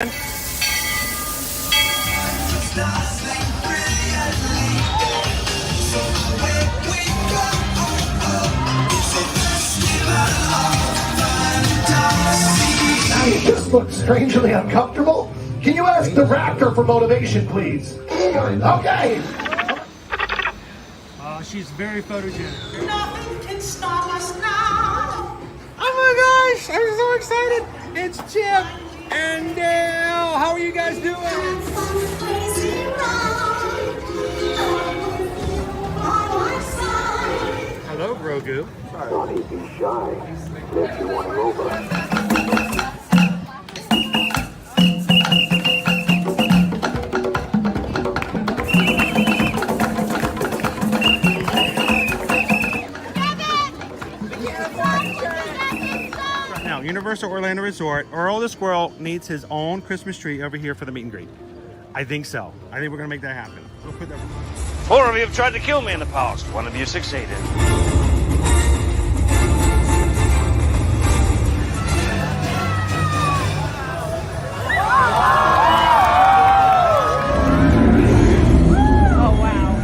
Now you just look strangely uncomfortable. Can you ask the raptor for motivation, please? Okay. She's very photogenic. Nothing can stop us now. Oh my gosh, I'm so excited. It's Chip and Dale. How are you guys doing? Hello, Grogu. Don't be shy. Makes you want to go over. Universal Orlando Resort, Earl the Squirrel needs his own Christmas tree over here for the meet and greet. I think so. I think we're gonna make that happen. We'll put that. 4 of you have tried to kill me in the past. 1 of you succeeded. Oh, wow.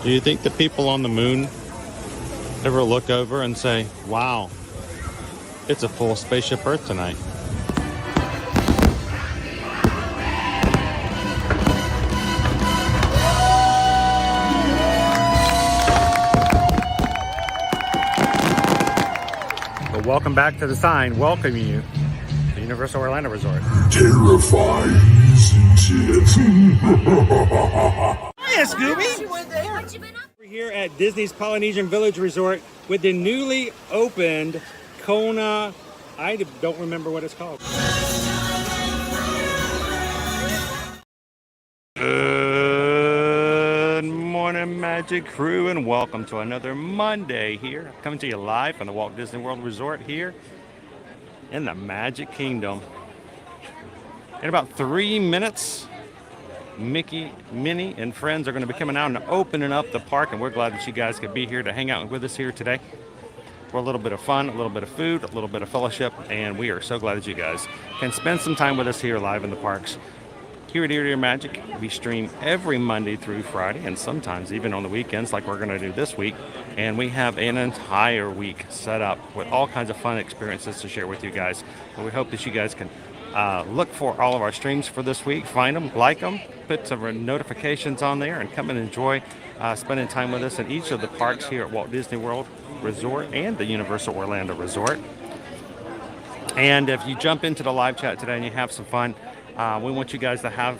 Do you think the people on the moon ever look over and say, wow, it's a full spaceship Earth tonight? But welcome back to the sign welcoming you to Universal Orlando Resort. Terrifying, isn't it? Hiya, Scooby! We're here at Disney's Polynesian Village Resort with the newly opened Kona, I don't remember what it's called. Good morning, Magic Crew, and welcome to another Monday here. Coming to you live from the Walt Disney World Resort here in the Magic Kingdom. In about 3 minutes, Mickey, Minnie, and friends are going to be coming out and opening up the park, and we're glad that you guys could be here to hang out with us here today. For a little bit of fun, a little bit of food, a little bit of fellowship, and we are so glad that you guys can spend some time with us here live in the parks. Here at Ear to Ear Magic, we stream every Monday through Friday, and sometimes even on the weekends like we're going to do this week. And we have an entire week set up with all kinds of fun experiences to share with you guys. And we hope that you guys can look for all of our streams for this week, find them, like them, put some notifications on there, and come and enjoy spending time with us in each of the parks here at Walt Disney World Resort and the Universal Orlando Resort. And if you jump into the live chat today and you have some fun, we want you guys to have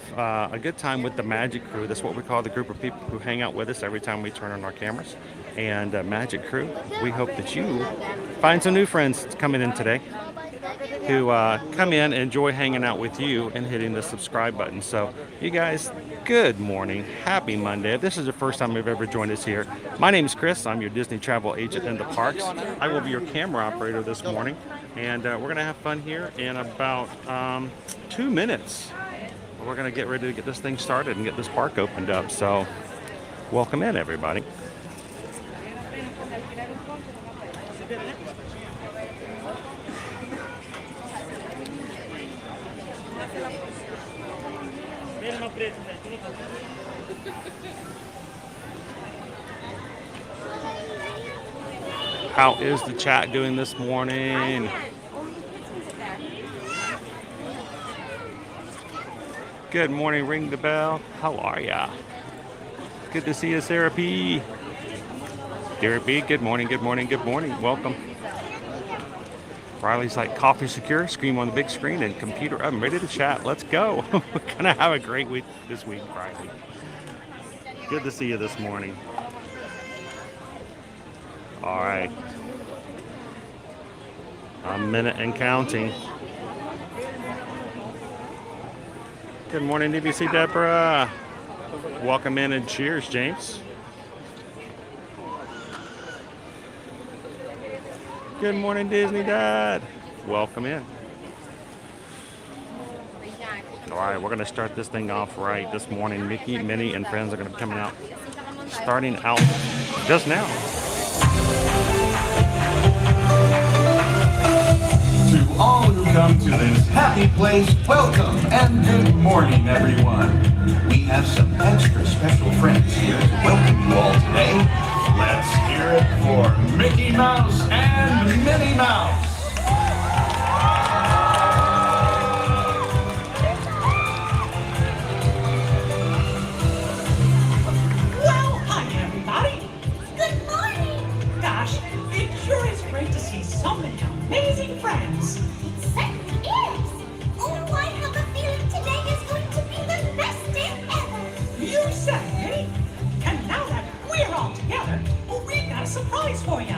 a good time with the Magic Crew. That's what we call the group of people who hang out with us every time we turn on our cameras. And Magic Crew, we hope that you find some new friends coming in today who come in and enjoy hanging out with you and hitting the subscribe button. So you guys, good morning, happy Monday. If this is the first time you've ever joined us here, my name is Chris. I'm your Disney travel agent in the parks. I will be your camera operator this morning, and we're gonna have fun here in about 2 minutes. We're gonna get ready to get this thing started and get this park opened up. So welcome in, everybody. How is the chat doing this morning? Good morning, ring the bell. How are ya? Good to see you, Sarah P. Sarah P, good morning, good morning, good morning. Welcome. Riley's like, coffee secure, scream on the big screen, and computer up and ready to chat. Let's go. We're gonna have a great week this week, Riley. Good to see you this morning. All right. A minute and counting. Good morning, DBC Deborah. Welcome in and cheers, James. Good morning, Disney Dad. Welcome in. All right, we're going to start this thing off right this morning. Mickey, Minnie, and friends are going to be coming out, starting out just now. To all welcome to this happy place. Welcome and good morning, everyone. We have some extra special friends here to welcome you all today. Let's hear it for Mickey Mouse and Minnie Mouse. Well, hi, everybody. Good morning. Gosh, it sure is great to see so many amazing friends. It certainly is. Oh, I have a feeling today is going to be the best day ever. You say? And now that we're all together, we've got a surprise for you.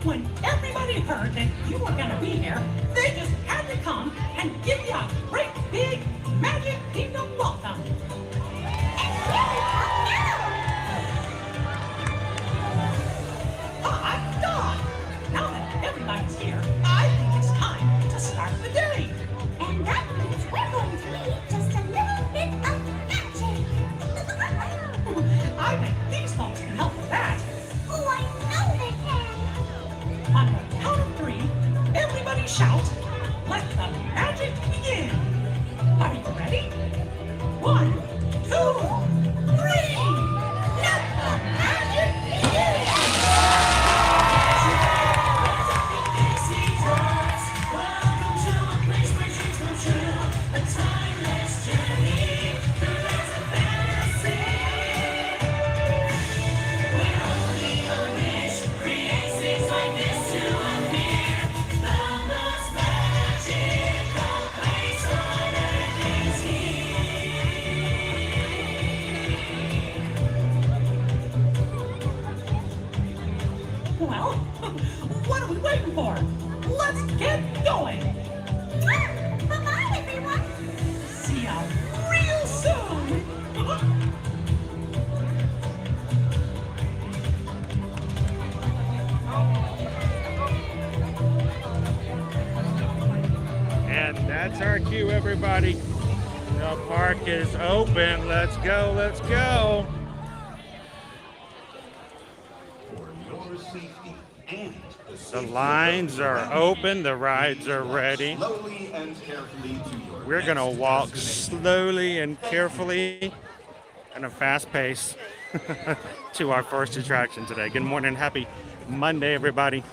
When everybody heard that you were going to be here, they just had to come and give you a great big Magic Kingdom welcome. And here we come now. Hot dog! Now that everybody's here, I think it's time to start the day. And that means we're going to need just a little bit of magic. I think these folks can help with that. Oh, I know they can. On the count of 3, everybody shout, let the magic begin. Are you ready? 1, 2, 3. Let the magic begin. Welcome to a place where dreams come true. A timeless journey through lands of fantasy. Where only a wish creates things like this to appear. The most magical place on earth is here. Well, what are we waiting for? Let's get going. Bye-bye, everyone. See ya real soon. And that's our cue, everybody. The park is open. Let's go, let's go. For your safety and The lines are open, the rides are ready. slowly and carefully to your We're gonna next walk destination. slowly and carefully at a fast pace to our first attraction today. Good morning, happy Monday, everybody.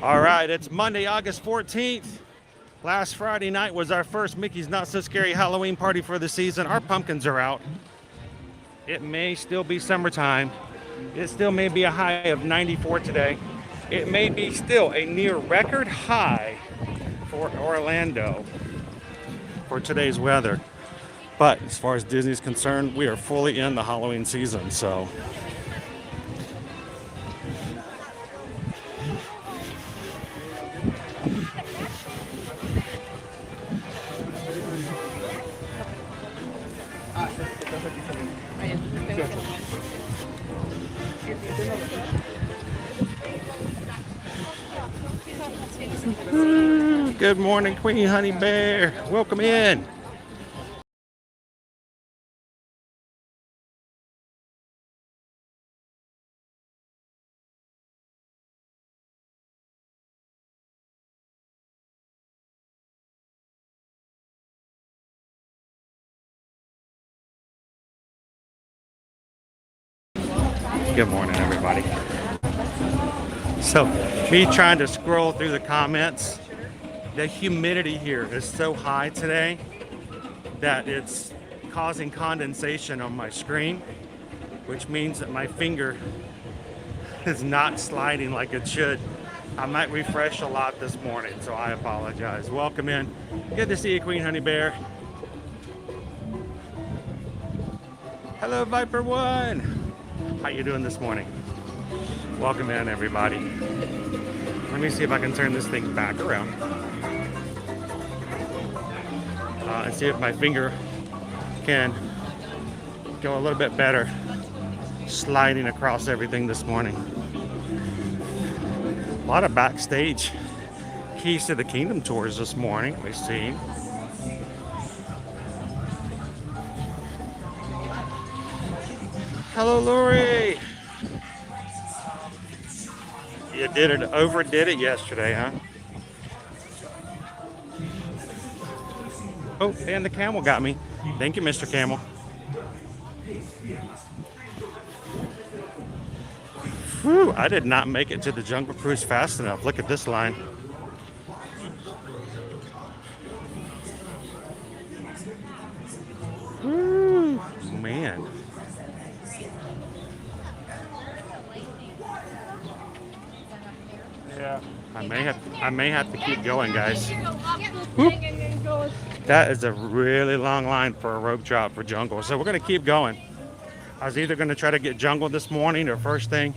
All right, it's Monday, August 14th. Last Friday night was our first Mickey's Not So Scary Halloween party for the season. Our pumpkins are out. It may still be summertime. It still may be a high of 94 today. It may be still a near record high for Orlando for today's weather. But as far as Disney's concerned, we are fully in the Halloween season, so. Good morning, Queen Honey Bear. Welcome in. Good morning, everybody. So, me trying to scroll through the comments. The humidity here is so high today that it's causing condensation on my screen, which means that my finger is not sliding like it should. I might refresh a lot this morning, so I apologize. Welcome in. Good to see you, Queen Honey Bear. Hello, Viper One. How you doing this morning? Welcome in, everybody. Let me see if I can turn this thing back around. And see if my finger can go a little bit better sliding across everything this morning. A lot of backstage Keys to the Kingdom tours this morning, we see. Hello, Lori. You overdid it yesterday, huh? Oh, and the camel got me. Thank you, Mr. Camel. Whew, I did not make it to the Jungle Cruise fast enough. Look at this line. Whew, man. Yeah, I may have to keep going, guys. Whoop. That is a really long line for a rope drop for Jungle. So we're gonna keep going. I was either gonna try to get Jungle this morning or first thing,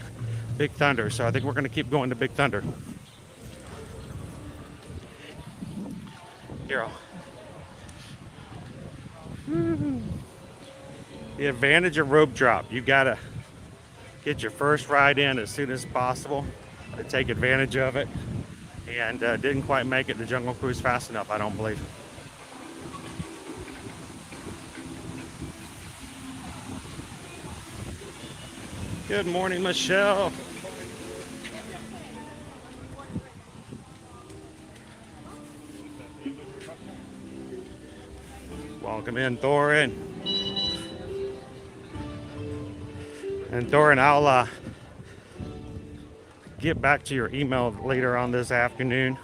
Big Thunder. So I think we're gonna keep going to Big Thunder. Here. The advantage of rope drop, you gotta get your first ride in as soon as possible to take advantage of it, and didn't quite make it to Jungle Cruise fast enough, I don't believe. Good morning, Michelle. Welcome in, Thorin. And Thorin, I'll get back to your email later on this afternoon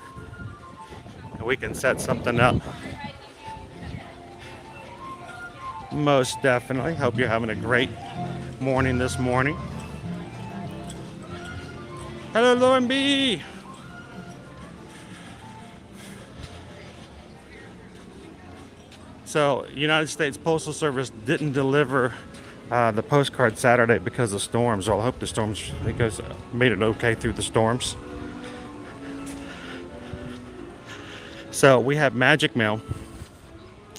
and we can set something up. Most definitely. Hope you're having a great morning this morning. Hello, Lauren B. So, United States Postal Service didn't deliver the postcard Saturday because of storms. Well, I hope the storms made it okay through the storms. So we have Magic Mail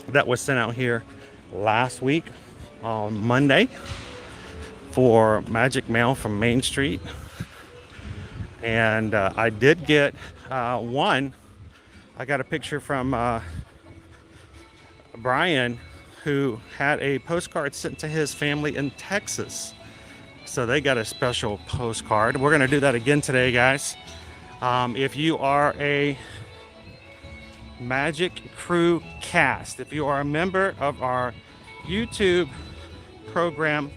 that was sent out here last week on Monday for Magic Mail from Main Street. And I did get one. I got a picture from Brian, who had a postcard sent to his family in Texas. So they got a special postcard. We're going to do that again today, guys. If you are a Magic Crew cast, if you are a member of our YouTube program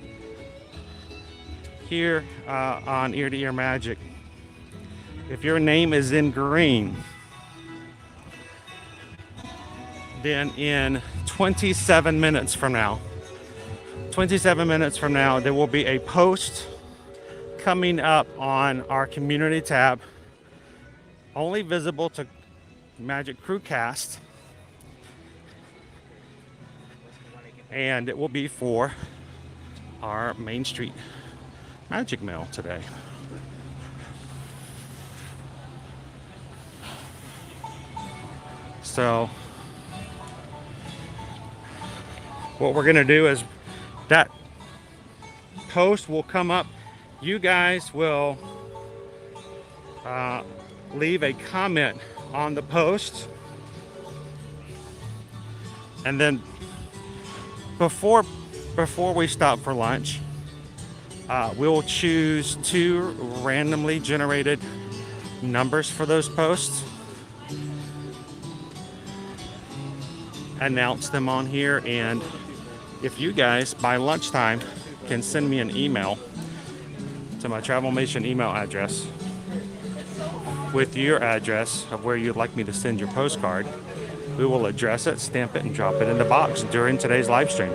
here on Ear to Ear Magic, if your name is in green, then in 27 minutes from now, there will be a post coming up on our community tab, only visible to Magic Crew cast, and it will be for our Main Street Magic Mail today. So what we're gonna do is that post will come up. You guys will leave a comment on the post, and then before we stop for lunch, we'll choose 2 randomly generated numbers for those posts, announce them on here, and if you guys by lunchtime can send me an email to my Travelmation email address with your address of where you'd like me to send your postcard, we will address it, stamp it, and drop it in the box during today's live stream.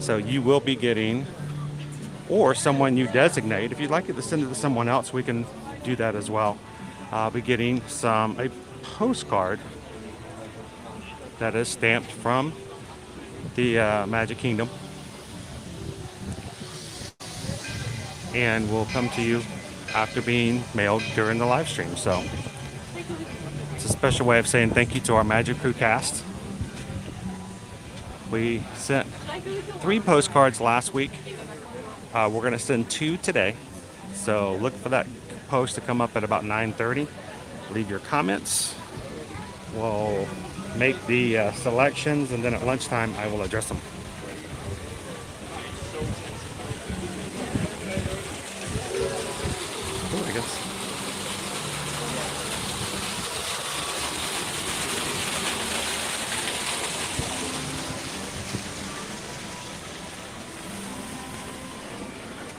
So you will be getting, or someone you designate, if you'd like it to send it to someone else, we can do that as well. I'll be getting a postcard that is stamped from the Magic Kingdom, and will come to you after being mailed during the live stream. So it's a special way of saying thank you to our Magic Crew cast. We sent 3 postcards last week. We're going to send 2 today. So look for that post to come up at about 9:30. Leave your comments. We'll make the selections, and then at lunchtime I will address them.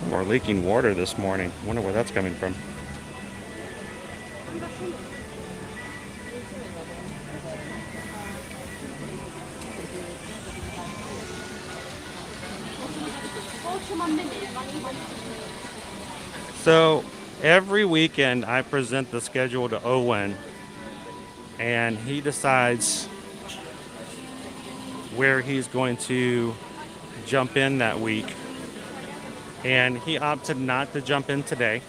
More leaking water this morning. Wonder where that's coming from. So every weekend I present the schedule to Owen, and he decides where he's going to jump in that week. And he opted not to jump in today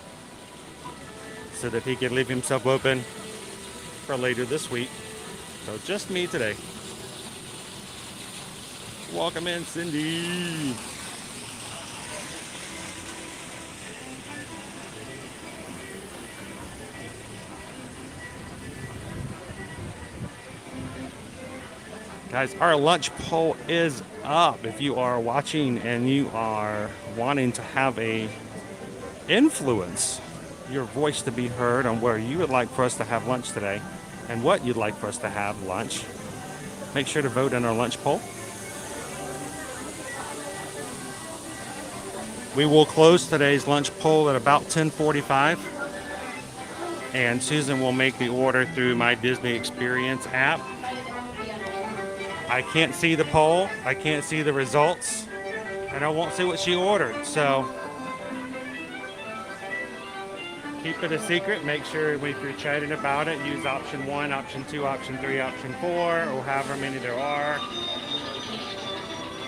so that he could leave himself open for later this week. So just me today. Welcome in, Cindy. Guys, our lunch poll is up. If you are watching and you are wanting to have a influence, your voice to be heard on where you would like for us to have lunch today and what you'd like for us to have lunch, make sure to vote in our lunch poll. We will close today's lunch poll at about 10:45, and Susan will make the order through my Disney Experience app. I can't see the poll, I can't see the results, and I won't see what she ordered. So keep it a secret. Make sure if you're chatting about it, use option 1, option 2, option 3, option 4, or however many there are.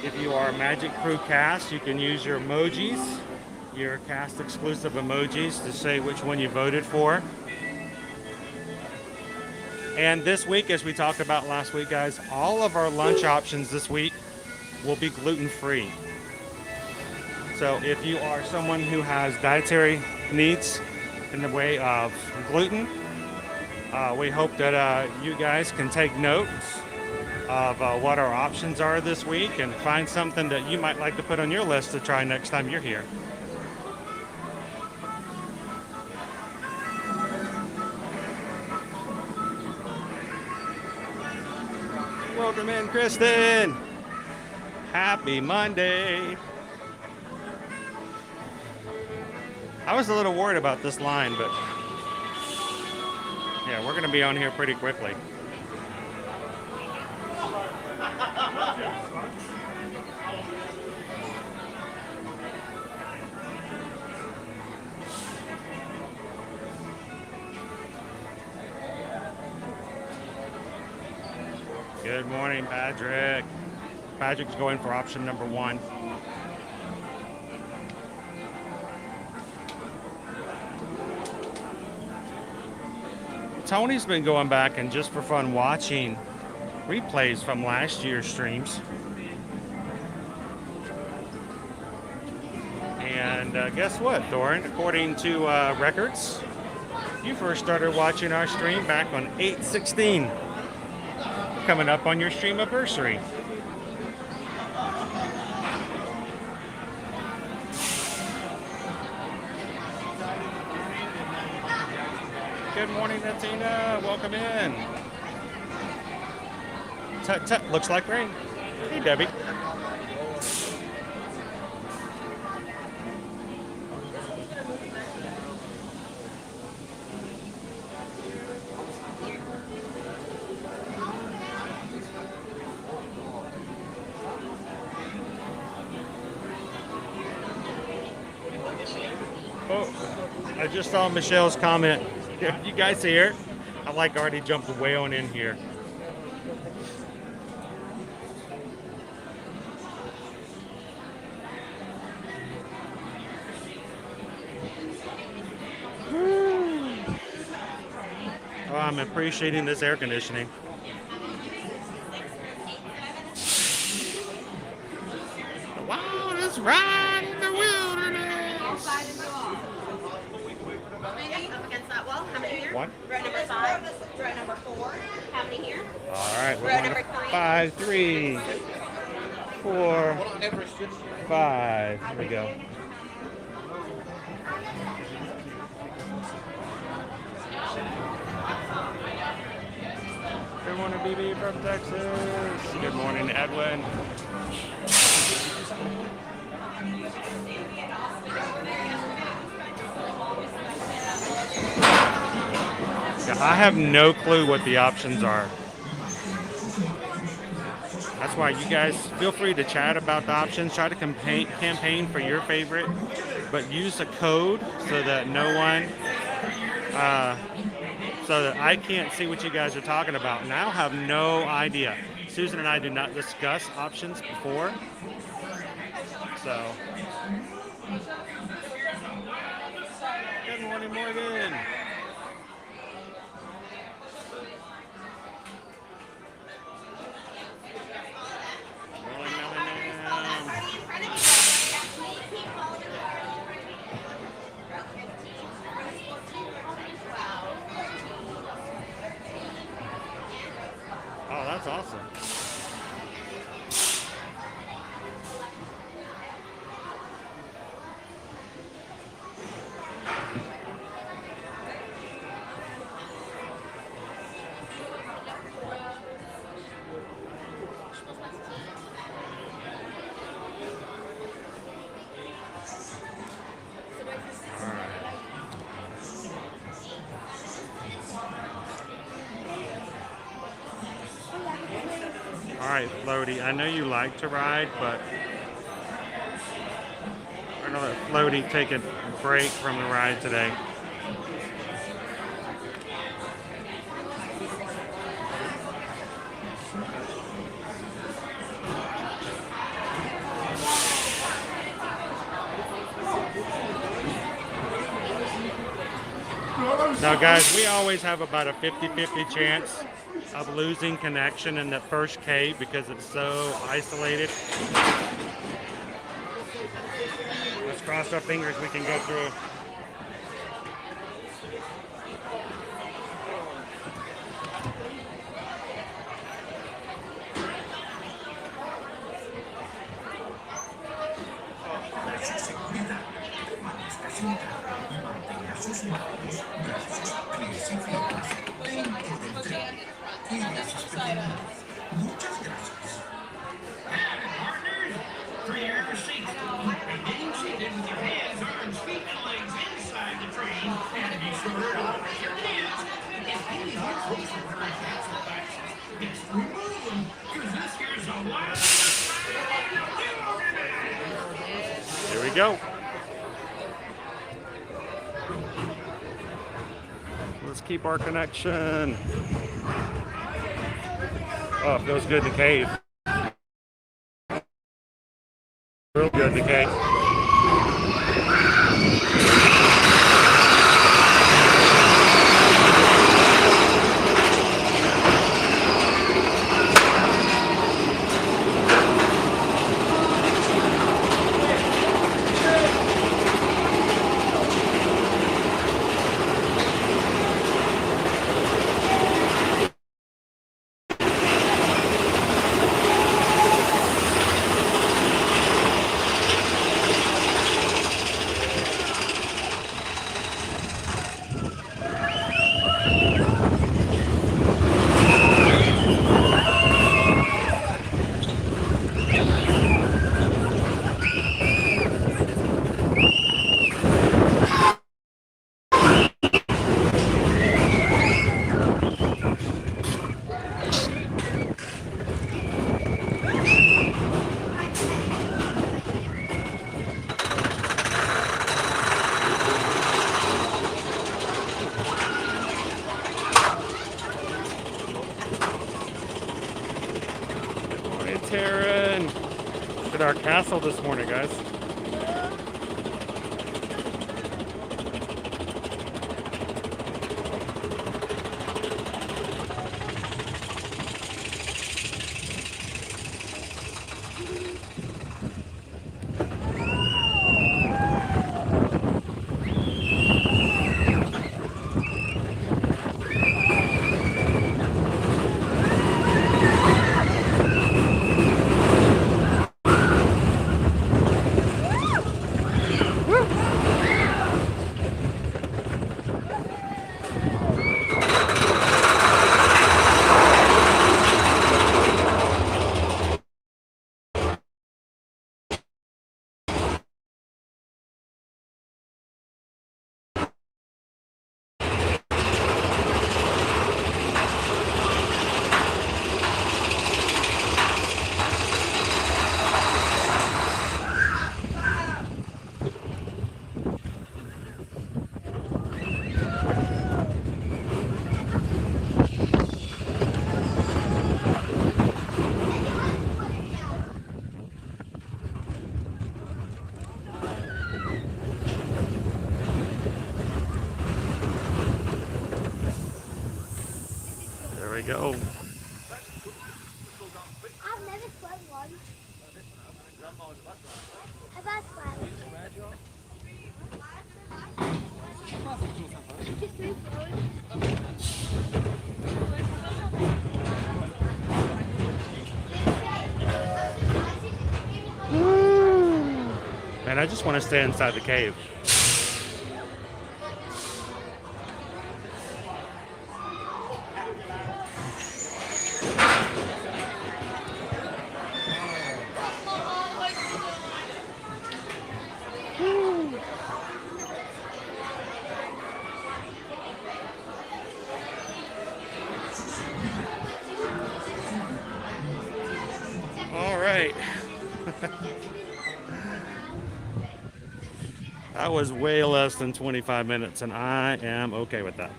If you are a Magic Crew cast, you can use your emojis, your cast exclusive emojis, to say which one you voted for. And this week, as we talked about last week, guys, all of our lunch options this week will be gluten-free. So if you are someone who has dietary needs in the way of gluten, we hope that you guys can take notes of what our options are this week and find something that you might like to put on your list to try next time you're here. Welcome in, Kristen. Happy Monday. I was a little worried about this line, but yeah, we're going to be on here pretty quickly. Good morning, Patrick. Patrick's going for option number 1. Tony's been going back and just for fun watching replays from last year's streams. And guess what, Thorin? According to records, you first started watching our stream back on 8/16. Coming up on your stream anniversary. Good morning, Natina. Welcome in. Tut tut, looks like rain. Hey, Debbie. Oh, I just saw Michelle's comment. You guys here? I like already jumped way on in here. Oh, I'm appreciating this air conditioning. Wow, this ride in the wilderness. Up against that wall. How many here? One. Row number 5. Row number 4. How many here? All right, we're Row going number to 3. 5, 3, 4, 5. Here we go. Good morning, BB from Texas. Good morning, Edwin. I have no clue what the options are. That's why you guys feel free to chat about the options. Try to campaign for your favorite, but use a code so that no one, so that I can't see what you guys are talking about. And I'll have no idea. Susan and I do not discuss options before, so. Good morning, Morgan. Oh, that's awesome. All right, Floaty, I know you like to ride, but we're gonna let Floaty take a break from the ride today. Now, guys, we always have about a 50-50 chance of losing connection in that first cave because it's so isolated. Let's cross our fingers we can go through. Muchas gracias. Partners, for your seat. Remain seated with your hands, arms, feet, and legs inside the train, and be sure to wash your hands. If any of your folks are wearing hats or glasses, just remove them, because this here's a lot. Here we go. Let's keep our connection. Oh, it feels good in the cave. Real good in the cave. Look at our castle this morning, guys. go. I've never swum once. I've had swum. Man, I just want to stay inside the cave. All right. That was way less than 25 minutes, and I am okay with that.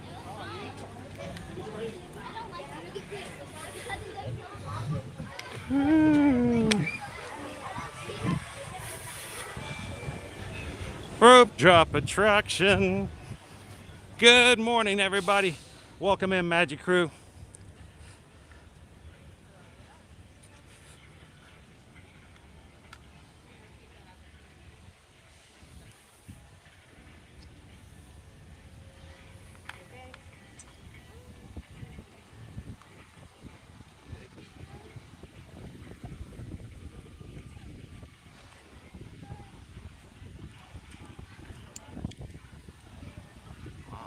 Rope drop attraction. Good morning, everybody. Welcome in, Magic Crew.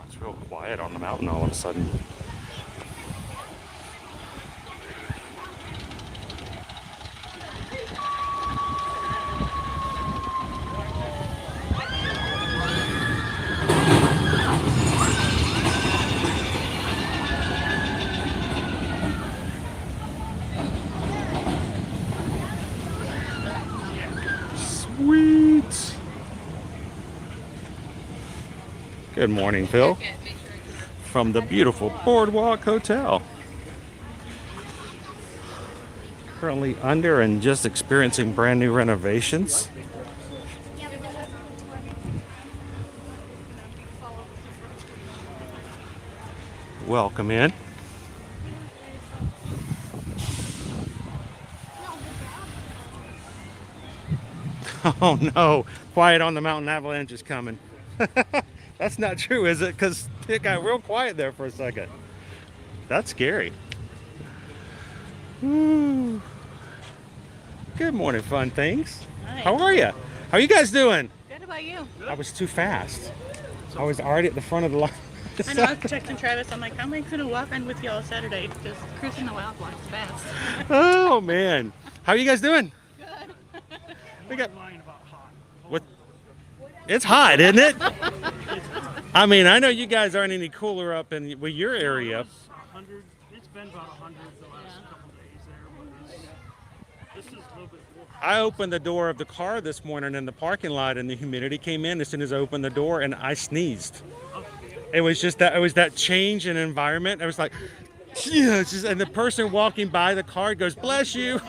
It's real quiet on the mountain all of a sudden. Sweet. Good morning, Phil. From the beautiful Boardwalk Hotel. Currently under and just experiencing brand new renovations. Welcome in. Oh no, quiet on the mountain, avalanche is coming. That's not true, is it? Because it got real quiet there for a second. That's scary. Woo. Good morning, fun things. Hi. How are you? How are you guys doing? Good about you? I was too fast. I was already at the front of the line. I know, I was texting Travis. I'm like, how am I going to walk in with y'all Saturday? Just cruising the wild blocks fast. Oh, man. How are you guys doing? Good. We got... What? It's hot, isn't it? I mean, I know you guys aren't any cooler up in your area. It's been about 100 the last couple days there, but this is a little bit warmer. I opened the door of the car this morning in the parking lot, and the humidity came in as soon as I opened the door, and I sneezed. It was just that, it was that change in environment. I was like, yeah, and the person walking by the car goes, "Bless you."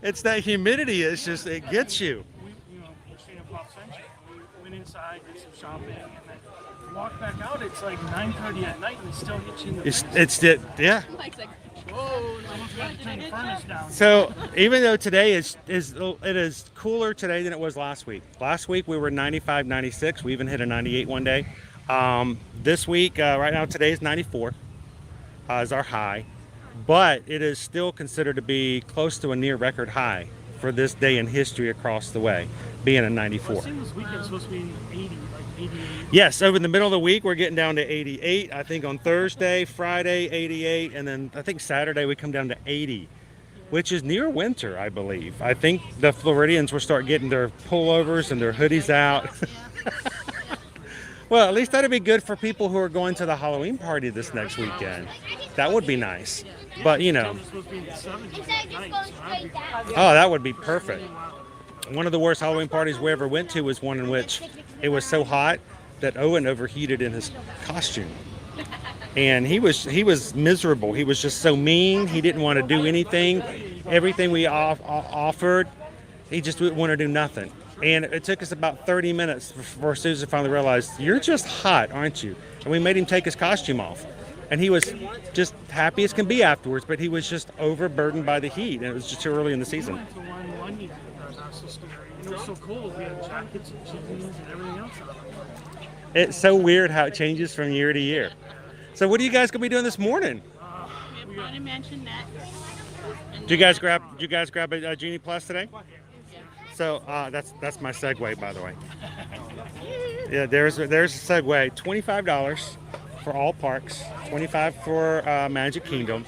It's that humidity. It's just, it gets you. We're staying in Pop Century. We went inside, did some shopping, and then walked back out. It's like 9:30 at night, and it still hits you in the face. Yeah. Mike's like, Whoa, I almost got to turn the furnace down. So even though today it is cooler today than it was last week. Last week we were 95, 96. We even hit a 98 one day. This week, right now, today is 94 is our high, but it is still considered to be close to a near record high for this day in history across the way, being a 94. It seems this weekend's supposed to be 80, like 88. Yes, over the middle of the week, we're getting down to 88. I think on Thursday, Friday, 88, and then I think Saturday we come down to 80, which is near winter, I believe. I think the Floridians will start getting their pullovers and their hoodies out. Well, at least that'd be good for people who are going to the Halloween party this next weekend. That would be nice. But, you know, It's supposed to be in the 70s at night, so I'd be oh, that would be perfect. One of the worst Halloween parties we ever went to was one in which it was so hot that Owen overheated in his costume. And he was miserable. He was just so mean. He didn't want to do anything. Everything we offered, he just wouldn't want to do nothing. And it took us about 30 minutes before Susan finally realized, "You're just hot, aren't you?" And we made him take his costume off. And he was just happy as can be afterwards, but he was just overburdened by the heat, and it was just too early in the season. To one year, not so scary. It was so cold. We had jackets and chickens and everything else on. It's so weird how it changes from year to year. So what are you guys gonna be doing this morning? We have Haunted Mansion next. Did you guys grab a Genie Plus today? So that's my segue, by the way. Yeah, there's a segue. $25 for all parks, $25 for Magic Kingdom,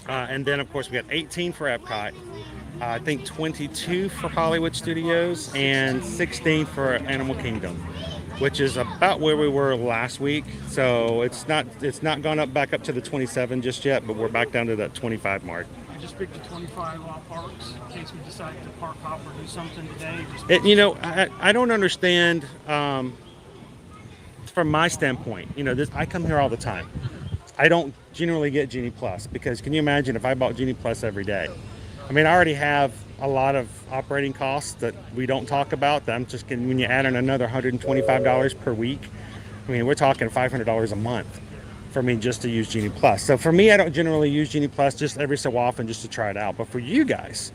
and then of course we got 18 for Epcot. I think 22 for Hollywood Studios and 16 for Animal Kingdom, which is about where we were last week. So it's not gone back up to the 27 just yet, but we're back down to that 25 mark. I just picked the 25 parks in case we decide to park hop or do something today. I don't understand from my standpoint. I come here all the time. I don't generally get Genie Plus because can you imagine if I bought Genie Plus every day? I mean, I already have a lot of operating costs that we don't talk about. That I'm just getting, when you add in another $125 per week, I mean, we're talking $500 a month for me just to use Genie Plus. So for me, I don't generally use Genie Plus, just every so often just to try it out. But for you guys,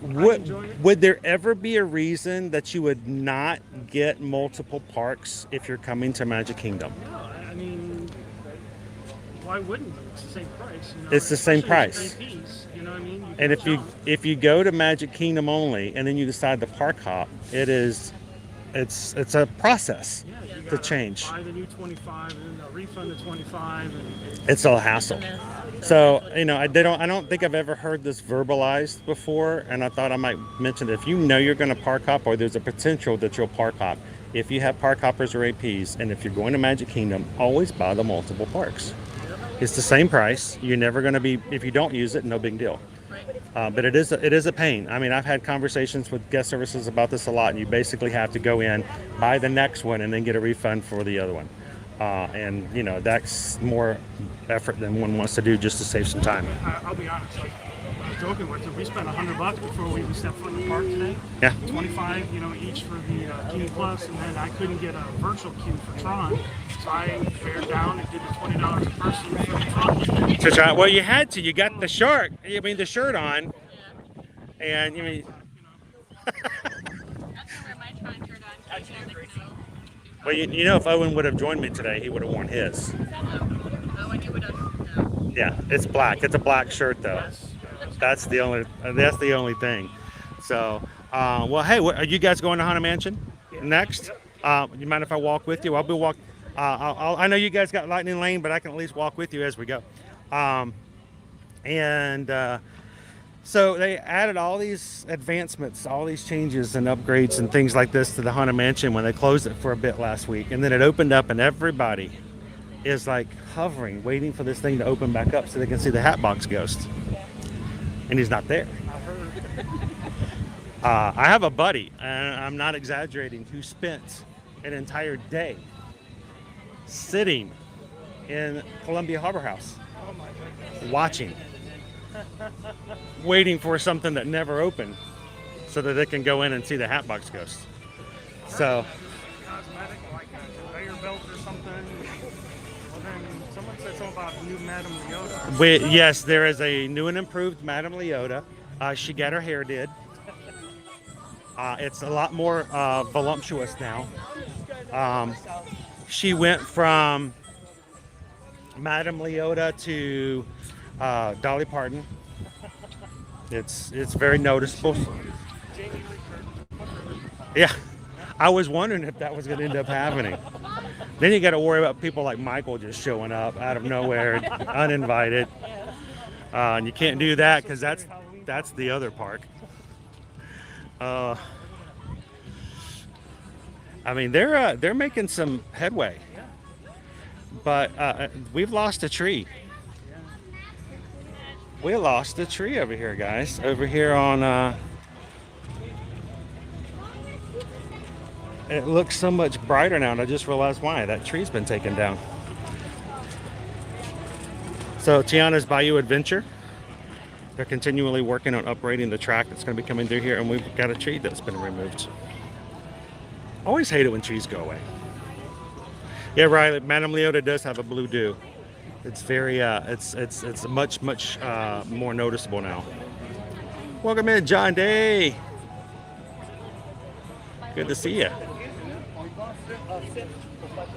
would there ever be a reason that you would not get multiple parks if you're coming to Magic Kingdom? No, I mean, why wouldn't you? It's the same price. It's the same price. APs, you know what I mean? And if you go to Magic Kingdom only and then you decide to park hop, it's a process to change. Buy the new 25 and then they'll refund the 25. It's a hassle. So I don't think I've ever heard this verbalized before, and I thought I might mention that if you know you're going to park hop or there's a potential that you'll park hop, if you have park hoppers or APs, and if you're going to Magic Kingdom, always buy the multiple parks. It's the same price. You're never going to be, if you don't use it, no big deal. But it is a pain. I mean, I've had conversations with guest services about this a lot, and you basically have to go in, buy the next one, and then get a refund for the other one. And that's more effort than one wants to do just to save some time. I'll be honest. I was joking with you. We spent $100 before we even stepped foot in the park today. Yeah. 25, each for the Genie Plus, and then I couldn't get a virtual queue for Tron, so I fared down and did the $20 a person for the Tron. Well, you had to. You got the shirt on, and you mean. Well, if Owen would have joined me today, he would have worn his. Yeah, it's black. It's a black shirt, though. That's the only thing. So, well, hey, are you guys going to Haunted Mansion next? You mind if I walk with you? I'll be walk. I know you guys got Lightning Lane, but I can at least walk with you as we go. So they added all these advancements, all these changes and upgrades and things like this to the Haunted Mansion when they closed it for a bit last week. And then it opened up and everybody is like hovering, waiting for this thing to open back up so they can see the Hatbox Ghost. And he's not there. I have a buddy, and I'm not exaggerating, who spent an entire day sitting in Columbia Harbor House watching. Waiting for something that never opened so that they can go in and see the Hatbox Ghost. So Cosmetic, like a conveyor belt or something. Well, then someone said something about new Madame Leota. Yes, there is a new and improved Madame Leota. She got her hair did. It's a lot more voluptuous now. She went from Madame Leota to Dolly Parton. It's very noticeable. Yeah, I was wondering if that was going to end up happening. Then you got to worry about people like Michael just showing up out of nowhere, uninvited, and you can't do that because that's the other park. I mean, they're making some headway, but we've lost a tree. We lost a tree over here, guys. Over here on, it looks so much brighter now, and I just realized why. That tree's been taken down. So Tiana's Bayou Adventure, they're continually working on upgrading the track that's going to be coming through here, and we've got a tree that's been removed. Always hate it when trees go away. Yeah, right. Madame Leota does have a blue dew. It's very, it's much more noticeable now. Welcome in, John Day. Good to see you.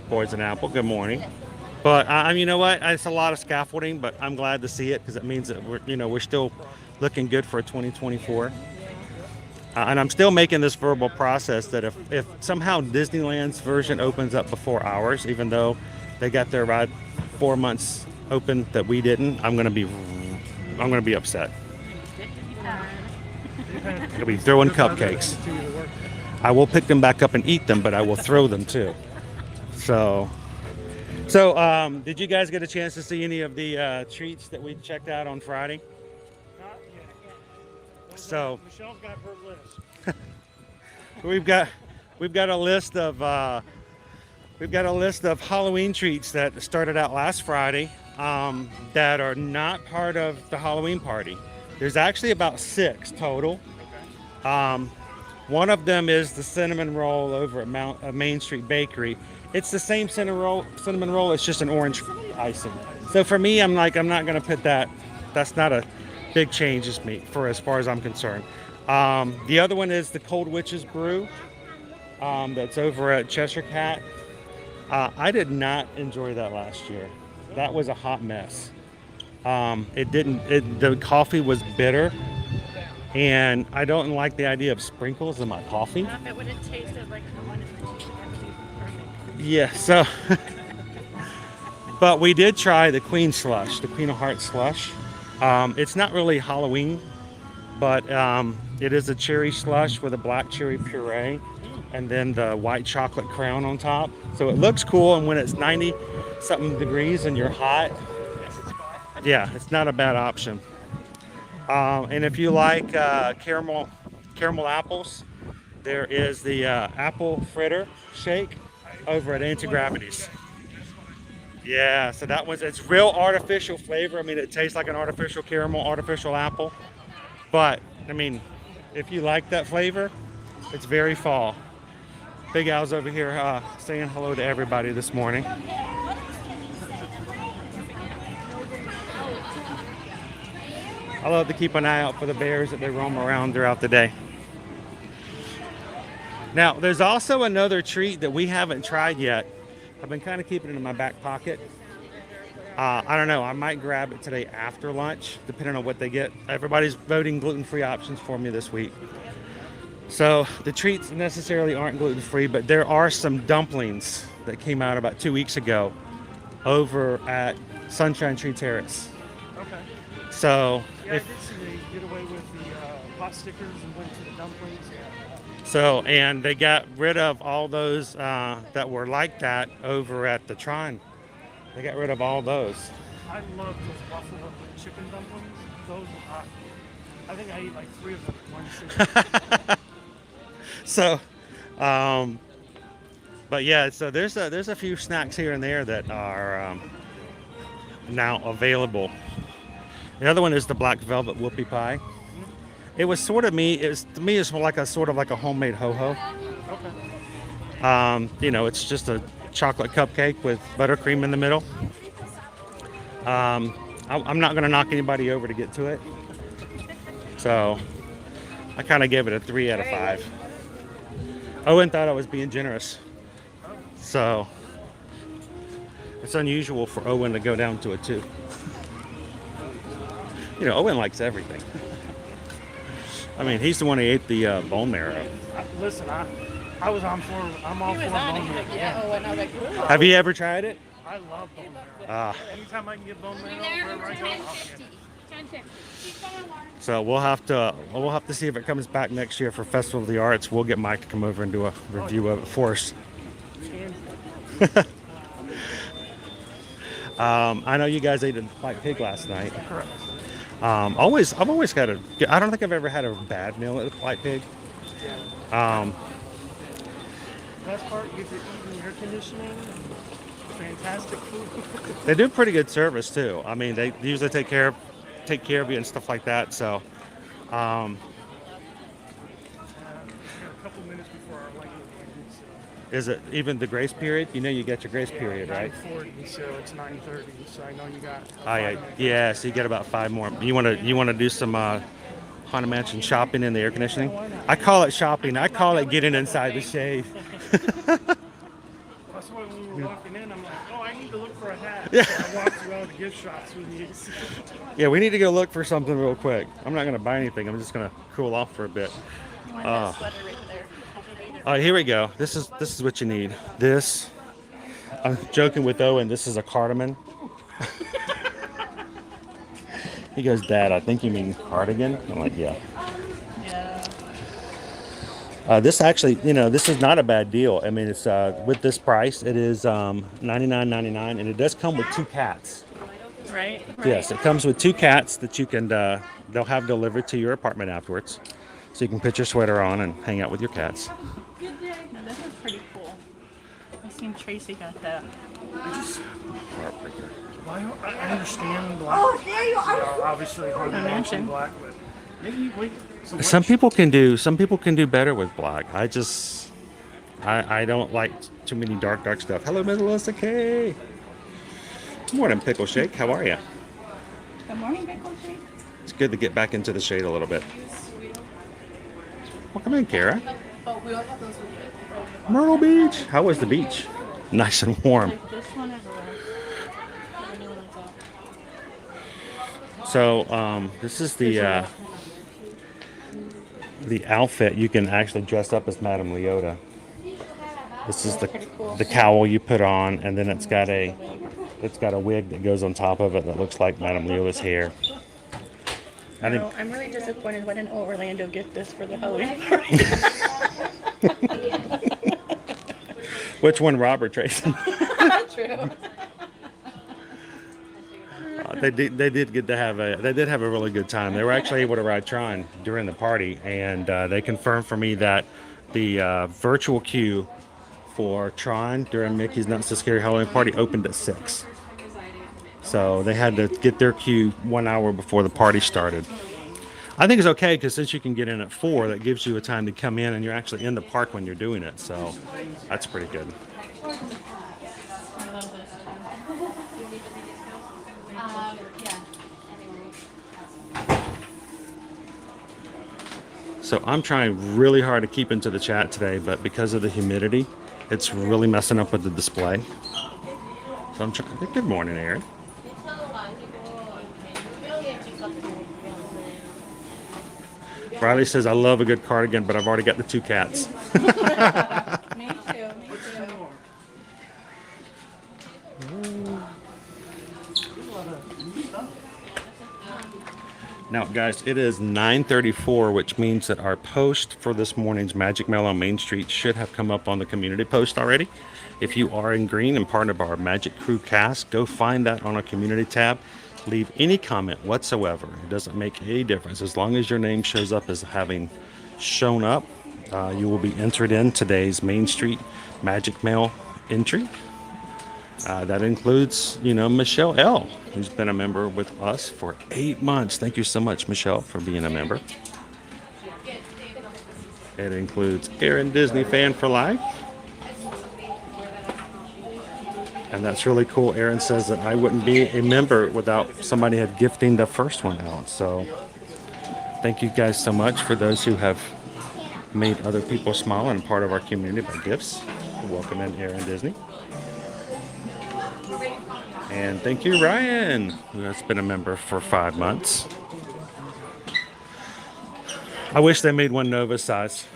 Poison apple. Good morning. But you know what? It's a lot of scaffolding, but I'm glad to see it because it means that we're still looking good for 2024. And I'm still making this verbal process that if somehow Disneyland's version opens up before ours, even though they got their ride 4 months open that we didn't, I'm gonna be upset. I'll be throwing cupcakes. I will pick them back up and eat them, but I will throw them too. So did you guys get a chance to see any of the treats that we checked out on Friday? Not yet. So Michelle's got her list. we've got a list of Halloween treats that started out last Friday that are not part of the Halloween party. There's actually about 6 total. One of them is the cinnamon roll over at Main Street Bakery. It's the same cinnamon roll. It's just an orange icing. So for me, I'm not going to put that. That's not a big change as far as I'm concerned. The other one is the Cold Witch's Brew. That's over at Cheshire Cat. I did not enjoy that last year. That was a hot mess. The coffee was bitter, and I don't like the idea of sprinkles in my coffee. If it would have tasted like the one in the tea, that'd be perfect. Yeah, so, but we did try the Queen Slush, the Queen of Hearts Slush. It's not really Halloween, but it is a cherry slush with a black cherry puree and then the white chocolate crown on top. So it looks cool, and when it's 90-something degrees and you're hot, yeah, it's not a bad option. And if you like caramel apples, there is the apple fritter shake over at Anti-Gravity's. Yeah, so it's real artificial flavor. I mean, it tastes like an artificial caramel, artificial apple. But, I mean, if you like that flavor, it's very fall. Big Al's over here saying hello to everybody this morning. I love to keep an eye out for the bears that they roam around throughout the day. Now, there's also another treat that we haven't tried yet. I've been kind of keeping it in my back pocket. I don't know. I might grab it today after lunch, depending on what they get. Everybody's voting gluten-free options for me this week. So the treats necessarily aren't gluten-free, but there are some dumplings that came out about 2 weeks ago over at Sunshine Tree Terrace. Okay. So Yeah, I did see they get away with the pot stickers and went to the dumplings. Yeah. And they got rid of all those that were like that over at the Tron. They got rid of all those. I love those buffalo chicken dumplings. Those are hot. I think I ate like 3 of them in one sitting. So, but yeah, so there's a few snacks here and there that are now available. The other one is the black velvet whoopie pie. It was sort of it's like a homemade ho-ho. Okay. It's just a chocolate cupcake with buttercream in the middle. I'm not going to knock anybody over to get to it. So I kind of gave it a 3 out of 5. Owen thought I was being generous. So it's unusual for Owen to go down to a 2. Owen likes everything. I mean, he's the one who ate the bone marrow. Listen, I'm all for bone marrow. Yeah. Have you ever tried it? I love bone marrow. Anytime I can get bone marrow, wherever I go, I'll get it. So we'll have to see if it comes back next year for Festival of the Arts. We'll get Mike to come over and do a review of it for us. I know you guys ate a white pig last night. Correct. I've always had I don't think I've ever had a bad meal at White Pig. Best part, you get to eat in air conditioning. Fantastic food. They do pretty good service too. I mean, they usually take care of you and stuff like that. So, We got a couple minutes before our lighting ended, so Is it even the grace period? You know you get your grace period, right? 9:40, so it's 9:30. So I know you got. Yeah, so you get about 5 more. You wanna do some Haunted Mansion shopping in the air conditioning? I call it shopping. I call it getting inside the shade. That's why when we were walking in, I'm like, oh, I need to look for a hat. Yeah. So I walked through all the gift shops with these. Yeah, we need to go look for something real quick. I'm not gonna buy anything. I'm just gonna cool off for a bit. You want that sweater right there. Here we go. This is what you need. This. I'm joking with Owen. This is a cardamom. He goes, Dad, I think you mean cardigan. I'm like, yeah. Yeah. This actually, this is not a bad deal. I mean, it's with this price, it is $99.99, and it does come with 2 cats. Right? Yes, it comes with 2 cats that you can. They'll have delivered to your apartment afterwards, so you can put your sweater on and hang out with your cats. Now, this is pretty cool. I seen Tracy got that. Well, I understand black. Oh, there you are. Obviously, Haunted Mansion black, but maybe wait. So Some people can do better with black. I don't like too many dark stuff. Hello, Miss Melissa K. Good morning, Pickle Shake. How are you? Good morning, Pickle Shake. It's good to get back into the shade a little bit. Well, come in, Kara. Myrtle Beach. How was the beach? Nice and warm. This one is So, this is the outfit. You can actually dress up as Madame Leota. This is the cowl you put on, and then it's got a wig that goes on top of it that looks like Madame Leota's hair. I'm really disappointed. Why didn't Orlando get this for the Halloween party? Which one, Robert Tracy? True. They did have a really good time. They were actually able to ride Tron during the party, and they confirmed for me that the virtual queue for Tron during Mickey's Not So Scary Halloween Party opened at 6. So they had to get their queue 1 hour before the party started. I think it's okay because since you can get in at 4, that gives you a time to come in and you're actually in the park when you're doing it. So that's pretty good. So I'm trying really hard to keep into the chat today, but because of the humidity, it's really messing up with the display. So I'm trying. Good morning, Aaron. Riley says, I love a good cardigan, but I've already got the 2 cats. Me too. Now, guys, it is 9:34, which means that our post for this morning's Magic Mail on Main Street should have come up on the community post already. If you are in green and part of our Magic Crew cast, go find that on our community tab. Leave any comment whatsoever. It doesn't make any difference. As long as your name shows up as having shown up, you will be entered in today's Main Street Magic Mail entry. That includes, Michelle L., who's been a member with us for 8 months. Thank you so much, Michelle, for being a member. It includes Aaron, Disney Fan for Life. And that's really cool. Aaron says that I wouldn't be a member without somebody had gifting the first one out. So thank you guys so much for those who have made other people smile and part of our community by gifts. Welcome in, Aaron Disney. And thank you, Ryan, who has been a member for 5 months. I wish they made one Nova size.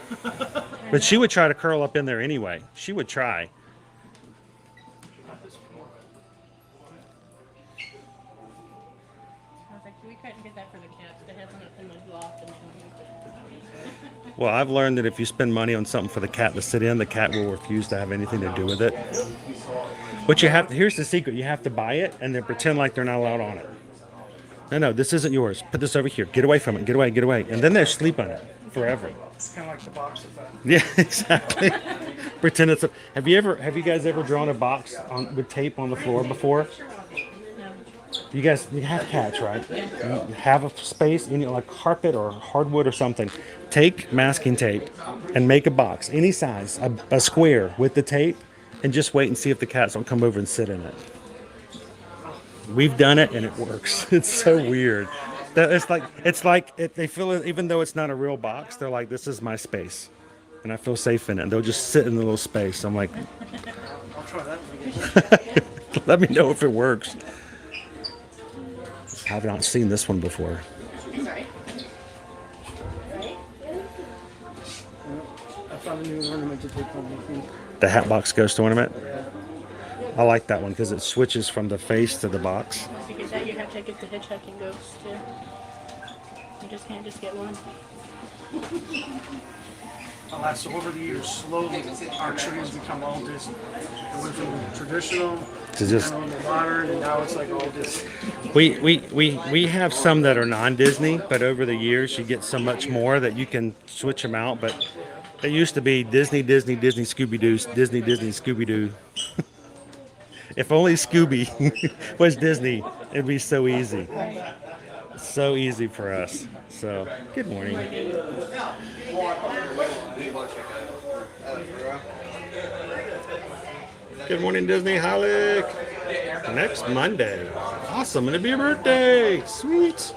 But she would try to curl up in there anyway. She would try. We couldn't get that for the cats. They have one in the loft. Well, I've learned that if you spend money on something for the cat to sit in, the cat will refuse to have anything to do with it. But here's the secret. You have to buy it and then pretend like they're not allowed on it. No, this isn't yours. Put this over here. Get away from it. Get away. And then they sleep on it forever. It's kind of like the box effect. Yeah, exactly. Pretend it's have you guys ever drawn a box with tape on the floor before? You have cats, right? You have a space, like carpet or hardwood or something. take masking tape and make a box, any size, a square with the tape, and just wait and see if the cats don't come over and sit in it. We've done it and it works. It's so weird. It's like they feel it, even though it's not a real box, they're like, this is my space. And I feel safe in it. And they'll just sit in the little space. I'm like, I'll try that. let me know if it works. I've not seen this one before. I found a new ornament to take home with me. The Hatbox Ghost ornament. I like that one because it switches from the face to the box. If you get that, you have to get the hitchhiking ghost too. You just can't just get one. So over the years, slowly, our tree has become all Disney. It went from traditional To just- and then modern, and now it's like all Disney. We have some that are non-Disney, but over the years you get so much more that you can switch them out. But it used to be Disney, Disney, Disney, Scooby-Doo, Disney, Disney, Scooby-Doo. If only Scooby was Disney, it'd be so easy. So easy for us. So, good morning. Good morning, Disney Holic. Next Monday. Awesome. It'll be your birthday. Sweet.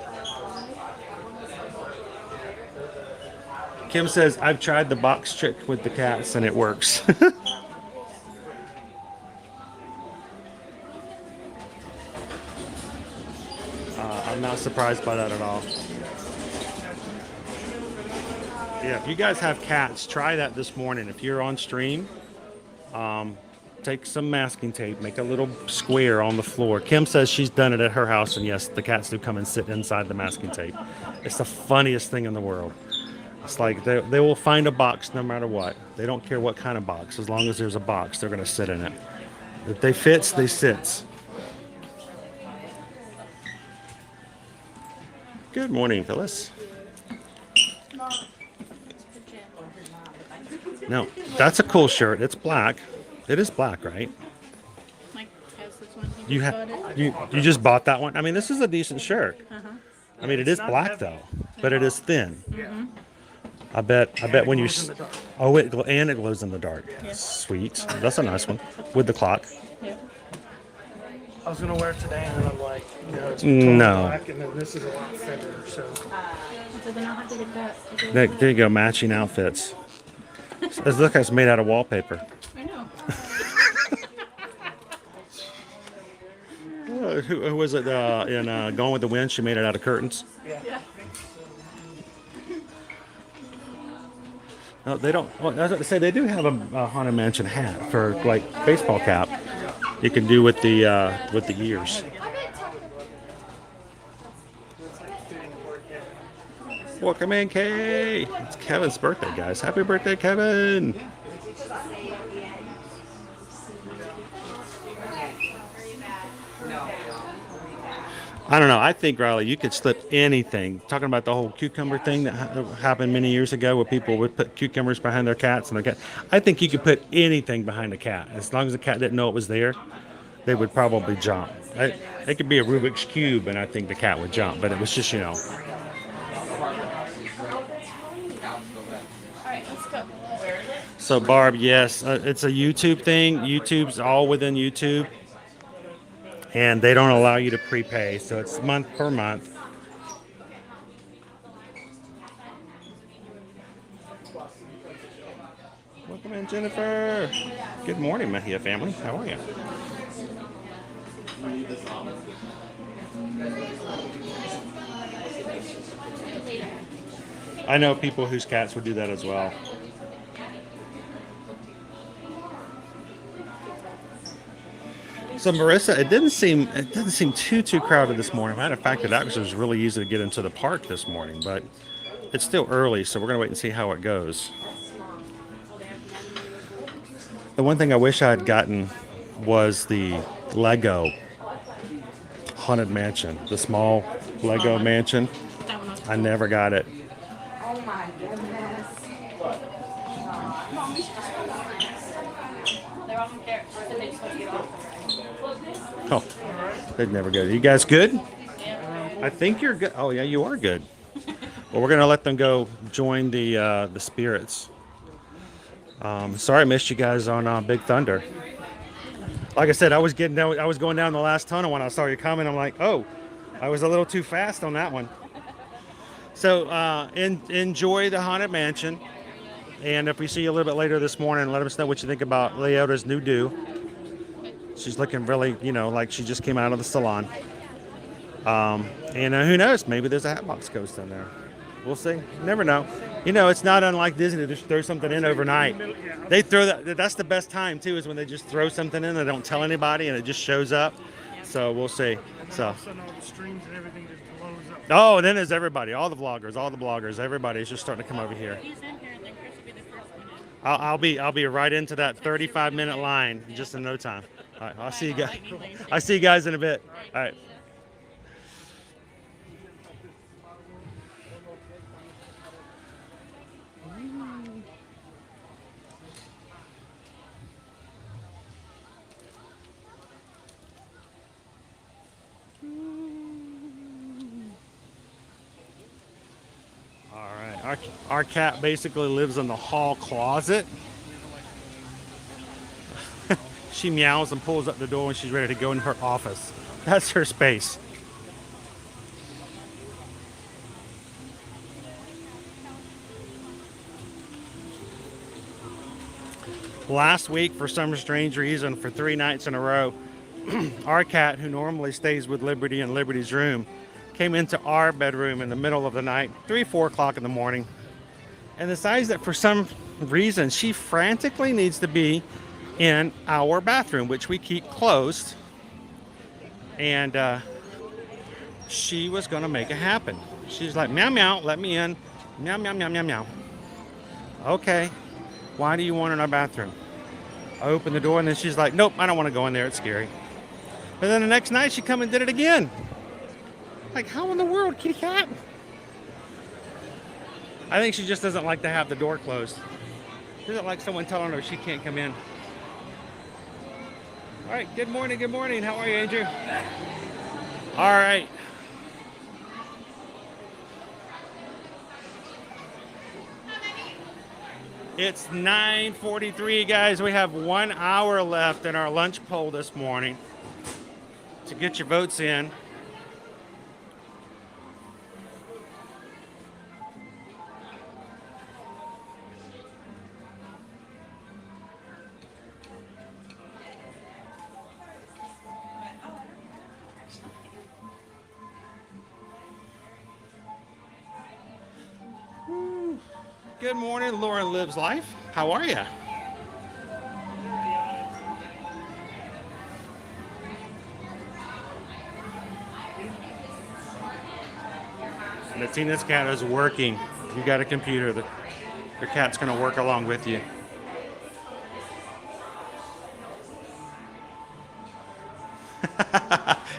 Kim says, I've tried the box trick with the cats and it works. I'm not surprised by that at all. Yeah, if you guys have cats, try that this morning. If you're on stream, take some masking tape, make a little square on the floor. Kim says she's done it at her house, and yes, the cats do come and sit inside the masking tape. It's the funniest thing in the world. It's like they will find a box no matter what. They don't care what kind of box. As long as there's a box, they're going to sit in it. If they fits, they sits. Good morning, Phyllis. No, that's a cool shirt. It's black. It is black, right? Like, has this one? You just bought that one? I mean, this is a decent shirt. I mean, it is black though, but it is thin. I bet when you it glows in the dark. Yeah. Sweet. That's a nice one with the clock. Yeah. I was gonna wear it today, and then I'm like, it's No. black, and then this is a lot thinner, so. So then I'll have to get that. There you go, matching outfits. This look like it's made out of wallpaper. I know. Who was it in Gone with the Wind? She made it out of curtains. Yeah. No, they don't. Well, I was about to say they do have a Haunted Mansion hat for like baseball cap. You can do with the ears. Welcome in, Kay. It's Kevin's birthday, guys. Happy birthday, Kevin. I don't know. I think, Riley, you could slip anything. Talking about the whole cucumber thing that happened many years ago where people would put cucumbers behind their cats and their cat. I think you could put anything behind a cat. As long as the cat didn't know it was there, they would probably jump. It could be a Rubik's Cube, and I think the cat would jump. But it was just, All right, let's go. So, Barb, yes, it's a YouTube thing. YouTube's all within YouTube. And they don't allow you to prepay, so it's month per month. Welcome in, Jennifer. Good morning, Mahia family. How are you? I know people whose cats would do that as well. So Marissa, it doesn't seem too crowded this morning. Matter of fact, it actually was really easy to get into the park this morning, but it's still early, so we're gonna wait and see how it goes. The one thing I wish I had gotten was the Lego Haunted Mansion, the small Lego mansion. I never got it. Oh my goodness. Oh, they'd never go. You guys good? I think you're good. Oh yeah, you are good. But we're gonna let them go join the spirits. Sorry I missed you guys on Big Thunder. Like I said, I was going down the last tunnel when I saw you coming. I'm like, oh, I was a little too fast on that one. So enjoy the Haunted Mansion. And if we see you a little bit later this morning, let us know what you think about Leota's new do. She's looking really, like she just came out of the salon. And who knows? Maybe there's a Hatbox Ghost in there. We'll see. Never know. It's not unlike Disney to just throw something in overnight. They throw that. That's the best time too, is when they just throw something in. They don't tell anybody, and it just shows up. So we'll see. So. All the streams and everything just blows up. Oh, then there's everybody, all the vloggers, everybody's just starting to come over here. He's in here, and then Chris will be the first one in. I'll be right into that 35-minute line just in no time. All right, I'll see you guys. I'll see you guys in a bit. All right. Our cat basically lives in the hall closet. She meows and pulls up the door when she's ready to go in her office. That's her space. Last week, for some strange reason, for 3 nights in a row, our cat, who normally stays with Liberty in Liberty's room, came into our bedroom in the middle of the night, 3-4 o'clock in the morning, and decides that for some reason she frantically needs to be in our bathroom, which we keep closed. And she was going to make it happen. She's like, meow, meow, let me in. Meow, meow, meow, meow, meow. Okay, why do you want in our bathroom? I opened the door, and then she's like, nope, I don't want to go in there. It's scary. But then the next night, she come and did it again. Like, how in the world, kitty cat? I think she just doesn't like to have the door closed. She doesn't like someone telling her she can't come in. All right, good morning, good morning. How are you, Andrew? All right. It's 9:43, guys. We have 1 hour left in our lunch poll this morning to get your votes in. Good morning, Lauren Lives Life. How are you? And Tina's cat is working. You got a computer. Your cat's going to work along with you.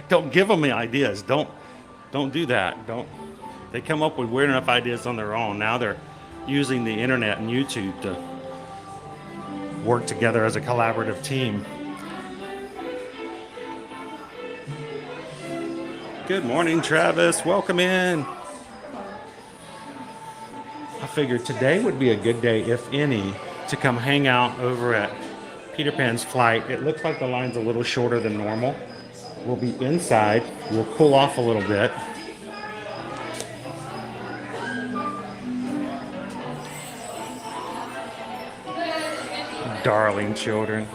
Don't give them the ideas. Don't do that. Don't. They come up with weird enough ideas on their own. Now they're using the internet and YouTube to work together as a collaborative team. Good morning, Travis. Welcome in. I figured today would be a good day, if any, to come hang out over at Peter Pan's Flight. It looks like the line's a little shorter than normal. We'll be inside. We'll cool off a little bit. Darling children.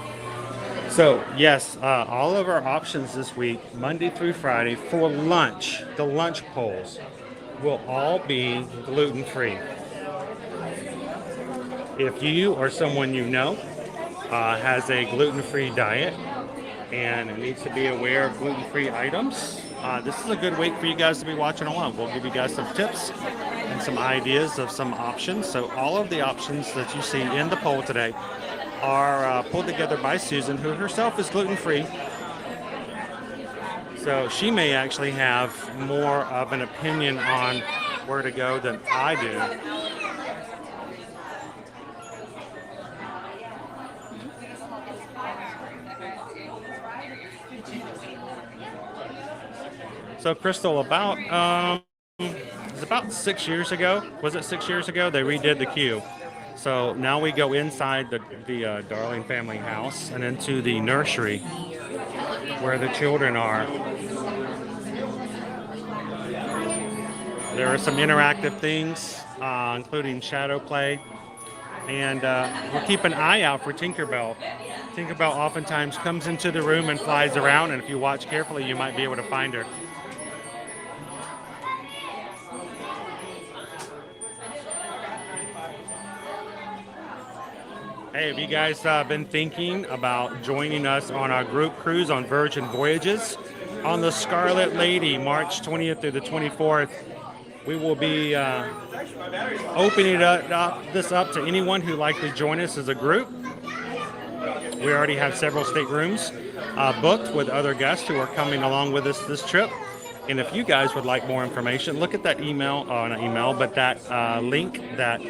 So yes, all of our options this week, Monday through Friday, for lunch, the lunch polls will all be gluten-free. If you or someone you know has a gluten-free diet and needs to be aware of gluten-free items, this is a good week for you guys to be watching along. We'll give you guys some tips and some ideas of some options. So all of the options that you see in the poll today are pulled together by Susan, who herself is gluten-free. So she may actually have more of an opinion on where to go than I do. So Crystal, about about 6 years ago. Was it 6 years ago? They redid the queue. So now we go inside the Darling family house and into the nursery where the children are. There are some interactive things, including shadow play. And we'll keep an eye out for Tinkerbell. Tinkerbell oftentimes comes into the room and flies around, and if you watch carefully, you might be able to find her. Hey, have you guys been thinking about joining us on our group cruise on Virgin Voyages? On the Scarlet Lady, March 20th through the 24th, we will be opening this up to anyone who'd like to join us as a group. We already have several staterooms booked with other guests who are coming along with us this trip. And if you guys would like more information, look at that email, not email, but that link that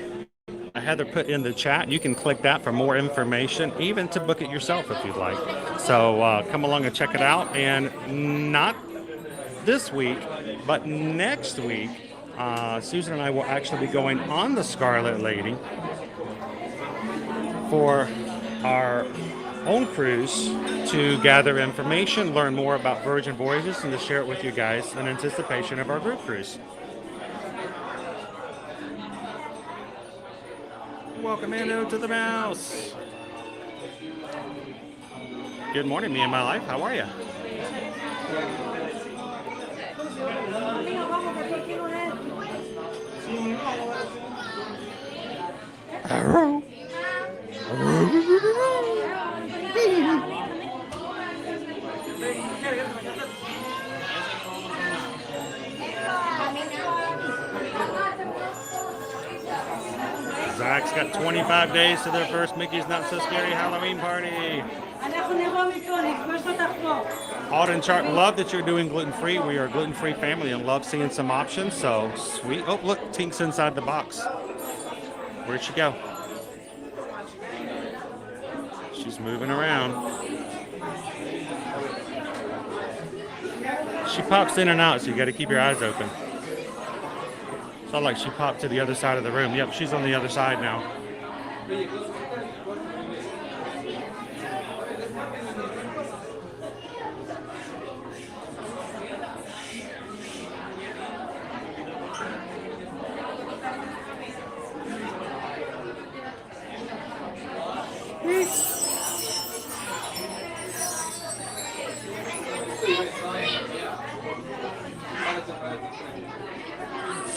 Heather put in the chat. You can click that for more information, even to book it yourself if you'd like. So come along and check it out. And not this week, but next week, Susan and I will actually be going on the Scarlet Lady for our own cruise to gather information, learn more about Virgin Voyages, and to share it with you guys in anticipation of our group cruise. Welcome in to the mouse. Good morning, me and my life. How are you? Hello. Zach's got 25 days to their first Mickey's Not So Scary Halloween party. Alden Chart, love that you're doing gluten-free. We are a gluten-free family and love seeing some options. So sweet. Oh, look, Tink's inside the box. Where'd she go? She's moving around. She pops in and out, so you got to keep your eyes open. Felt like she popped to the other side of the room. Yep, she's on the other side now.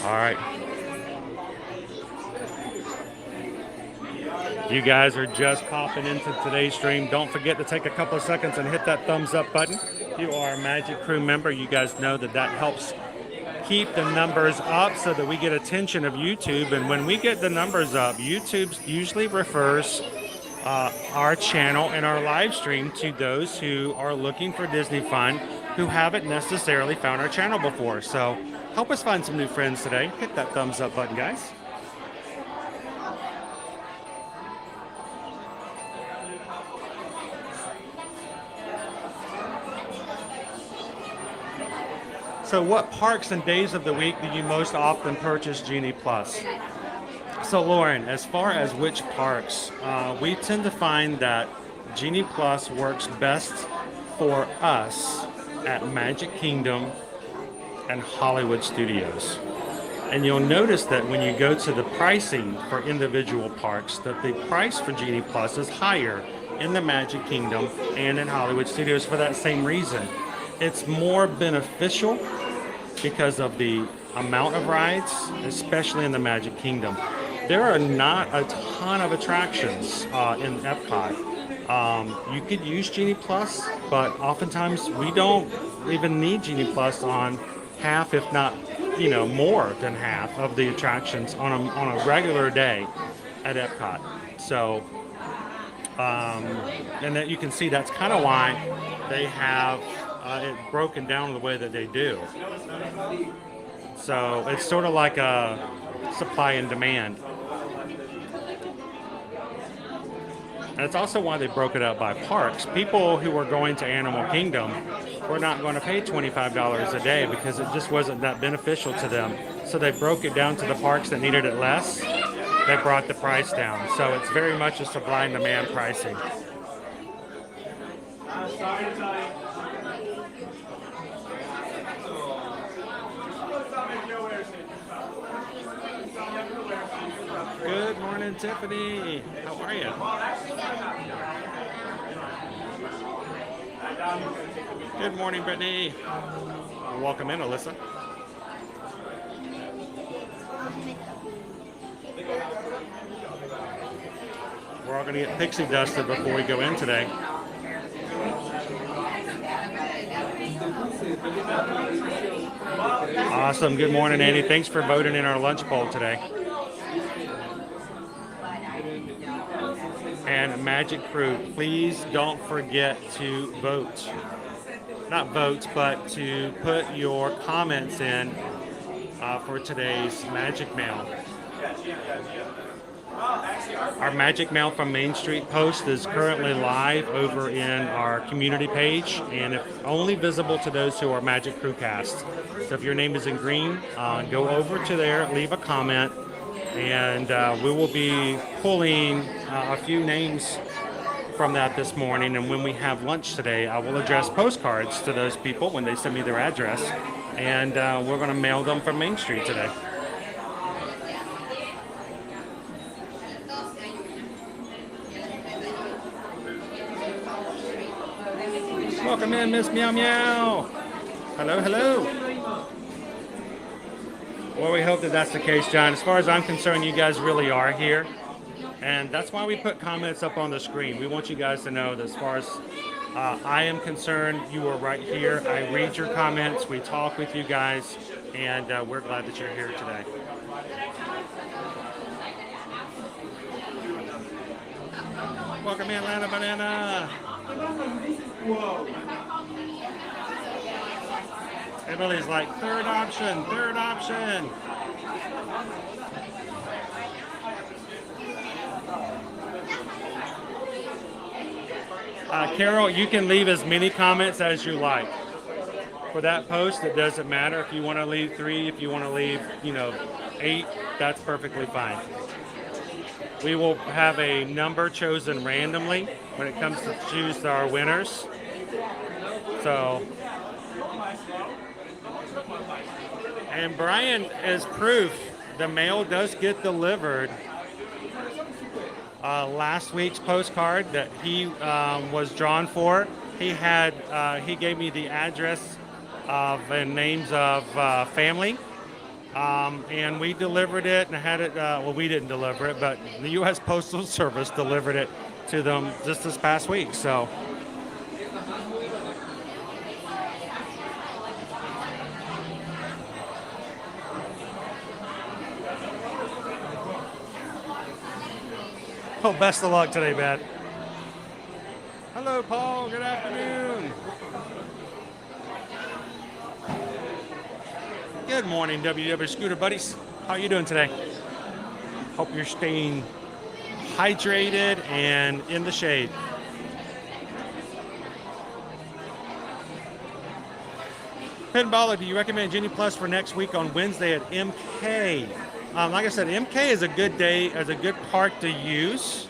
All right. You guys are just popping into today's stream. Don't forget to take a couple of seconds and hit that thumbs up button. If you are a Magic Crew member, you guys know that that helps keep the numbers up so that we get attention of YouTube. And when we get the numbers up, YouTube usually refers our channel and our live stream to those who are looking for Disney fun who haven't necessarily found our channel before. So help us find some new friends today. Hit that thumbs up button, guys. So what parks and days of the week do you most often purchase Genie Plus? So Lauren, as far as which parks, we tend to find that Genie Plus works best for us at Magic Kingdom and Hollywood Studios. And you'll notice that when you go to the pricing for individual parks, that the price for Genie Plus is higher in the Magic Kingdom and in Hollywood Studios for that same reason. It's more beneficial because of the amount of rides, especially in the Magic Kingdom. There are not a ton of attractions in Epcot. You could use Genie Plus, but oftentimes we don't even need Genie Plus on half, if not, more than half of the attractions on a regular day at Epcot. So, and that you can see that's kind of why they have it broken down the way that they do. So it's sort of like a supply and demand. And it's also why they broke it up by parks. People who were going to Animal Kingdom were not going to pay $25 a day because it just wasn't that beneficial to them. So they broke it down to the parks that needed it less. They brought the price down. So it's very much a supply and demand pricing. Good morning, Tiffany. How are you? Good morning, Brittany. Welcome in, Alyssa. We're all going to get pixie dusted before we go in today. Awesome. Good morning, Andy. Thanks for voting in our lunch poll today. And Magic Crew, please don't forget to vote. Not vote, but to put your comments in for today's Magic Mail. Our Magic Mail from Main Street post is currently live over in our community page, and it's only visible to those who are Magic Crew cast. So if your name is in green, go over to there, leave a comment, and we will be pulling a few names from that this morning. And when we have lunch today, I will address postcards to those people when they send me their address, and we're going to mail them from Main Street today. Welcome in, Miss Meow Meow. Hello, hello. Well, we hope that that's the case, John. As far as I'm concerned, you guys really are here. And that's why we put comments up on the screen. We want you guys to know that as far as I am concerned, you are right here. I read your comments. We talk with you guys. And we're glad that you're here today. Welcome in, Lana Banana. Whoa. Everybody's like, third option, third option. Carol, you can leave as many comments as you like. For that post, it doesn't matter. If you want to leave 3, if you want to leave, 8, that's perfectly fine. We will have a number chosen randomly when it comes to choose our winners. So, and Brian is proof the mail does get delivered. Last week's postcard that he was drawn for, he gave me the address and names of family. And we delivered it and had it, well, we didn't deliver it, but the U.S. Postal Service delivered it to them just this past week. So, oh, best of luck today, Beth. Hello, Paul. Good afternoon. Good morning, WW Scooter buddies. How are you doing today? Hope you're staying hydrated and in the shade. Pinballer, do you recommend Genie Plus for next week on Wednesday at MK? Like I said, MK is a good day, is a good park to use.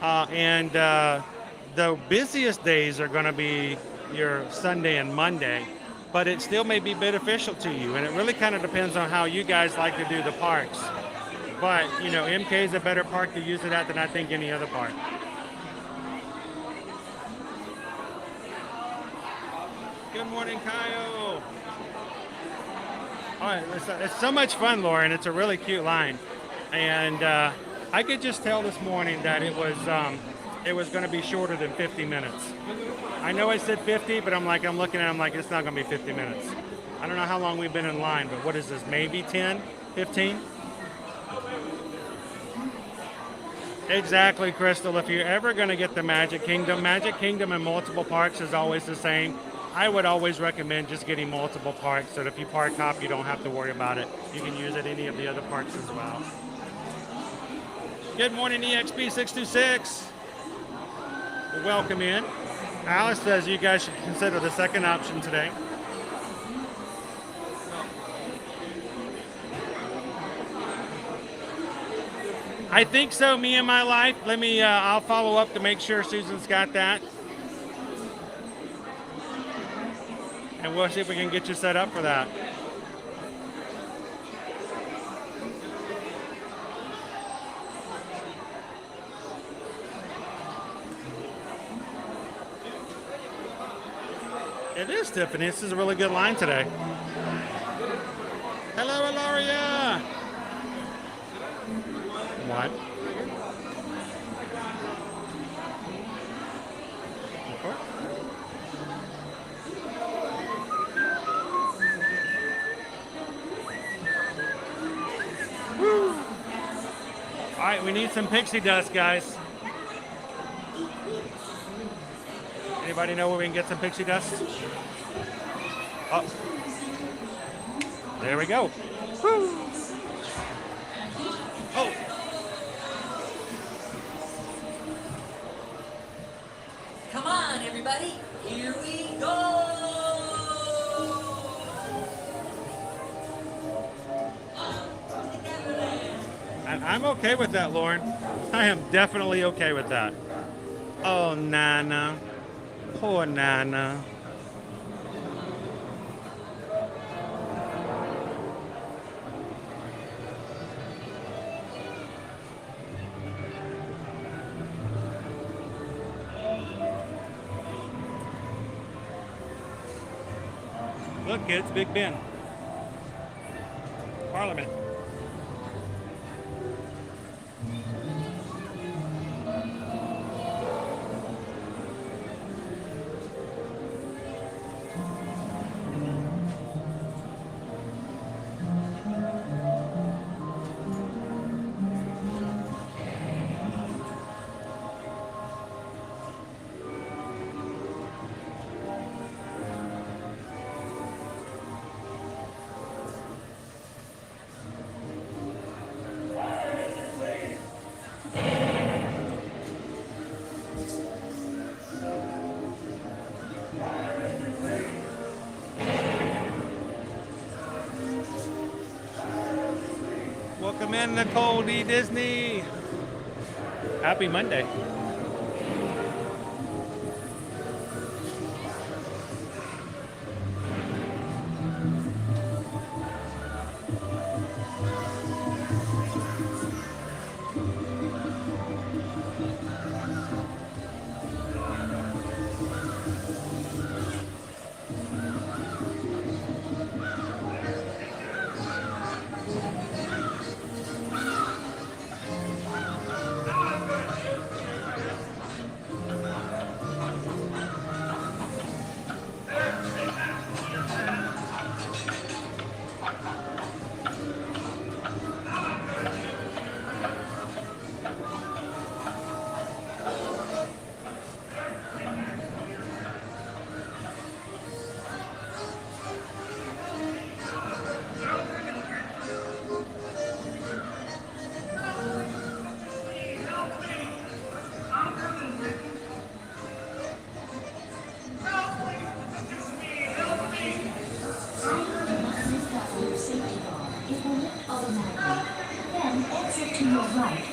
And the busiest days are going to be your Sunday and Monday. But it still may be beneficial to you, and it really kind of depends on how you guys like to do the parks. But, MK is a better park to use it at than I think any other park. Good morning, Kyle. All right, it's so much fun, Lauren. It's a really cute line. And I could just tell this morning that it was going to be shorter than 50 minutes. I know I said 50, but I'm looking at it, I'm like, it's not going to be 50 minutes. I don't know how long we've been in line, but what is this, maybe 10, 15? Exactly, Crystal. If you're ever going to get the Magic Kingdom in multiple parks is always the same. I would always recommend just getting multiple parks so that if you park hop, you don't have to worry about it. You can use it any of the other parks as well. Good morning, EXP626. welcome in. Alice says you guys should consider the second option today. I think so, Me and My Life. Let me, I'll follow up to make sure Susan's got that. And we'll see if we can get you set up for that. It is, Tiffany. This is a really good line today. Hello, Ilaria. What? Woo. All right, we need some pixie dust, guys. Anybody know where we can get some pixie dust? Oh, there we go. Woo. Oh. Come on, everybody. Here we go. And I'm okay with that, Lauren. I am definitely okay with that. Oh, Nana. Poor Nana. Look, kids, Big Ben. Parliament. Welcome in, Nicole D. Disney. Happy Monday.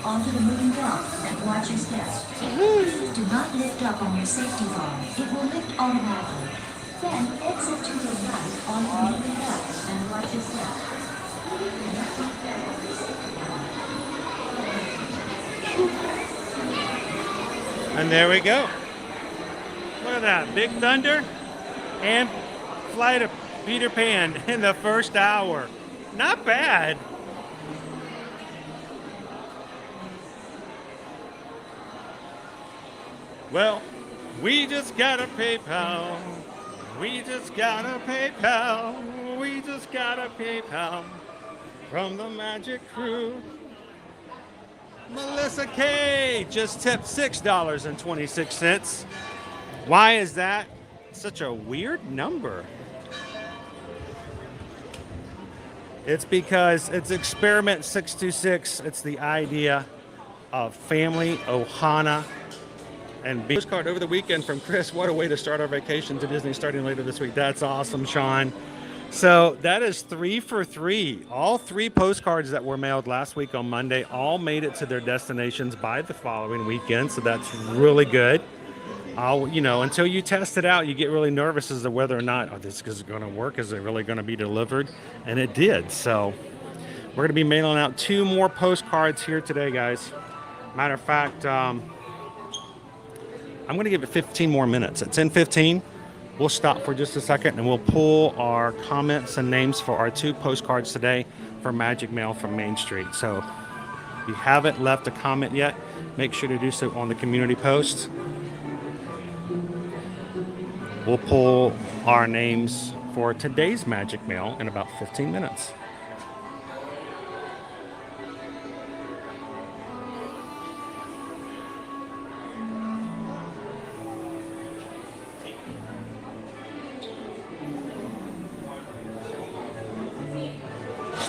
Onto the moving belt and watch your steps. Do not lift up on your safety bar. It will lift automatically. Then exit to the right onto the moving belt and watch your steps. And there we go. Look at that. Big Thunder and Flight of Peter Pan in the first hour. Not bad. Well, we just got a PayPal. We just got a PayPal. We just got a PayPal from the Magic Crew. Melissa K just tipped $6.26. Why is that such a weird number? It's because it's Experiment 626. It's the idea of family Ohana. And postcard over the weekend from Chris. What a way to start our vacation to Disney starting later this week. That's awesome, Sean. So that is 3 for 3. All 3 postcards that were mailed last week on Monday all made it to their destinations by the following weekend. So that's really good. Until you test it out, you get really nervous as to whether or not, oh, this is going to work. Is it really going to be delivered? And it did. So we're going to be mailing out 2 more postcards here today, guys. Matter of fact, I'm going to give it 15 more minutes. At 10:15, we'll stop for just a second and we'll pull our comments and names for our 2 postcards today for Magic Mail from Main Street. So if you haven't left a comment yet, make sure to do so on the community post. We'll pull our names for today's Magic Mail in about 15 minutes.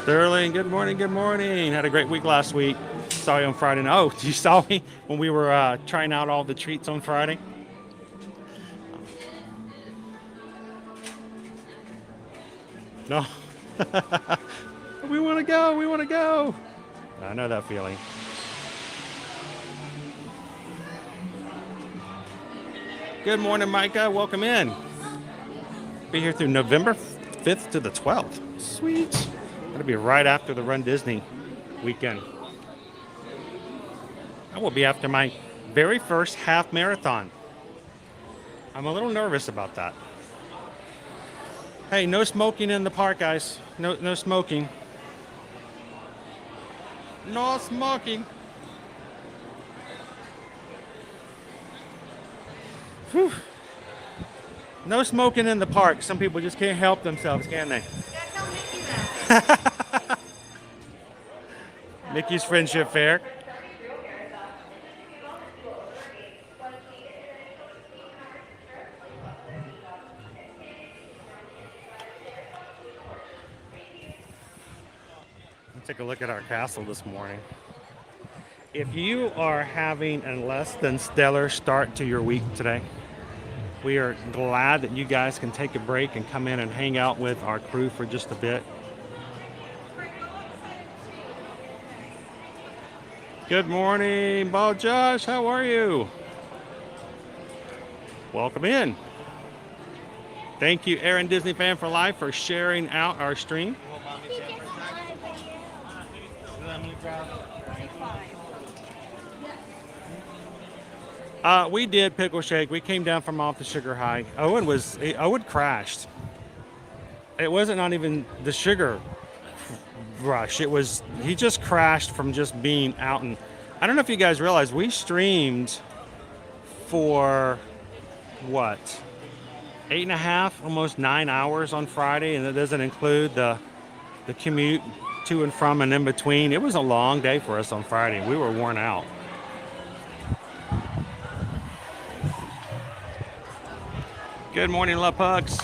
Sterling, good morning, good morning. Had a great week last week. Saw you on Friday. Oh, you saw me when we were trying out all the treats on Friday? No. We want to go. We want to go. I know that feeling. Good morning, Micah. Welcome in. Be here through November 5th to the 12th. Sweet. That'll be right after the Run Disney weekend. That will be after my very first half marathon. I'm a little nervous about that. Hey, no smoking in the park, guys. No smoking. No smoking. Whew. No smoking in the park. Some people just can't help themselves, can they? Mickey's Friendship Fair. Take a look at our castle this morning. If you are having a less than stellar start to your week today, we are glad that you guys can take a break and come in and hang out with our crew for just a bit. Good morning, Ball Josh. How are you? Welcome in. Thank you, Aaron Disney Fan for Life, for sharing out our stream. We did pickle shake. We came down from off the sugar high. Owen crashed. It wasn't not even the sugar rush. He just crashed from just being out. And I don't know if you guys realize, we streamed for what, 8.5, almost 9 hours on Friday, and that doesn't include the commute to and from and in between. It was a long day for us on Friday. We were worn out. Good morning, love pugs.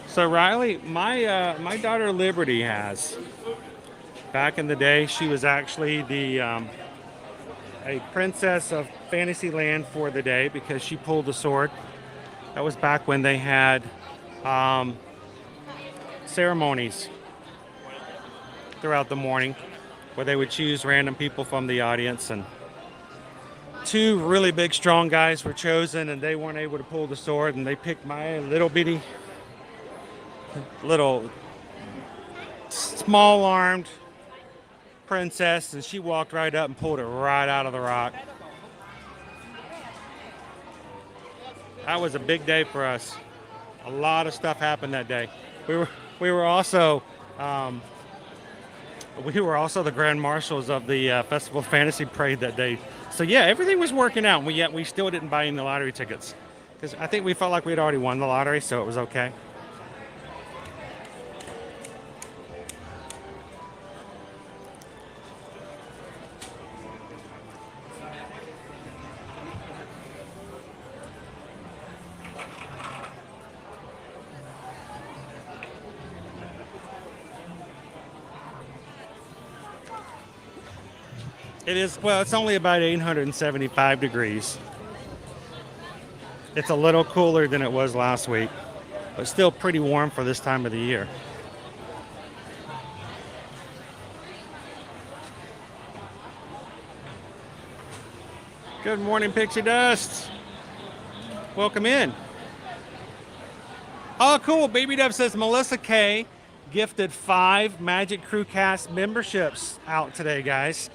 So Riley, my daughter Liberty has. Back in the day, she was actually a princess of Fantasyland for the day because she pulled the sword. That was back when they had ceremonies throughout the morning where they would choose random people from the audience, and 2 really big strong guys were chosen, and they weren't able to pull the sword, and they picked my little bitty, little small-armed princess, and she walked right up and pulled it right out of the rock. That was a big day for us. A lot of stuff happened that day. We were also the grand marshals of the Festival of Fantasy Parade that day. So yeah, everything was working out. Yet we still didn't buy any lottery tickets because I think we felt like we had already won the lottery, so it was okay. It is, well, it's only about 875 degrees. It's a little cooler than it was last week, but still pretty warm for this time of the year. Good morning, Pixie Dust. Welcome in. Oh, cool. Baby Dove says Melissa K gifted 5 Magic Crew Cast memberships out today, guys.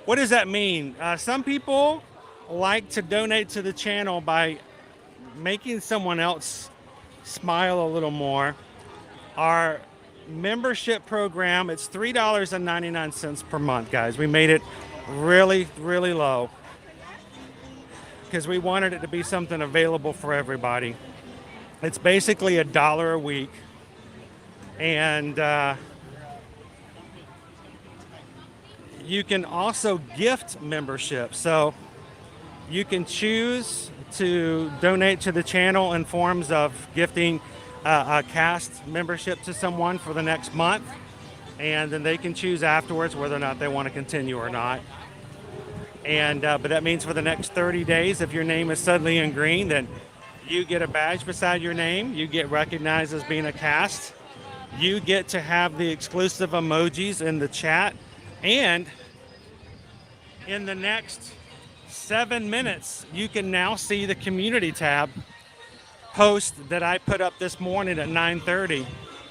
What does that mean? Some people like to donate to the channel by making someone else smile a little more. Our membership program, it's $3.99 per month, guys. We made it really, really low because we wanted it to be something available for everybody. It's basically $1 a week. And you can also gift membership. So you can choose to donate to the channel in forms of gifting a cast membership to someone for the next month. And then they can choose afterwards whether or not they want to continue or not. And but that means for the next 30 days, if your name is suddenly in green, then you get a badge beside your name. You get recognized as being a cast. You get to have the exclusive emojis in the chat. And in the next 7 minutes, you can now see the community tab post that I put up this morning at 9:30.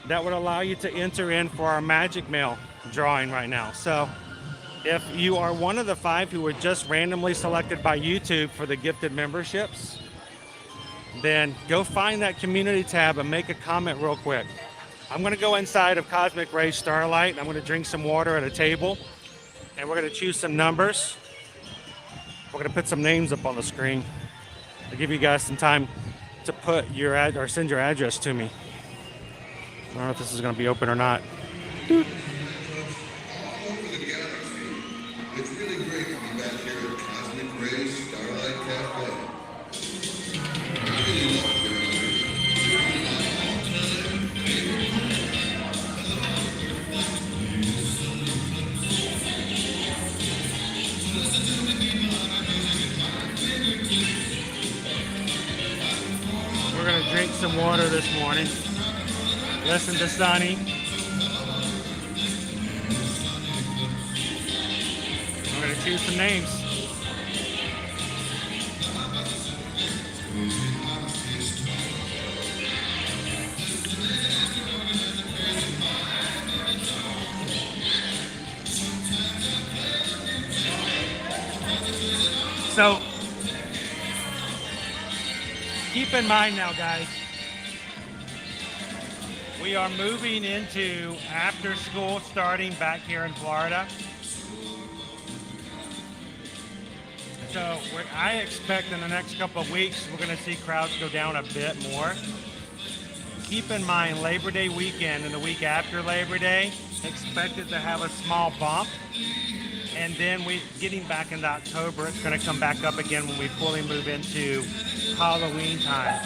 That would allow you to enter in for our Magic Mail drawing right now. So if you are one of the 5 who were just randomly selected by YouTube for the gifted memberships, then go find that community tab and make a comment real quick. I'm going to go inside of Cosmic Ray Starlight. I'm going to drink some water at a table, and we're going to choose some numbers. We're going to put some names up on the screen. I'll give you guys some time to put your or send your address to me. I don't know if this is going to be open or not. It's really great to be back here at Cosmic Ray Starlight Cafe. We're going to drink some water this morning. Listen to Sonny. We're going to choose some names. So, keep in mind now, guys, we are moving into after school starting back here in Florida. So I expect in the next couple of weeks, we're going to see crowds go down a bit more. Keep in mind, Labor Day weekend and the week after Labor Day, expected to have a small bump. And then getting back into October, it's going to come back up again when we fully move into Halloween time.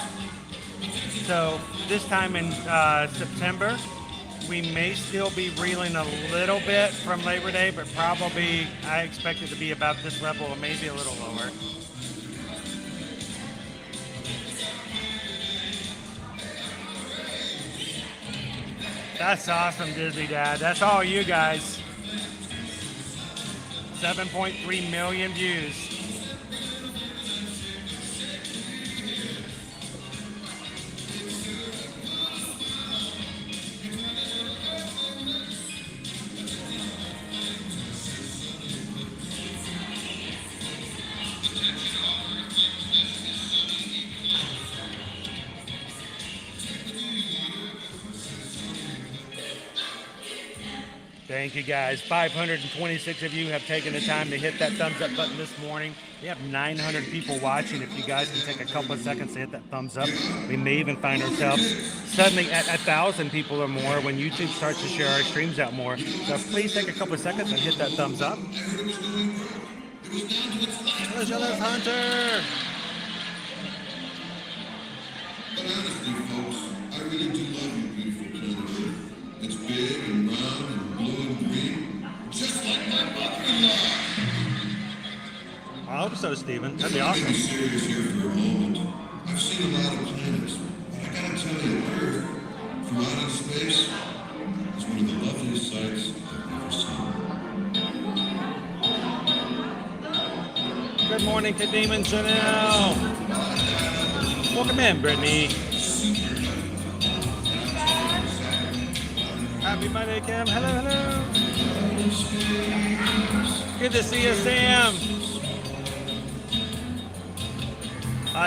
So this time in September, we may still be reeling a little bit from Labor Day, but probably I expect it to be about this level or maybe a little lower. That's awesome, Disney Dad. That's all you guys. 7.3 million views. Thank you, guys. 526 of you have taken the time to hit that thumbs up button this morning. We have 900 people watching. If you guys can take a couple of seconds to hit that thumbs up, we may even find ourselves suddenly at 1,000 people or more when YouTube starts to share our streams out more. So please take a couple of seconds and hit that thumbs up. Treasure Hunter! But honestly, folks, I really do love your beautiful children. It's big and round and blue and green, just like my mother-in-law. hope so, Steven. That'd be awesome. Serious here for a moment. I've seen a lot of planets, and I gotta tell you, Earth, from outer space, is one of the loveliest sights I've ever seen. Good morning to Demon Janelle. Welcome in, Brittany. Happy Monday, Kim. Hello, hello. Good to see you, Sam.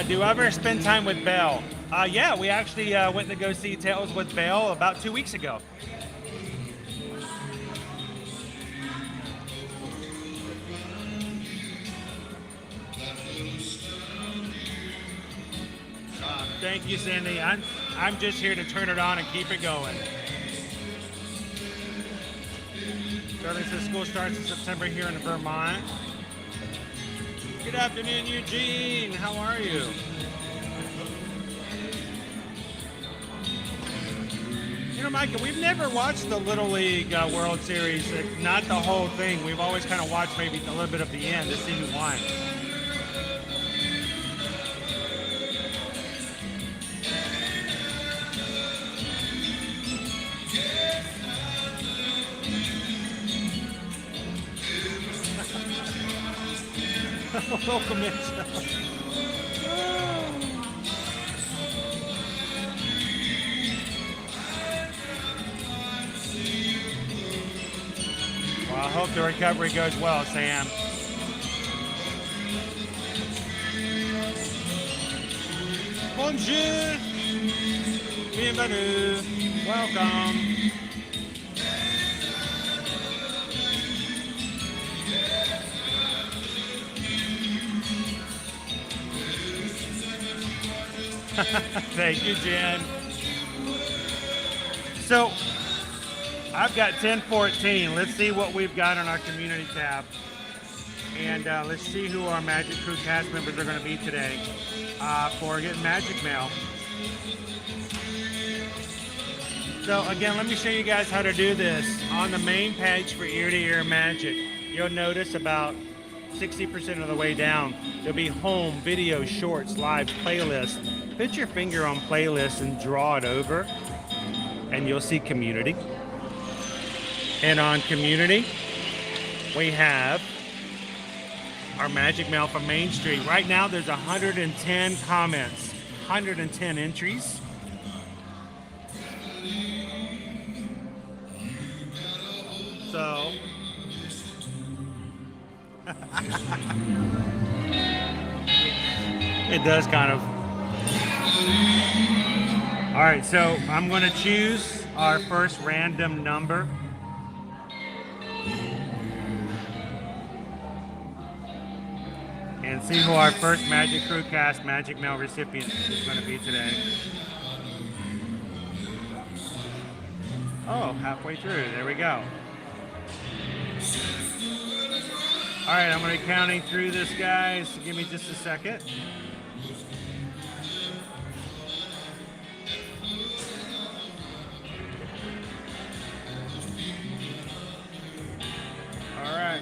Do I ever spend time with Belle? Yeah, we actually went to go see Tales with Belle about 2 weeks ago. Thank you, Cindy. I'm just here to turn it on and keep it going. Charlie says school starts in September here in Vermont. Good afternoon, Eugene. How are you? You know, Micah, we've never watched the Little League World Series. Not the whole thing. We've always kind of watched maybe a little bit of the end to see who won. Welcome in. Well, I hope the recovery goes well, Sam. Bonjour. Bienvenue. Welcome. Thank you, Jen. So, I've got 1014. Let's see what we've got on our community tab. And let's see who our Magic Crew cast members are going to be today for getting Magic Mail. So, again, let me show you guys how to do this. On the main page for Ear to Ear Magic, you'll notice about 60% of the way down, there'll be home, video, shorts, live, playlist. Put your finger on playlist and draw it over, and you'll see community. And on community, we have our Magic Mail from Main Street. Right now, there's 110 comments, 110 entries. So, it does kind of. All right, so I'm going to choose our first random number. And see who our first Magic Crew Cast Magic Mail recipient is going to be today. Oh, halfway through. There we go. All right, I'm going to be counting through this, guys. So give me just a second. All right.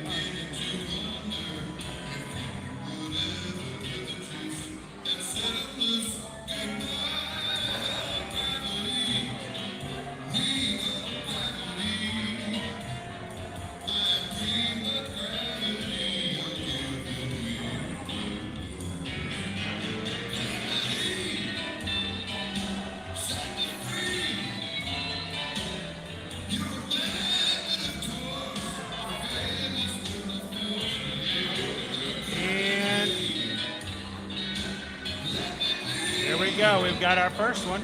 Go. We've got our first one.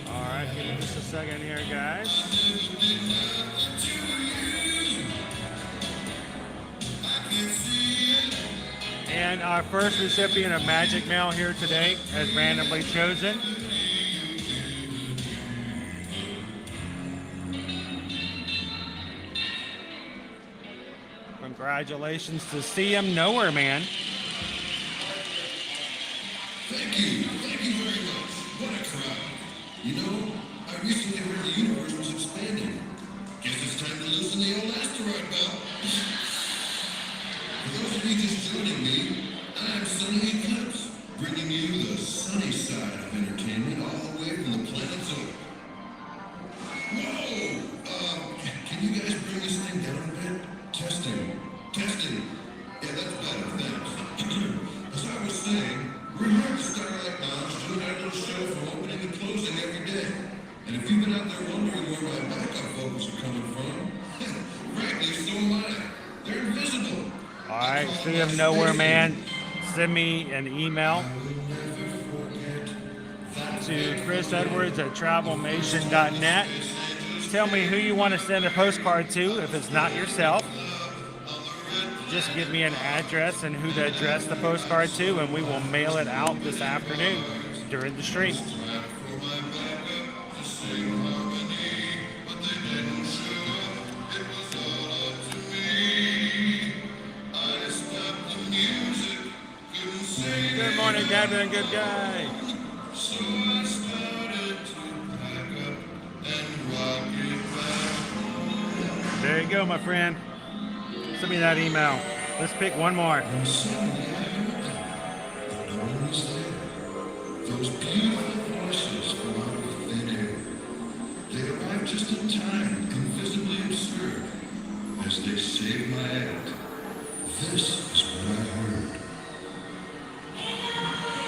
All right, give me just a second here, guys. And our first recipient of Magic Mail here today has randomly chosen Congratulations to CM Nowhere Man. Thank you very much. What a crowd. You know, I recently heard the universe was expanding. Guess it's time to loosen the old asteroid belt. For those of you just joining me, I'm Sunny Eclipse, bringing you the sunny side of entertainment all the way from the planet Earth. Whoa! Can you guys bring this thing down a bit? Testing. Yeah, that's better, thanks. As I was saying, we're here at the Starlight Lounge doing our little show from opening and closing every day. And if you've been out there wondering where my backup vocals are coming from, frankly, so am I. They're invisible. All right, CM Nowhere Man, send me an email to chrisedwards@travelmation.net. Tell me who you want to send a postcard to if it's not yourself. Just give me an address and who to address the postcard to, and we will mail it out this afternoon during the stream. Good morning, Devin. Good guy. There you go, my friend. Send me that email. Let's pick one more. Those beautiful voices from out of thin air. They arrive just in time, invisibly absurd, as they save my act. This is what I heard.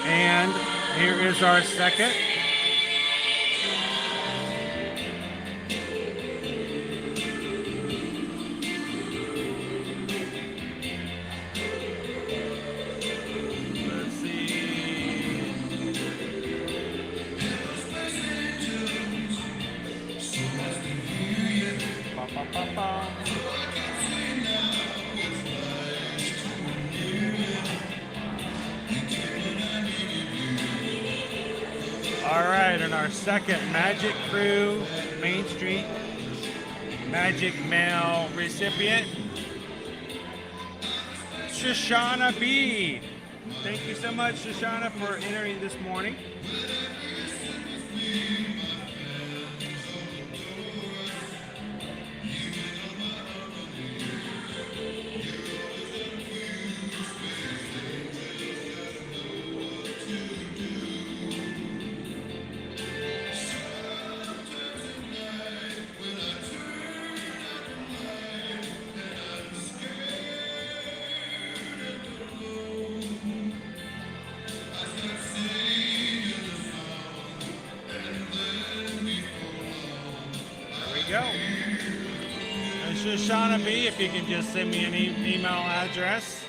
And here is our second. All right, and our second Magic Crew Main Street Magic Mail recipient, Shoshana B. Thank you so much, Shoshana, for entering this morning. Go. And Shoshana B, if you can just send me an email address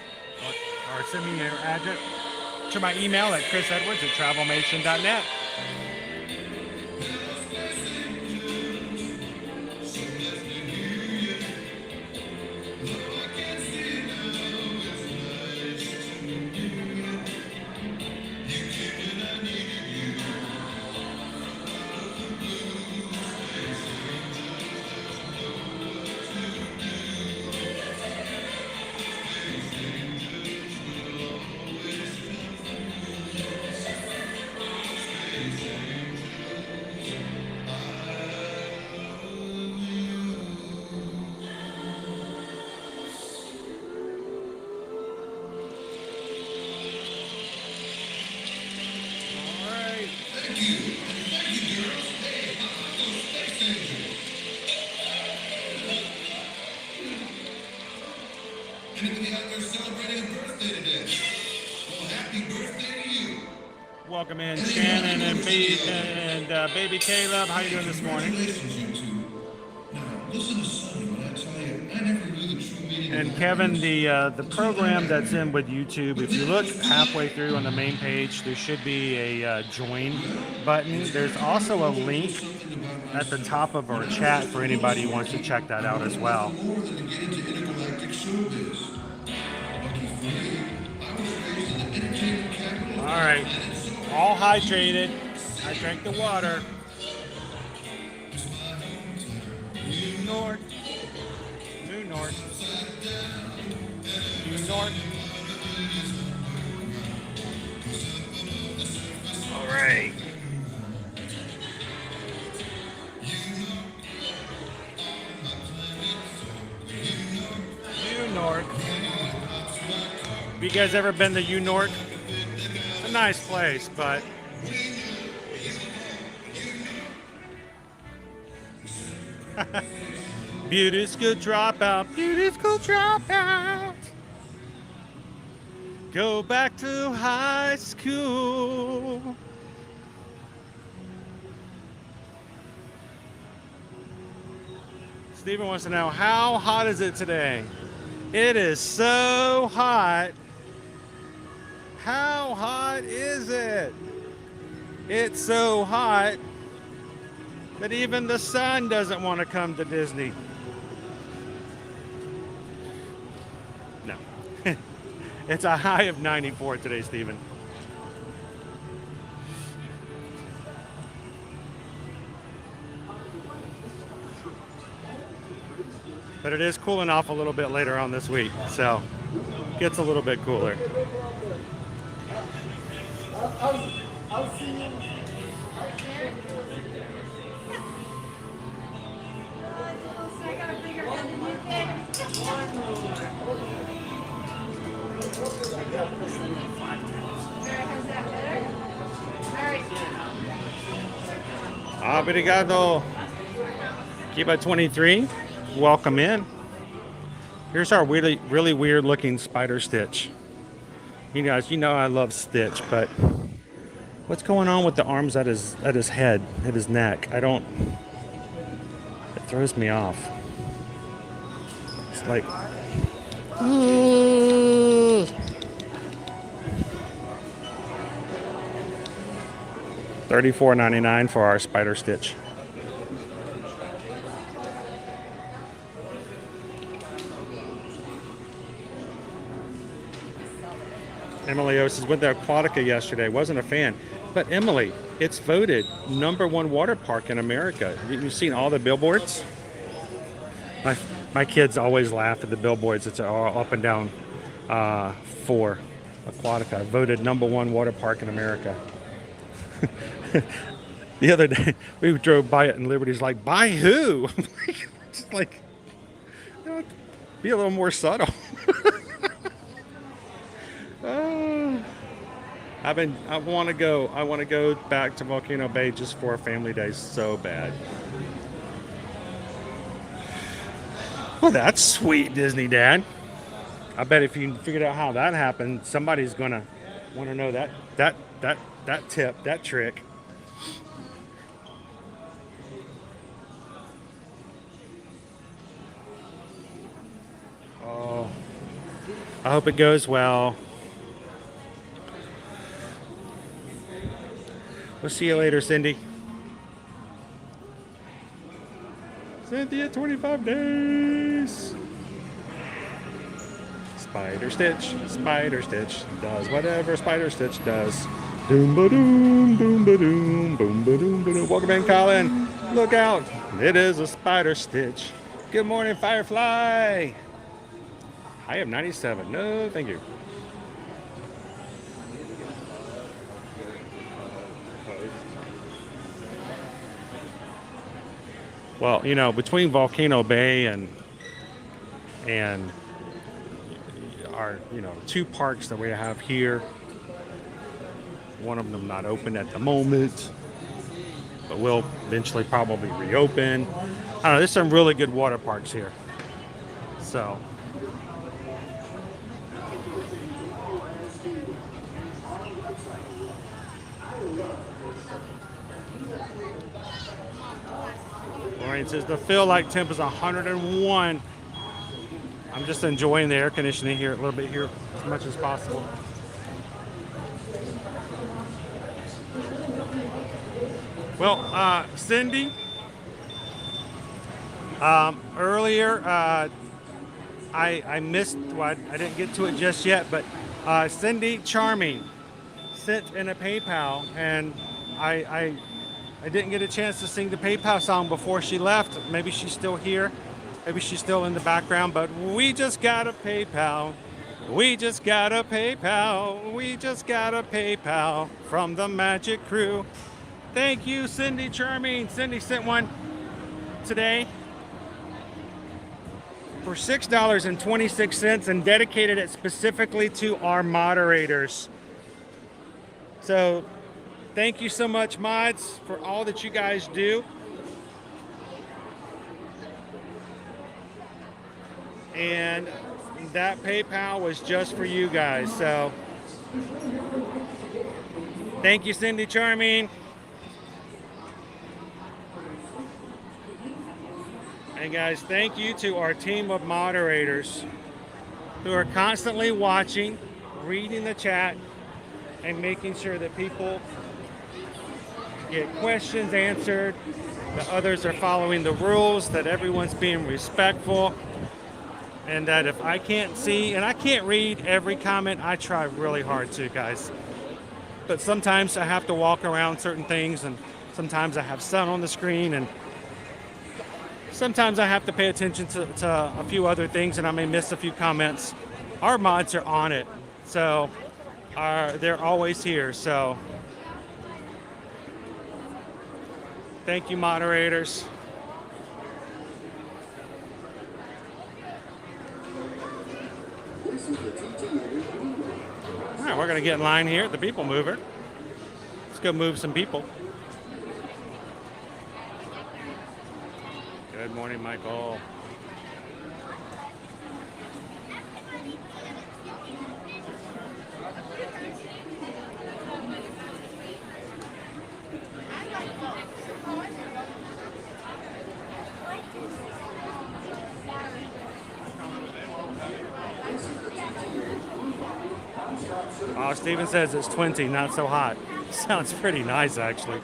or send me your address to my email at chrisedwards@travelmation.net. Anybody out there celebrating a birthday today? Well, happy birthday to you. Welcome in Shannon and baby Caleb. How you doing this morning? Congratulations, you two. Now, listen to Sonny when I tell you, I never knew the true meaning And of Kevin, the program that's in with YouTube, if you look halfway through on the main page, there should be a join button. There's also a link at the top of our chat for anybody who wants to check that out as well. more than to get into intergalactic showbiz. Lucky for me, I was raised in the entertainment capital. All right, all hydrated. I drank the water. New North. Resort. All right. Unork. Have you guys ever been to Unork? It's a nice place, but beauty school dropout, beauty school dropout. Go back to high school. Steven wants to know, how hot is it today? It is so hot. How hot is it? It's so hot that even the sun doesn't want to come to Disney. No. It's a high of 94 today, Stephen. But it is cooling off a little bit later on this week, so it gets a little bit cooler. I'll see you. Obrigado. Kiba 23, welcome in. Here's our really weird looking spider Stitch. You guys, you know I love Stitch, but what's going on with the arms at his head, at his neck? It throws me off. It's like, $34.99 for our spider Stitch. Emily O says, went to Aquatica yesterday. Wasn't a fan. But Emily, it's voted #1 water park in America. You've seen all the billboards? My kids always laugh at the billboards. It's all up and down for Aquatica. Voted #1 water park in America. The other day, we drove by it and Liberty's like, by who? Just like, you know, be a little more subtle. I want to go back to Volcano Bay just for a family day so bad. Well, that's sweet, Disney Dad. I bet if you figured out how that happened, somebody's gonna want to know that tip, that trick. Oh, I hope it goes well. We'll see you later, Cindy. Cynthia, 25 days. Spider Stitch does whatever Spider Stitch does. Doom ba doom, boom ba doom, boom ba doom ba doom. Welcome in, Colin. Look out, it is a Spider Stitch. Good morning, Firefly. I have 97. No, thank you. Well, you know, between Volcano Bay and our, you know, 2 parks that we have here, one of them not open at the moment, but will eventually probably reopen. I don't know, there's some really good water parks here. So Lorraine says the feel like temp is 101. I'm just enjoying the air conditioning here a little bit here as much as possible. Well, Cindy, earlier I missed, well, I didn't get to it just yet, but Cindy Charming sent in a PayPal, and I didn't get a chance to sing the PayPal song before she left. Maybe she's still here. Maybe she's still in the background, but we just got a PayPal. We just got a PayPal. We just got a PayPal from the Magic Crew. Thank you, Cindy Charming. Cindy sent one today for $6.26 and dedicated it specifically to our moderators. So thank you so much, mods, for all that you guys do. And that PayPal was just for you guys. So thank you, Cindy Charming. And guys, thank you to our team of moderators who are constantly watching, reading the chat, and making sure that people get questions answered, that others are following the rules, that everyone's being respectful, and that if I can't see, and I can't read every comment, I try really hard to, guys. But sometimes I have to walk around certain things, and sometimes I have sun on the screen, and sometimes I have to pay attention to a few other things, and I may miss a few comments. Our mods are on it, so they're always here. So thank you, moderators. All right, we're going to get in line here at the People Mover. Let's go move some people. Good morning, Michael. Oh, Steven says it's 20, not so hot. Sounds pretty nice, actually.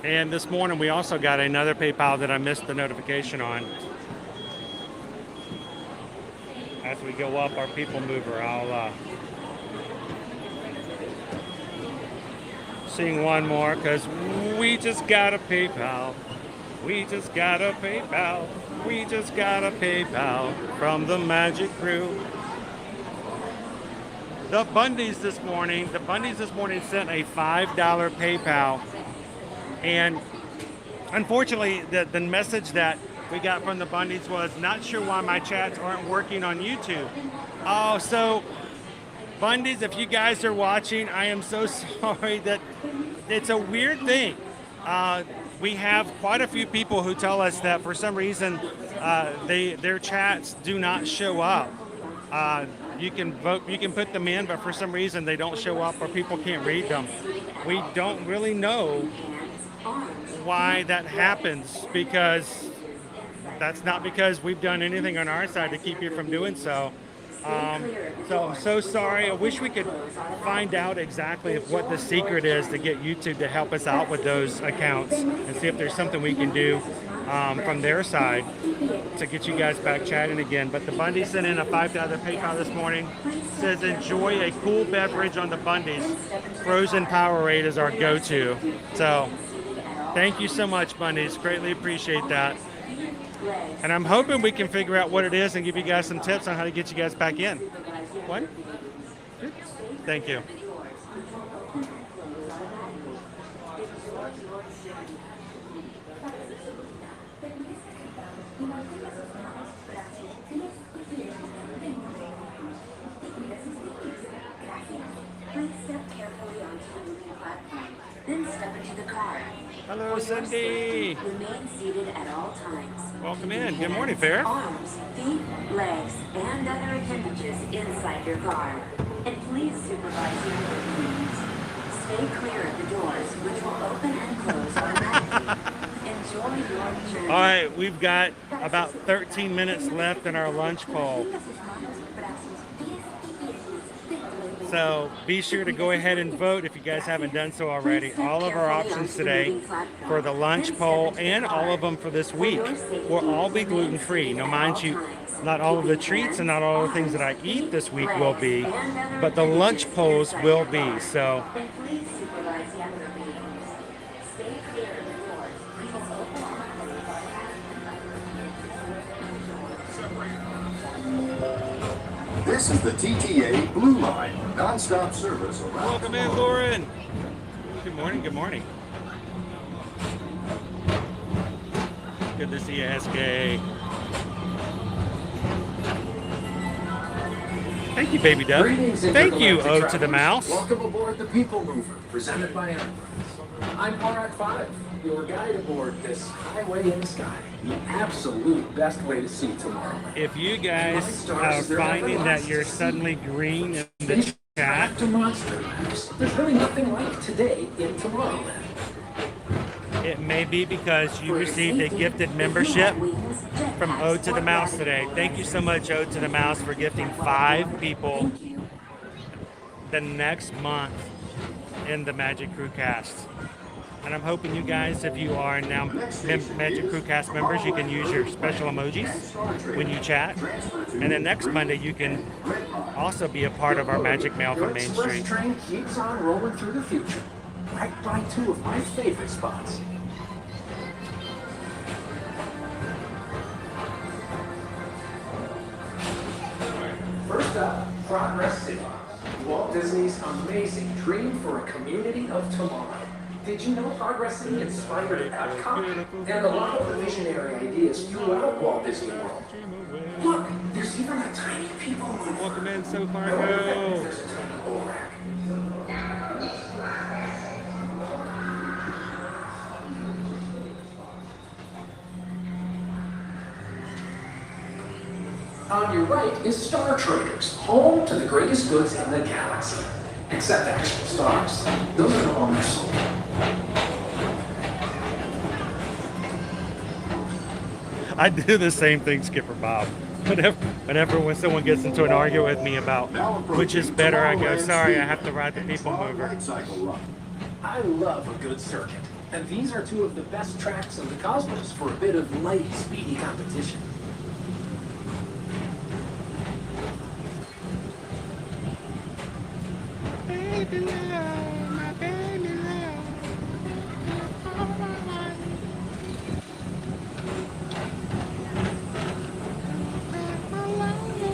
And this morning we also got another PayPal that I missed the notification on. As we go up our People Mover, I'll sing one more because we just got a PayPal. We just got a PayPal. We just got a PayPal from the Magic Crew. The Bundys this morning sent a $5 PayPal. And unfortunately, the message that we got from the Bundys was, not sure why my chats aren't working on YouTube. Oh, so Bundys, if you guys are watching, I am so sorry that it's a weird thing. We have quite a few people who tell us that for some reason their chats do not show up. You can vote, you can put them in, but for some reason they don't show up or people can't read them. We don't really know why that happens, because that's not because we've done anything on our side to keep you from doing so. So I'm so sorry. I wish we could find out exactly what the secret is to get YouTube to help us out with those accounts and see if there's something we can do from their side to get you guys back chatting again. But the Bundy sent in a $5 PayPal this morning. Says, enjoy a cool beverage on the Bundys. Frozen Powerade is our go-to. So thank you so much, Bundys. Greatly appreciate that. And I'm hoping we can figure out what it is and give you guys some tips on how to get you guys back in. What? Thank you. Please step carefully onto the moving platform, then step into the car. Hello, Cindy. Remain seated at all times. Welcome in. Good morning, Fair. Arms, feet, legs, and other appendages inside your car. And please supervise your movements. Stay clear of the doors, which will open and close automatically. Enjoy your journey. All right, we've got about 13 minutes left in our lunch poll. So be sure to go ahead and vote if you guys haven't done so already. All of our options today for the lunch poll and all of them for this week will all be gluten-free. Now, mind you, not all of the treats and not all the things that I eat this week will be, but the lunch polls will be. So this is the TTA Blue Line, non-stop service around. Welcome in, Lauren. Good morning, good morning. Good to see you, SK. Thank you, Baby Dove. Thank you, Ode to the Mouse. Welcome aboard the People Mover, presented by Ambersweet. I'm Parak5, your guide aboard this highway in the sky. The absolute best way to see tomorrow. If you guys are finding that you're suddenly green in the chat, to Monster Labs. There's really nothing like today in Tomorrowland. it may be because you received a gifted membership from Ode to the Mouse today. Thank you so much, Ode to the Mouse, for gifting 5 people the next month in the Magic Crew cast. And I'm hoping you guys, if you are now Magic Crew cast members, you can use your special emojis when you chat. And then next Monday, you can also be a part of our Magic Mail from Main Street. The train keeps on rolling through the future, right by 2 of my favorite spots. First up, Progress City, Walt Disney's amazing dream for a community of tomorrow. Did you know Progress City inspired Epcot and a lot of the visionary ideas throughout Walt Disney World? Look, there's even a tiny people mover. Welcome in, so far, go. There's a tiny bowl rack. On your right is Star Traders, home to the greatest goods in the galaxy. Except actual stars. Those are the owners sold. I do the same thing, Skipper Bob. Whenever when someone gets into an argument with me about which is better, I go, sorry, I have to ride the People Mover. I love a good circuit. And these are 2 of the best tracks in the cosmos for a bit of light, speedy competition. Baby love, my baby love.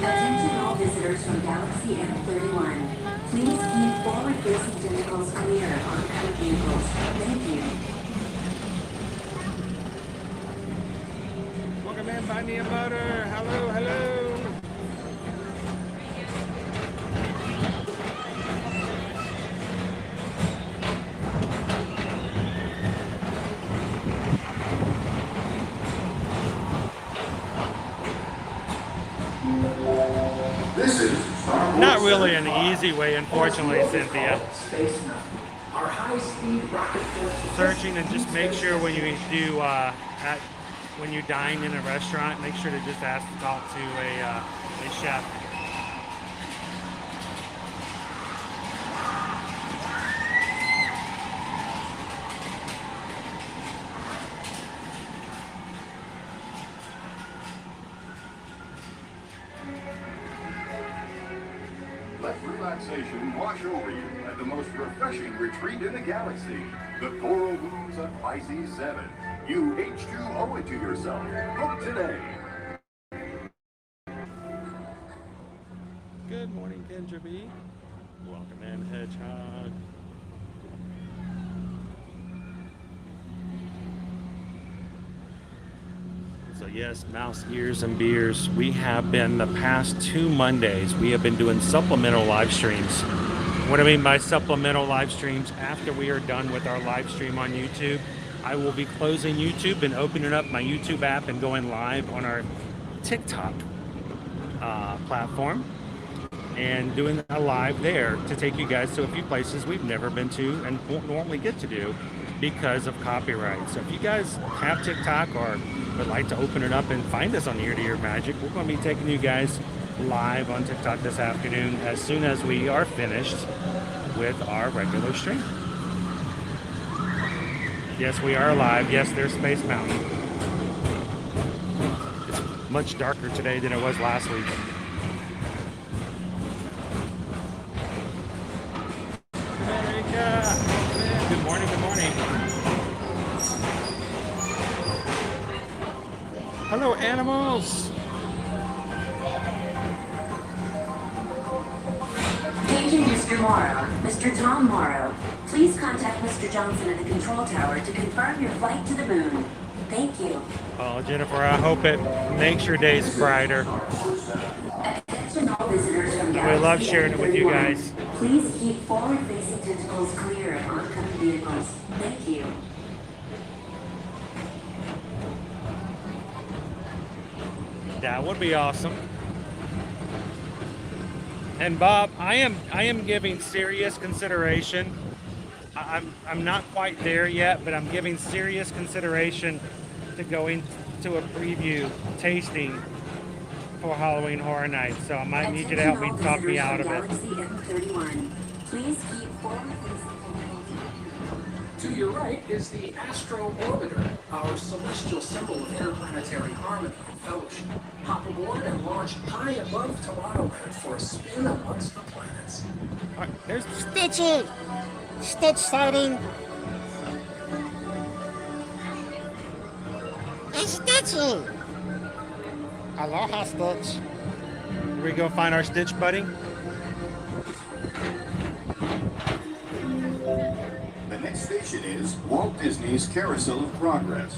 Attention all visitors from Galaxy M31. Please keep forward-facing vehicles clear on covered vehicles. Thank you. Welcome in, buy me a motor. Hello, hello. This is Not really an easy way, unfortunately, Cynthia. Our high-speed rocket force. Searching, and just make sure when you do when you dine in a restaurant, make sure to just ask to talk to a chef. Let relaxation wash over you at the most refreshing retreat in the galaxy, the Coral Moons of Pisces 7. You H2 owe it to yourself. Book today. Good morning, Kendra B. Welcome in, Hedgehog. So yes, mouse ears and beers. We have been the past 2 Mondays, we have been doing supplemental live streams. What I mean by supplemental live streams, after we are done with our live stream on YouTube, I will be closing YouTube and opening up my YouTube app and going live on our TikTok platform. and doing a live there to take you guys to a few places we've never been to and won't normally get to do because of copyright. So if you guys have TikTok or would like to open it up and find us on Ear to Ear Magic, we're going to be taking you guys live on TikTok this afternoon as soon as we are finished with our regular stream. Yes, we are live. Yes, there's Space Mountain. It's much darker today than it was last week. Good morning, good morning. Hello, animals. Paging Mr. Morrow, Mr. Tom Morrow. Please contact Mr. Johnson at the control tower to confirm your flight to the moon. Thank you. Oh, Jennifer, I hope it makes your days brighter. Attention all visitors from We Galaxy love sharing it with you F31. guys. Please keep forward-facing tentacles clear of oncoming vehicles. Thank you. That would be awesome. And Bob, I am giving serious consideration. I'm not quite there yet, but I'm giving serious consideration to going to a preview tasting for Halloween Horror Nights. So I might need you to help me talk me out of it. Galaxy F31. Please keep forward-facing To your right is the Astro Orbiter, our celestial symbol of interplanetary harmony and fellowship. Hop aboard and launch high above Tomorrowland for a spin amongst the planets. All right, there's Stitchy! Stitch sighting! It's Stitchy! Aloha, Stitch. we go find our Stitch buddy. The next station is Walt Disney's Carousel of Progress.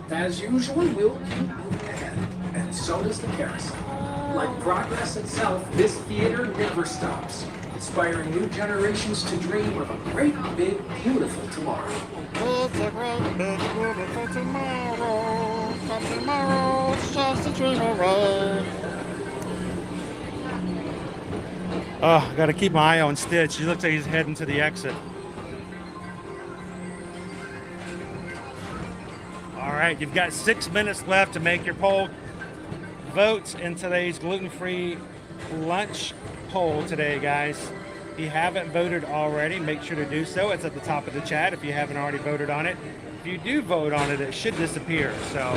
As usual, we'll keep moving ahead, and so does the carousel. Like progress itself, this theater never stops, inspiring new generations to dream of a great, big, beautiful tomorrow. It's a great big beautiful tomorrow. But tomorrow's just a dream away. Oh, got to keep my eye on Stitch. He looks like he's heading to the exit. All right, you've got 6 minutes left to make your poll. Vote in today's gluten-free lunch poll today, guys. If you haven't voted already, make sure to do so. It's at the top of the chat if you haven't already voted on it. If you do vote on it, it should disappear. So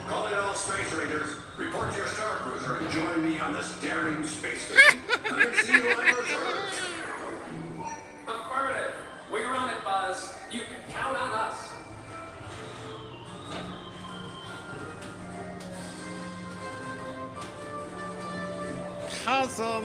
Call it all space raiders. Report your star cruiser and join me on this daring space mission. Let's see you on Earth. Affirmative. We're on it, Buzz. You can count on us. Cousin.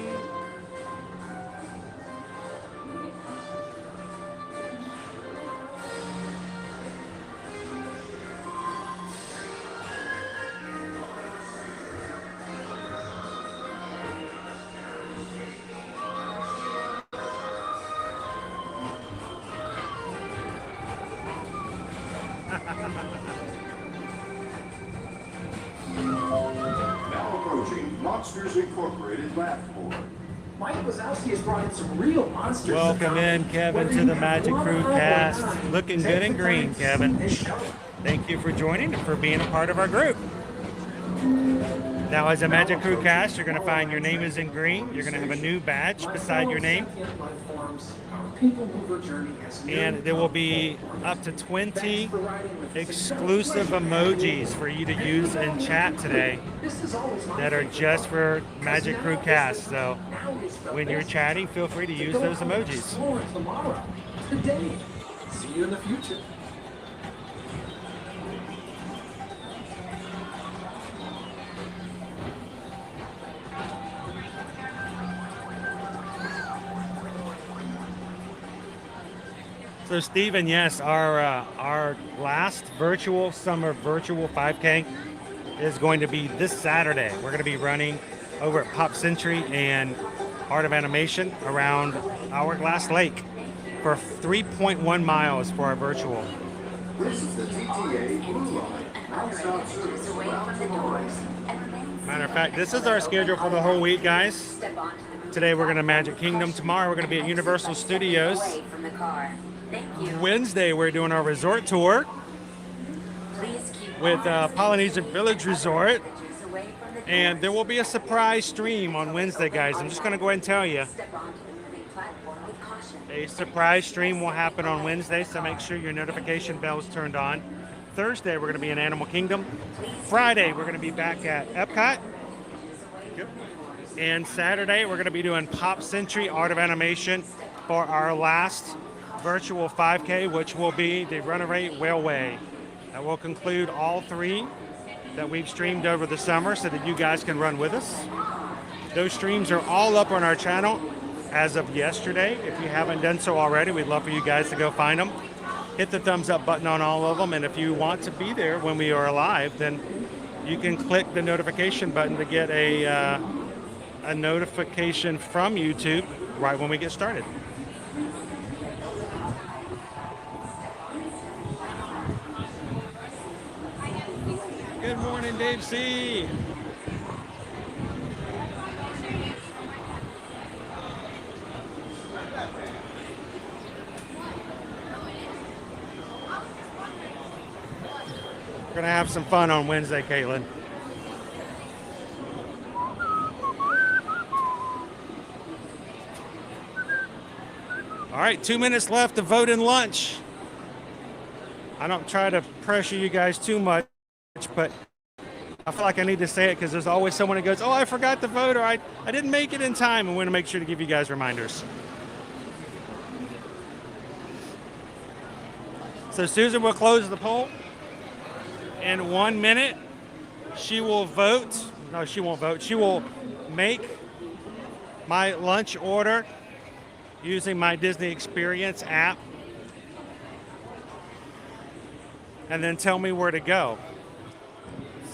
Now approaching Monsters Incorporated Laughboard. Mike Wazowski has brought in some real monsters. welcome in, Kevin, to the Magic Crew cast. Looking good in green, Kevin. Thank you for joining and for being a part of our group. Now, as a Magic Crew cast, you're going to find your name is in green. You're going to have a new badge beside your name. And there will be up to 20 exclusive emojis for you to use in chat today that are just for Magic Crew cast. So when you're chatting, feel free to use those emojis. Today. See you in the future. So Stephen, yes, our last summer virtual 5K is going to be this Saturday. We're going to be running over at Pop Century and Art of Animation around Hourglass Lake for 3.1 miles for our virtual. This is the TTA Blue Line. Matter of fact, this is our schedule for the whole week, guys. Today we're going to Magic Kingdom. Tomorrow we're going to be at Universal Studios. Wednesday we're doing our resort tour with Polynesian Village Resort. And there will be a surprise stream on Wednesday, guys. I'm just going to go ahead and tell you. A surprise stream will happen on Wednesday, so make sure your notification bell's turned on. Thursday, we're going to be in Animal Kingdom. Friday, we're going to be back at Epcot. And Saturday, we're going to be doing Pop Century Art of Animation for our last virtual 5K, which will be the Runaway Railway. That will conclude all 3 that we've streamed over the summer so that you guys can run with us. Those streams are all up on our channel as of yesterday. If you haven't done so already, we'd love for you guys to go find them. Hit the thumbs up button on all of them, and if you want to be there when we are live, then you can click the notification button to get a notification from YouTube right when we get started. Good morning, Dave C. We're going to have some fun on Wednesday, Caitlin. All right, 2 minutes left to vote in lunch. I don't try to pressure you guys too much, but I feel like I need to say it because there's always someone that goes, oh, I forgot to vote, or I didn't make it in time, and we want to make sure to give you guys reminders. So Susan will close the poll. In 1 minute, she will vote. No, she won't vote. She will make my lunch order using my Disney Experience app and then tell me where to go.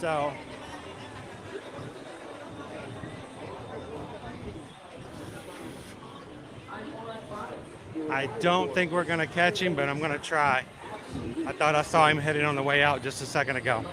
So I don't think we're going to catch him, but I'm going to try. I thought I saw him heading on the way out just a second ago.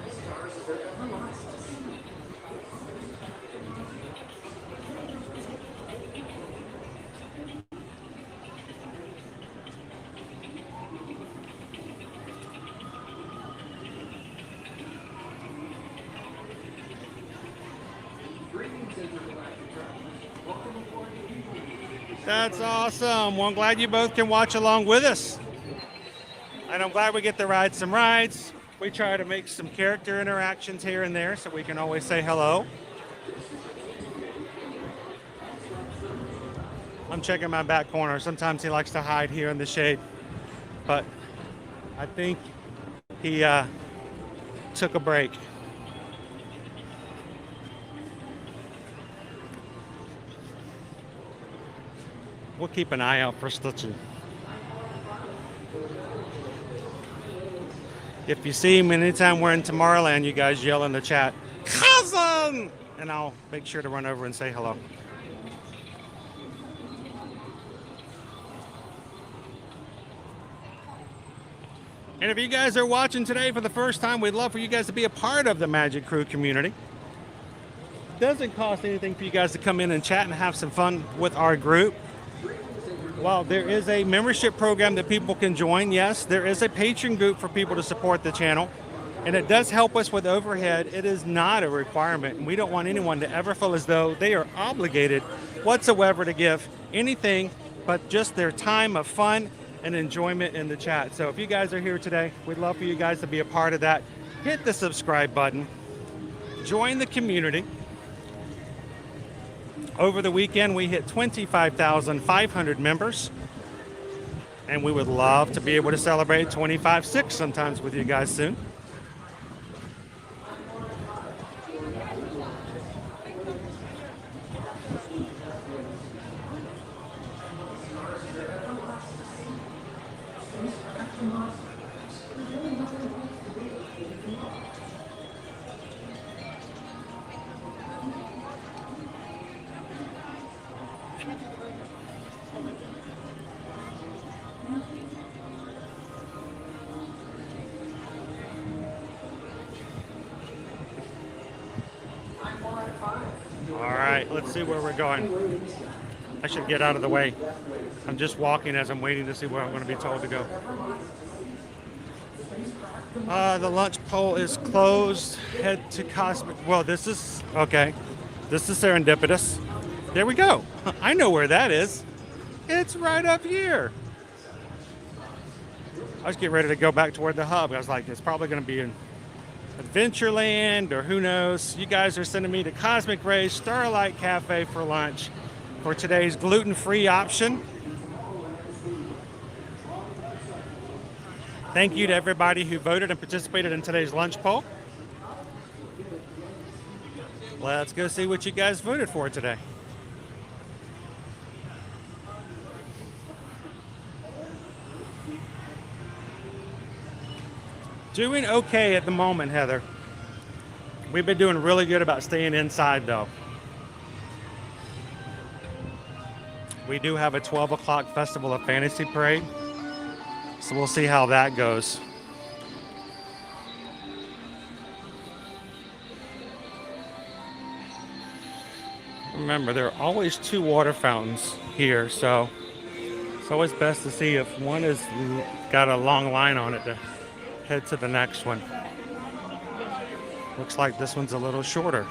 That's awesome. Well, I'm glad you both can watch along with us. And I'm glad we get to ride some rides. We try to make some character interactions here and there so we can always say hello. I'm checking my back corner. Sometimes he likes to hide here in the shade. But I think he took a break. We'll keep an eye out for Stitchy. If you see him anytime we're in Tomorrowland, you guys yell in the chat, cousin! And I'll make sure to run over and say hello. And if you guys are watching today for the first time, we'd love for you guys to be a part of the Magic Crew community. It doesn't cost anything for you guys to come in and chat and have some fun with our group. While there is a membership program that people can join, yes, there is a Patreon group for people to support the channel. And it does help us with overhead. It is not a requirement. And we don't want anyone to ever feel as though they are obligated whatsoever to give anything but just their time of fun and enjoyment in the chat. So if you guys are here today, we'd love for you guys to be a part of that. Hit the subscribe button. Join the community. Over the weekend, we hit 25,500 members. And we would love to be able to celebrate 25-6 sometimes with you guys soon. right, let's see where we're going. I should get out of the way. I'm just walking as I'm waiting to see where I'm going to be told to go. The lunch poll is closed. Head to Cosmic. Well, this is okay. This is serendipitous. There we go. I know where that is. It's right up here. I was getting ready to go back toward the hub. I was like, it's probably going to be in Adventureland or who knows. You guys are sending me to Cosmic Ray Starlight Cafe for lunch for today's gluten-free option. Thank you to everybody who voted and participated in today's lunch poll. Let's go see what you guys voted for today. Doing okay at the moment, Heather. We've been doing really good about staying inside, though. We do have a 12 o'clock Festival of Fantasy Parade, so we'll see how that goes. Remember, there are always 2 water fountains here, so it's always best to see if one has got a long line on it to head to the next one. Looks like this one's a little shorter.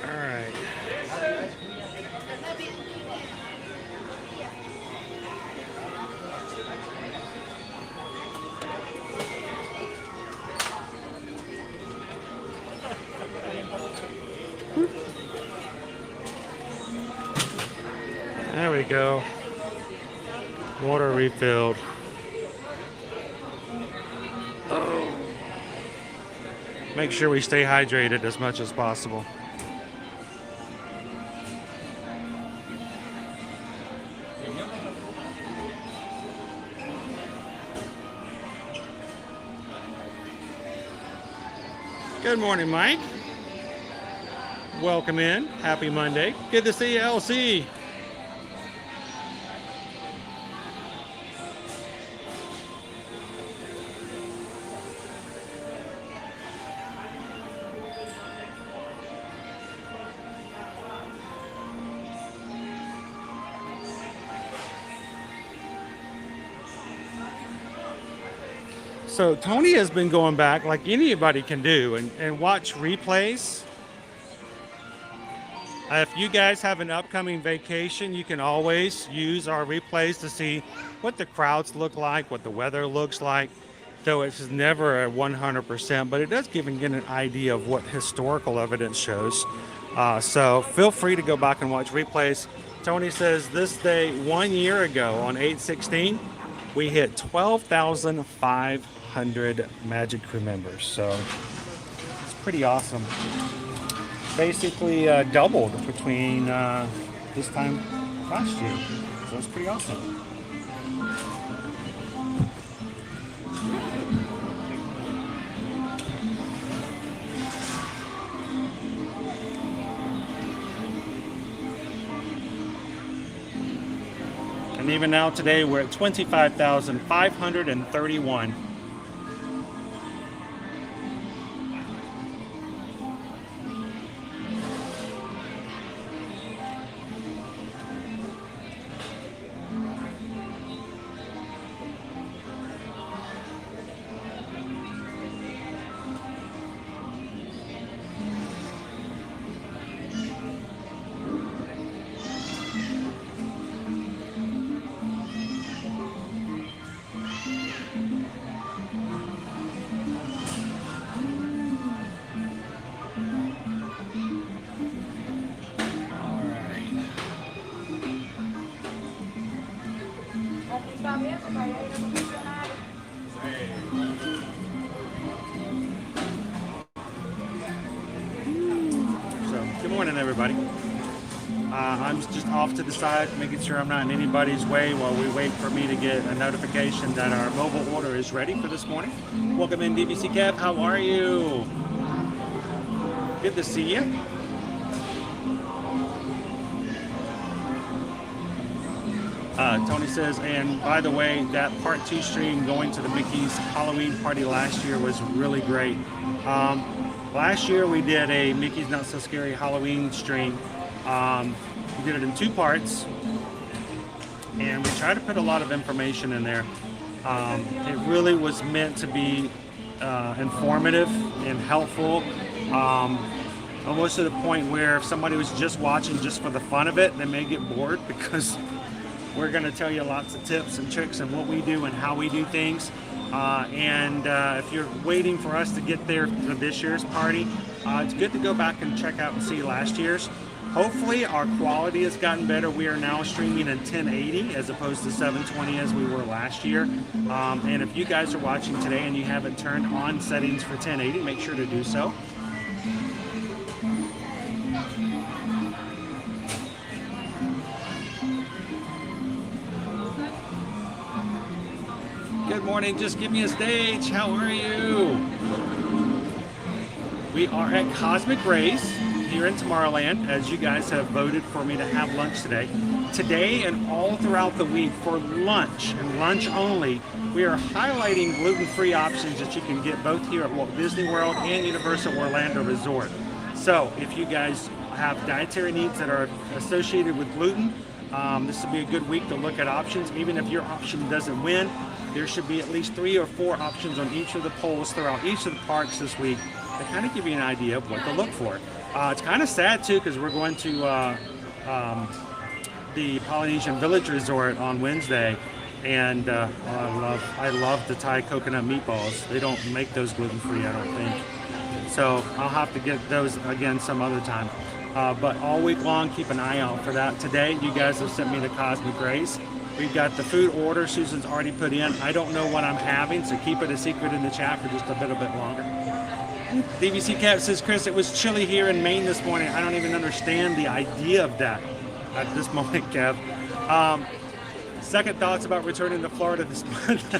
All right. There we go. Water refilled. Oh. Make sure we stay hydrated as much as possible. Good morning, Mike. Welcome in. Happy Monday. Good to see you, LC. So Tony has been going back like anybody can do and watch replays. If you guys have an upcoming vacation, you can always use our replays to see what the crowds look like, what the weather looks like. Though it's never a 100%, but it does give you an idea of what historical evidence shows. So feel free to go back and watch replays. Tony says this day 1 year ago on 8/16, we hit 12,500 Magic Crew members. So it's pretty awesome. Basically doubled between this time last year. So it's pretty awesome. And even now today we're at 25,531. Good morning, everybody. I'm just off to the side, making sure I'm not in anybody's way while we wait for me to get a notification that our mobile order is ready for this morning. Welcome in, DBC Kev. How are you? Good to see you. Tony says, and by the way, that part 2 stream going to the Mickey's Halloween party last year was really great. Last year we did a Mickey's Not So Scary Halloween stream. We did it in 2 parts, and we tried to put a lot of information in there. It really was meant to be informative and helpful, almost to the point where if somebody was just watching just for the fun of it, they may get bored, because we're going to tell you lots of tips and tricks and what we do and how we do things. If you're waiting for us to get there for this year's party, it's good to go back and check out and see last year's. Hopefully our quality has gotten better. We are now streaming in 1080 as opposed to 720 as we were last year. And if you guys are watching today and you haven't turned on settings for 1080, make sure to do so. Good morning, just give me a stage. How are you? We are at Cosmic Rays here in Tomorrowland, as you guys have voted for me to have lunch today. Today and all throughout the week for lunch and lunch only, we are highlighting gluten-free options that you can get both here at Walt Disney World and Universal Orlando Resort. So if you guys have dietary needs that are associated with gluten, this will be a good week to look at options. Even if your option doesn't win, there should be at least 3 or 4 options on each of the polls throughout each of the parks this week to kind of give you an idea of what to look for. It's kind of sad too, because we're going to the Polynesian Village Resort on Wednesday, and I love the Thai coconut meatballs. They don't make those gluten-free, I don't think. So I'll have to get those again some other time. But all week long, keep an eye out for that. Today, you guys have sent me the Cosmic Rays. We've got the food order Susan's already put in. I don't know what I'm having, so keep it a secret in the chat for just a bit longer. DVC Cap says, Chris, it was chilly here in Maine this morning. I don't even understand the idea of that at this moment, Kev. Second thoughts about returning to Florida this month.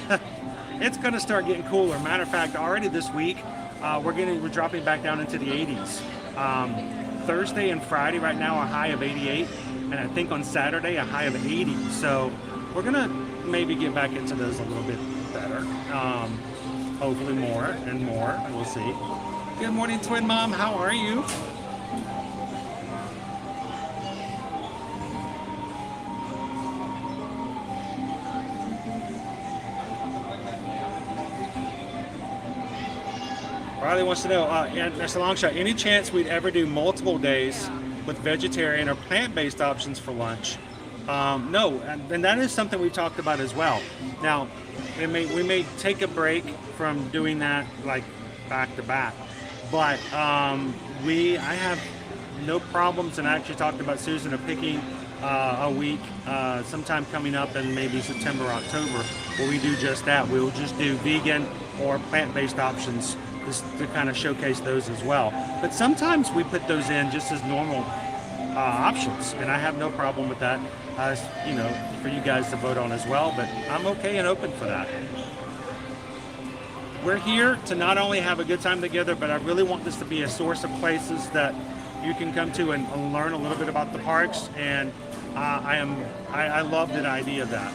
It's going to start getting cooler. Matter of fact, already this week, we're dropping back down into the 80s. Thursday and Friday right now are a high of 88, and I think on Saturday a high of 80. So we're gonna maybe get back into those a little bit better. Hopefully more and more. We'll see. Good morning, Twin Mom. How are you? Riley wants to know, and that's a long shot, any chance we'd ever do multiple days with vegetarian or plant-based options for lunch? No, and that is something we've talked about as well. Now, we may take a break from doing that like back to back, but I have no problems, and I actually talked about Susan of picking a week sometime coming up in maybe September, October, where we do just that. We'll just do vegan or plant-based options just to kind of showcase those as well. But sometimes we put those in just as normal options, and I have no problem with that, you know, for you guys to vote on as well, but I'm okay and open for that. We're here to not only have a good time together, but I really want this to be a source of places that you can come to and learn a little bit about the parks, and I love the idea of that.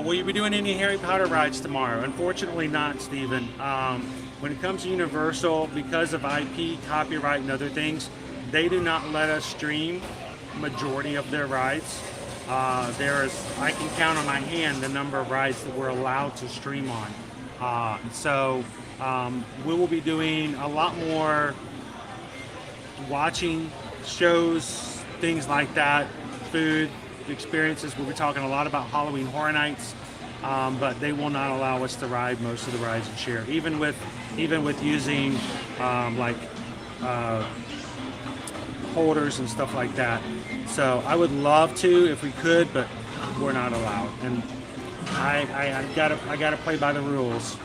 Will you be doing any Harry Potter rides tomorrow? Unfortunately not, Stephen. When it comes to Universal, because of IP, copyright, and other things, they do not let us stream majority of their rides. I can count on my hand the number of rides that we're allowed to stream on. So we will be doing a lot more watching shows, things like that, food, experiences. We'll be talking a lot about Halloween Horror Nights, but they will not allow us to ride most of the rides and share, even with using holders and stuff like that. So I would love to if we could, but we're not allowed, and I gotta play by the rules.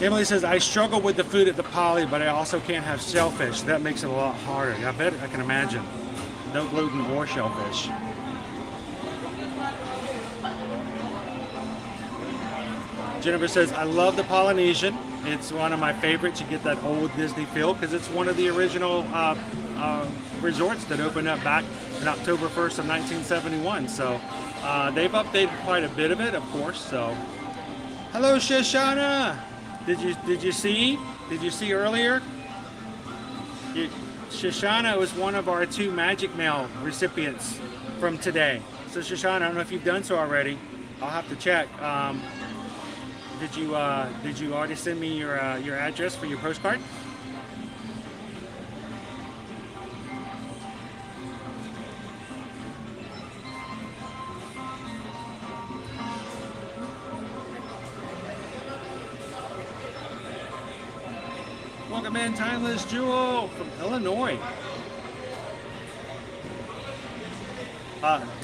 Emily says, I struggle with the food at the Poly, but I also can't have shellfish. That makes it a lot harder. I bet I can imagine. No gluten or shellfish. Jennifer says, I love the Polynesian. It's one of my favorites. You get that old Disney feel because it's one of the original resorts that opened up back in October 1st of 1971. So they've updated quite a bit of it, of course. So, hello, Shoshana. Did you see? Did you see earlier? Shoshana was one of our 2 Magic Mail recipients from today. So Shoshana, I don't know if you've done so already. I'll have to check. Did you already send me your address for your postcard? Welcome in, Timeless Jewel from Illinois.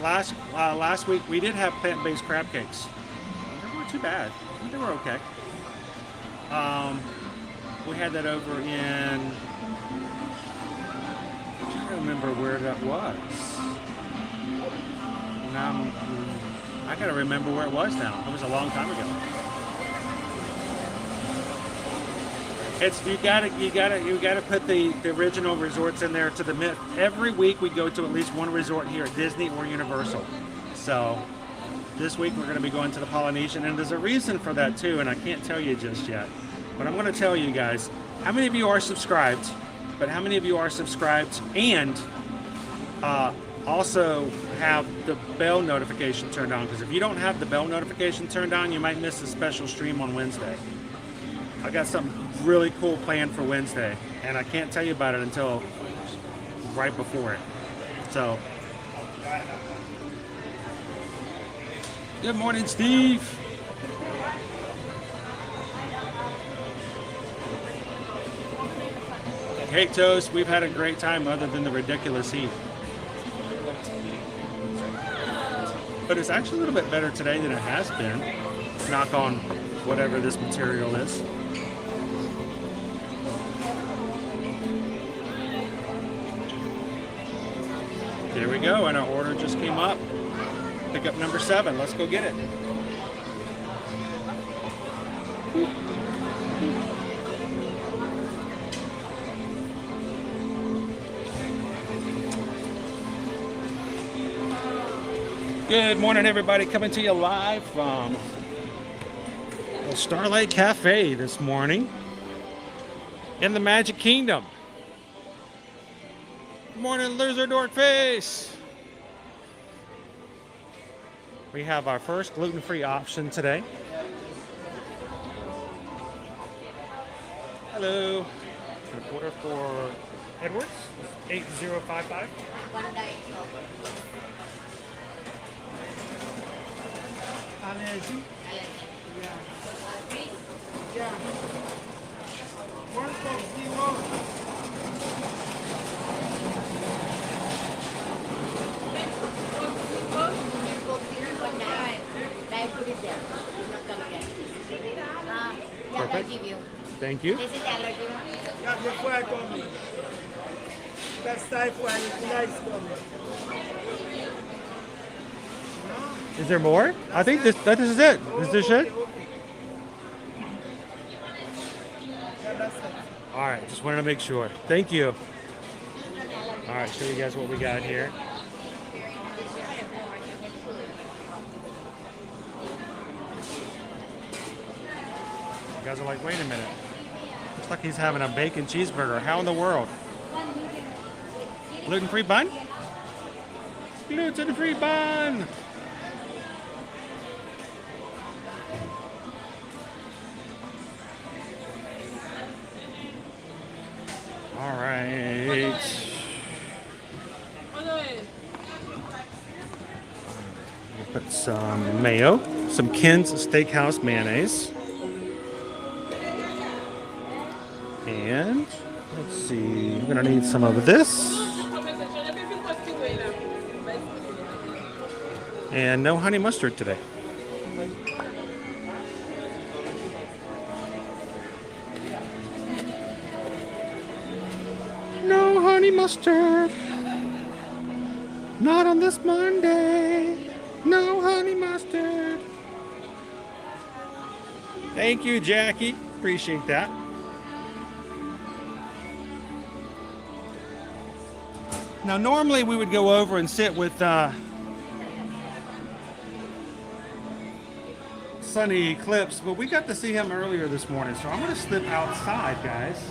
Last week we did have plant-based crab cakes. They weren't too bad. They were okay. We had that over in, I'm trying to remember where that was. Now I gotta remember where it was now. It was a long time ago. It's you gotta put the original resorts in there to the myth. Every week we go to at least one resort here at Disney or Universal. So this week we're going to be going to the Polynesian, and there's a reason for that too, and I can't tell you just yet. But I'm going to tell you guys, how many of you are subscribed, but how many of you are subscribed and also have the bell notification turned on? Because if you don't have the bell notification turned on, you might miss a special stream on Wednesday. I got something really cool planned for Wednesday, and I can't tell you about it until right before it. So, good morning, Steve. Hey, Toast, we've had a great time other than the ridiculous heat. But it's actually a little bit better today than it has been. Knock on whatever this material is. There we go, and our order just came up. Pickup number 7. Let's go get it. Good morning, everybody. Coming to you live from the Starlight Cafe this morning in the Magic Kingdom. Good morning, loser dork face. We have our first gluten-free option today. Hello. Order for Edwards, 8055. Allergy? Yeah. 1.0. Perfect. Thank you. This is allergy. Yeah, you're welcome. That's type 1. It's nice for me. Is there more? I think this is it. Is this it? All right, just wanted to make sure. Thank you. All right, show you guys what we got here. You guys are like, wait a minute. Looks like he's having a bacon cheeseburger. How in the world? Gluten-free bun? Gluten-free bun! All right. We'll put some mayo, some Ken's Steakhouse mayonnaise. And let's see, we're gonna need some of this. And no honey mustard today. No honey mustard. Not on this Monday. No honey mustard. Thank you, Jackie. Appreciate that. Now, normally we would go over and sit with Sunny Eclipse, but we got to see him earlier this morning, so I'm going to slip outside, guys.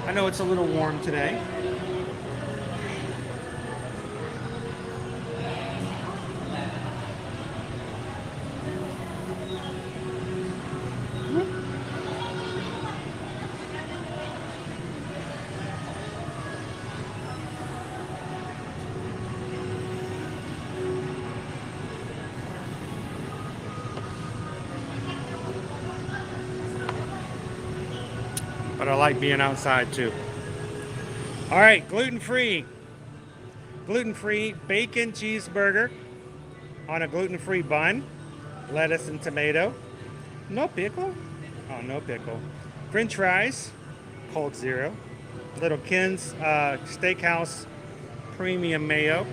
I know it's a little warm today. But I like being outside too. All right, gluten-free bacon cheeseburger on a gluten-free bun, lettuce and tomato. No pickle? Oh, no pickle. French fries, Cold Zero. Little Ken's Steakhouse premium mayo.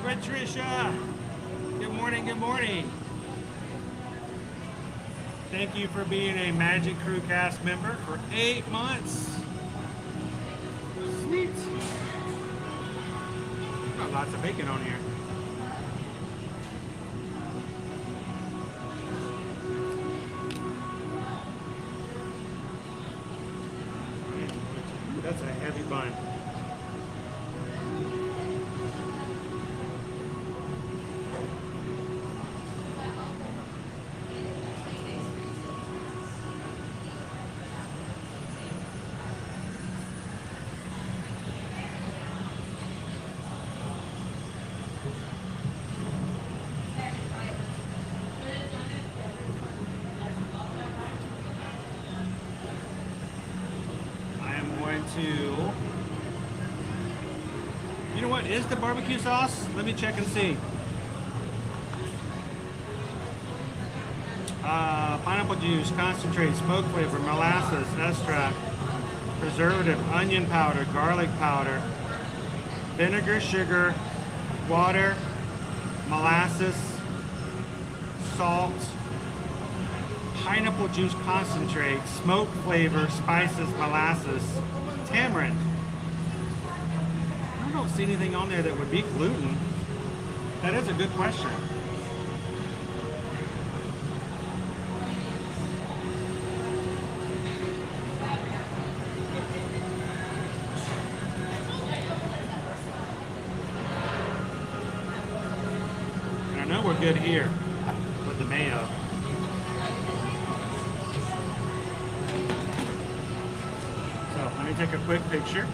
Patricia, good morning, good morning. Thank you for being a Magic Crew cast member for 8 months. Sweet. Got lots of bacon on here. Ooh, that's a heavy bun. You know what is the barbecue sauce? Let me check and see. Pineapple juice, concentrate, smoke flavor, molasses, extract, preservative, onion powder, garlic powder, vinegar, sugar, water, molasses, salt, pineapple juice concentrate, smoke flavor, spices, molasses, tamarind. I don't see anything on there that would be gluten. That is a good question. And I know we're good here with the mayo. So let me take a quick picture.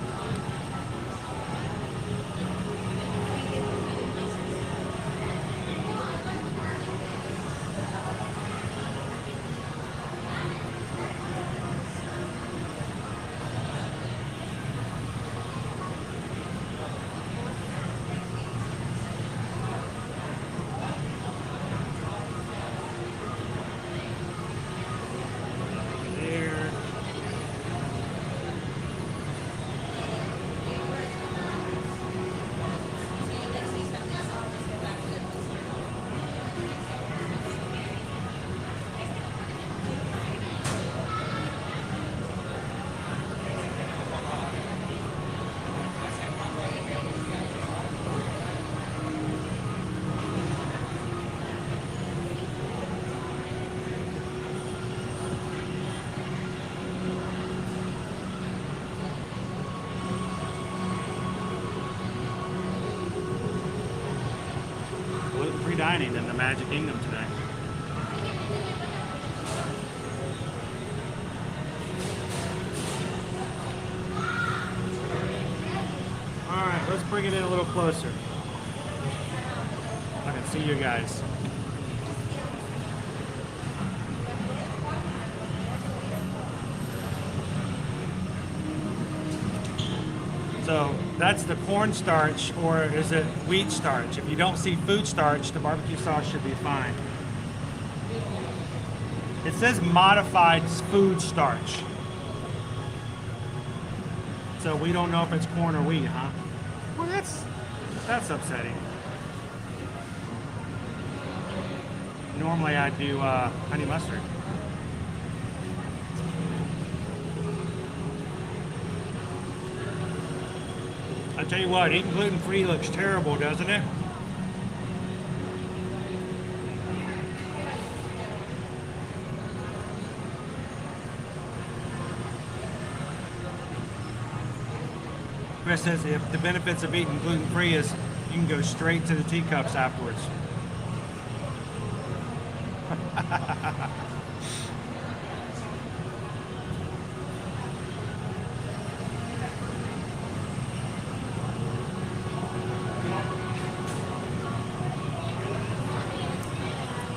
Gluten-free dining in the Magic Kingdom today. All right, let's bring it in a little closer. I can see you guys. So that's the cornstarch, or is it wheat starch? If you don't see food starch, the barbecue sauce should be fine. It says modified food starch. So we don't know if it's corn or wheat, huh? Well, that's upsetting. Normally I do honey mustard. I tell you what, eating gluten-free looks terrible, doesn't it? Chris says if the benefits of eating gluten-free is you can go straight to the teacups afterwards.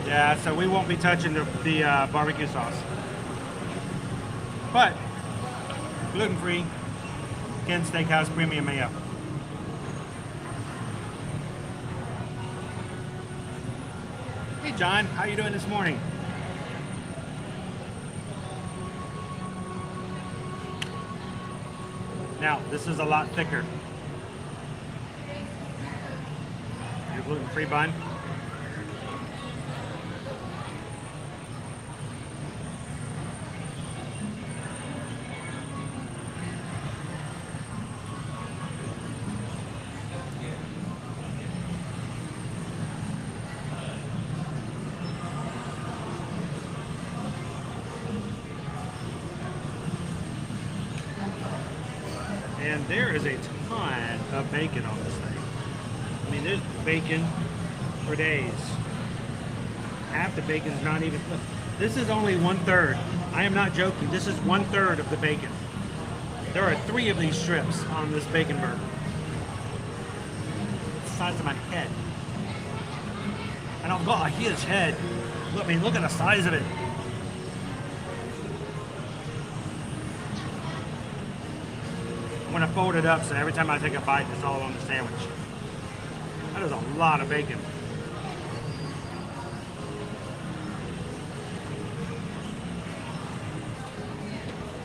Yeah, so we won't be touching the barbecue sauce. But gluten-free, Ken Steakhouse Premium Mayo. Hey John, how you doing this morning? Now, this is a lot thicker. Your gluten-free bun. And there is a ton of bacon on this thing. I mean, there's bacon for days. Half the bacon's not even, look, this is only 1/3. I am not joking. This is 1/3 of the bacon. There are 3 of these strips on this bacon burger. The size of my head. And I've got a huge head. Look, I mean, look at the size of it. I'm gonna fold it up so every time I take a bite, it's all on the sandwich. That is a lot of bacon.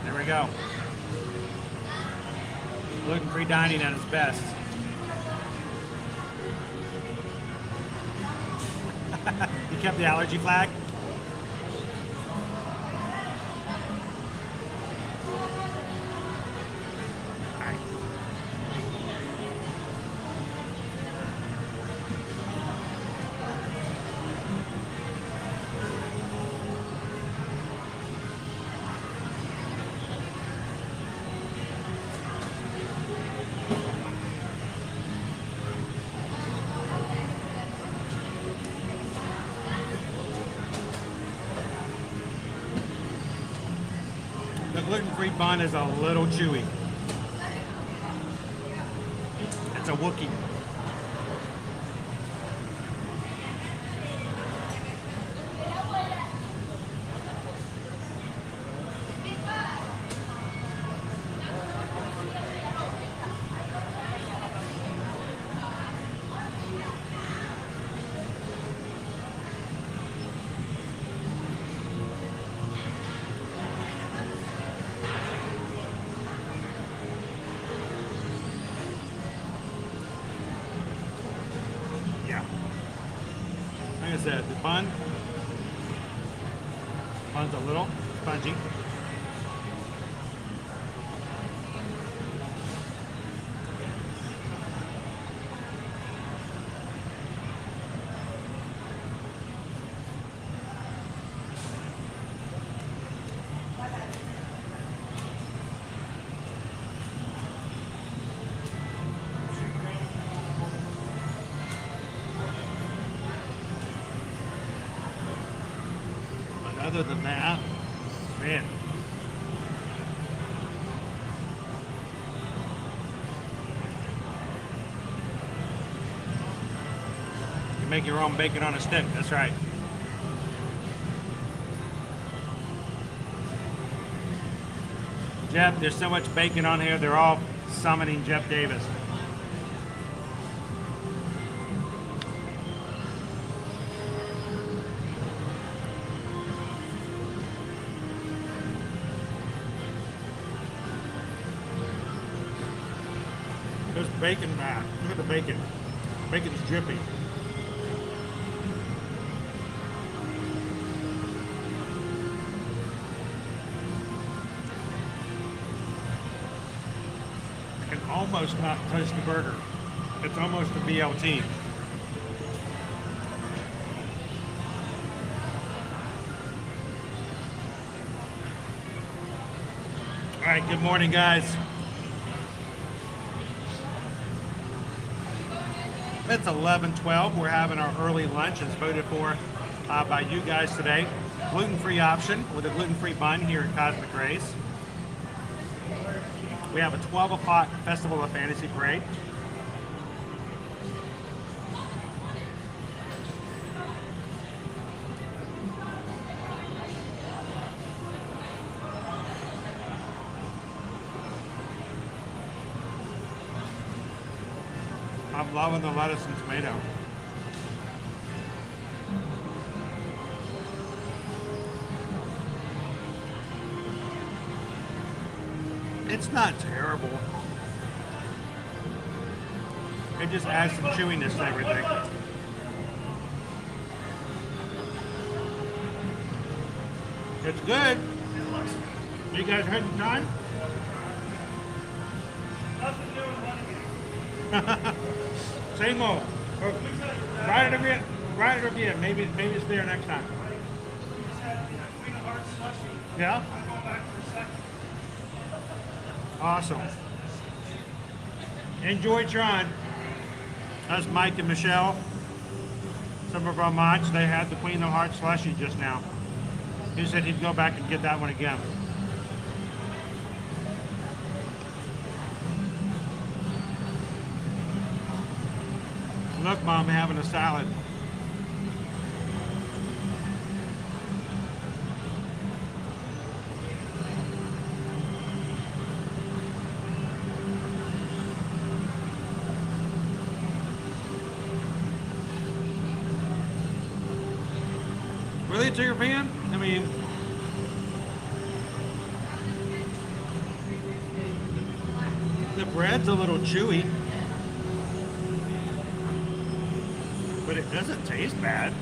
There we go. Gluten-free dining at its best. You kept the allergy flag? The gluten-free bun is a little chewy. It's a Wookiee. Like I said, the bun's a little spongy. Other than that, man. You make your own bacon on a stick, that's right. Jeff, there's so much bacon on here, they're all summoning Jeff Davis. There's bacon back. Look at the bacon. Bacon's dripping. I can almost not touch the burger. It's almost a BLT. All right, good morning, guys. It's 11:12. We're having our early lunch. It's voted for by you guys today. Gluten-free option with a gluten-free bun here at Cosmic Race. We have a 12 o'clock Festival of Fantasy Parade. I'm loving the lettuce and tomato. It's not terrible. It just adds some chewiness to everything. It's good. You guys had some time? Same old. Write it again. Write it again. Maybe it's there next time. Yeah? Awesome. Enjoy Tron. That's Mike and Michelle. Some of our mods, they had the Queen of Hearts slushie just now. He said he'd go back and get that one again. Look, Mom, having a salad. Really, to your pan? I mean, the bread's a little chewy. But it doesn't taste bad.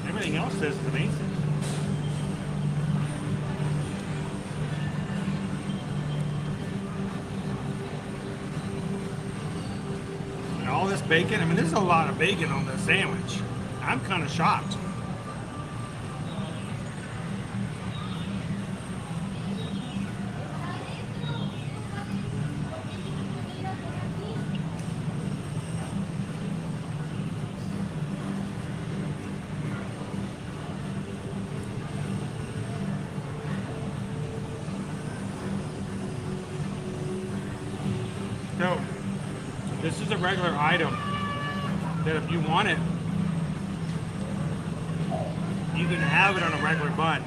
Everything else says to me. And all this bacon, I mean, there's a lot of bacon on this sandwich. I'm kind of shocked. So, this is a regular item that if you want it, you can have it on a regular bun.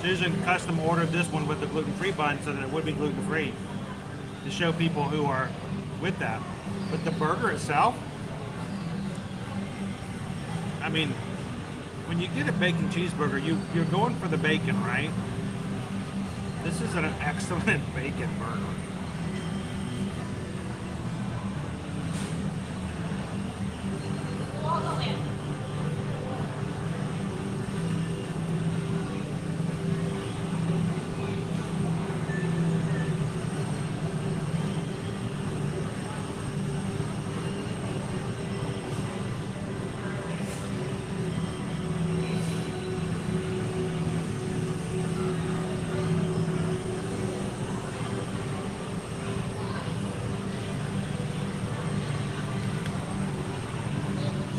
Susan custom ordered this one with the gluten-free bun so that it would be gluten-free to show people who are with that. But the burger itself, I mean, when you get a bacon cheeseburger, you're going for the bacon, right? This is an excellent bacon burger.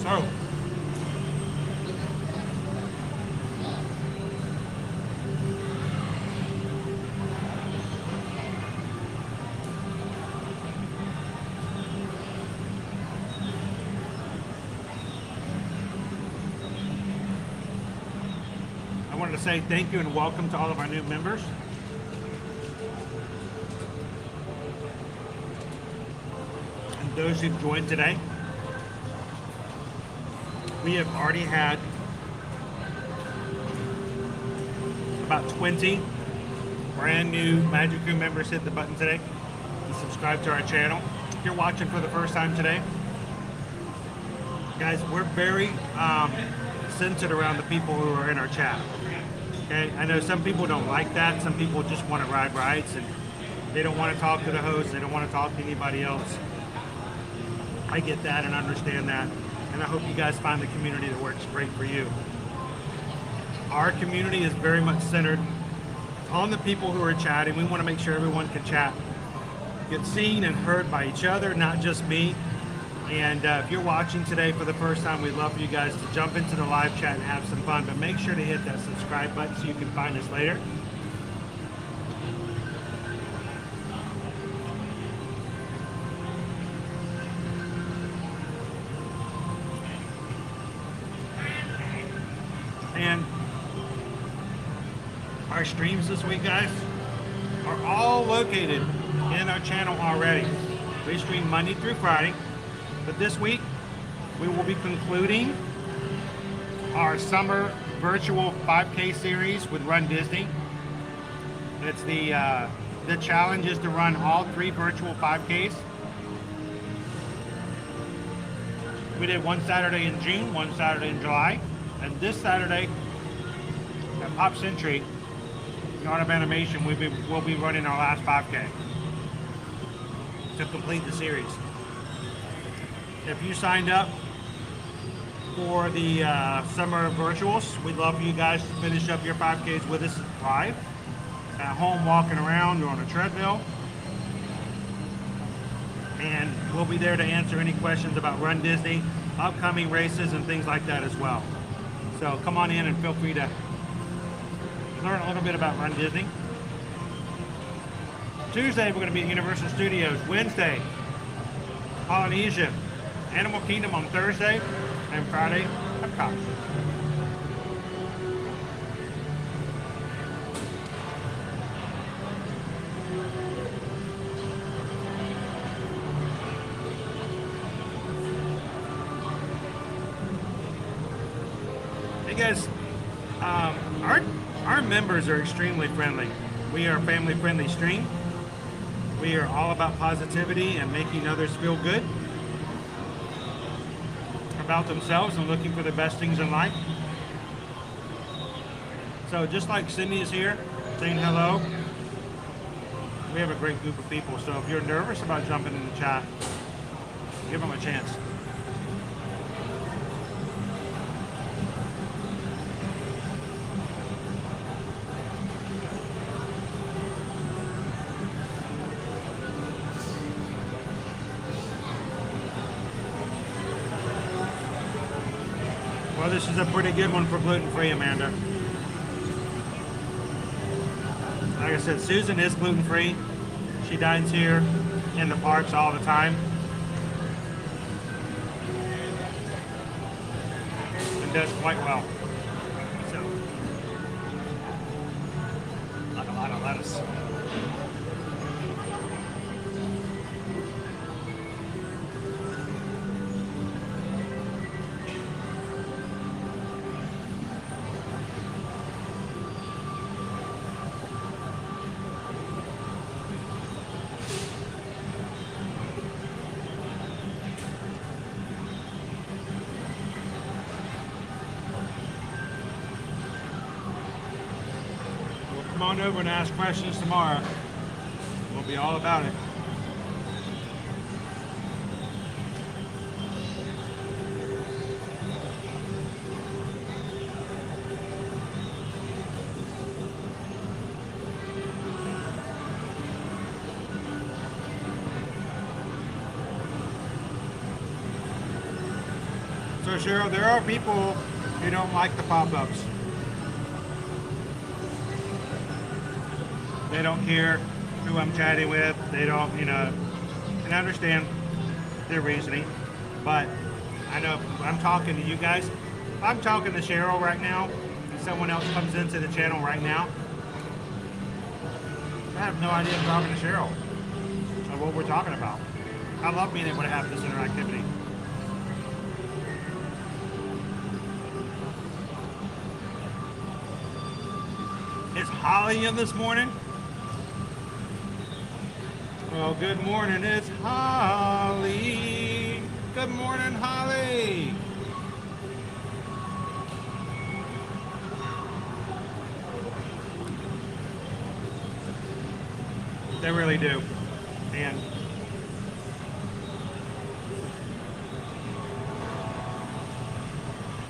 So, I wanted to say thank you and welcome to all of our new members. those who've joined today. We have already had about 20 brand new Magic Crew members hit the button today and subscribe to our channel. If you're watching for the first time today, guys, we're very centered around the people who are in our chat. Okay, I know some people don't like that. Some people just want to ride rides and they don't want to talk to the host. They don't want to talk to anybody else. I get that and understand that. And I hope you guys find the community that works great for you. Our community is very much centered on the people who are chatting. We want to make sure everyone can chat, get seen and heard by each other, not just me. And if you're watching today for the first time, we'd love for you guys to jump into the live chat and have some fun, but make sure to hit that subscribe button so you can find us later. And our streams this week, guys, are all located in our channel already. We stream Monday through Friday, but this week we will be concluding our summer virtual 5K series with Run Disney. It's the challenge is to run all 3 virtual 5Ks. We did one Saturday in June, one Saturday in July, and this Saturday at Pop Century, in Art of Animation, we'll be running our last 5K to complete the series. If you signed up for the summer virtuals, we'd love for you guys to finish up your 5Ks with us live, at home walking around or on a treadmill. And we'll be there to answer any questions about Run Disney, upcoming races, and things like that as well. So come on in and feel free to learn a little bit about Run Disney. Tuesday, we're going to be at Universal Studios. Wednesday, Polynesia. Animal Kingdom on Thursday. And Friday, Epcot. Hey guys, our members are extremely friendly. We are a family-friendly stream. We are all about positivity and making others feel good about themselves and looking for the best things in life. So just like Cindy is here saying hello, we have a great group of people. So if you're nervous about jumping in the chat, give them a chance. Well, this is a pretty good one for gluten-free, Amanda. Like I said, Susan is gluten-free. She dines here in the parks all the time. And does quite well. So, like a lot of lettuce. Come on over and ask questions tomorrow. We'll be all about it. So Cheryl, there are people who don't like the pop-ups. They don't care who I'm chatting with. They don't, and I understand their reasoning. But I know I'm talking to you guys. If I'm talking to Cheryl right now, and someone else comes into the channel right now, I have no idea I'm talking to Cheryl or what we're talking about. I love being able to have this interactivity. Is Holly in this morning? Well, good morning, it's Holly. Good morning, Holly. They really do. And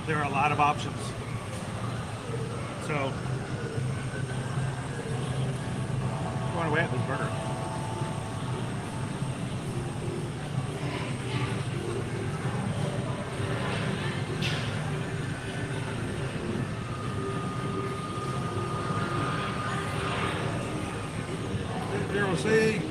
there are a lot of options. So, going away at this burger. Zero C.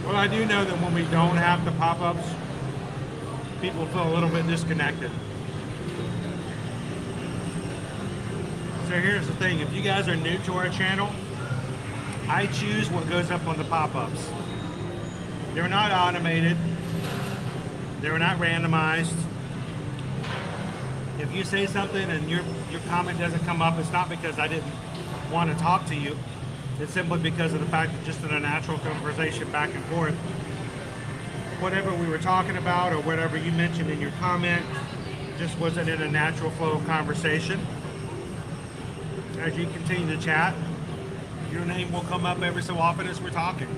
Well, I do know that when we don't have the pop-ups, people feel a little bit disconnected. So here's the thing, if you guys are new to our channel, I choose what goes up on the pop-ups. They're not automated. They're not randomized. If you say something and your comment doesn't come up, it's not because I didn't want to talk to you. It's simply because of the fact that just in a natural conversation back and forth, whatever we were talking about or whatever you mentioned in your comment just wasn't in a natural flow of conversation. As you continue to chat, your name will come up every so often as we're talking.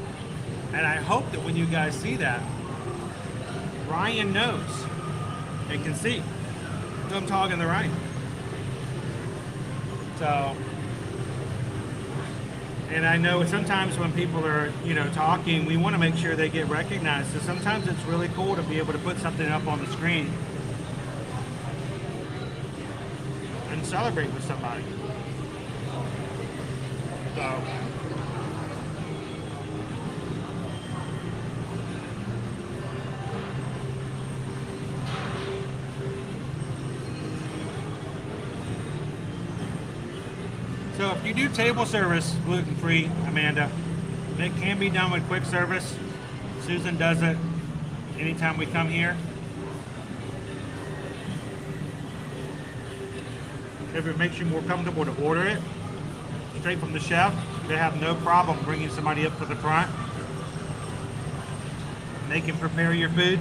And I hope that when you guys see that, Ryan knows and can see that I'm talking to Ryan. So, and I know sometimes when people are, talking, we want to make sure they get recognized. So sometimes it's really cool to be able to put something up on the screen and celebrate with somebody. So, so if you do table service gluten-free, Amanda, it can be done with quick service. Susan does it anytime we come here. If it makes you more comfortable to order it straight from the chef, they have no problem bringing somebody up to the front. They can prepare your food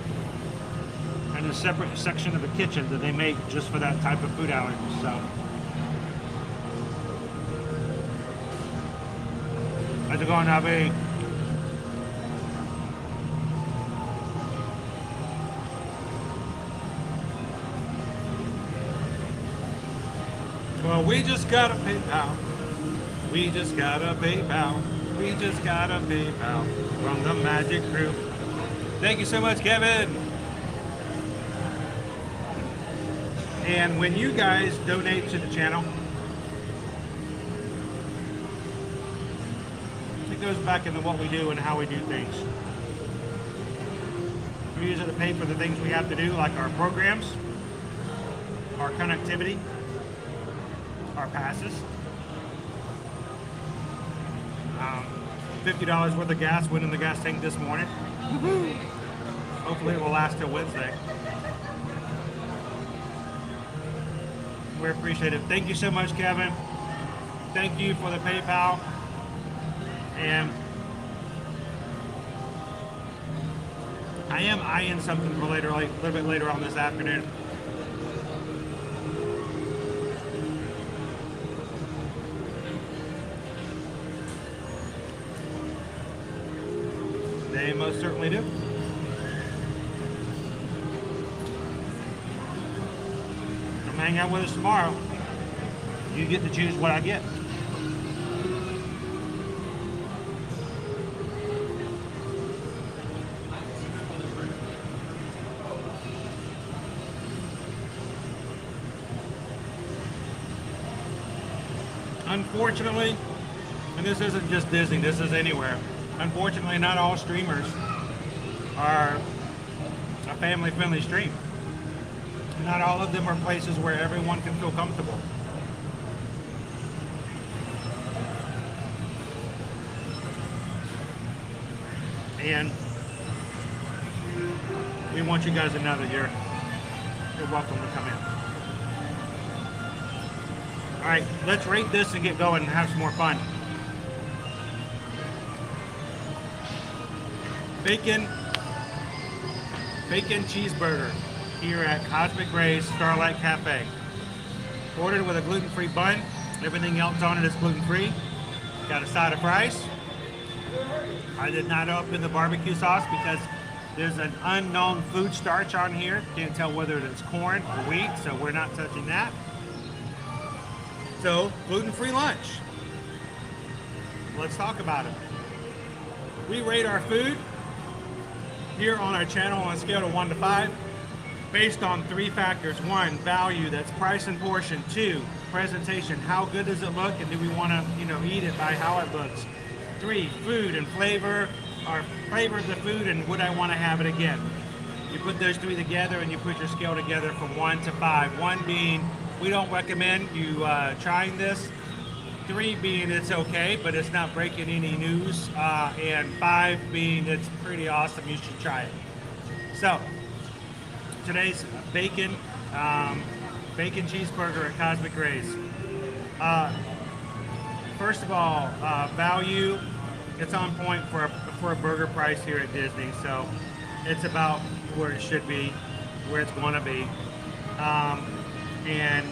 in a separate section of the kitchen that they make just for that type of food allergy. So, how's it going, Abby? Well, we just got a PayPal. We just got a PayPal. We just got a PayPal from the Magic Crew. Thank you so much, Kevin. And when you guys donate to the channel, it goes back into what we do and how we do things. We use it to pay for the things we have to do, like our programs, our connectivity, our passes. $50 worth of gas went in the gas tank this morning. Hopefully it will last till Wednesday. We appreciate it. Thank you so much, Kevin. Thank you for the PayPal. And I am eyeing something for later, like a little bit later on this afternoon. They most certainly do. Come hang out with us tomorrow. You get to choose what I get. Unfortunately, and this isn't just Disney, this is anywhere. Unfortunately, not all streamers are a family-friendly stream. Not all of them are places where everyone can feel comfortable. And we want you guys to know that you're welcome to come in. All right, let's rate this and get going and have some more fun. Bacon cheeseburger here at Cosmic Ray's Starlight Cafe. Ordered with a gluten-free bun. Everything else on it is gluten-free. Got a side of fries. I did not open the barbecue sauce because there's an unknown food starch on here. Can't tell whether it's corn or wheat, so we're not touching that. So, gluten-free lunch. Let's talk about it. We rate our food here on our channel on a scale of 1 to 5 based on 3 factors. 1, value, that's price and portion. 2, presentation, how good does it look and do we want to, eat it by how it looks. 3, food and flavor, or flavor of the food and would I want to have it again. You put those 3 together and you put your scale together from 1 to 5. 1 being, we don't recommend you trying this. 3 being it's okay, but it's not breaking any news. And 5 being it's pretty awesome, you should try it. So, today's bacon cheeseburger at Cosmic Ray's. First of all, value, it's on point for a burger price here at Disney, so it's about where it should be, where it's going to be. And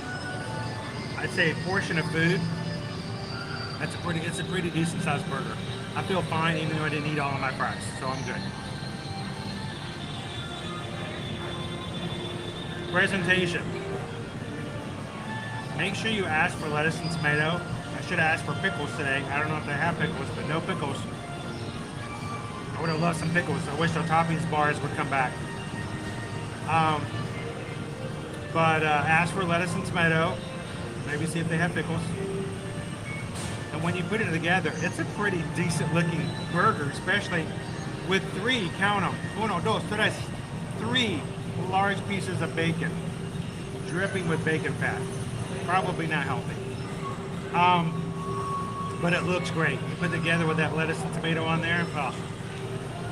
I'd say a portion of food, it's a pretty decent sized burger. I feel fine even though I didn't eat all of my fries, so I'm good. Presentation. Make sure you ask for lettuce and tomato. I should have asked for pickles today. I don't know if they have pickles, but no pickles. I would have loved some pickles. I wish the toppings bars would come back. Ask for lettuce and tomato. Maybe see if they have pickles. And when you put it together, it's a pretty decent looking burger, especially with 3, count them, 1, 2, 3, 3 large pieces of bacon, dripping with bacon fat. Probably not healthy. But it looks great. You put it together with that lettuce and tomato on there, oh,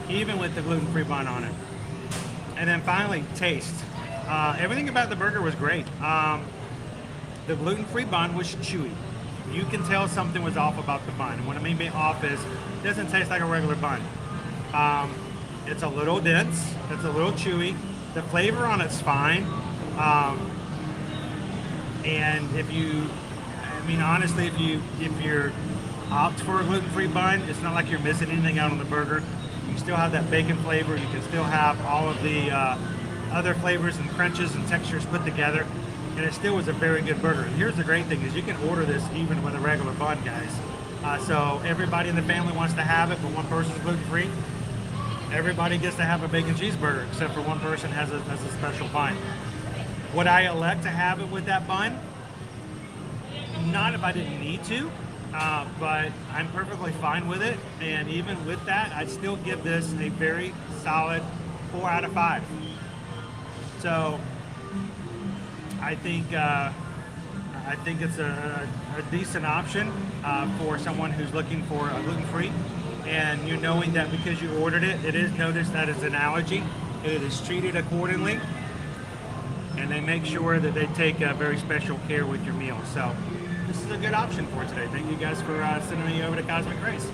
even with the gluten-free bun on it. And then finally, taste. Everything about the burger was great. The gluten-free bun was chewy. You can tell something was off about the bun. And what I mean by off is, it doesn't taste like a regular bun. It's a little dense, it's a little chewy. The flavor on it's fine. And honestly, if you're opt for a gluten-free bun, it's not like you're missing anything out on the burger. You can still have that bacon flavor. You can still have all of the other flavors and crunches and textures put together. And it still was a very good burger. And here's the great thing is you can order this even with a regular bun, guys. So everybody in the family wants to have it, but one person's gluten-free. Everybody gets to have a bacon cheeseburger, except for one person has a special bun. Would I elect to have it with that bun? Not if I didn't need to, but I'm perfectly fine with it. And even with that, I'd still give this a very solid 4 out of 5. So I think it's a decent option for someone who's looking for a gluten-free. And you knowing that because you ordered it, it is noticed that it's an allergy. It is treated accordingly. And they make sure that they take very special care with your meal. So this is a good option for today. Thank you guys for sending me over to Cosmic Race.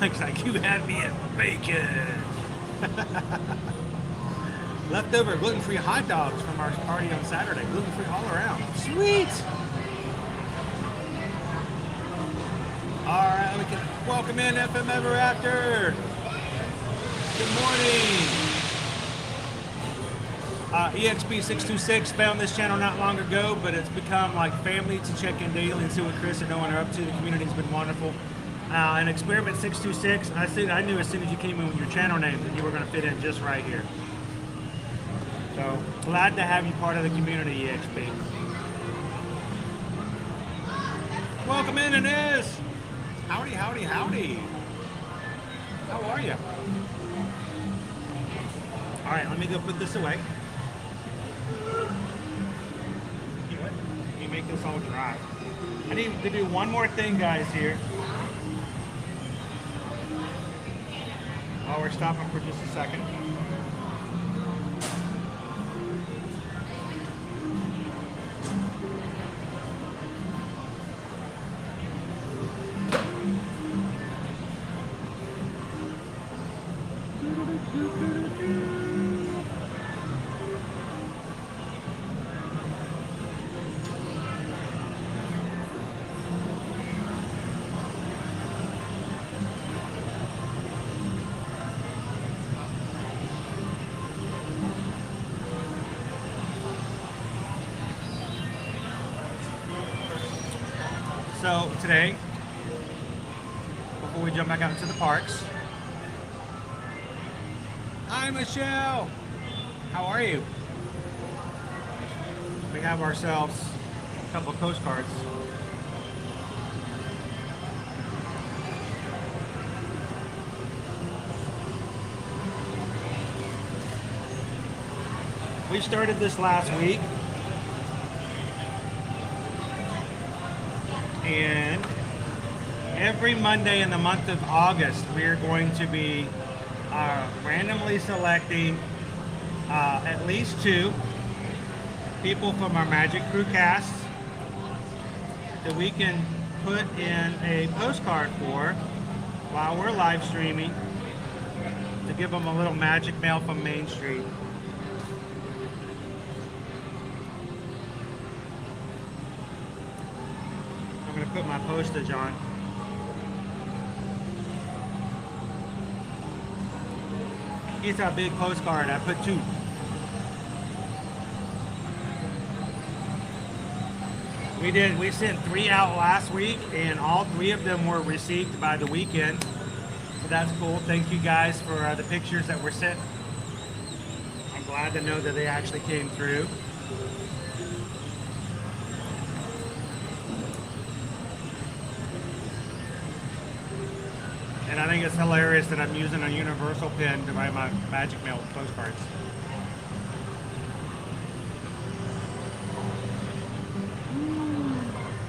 Looks like you had me at bacon. Leftover gluten-free hot dogs from our party on Saturday. Gluten-free all around. Sweet. All right, we can welcome in FM Ever After. Good morning. EXP626 found this channel not long ago, but it's become like family to check in daily and see what Chris and Owen are up to. The community's been wonderful. And Experiment 626, I knew as soon as you came in with your channel name that you were going to fit in just right here. So glad to have you part of the community, EXP. Welcome in, Inez. Howdy, howdy, howdy. How are you? All right, let me go put this away. Let me make this all dry. I need to do one more thing, guys, here. While we're stopping for just a second. So today, before we jump back out into the parks, hi Michelle, how are you? We have ourselves a couple of postcards. We started this last week. And every Monday in the month of August, we are going to be randomly selecting at least 2 people from our Magic Crew cast that we can put in a postcard for while we're live streaming to give them a little magic mail from Main Street. Put my postage on. It's a big postcard. I put 2. We sent 3 out last week, and all 3 of them were received by the weekend. So that's cool. Thank you guys for the pictures that were sent. I'm glad to know that they actually came through. And I think it's hilarious that I'm using a universal pen to write my Magic Mail postcards.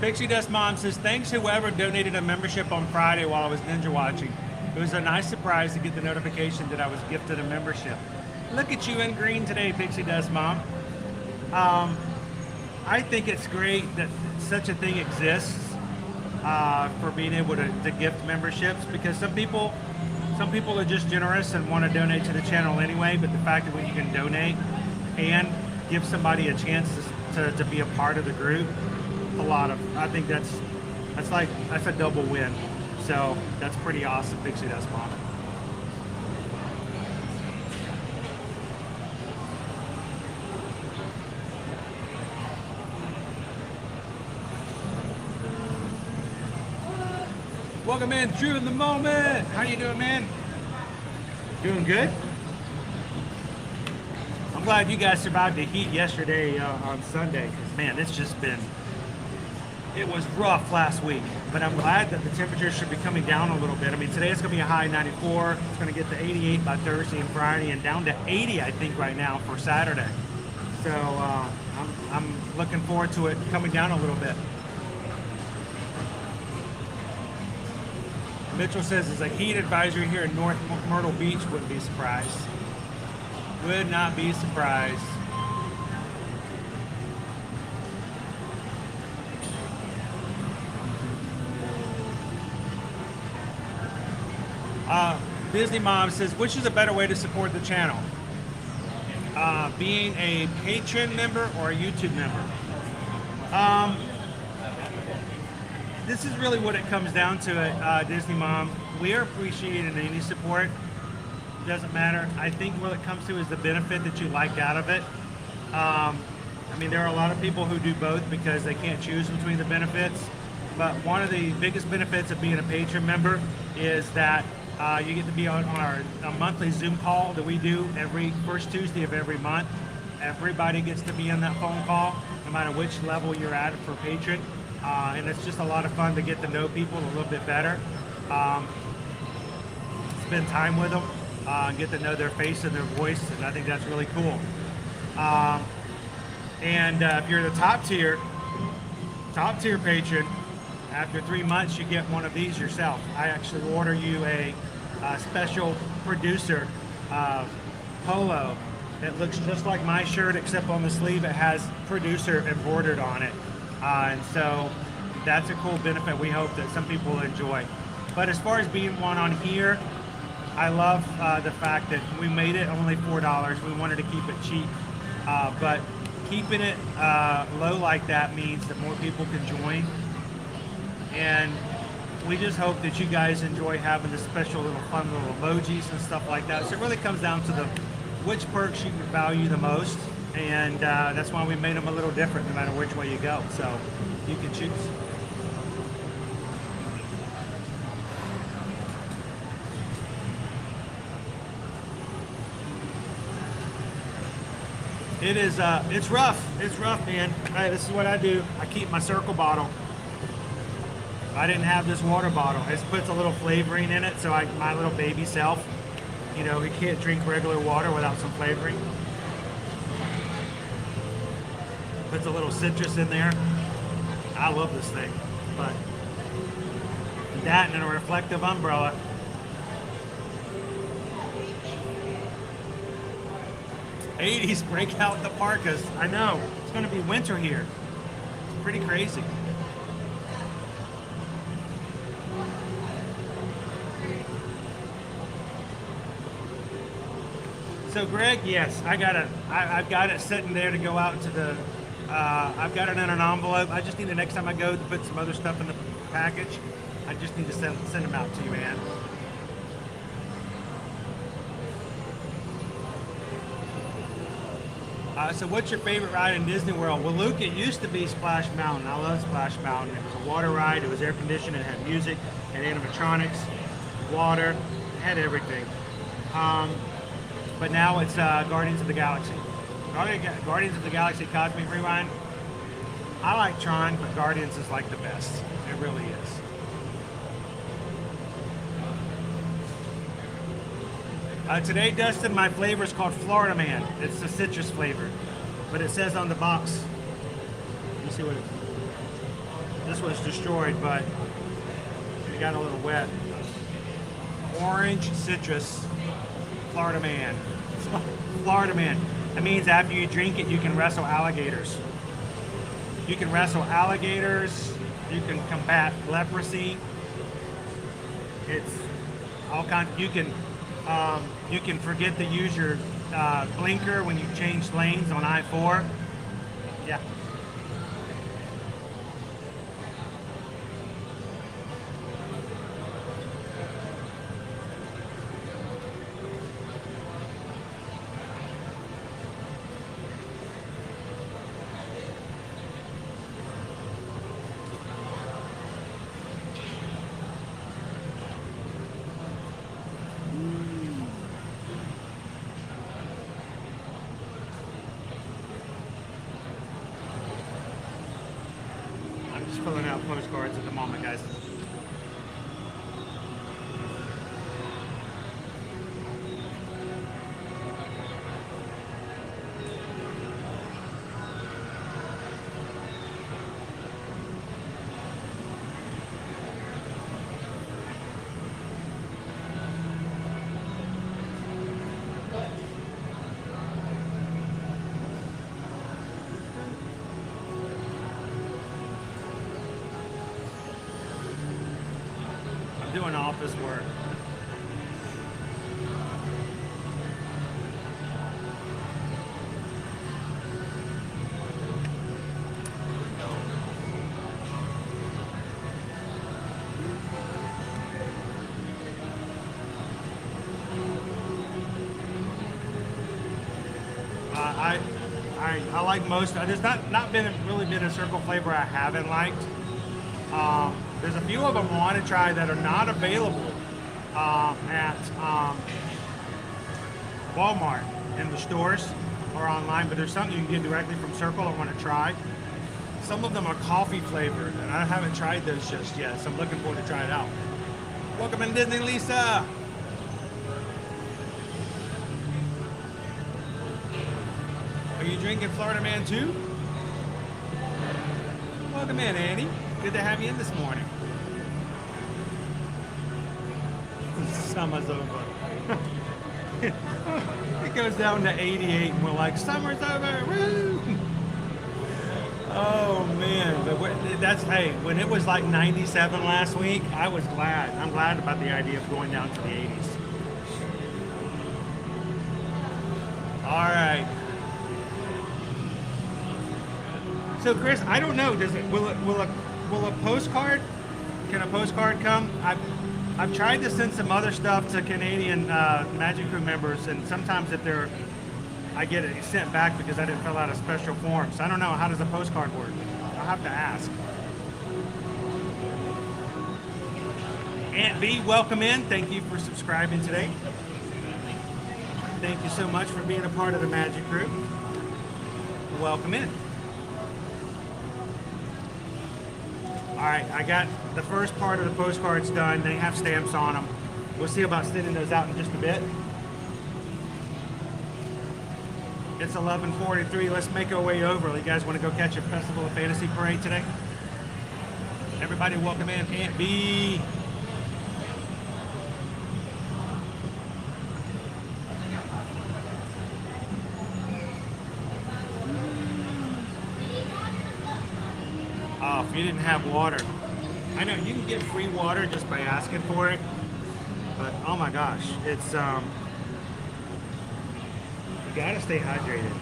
Pixie Dust Mom says, thanks whoever donated a membership on Friday while I was ninja watching. It was a nice surprise to get the notification that I was gifted a membership. Look at you in green today, Pixie Dust Mom. I think it's great that such a thing exists. For being able to gift memberships, because some people are just generous and want to donate to the channel anyway, but the fact that when you can donate and give somebody a chance to be a part of the group, I think that's a double win. So that's pretty awesome, Pixie Dust Mom. Welcome in, Drew in the moment. How you doing, man? Doing good? I'm glad you guys survived the heat yesterday on Sunday, because man, it's just been, it was rough last week. But I'm glad that the temperatures should be coming down a little bit. I mean, today it's going to be a high 94. It's going to get to 88 by Thursday and Friday, and down to 80, I think, right now for Saturday. So I'm looking forward to it coming down a little bit. Mitchell says there's a heat advisory here in North Myrtle Beach. Wouldn't be surprised. Would not be surprised. Disney Mom says, which is a better way to support the channel? Being a Patreon member or a YouTube member? This is really what it comes down to, Disney Mom. We are appreciating any support. Doesn't matter. I think what it comes to is the benefit that you like out of it. I mean, there are a lot of people who do both because they can't choose between the benefits. But one of the biggest benefits of being a patron member is that you get to be on our monthly Zoom call that we do every first Tuesday of every month. Everybody gets to be on that phone call, no matter which level you're at for patron. And it's just a lot of fun to get to know people a little bit better. Spend time with them, get to know their face and their voice, and I think that's really cool. If you're the top tier patron, after 3 months you get one of these yourself. I actually order you a special producer polo that looks just like my shirt, except on the sleeve it has producer embroidered on it. And so that's a cool benefit we hope that some people will enjoy. But as far as being one on here, I love the fact that we made it only $4. We wanted to keep it cheap. But keeping it low like that means that more people can join. And we just hope that you guys enjoy having the special little fun little emojis and stuff like that. So it really comes down to which perks you value the most. And that's why we made them a little different no matter which way you go. So you can choose. It is, it's rough. It's rough, man. Hey, this is what I do. I keep my circle bottle. If I didn't have this water bottle, it puts a little flavoring in it, so my little baby self, you know, he can't drink regular water without some flavoring. Puts a little citrus in there. I love this thing. But that and a reflective umbrella. '80s break out the parkas. I know. It's going to be winter here. It's pretty crazy. So Greg, yes, I've got it sitting there to go out to the, I've got it in an envelope. I just need the next time I go to put some other stuff in the package. I just need to send them out to you, man. So what's your favorite ride in Disney World? Well, Luke, it used to be Splash Mountain. I love Splash Mountain. It was a water ride. It was air conditioned. It had music, and animatronics, water, it had everything. But now it's Guardians of the Galaxy. Guardians of the Galaxy Cosmic Rewind. I like Tron, but Guardians is like the best. It really is. Today, Dustin, my flavor is called Florida Man. It's the citrus flavor, but it says on the box. Let me see what this was destroyed, but it got a little wet. Orange citrus, Florida Man. Florida Man. That means after you drink it, you can wrestle alligators. You can wrestle alligators. You can combat leprosy. It's all kinds. You can forget to use your blinker when you change lanes on I-4. Yeah. Filling out postcards at the moment, guys. Doing office work. I like most. There's not really been a circle flavor I haven't liked. There's a few of them I want to try that are not available at Walmart in the stores or online, but there's something you can get directly from Circle I want to try. Some of them are coffee flavored, and I haven't tried those just yet, so I'm looking forward to try it out. Welcome in Disney, Lisa. Are you drinking Florida Man too? Welcome in, Annie. Good to have you in this morning. Summer's over. It goes down to 88 and we're like, summer's over, woo! Oh man, but that's, hey, when it was like 97 last week, I was glad. I'm glad about the idea of going down to the 80s. All right. So Chris, I don't know, will a postcard, can a postcard come? I've tried to send some other stuff to Canadian Magic Crew members, and sometimes if I get it sent back because I didn't fill out a special form. So I don't know, how does a postcard work? I'll have to ask. Aunt B, welcome in. Thank you for subscribing today. Thank you so much for being a part of the Magic Crew. Welcome in. All right, I got the first part of the postcards done. They have stamps on them. We'll see about sending those out in just a bit. It's 11:43. Let's make our way over. You guys want to go catch a Festival of Fantasy parade today? Everybody welcome in Aunt B. Oh, if you didn't have water. I know you can get free water just by asking for it, but oh my gosh, it's you gotta stay hydrated.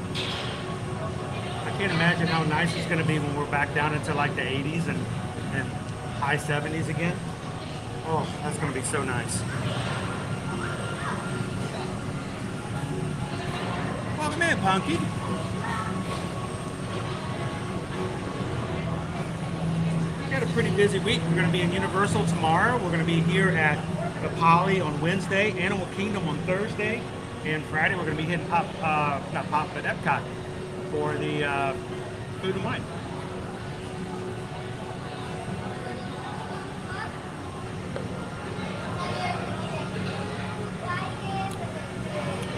I can't imagine how nice it's gonna be when we're back down into like the 80s and high 70s again. Oh, that's gonna be so nice. Welcome in, Punky. Got a pretty busy week. We're going to be in Universal tomorrow. We're going to be here at the Poly on Wednesday, Animal Kingdom on Thursday, and Friday we're going to be hitting Epcot for the Food and Wine.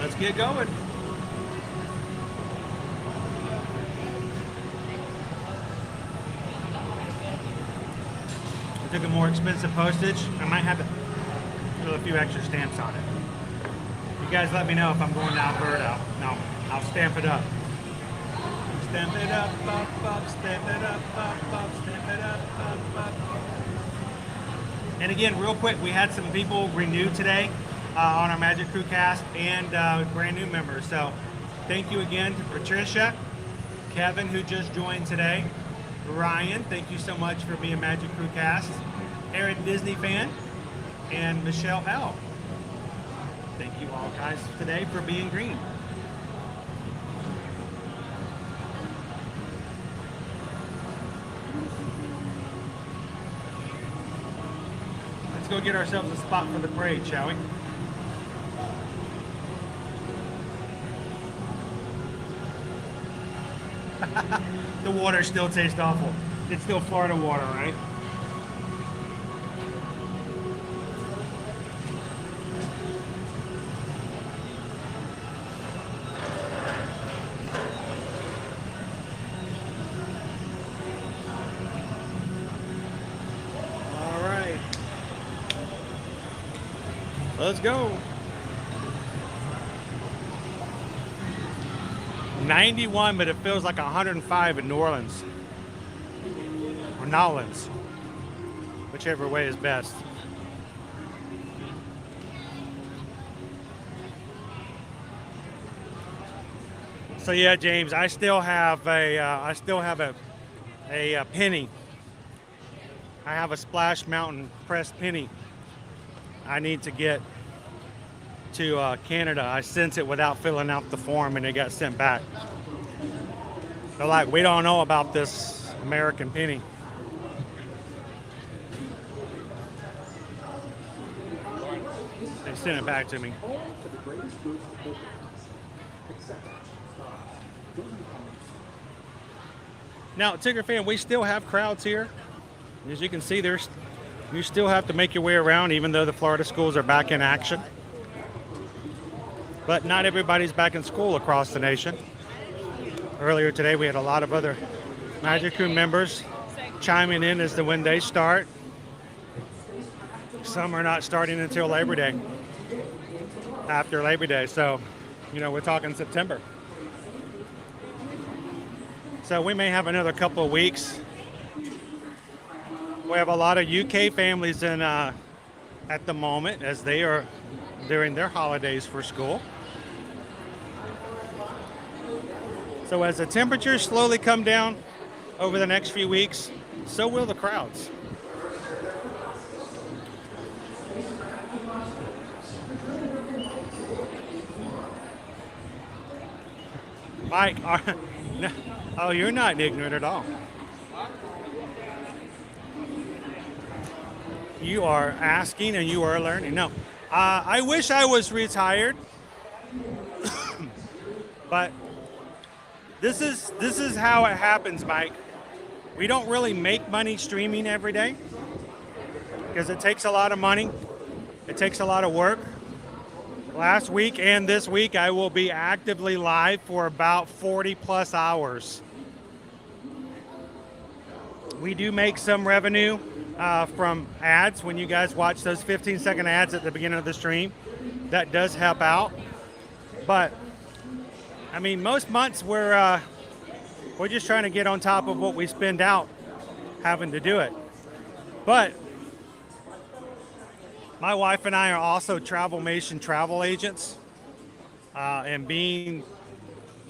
Let's get going. Took a more expensive postage. I might have to throw a few extra stamps on it. You guys let me know if I'm going to Alberta. No, I'll stamp it up. Stamp it up, up, stamp it up, stamp it up, up. And again, real quick, we had some people renew today on our Magic Crew cast and brand new members. So thank you again to Patricia, Kevin, who just joined today, Ryan, thank you so much for being Magic Crew cast. Aaron, Disney fan, and Michelle L. Thank you all guys today for being green. Let's go get ourselves a spot for the parade, shall we? The water still tastes awful. It's still Florida water, right? All right. Let's go. 91, but it feels like 105 in New Orleans. Or Nolans. Whichever way is best. So yeah, James, I still have a penny. I have a Splash Mountain pressed penny. I need to get to Canada. I sent it without filling out the form and it got sent back. They're like, we don't know about this American penny. They sent it back to me. Now, Tigger fan, we still have crowds here. As you can see, you still have to make your way around, even though the Florida schools are back in action. But not everybody's back in school across the nation. Earlier today, we had a lot of other Magic Crew members chiming in as to when they start. Some are not starting until Labor Day, after Labor Day. So, we're talking September. So we may have another couple of weeks. We have a lot of UK families in at the moment, as they are during their holidays for school. So as the temperatures slowly come down over the next few weeks, so will the crowds. Mike, oh, you're not ignorant at all. You are asking and you are learning. No, I wish I was retired, but this is how it happens, Mike. We don't really make money streaming every day because it takes a lot of money. It takes a lot of work. Last week and this week, I will be actively live for about 40 plus hours. We do make some revenue from ads when you guys watch those 15-second ads at the beginning of the stream. That does help out. But, I mean, most months we're just trying to get on top of what we spend out having to do it. But my wife and I are also Travelmation travel agents, and being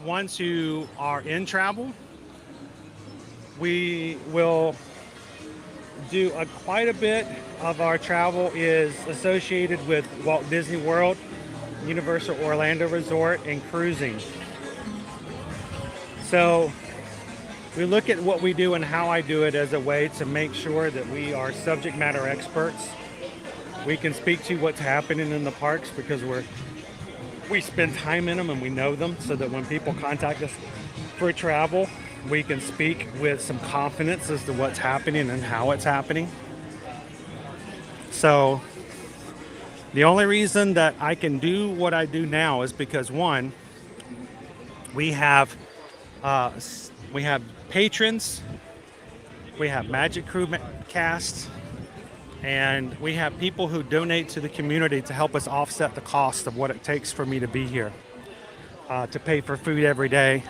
ones who are in travel, we will do quite a bit of our travel is associated with Walt Disney World, Universal Orlando Resort, and cruising. So we look at what we do and how I do it as a way to make sure that we are subject matter experts. We can speak to what's happening in the parks because we spend time in them and we know them, so that when people contact us for travel, we can speak with some confidence as to what's happening and how it's happening. So the only reason that I can do what I do now is because, one, we have patrons, we have Magic Crew casts, and we have people who donate to the community to help us offset the cost of what it takes for me to be here, to pay for food every day,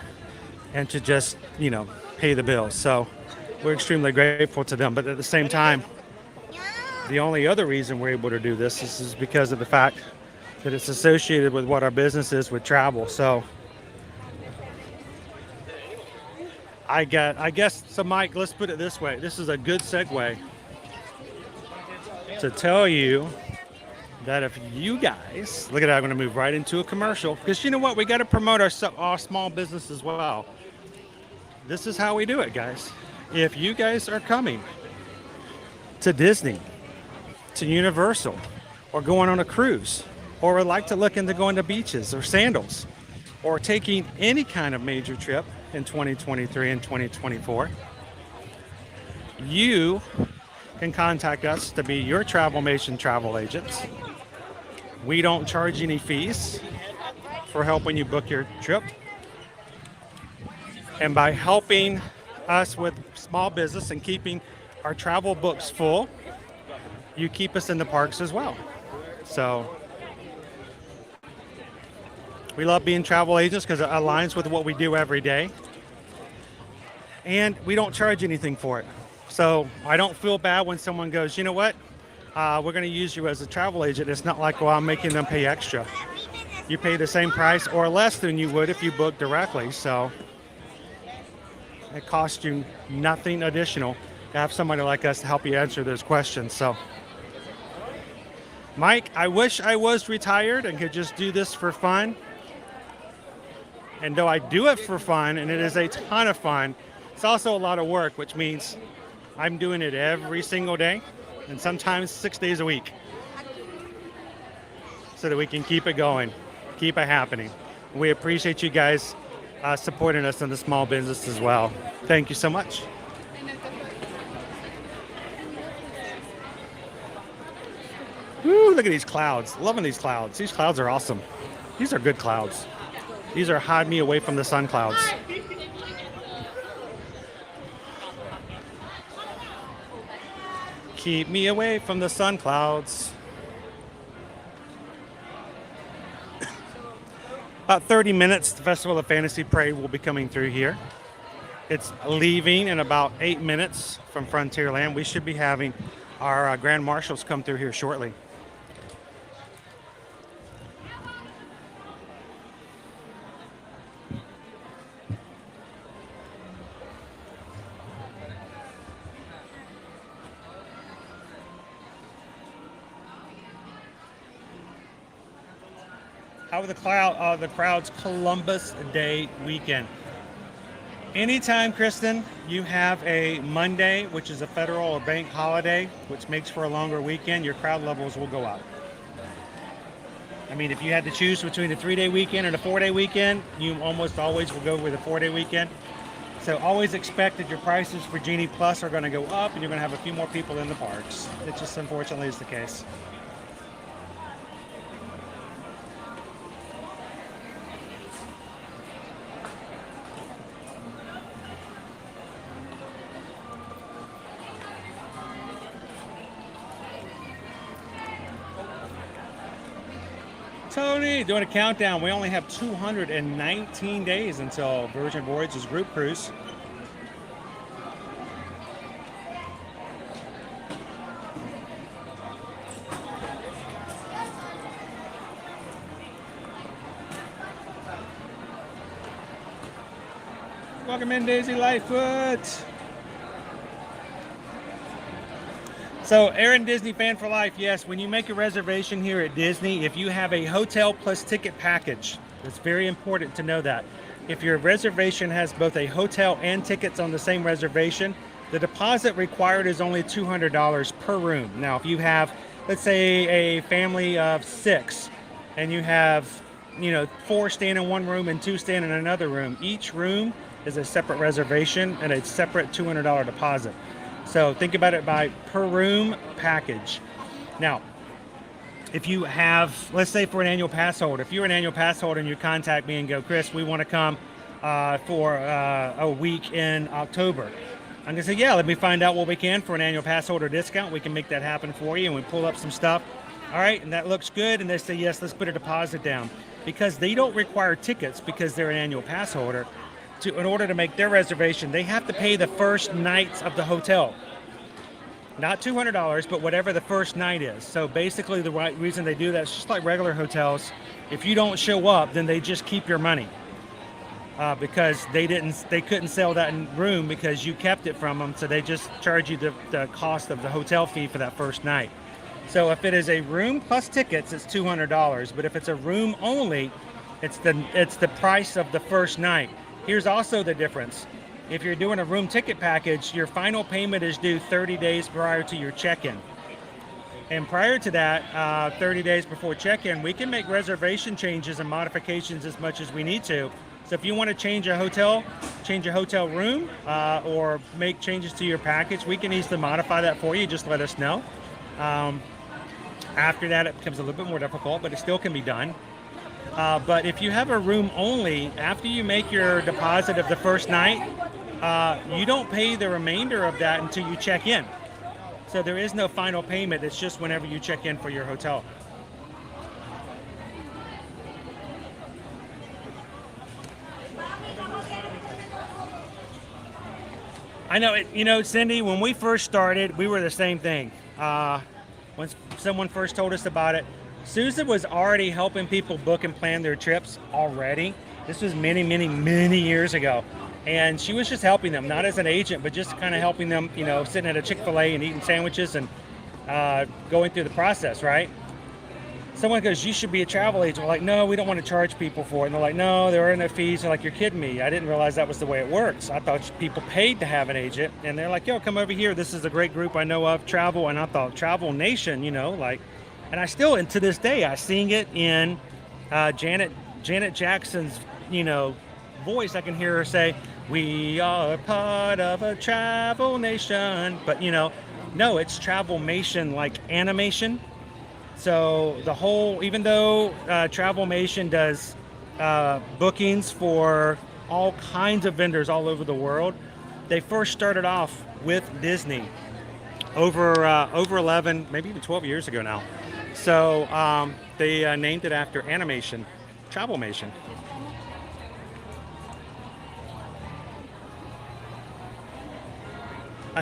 and to just, pay the bills. So we're extremely grateful to them. But at the same time, the only other reason we're able to do this is because of the fact that it's associated with what our business is with travel. So I guess, so Mike, let's put it this way. This is a good segue to tell you that if you guys, look at that, I'm going to move right into a commercial, because you know what, we got to promote our small business as well. This is how we do it, guys. If you guys are coming to Disney, to Universal, or going on a cruise, or would like to look into going to beaches or sandals, or taking any kind of major trip in 2023 and 2024, you can contact us to be your Travelmation travel agents. We don't charge any fees for helping you book your trip. And by helping us with small business and keeping our travel books full, you keep us in the parks as well. So we love being travel agents because it aligns with what we do every day. And we don't charge anything for it. So I don't feel bad when someone goes, you know what, we're going to use you as a travel agent. It's not like, well, I'm making them pay extra. You pay the same price or less than you would if you book directly. So it costs you nothing additional to have somebody like us to help you answer those questions. So, Mike, I wish I was retired and could just do this for fun. And though I do it for fun, and it is a ton of fun, it's also a lot of work, which means I'm doing it every single day and sometimes 6 days a week so that we can keep it going, keep it happening. We appreciate you guys supporting us in the small business as well. Thank you so much. Woo, look at these clouds. Loving these clouds. These clouds are awesome. These are good clouds. These are hide me away from the sun clouds. Keep me away from the sun clouds. About 30 minutes, the Festival of Fantasy Parade will be coming through here. It's leaving in about 8 minutes from Frontierland. We should be having our Grand Marshals come through here shortly. How are the crowds Columbus Day weekend? Anytime, Kristen, you have a Monday, which is a federal or bank holiday, which makes for a longer weekend, your crowd levels will go up. I mean, if you had to choose between a 3-day weekend and a 4-day weekend, you almost always will go with a 4-day weekend. So always expect that your prices for Genie Plus are going to go up and you're going to have a few more people in the parks. It just unfortunately is the case. Tony, doing a countdown. We only have 219 days until Virgin Voyages group cruise. Welcome in, Daisy Lightfoot. So, Aaron, Disney fan for life. Yes, when you make a reservation here at Disney, if you have a hotel plus ticket package, it's very important to know that. If your reservation has both a hotel and tickets on the same reservation, the deposit required is only $200 per room. Now, if you have, let's say, a family of 6, and you have, 4 staying in one room and 2 staying in another room, each room is a separate reservation and a separate $200 deposit. So think about it by per room package. Now, if you have, let's say for an annual pass holder, if you're an annual pass holder and you contact me and go, Chris, we want to come for a week in October. I'm going to say, yeah, let me find out what we can for an annual pass holder discount. We can make that happen for you. And we pull up some stuff. All right, and that looks good. And they say, yes, let's put a deposit down. Because they don't require tickets because they're an annual pass holder. In order to make their reservation, they have to pay the first nights of the hotel. Not $200, but whatever the first night is. So basically the reason they do that is just like regular hotels. If you don't show up, then they just keep your money. Because they couldn't sell that room because you kept it from them. So they just charge you the cost of the hotel fee for that first night. So if it is a room plus tickets, it's $200. But if it's a room only, it's the price of the first night. Here's also the difference. If you're doing a room ticket package, your final payment is due 30 days prior to your check-in. And prior to that, 30 days before check-in, we can make reservation changes and modifications as much as we need to. So if you want to change a hotel room, or make changes to your package, we can easily modify that for you. Just let us know. After that, it becomes a little bit more difficult, but it still can be done. But if you have a room only, after you make your deposit of the first night, you don't pay the remainder of that until you check in. So there is no final payment. It's just whenever you check in for your hotel. I know, Cindy, when we first started, we were the same thing. When someone first told us about it, Susan was already helping people book and plan their trips already. This was many, many, many years ago. And she was just helping them, not as an agent, but just kind of helping them, sitting at a Chick-fil-A and eating sandwiches and going through the process, right? someone goes, you should be a travel agent. We're like, no, we don't want to charge people for it. And they're like, no, there are no fees. They're like, you're kidding me. I didn't realize that was the way it works. I thought people paid to have an agent. And they're like, yo, come over here. This is a great group I know of, Travel. And I thought, Travel Nation, you know, like, and I still, and to this day, I sing it in Janet Jackson's, you know, voice. I can hear her say, we are part of a travel nation. But, you know, no, it's Travelmation, like animation. So the whole, even though Travelmation does bookings for all kinds of vendors all over the world, they first started off with Disney over 11, maybe even 12 years ago now. So they named it after animation, Travelmation.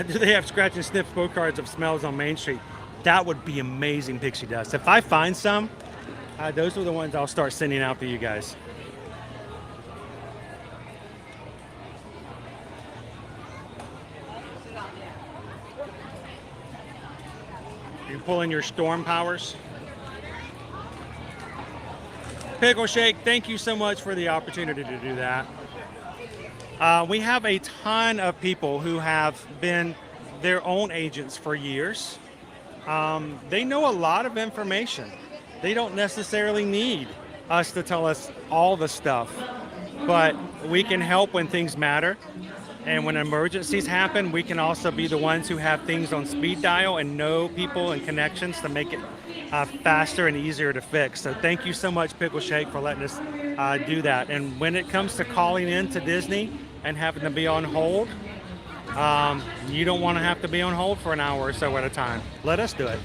Do they have scratch and sniff postcards of smells on Main Street? That would be amazing, Pixie Dust. If I find some, those are the ones I'll start sending out to you guys. You pull in your storm powers. Pickle Shake, thank you so much for the opportunity to do that. We have a ton of people who have been their own agents for years. They know a lot of information. They don't necessarily need us to tell us all the stuff, but we can help when things matter. And when emergencies happen, we can also be the ones who have things on speed dial and know people and connections to make it faster and easier to fix. So thank you so much, Pickle Shake, for letting us do that. And when it comes to calling in to Disney and having to be on hold, you don't want to have to be on hold for an hour or so at a time. Let us do it.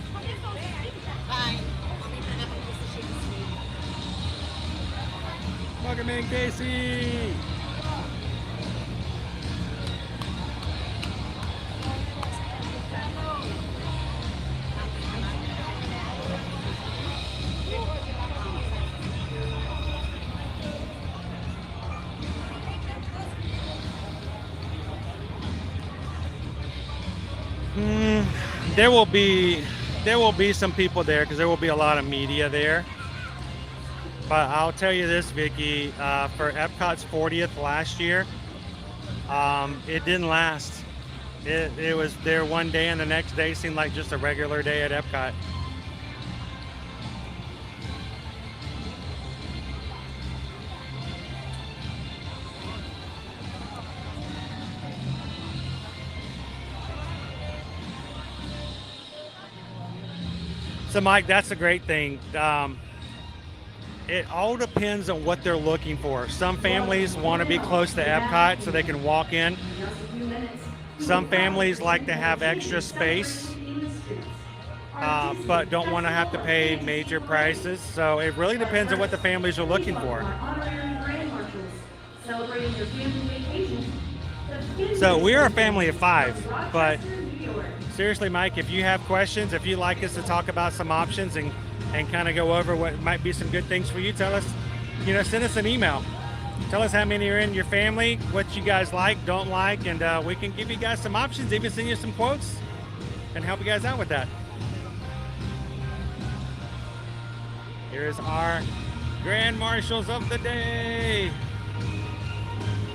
Welcome in, Casey. There will be some people there because there will be a lot of media there. But I'll tell you this, Vicky, for Epcot's 40th last year, it didn't last. It was there one day and the next day seemed like just a regular day at Epcot. So, Mike, that's a great thing. It all depends on what they're looking for. Some families want to be close to Epcot so they can walk in. Some families like to have extra space, but don't want to have to pay major prices. So it really depends on what the families are looking for. So we are a family of 5, but seriously, Mike, if you have questions, if you'd like us to talk about some options and kind of go over what might be some good things for you, tell us, send us an email. Tell us how many are in your family, what you guys like, don't like, and we can give you guys some options, even send you some quotes and help you guys out with that. Here's our Grand Marshals of the day.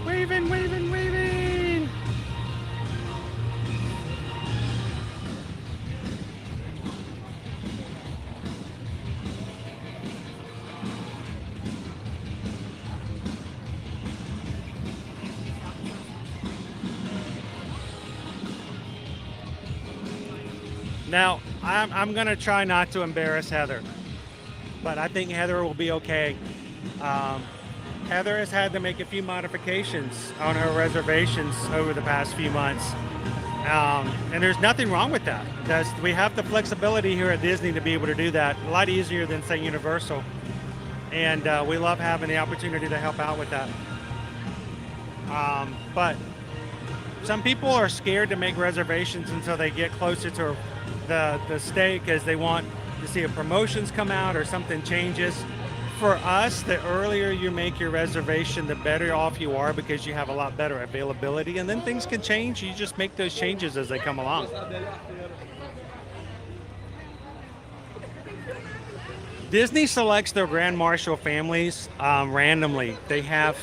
Waving, waving, waving. Now, I'm going to try not to embarrass Heather, but I think Heather will be okay. Heather has had to make a few modifications on her reservations over the past few months, and there's nothing wrong with that. We have the flexibility here at Disney to be able to do that. A lot easier than, say, Universal, and we love having the opportunity to help out with that. But some people are scared to make reservations until they get closer to the stay because they want to see if promotions come out or something changes. For us, the earlier you make your reservation, the better off you are because you have a lot better availability, and then things can change. You just make those changes as they come along. Disney selects their Grand Marshal families randomly. They have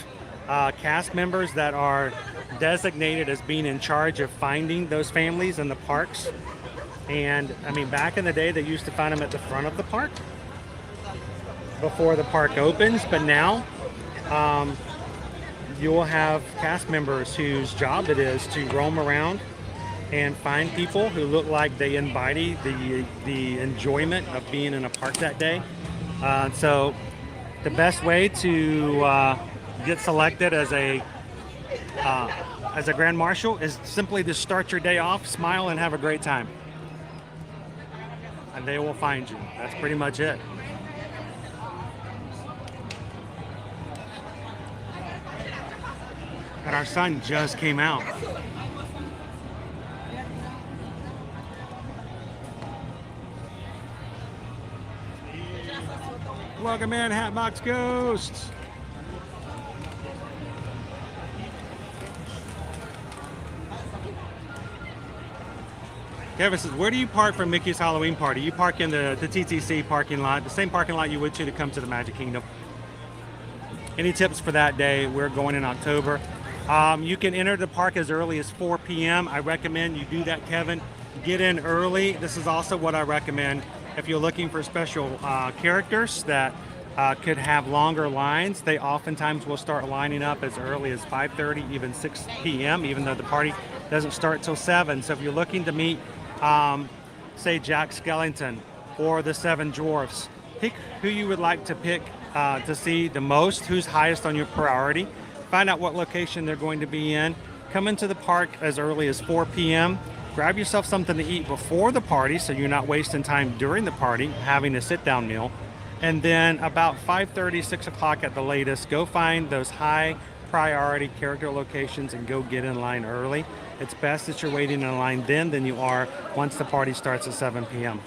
cast members that are designated as being in charge of finding those families in the parks. And I mean, back in the day, they used to find them at the front of the park before the park opens. But now, you'll have cast members whose job it is to roam around and find people who look like they embody the enjoyment of being in a park that day. So the best way to get selected as a Grand Marshal is simply to start your day off, smile, and have a great time. And they will find you. That's pretty much it. And our sun just came out. Welcome in, Hatbox Ghosts. Kevin says, where do you park for Mickey's Halloween party? You park in the TTC parking lot, the same parking lot you would to come to the Magic Kingdom. Any tips for that day? We're going in October. You can enter the park as early as 4 p.m. I recommend you do that, Kevin. Get in early. This is also what I recommend if you're looking for special characters that could have longer lines. They oftentimes will start lining up as early as 5:30, even 6 p.m., even though the party doesn't start till 7. So if you're looking to meet, say, Jack Skellington or the Seven Dwarfs, pick who you would like to pick to see the most, who's highest on your priority. Find out what location they're going to be in. Come into the park as early as 4 p.m. Grab yourself something to eat before the party so you're not wasting time during the party having a sit-down meal. And then about 5:30, 6 o'clock at the latest, go find those high priority character locations and go get in line early. It's best that you're waiting in line then than you are once the party starts at 7 p.m.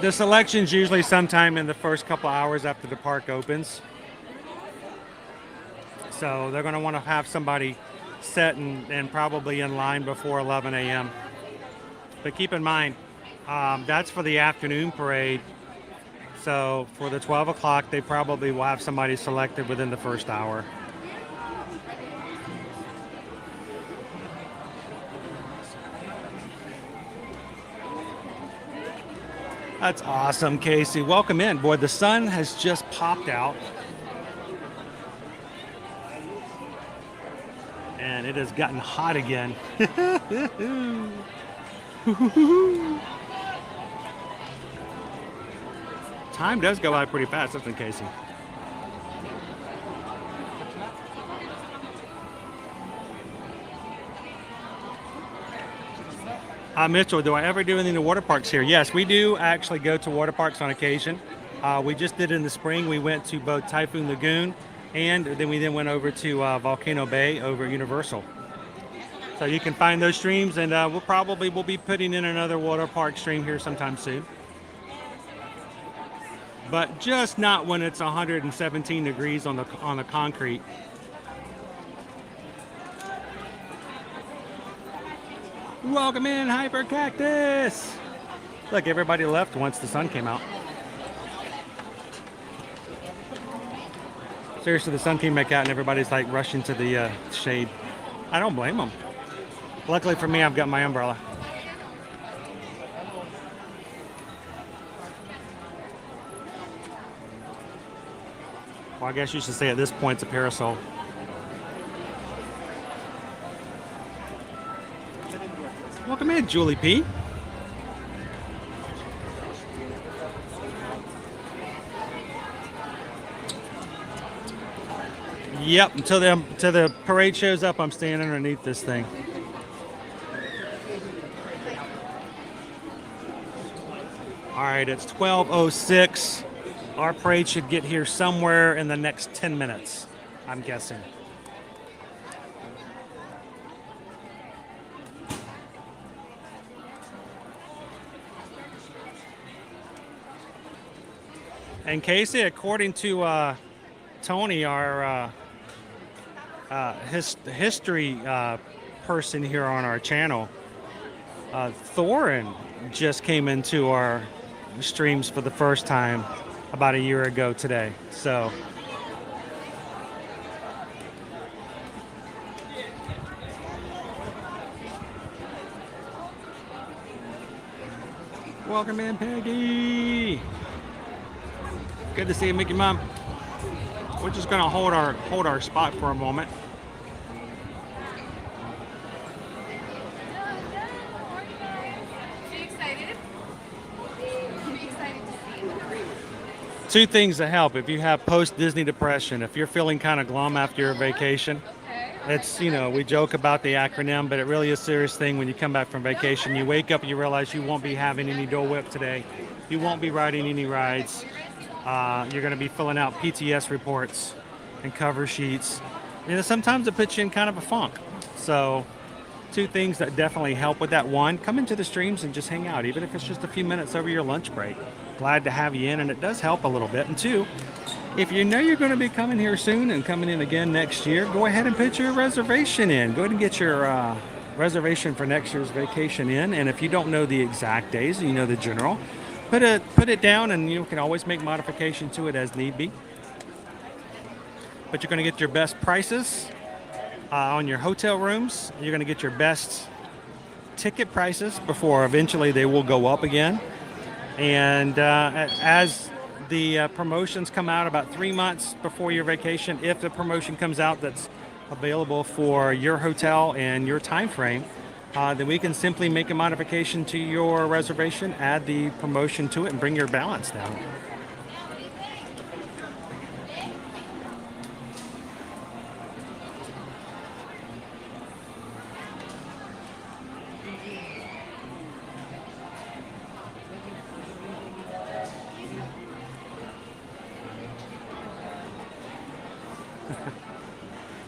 The selection's usually sometime in the first couple hours after the park opens. So they're going to want to have somebody set and probably in line before 11 a.m. But keep in mind, that's for the afternoon parade. So for the 12 o'clock, they probably will have somebody selected within the first hour. That's awesome, Casey. Welcome in. Boy, the sun has just popped out. And it has gotten hot again. Time does go by pretty fast, doesn't it, Casey? Mitchell, do I ever do anything to water parks here? Yes, we do actually go to water parks on occasion. We just did in the spring. We went to both Typhoon Lagoon and then we went over to Volcano Bay over Universal. So you can find those streams, and we'll be putting in another water park stream here sometime soon. But just not when it's 117 degrees on the concrete. Welcome in, Hyper Cactus. Look, everybody left once the sun came out. Seriously, the sun came back out and everybody's like rushing to the shade. I don't blame them. Luckily for me, I've got my umbrella. Well, I guess you should say at this point it's a parasol. Welcome in, Julie P. Yep, until the parade shows up, I'm staying underneath this thing. All right, it's 12:06. Our parade should get here somewhere in the next 10 minutes, I'm guessing. And Casey, according to Tony, our history person here on our channel, Thorin just came into our streams for the first time about a year ago today. So welcome in, Peggy. Good to see you, Mickey Mom. We're just gonna hold our spot for a moment. Two things that help if you have post-Disney depression. If you're feeling kind of glum after your vacation, it's, you know, we joke about the acronym, but it really is a serious thing when you come back from vacation. You wake up and you realize you won't be having any Dole Whip today. You won't be riding any rides. You're going to be filling out PTS reports and cover sheets. You know, sometimes it puts you in kind of a funk. So two things that definitely help with that. One, come into the streams and just hang out, even if it's just a few minutes over your lunch break. Glad to have you in, and it does help a little bit. And two, if you know you're going to be coming here soon and coming in again next year, go ahead and put your reservation in. Go ahead and get your reservation for next year's vacation in. And if you don't know the exact days, you know the general, put it down, and you can always make modification to it as need be. But you're going to get your best prices on your hotel rooms. You're going to get your best ticket prices before eventually they will go up again. And as the promotions come out about 3 months before your vacation, if the promotion comes out that's available for your hotel and your time frame, then we can simply make a modification to your reservation, add the promotion to it, and bring your balance down.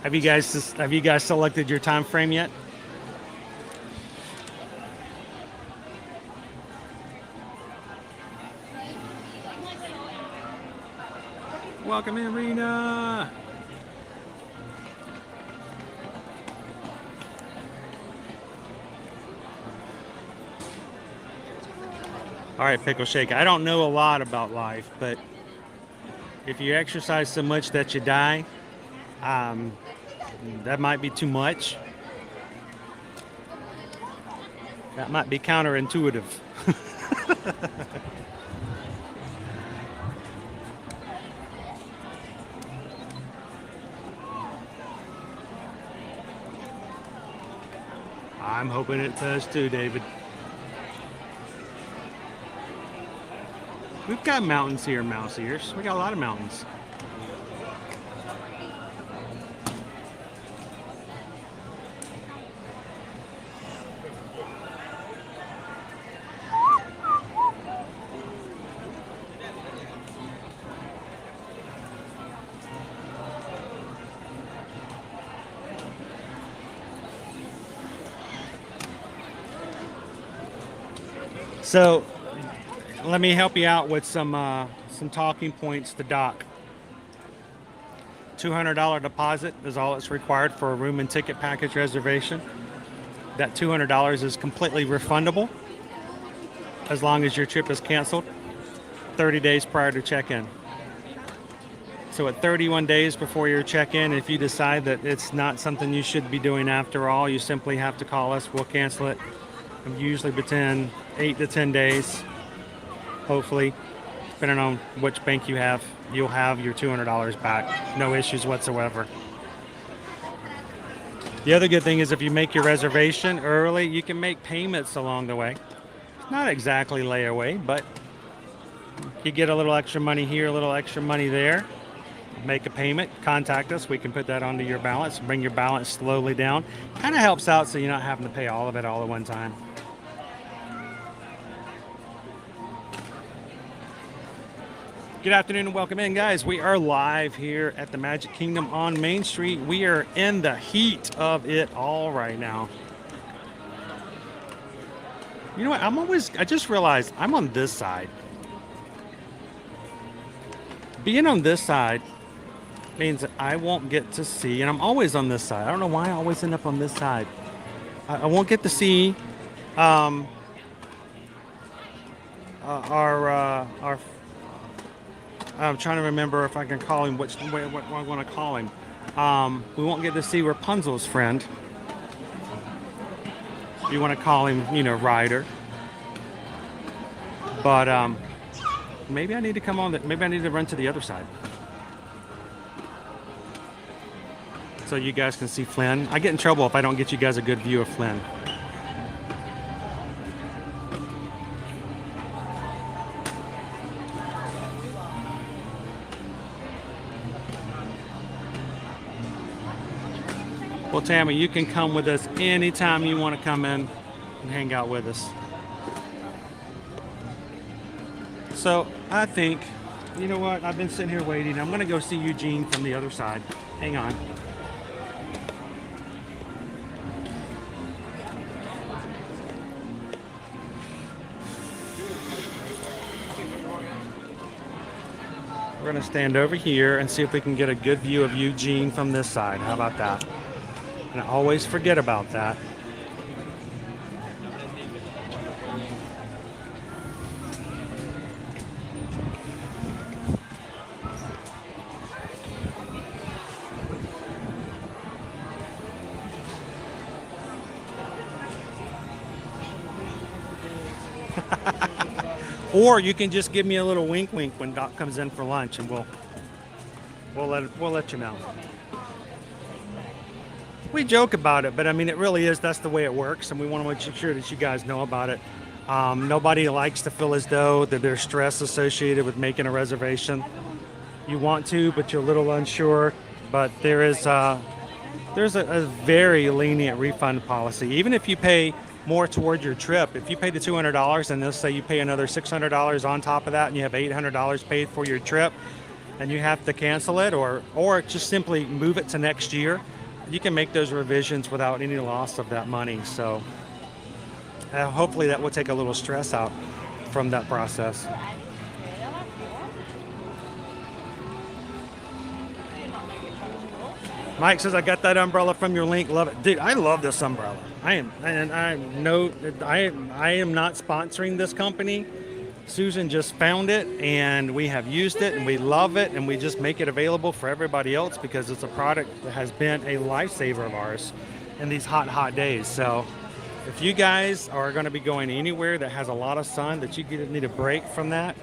Have you guys selected your time frame yet? Welcome in, Rena. All right, Pickle Shake. I don't know a lot about life, but if you exercise so much that you die, that might be too much. That might be counterintuitive. I'm hoping it does too, David. We've got mountains here, mouse ears. We got a lot of mountains. So let me help you out with some talking points to Doc. $200 deposit is all that's required for a room and ticket package reservation. That $200 is completely refundable as long as your trip is canceled 30 days prior to check-in. So at 31 days before your check-in, if you decide that it's not something you should be doing after all, you simply have to call us. We'll cancel it. Usually within 8 to 10 days, hopefully, depending on which bank you have, you'll have your $200 back. No issues whatsoever. The other good thing is if you make your reservation early, you can make payments along the way. It's not exactly layaway, but you get a little extra money here, a little extra money there. Make a payment, contact us. We can put that onto your balance, bring your balance slowly down. Kind of helps out so you're not having to pay all of it all at one time. Good afternoon and welcome in, guys. We are live here at the Magic Kingdom on Main Street. We are in the heat of it all right now. You know what? I just realized I'm on this side. being on this side means that I won't get to see, and I'm always on this side. I don't know why I always end up on this side. I won't get to see our I'm trying to remember if I can call him what I want to call him. We won't get to see Rapunzel's friend. You want to call him, Ryder. But maybe I need to come on. Maybe I need to run to the other side, so you guys can see Flynn. I get in trouble if I don't get you guys a good view of Flynn. Well, Tammy, you can come with us anytime you want to come in and hang out with us. So I think, you know what? I've been sitting here waiting. I'm going to go see Eugene from the other side. Hang on. We're going to stand over here and see if we can get a good view of Eugene from this side. How about that? And I always forget about that. Or you can just give me a little wink when Doc comes in for lunch, and we'll let you know. We joke about it, but I mean, it really is. That's the way it works, and we want to make sure that you guys know about it. Nobody likes to feel as though that there's stress associated with making a reservation. You want to, but you're a little unsure. But there's a very lenient refund policy. Even if you pay more toward your trip, if you pay the $200 and let's say you pay another $600 on top of that, and you have $800 paid for your trip, and you have to cancel it or just simply move it to next year, you can make those revisions without any loss of that money. So hopefully that will take a little stress out from that process. Mike says, I got that umbrella from your link. Love it. Dude, I love this umbrella. I am not sponsoring this company. Susan just found it, and we have used it, and we love it, and we just make it available for everybody else because it's a product that has been a lifesaver of ours in these hot days. So if you guys are going to be going anywhere that has a lot of sun, that you need a break from that,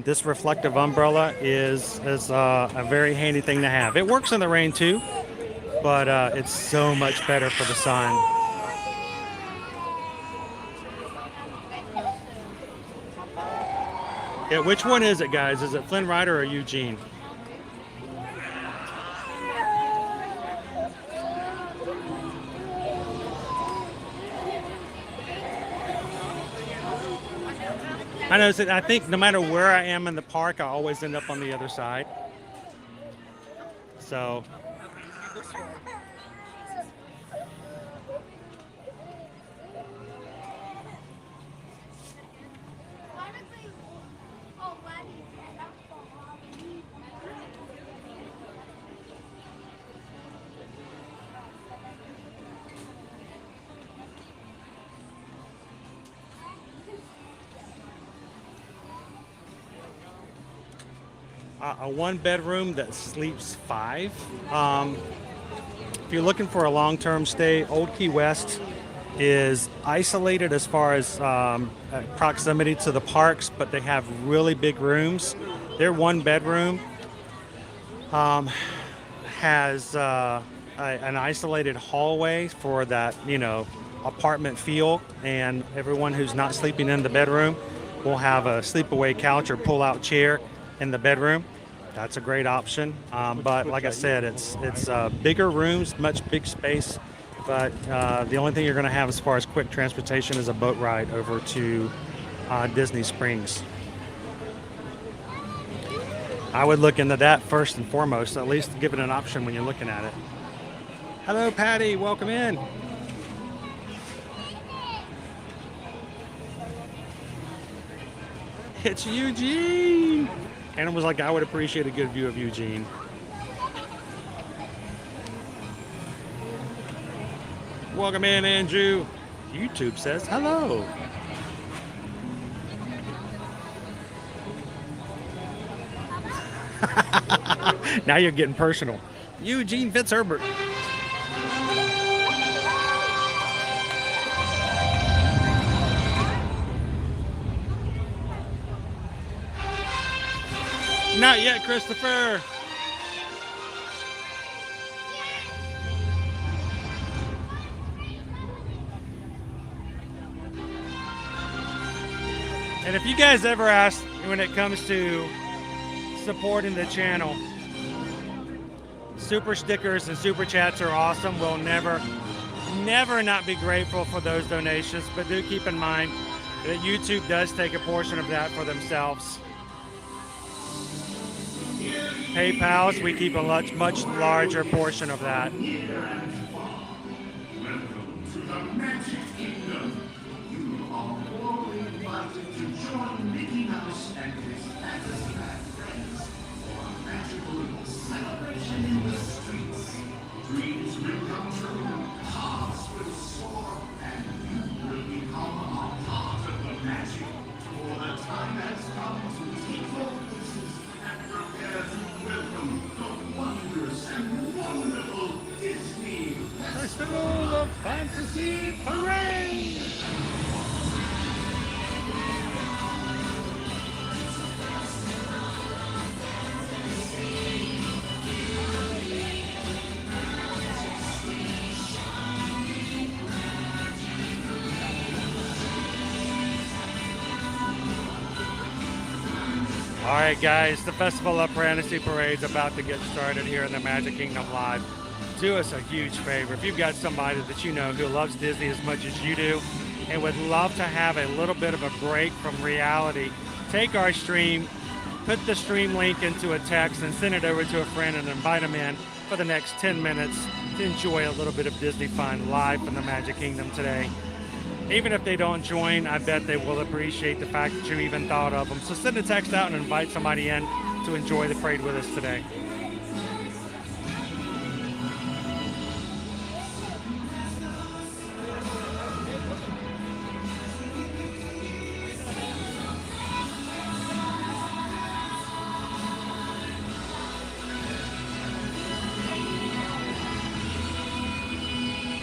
this reflective umbrella is a very handy thing to have. It works in the rain too, but it's so much better for the sun. Yeah, which one is it, guys? Is it Flynn Rider or Eugene? I know. I think no matter where I am in the park, I always end up on the other side. So. A one bedroom that sleeps 5. If you're looking for a long-term stay, Old Key West is isolated as far as proximity to the parks, but they have really big rooms. Their one bedroom has an isolated hallway for that, apartment feel, and everyone who's not sleeping in the bedroom will have a sleep-away couch or pull-out chair in the bedroom. That's a great option, but like I said, it's bigger rooms, much big space, but the only thing you're going to have as far as quick transportation is a boat ride over to Disney Springs. I would look into that first and foremost, at least give it an option when you're looking at it. Hello, Patty, welcome in. It's Eugene. And it was like, I would appreciate a good view of Eugene. Welcome in, Andrew. YouTube says hello. Now you're getting personal. Eugene Fitzherbert. Not yet, Christopher. And if you guys ever ask when it comes to supporting the channel, super stickers and super chats are awesome. We'll never not be grateful for those donations, but do keep in mind that YouTube does take a portion of that for themselves. PayPals, we keep a much larger portion of that. Festival of Fantasy Parade! All right, guys, the Festival of Fantasy Parade's about to get started here in the Magic Kingdom Live. Do us a huge favor. If you've got somebody that you know who loves Disney as much as you do and would love to have a little bit of a break from reality, take our stream, put the stream link into a text and send it over to a friend and invite them in for the next 10 minutes to enjoy a little bit of Disney fun live from the Magic Kingdom today. Even if they don't join, I bet they will appreciate the fact that you even thought of them. So send a text out and invite somebody in to enjoy the parade with us today.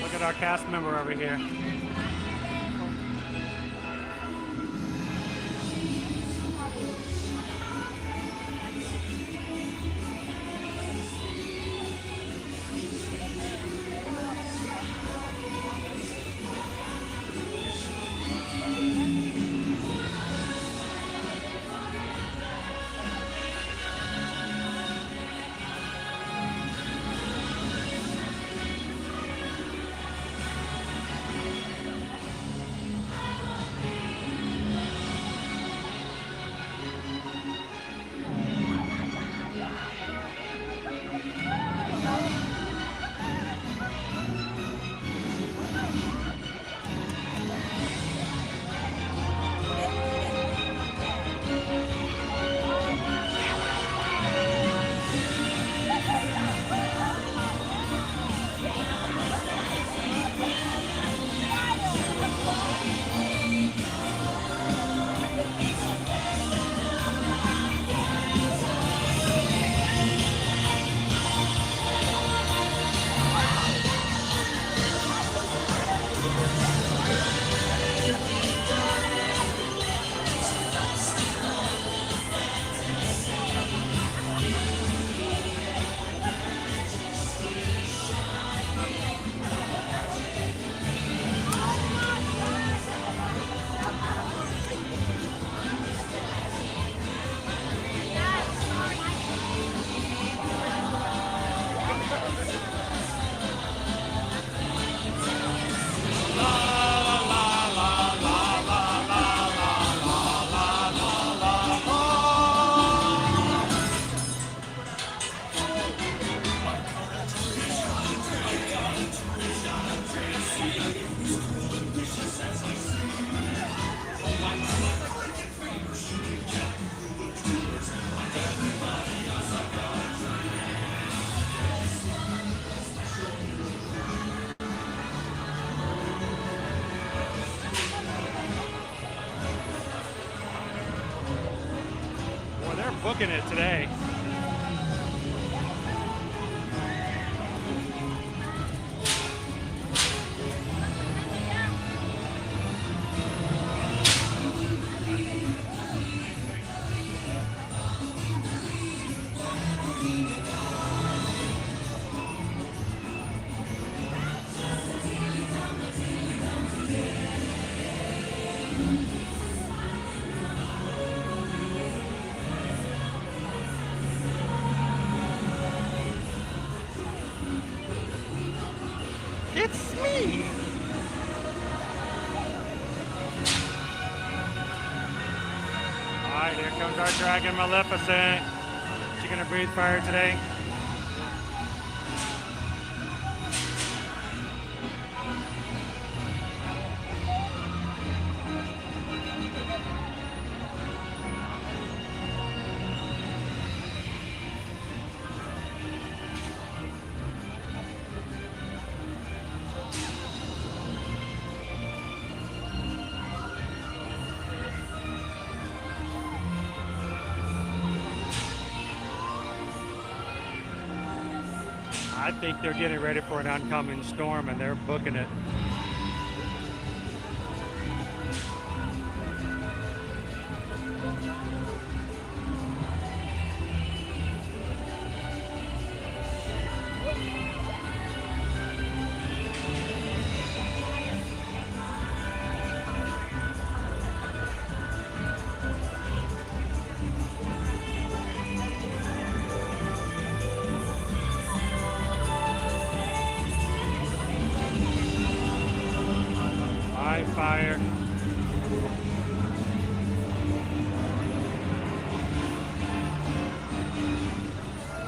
Look at our cast member over here. booking it today. It's me. All right, here comes our dragon Maleficent. She gonna breathe fire today? I think they're getting ready for an oncoming storm and they're booking it. Fire.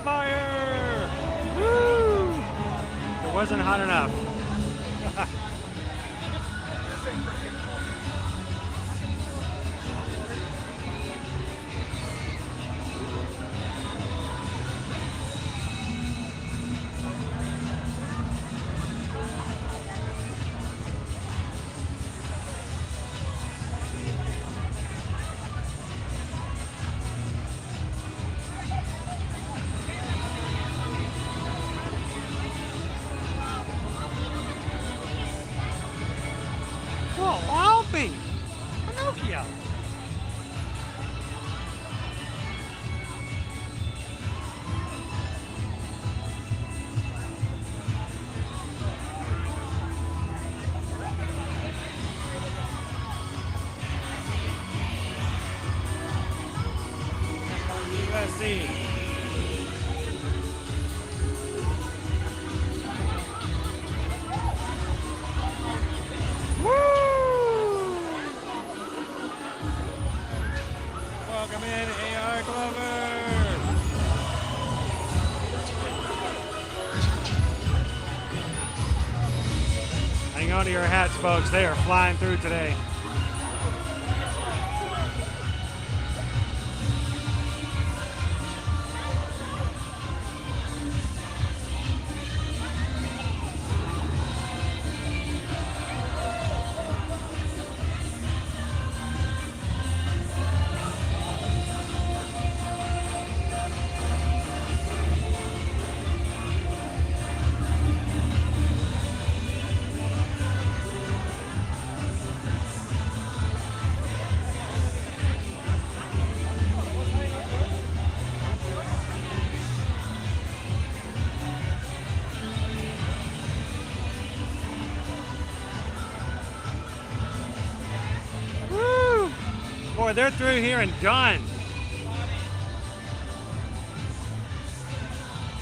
Fire! Woo! It wasn't hot enough. Pinocchio. Let's see. Welcome in, AR Glover. Hang on to your hats, folks. They are flying through today. Boy, they're through here and done.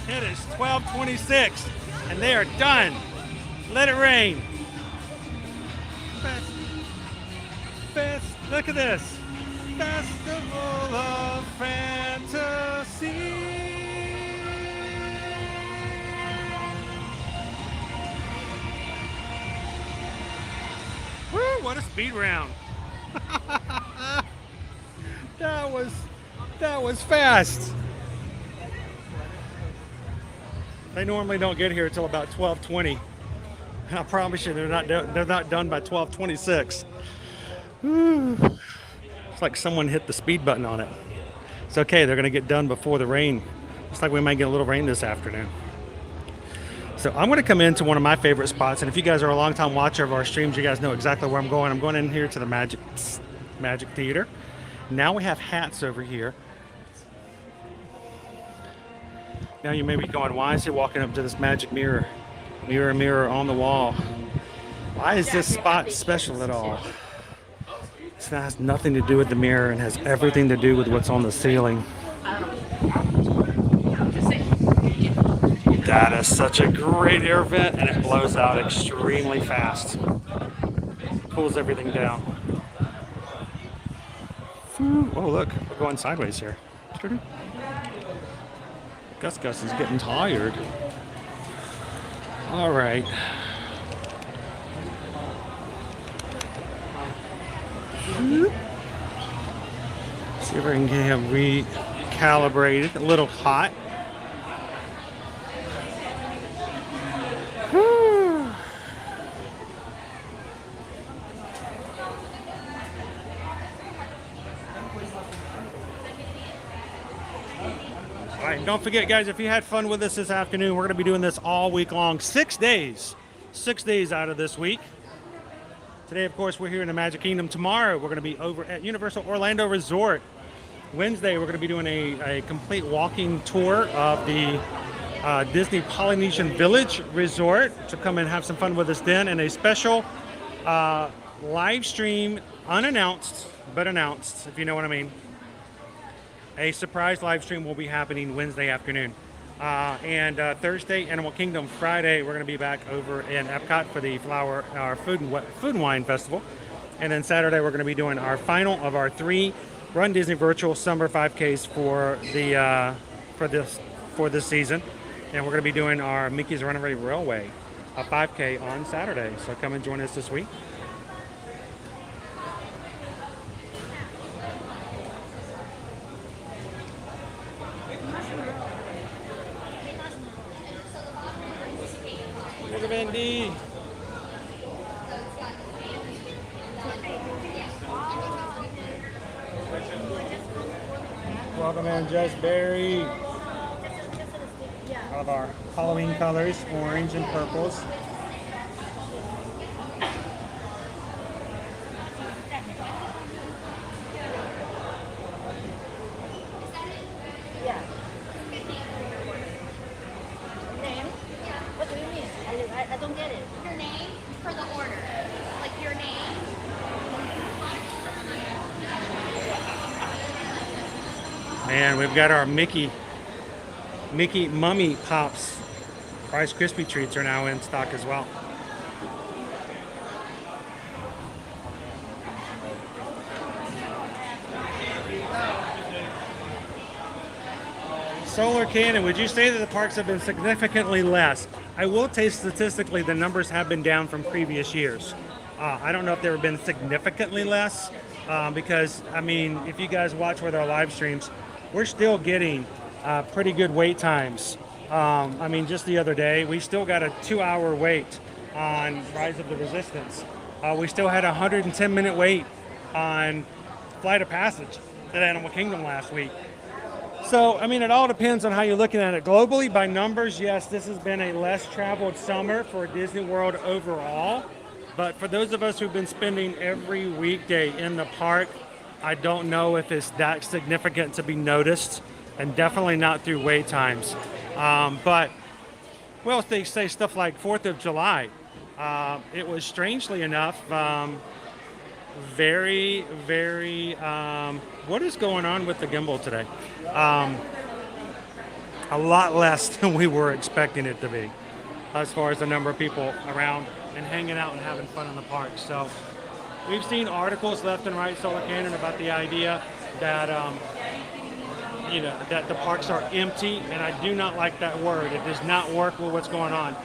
It is 12:26, and they are done. Let it rain. Look at this. Festival of Fantasy. Woo, what a speed round. That was fast. They normally don't get here until about 12:20. I promise you, they're not done by 12:26. It's like someone hit the speed button on it. It's okay. They're going to get done before the rain. Looks like we might get a little rain this afternoon. So I'm going to come into one of my favorite spots. And if you guys are a long-time watcher of our streams, you guys know exactly where I'm going. I'm going in here to the Magic Theater. Now we have hats over here. Now you may be going, why is he walking up to this magic mirror? Mirror, mirror on the wall. Why is this spot special at all? It has nothing to do with the mirror and has everything to do with what's on the ceiling. That is such a great air vent, and it blows out extremely fast. Cools everything down. Oh look, we're going sideways here. Gus is getting tired. All right. See if I can get him recalibrated. A little hot. All right, don't forget, guys, if you had fun with us this afternoon, we're going to be doing this all week long, 6 days. 6 days out of this week. Today, of course, we're here in the Magic Kingdom. Tomorrow, we're going to be over at Universal Orlando Resort. Wednesday, we're going to be doing a complete walking tour of the Disney Polynesian Village Resort. So come and have some fun with us then. And a special live stream, unannounced, but announced, if you know what I mean. A surprise live stream will be happening Wednesday afternoon. And Thursday, Animal Kingdom. Friday, we're going to be back over in Epcot for the Food and Wine Festival. And then Saturday, we're going to be doing our final of our 3 Run Disney Virtual Summer 5Ks for this season. And we're going to be doing our Mickey's Runaway Railway, a 5K on Saturday. So come and join us this week. Look at Andy. Welcome in, Just Berry. All of our Halloween colors, orange and purples. Name? What do you mean? I don't get it. Your name for the order. Like your name. And we've got our Mickey Mummy Pops. Rice Krispie treats are now in stock as well. Solar Cannon, would you say that the parks have been significantly less? I will say statistically the numbers have been down from previous years. I don't know if they've been significantly less because, I mean, if you guys watch with our live streams, we're still getting pretty good wait times. I mean, just the other day, we still got a 2-hour wait on Rise of the Resistance. We still had a 110-minute wait on Flight of Passage at Animal Kingdom last week. So, I mean, it all depends on how you're looking at it. Globally, by numbers, yes, this has been a less traveled summer for Disney World overall. But for those of us who've been spending every weekday in the park, I don't know if it's that significant to be noticed, and definitely not through wait times. But, well, they say stuff like 4th of July. It was, strangely enough, very, very, what is going on with the gimbal today? A lot less than we were expecting it to be, as far as the number of people around and hanging out and having fun in the park. So we've seen articles left and right, Solar Cannon, about the idea that, that the parks are empty, and I do not like that word. It does not work with what's going on.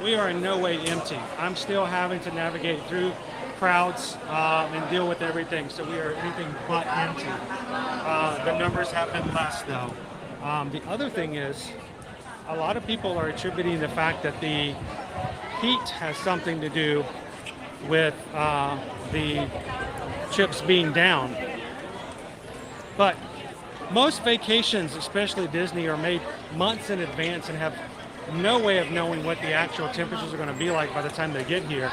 We are in no way empty. I'm still having to navigate through crowds and deal with everything, so we are anything but empty. The numbers have been less, though. The other thing is, a lot of people are attributing the fact that the heat has something to do with the chips being down. But most vacations, especially Disney, are made months in advance and have no way of knowing what the actual temperatures are going to be like by the time they get here.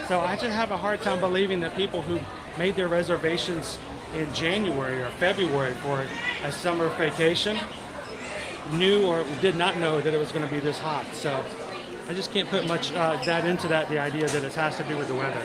So I just have a hard time believing that people who made their reservations in January or February for a summer vacation knew or did not know that it was going to be this hot. So I just can't put much that into that, the idea that it has to do with the weather.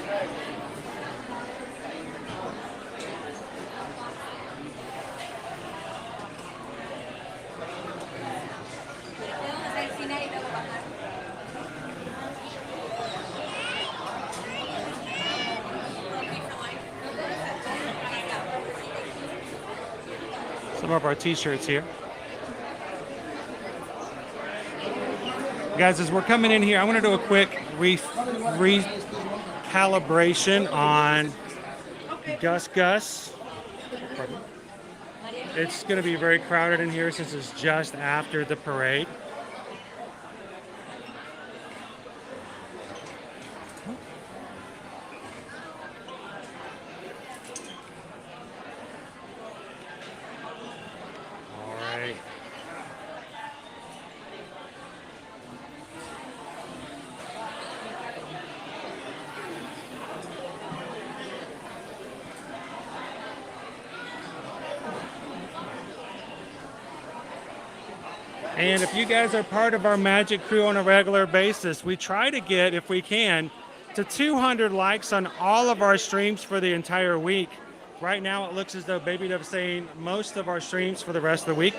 Some of our t-shirts here. Guys, as we're coming in here, I want to do a quick recalibration on Gus. It's going to be very crowded in here since it's just after the parade. And if you guys are part of our Magic Crew on a regular basis, we try to get, if we can, to 200 likes on all of our streams for the entire week. Right now it looks as though Baby Dove's saying most of our streams for the rest of the week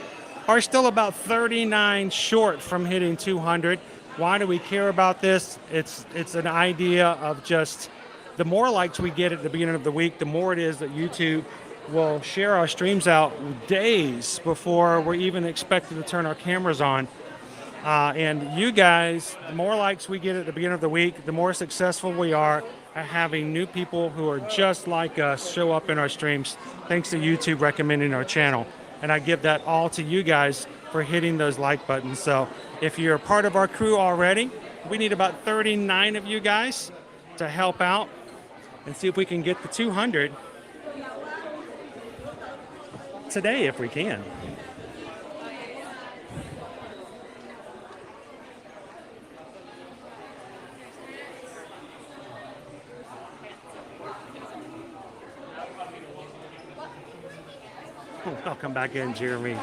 are still about 39 short from hitting 200. Why do we care about this? It's an idea of just the more likes we get at the beginning of the week, the more it is that YouTube will share our streams out days before we're even expected to turn our cameras on. And you guys, the more likes we get at the beginning of the week, the more successful we are at having new people who are just like us show up in our streams, thanks to YouTube recommending our channel. And I give that all to you guys for hitting those like buttons. So if you're a part of our crew already, we need about 39 of you guys to help out and see if we can get the 200 today if we can. I'll come back in, Jeremy.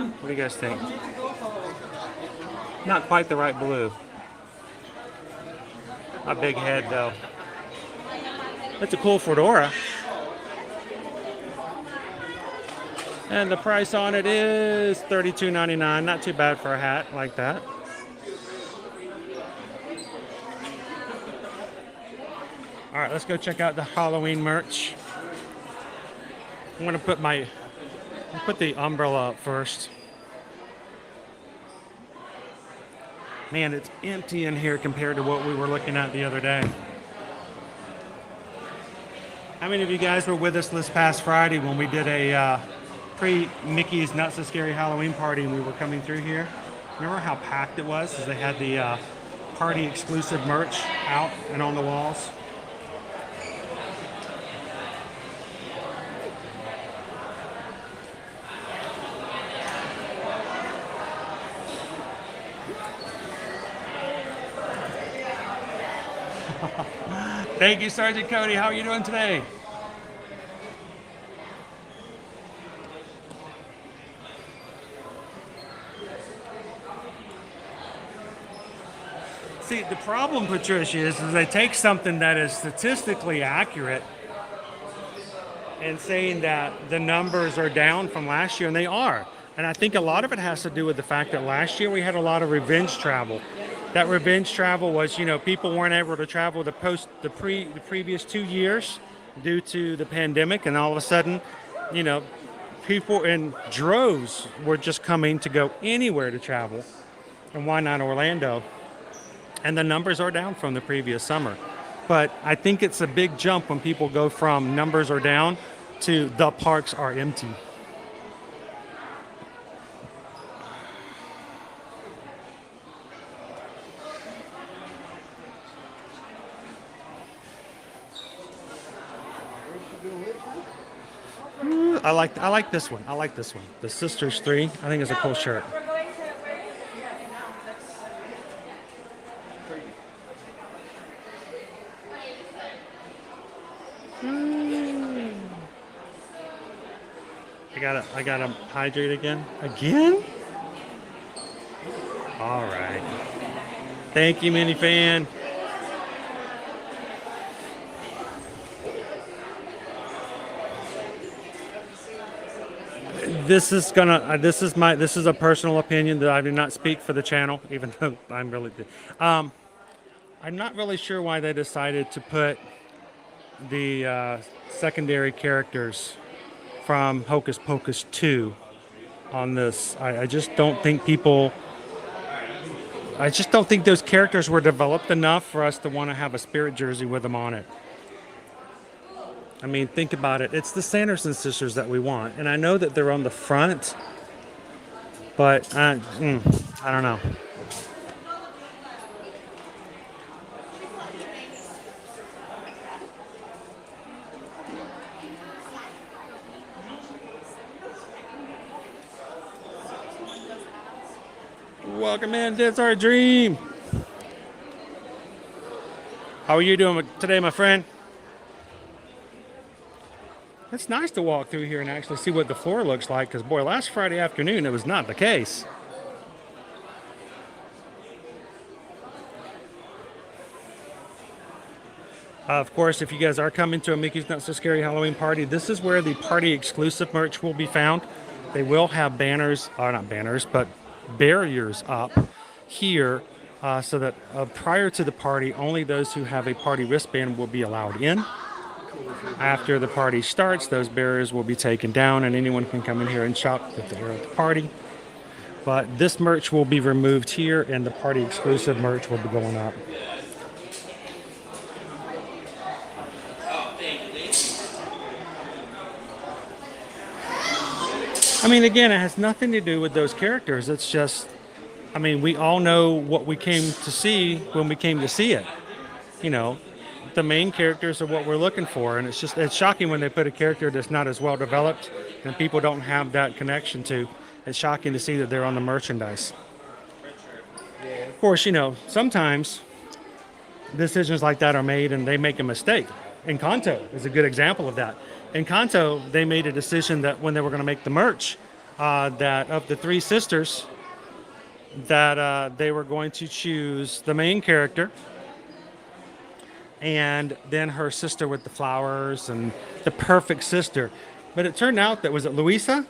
What do you guys think? Not quite the right blue. A big head though. That's a cool fedora. And the price on it is $32.99. Not too bad for a hat like that. All right, let's go check out the Halloween merch. I'm gonna put the umbrella up first. Man, it's empty in here compared to what we were looking at the other day. How many of you guys were with us this past Friday when we did a pre-Mickey's Not So Scary Halloween party and we were coming through here? Remember how packed it was as they had the party exclusive merch out and on the walls? Thank you, Sergeant Cody. How are you doing today? See, the problem, Patricia, is they take something that is statistically accurate and saying that the numbers are down from last year, and they are. And I think a lot of it has to do with the fact that last year we had a lot of revenge travel. That revenge travel was, people weren't able to travel the previous 2 years due to the pandemic, and all of a sudden, people in droves were just coming to go anywhere to travel, and why not Orlando? And the numbers are down from the previous summer. But I think it's a big jump when people go from numbers are down to the parks are empty. I like this one. I like this one. The Sisters 3. I think it's a cool shirt. I gotta hydrate again. Again? All right. Thank you, minifan. This is a personal opinion that I do not speak for the channel, even though I'm really good. I'm not really sure why they decided to put the secondary characters from Hocus Pocus 2 on this. I just don't think those characters were developed enough for us to want to have a Spirit jersey with them on it. I mean, think about it. It's the Sanderson sisters that we want. And I know that they're on the front, but I don't know. Welcome in, that's our dream. How are you doing today, my friend? It's nice to walk through here and actually see what the floor looks like, because boy, last Friday afternoon it was not the case. Of course, if you guys are coming to a Mickey's Not So Scary Halloween party, this is where the party exclusive merch will be found. They will have banners, or not banners, but barriers up here so that prior to the party, only those who have a party wristband will be allowed in. After the party starts, those barriers will be taken down and anyone can come in here and shop if they're at the party. But this merch will be removed here and the party exclusive merch will be going up. I mean, again, it has nothing to do with those characters. It's just, I mean, we all know what we came to see when we came to see it. You know, the main characters are what we're looking for, and it's shocking when they put a character that's not as well developed and people don't have that connection to. It's shocking to see that they're on the merchandise. Of course, you know, sometimes decisions like that are made and they make a mistake. Encanto is a good example of that. Encanto, they made a decision that when they were going to make the merch, that of the 3 sisters, that they were going to choose the main character and then her sister with the flowers and the perfect sister. But it turned out that, was it Luisa?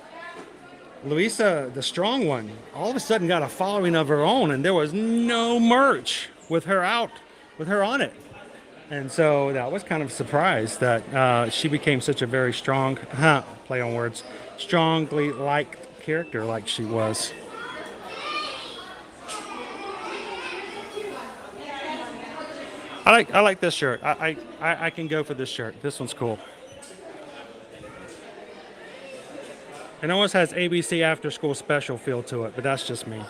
Luisa, the strong one, all of a sudden got a following of her own and there was no merch with her on it. And so that was kind of a surprise that she became such a very strong, play on words, strongly liked character like she was. I like this shirt. I can go for this shirt. This one's cool. It almost has ABC After School Special feel to it, but that's just me.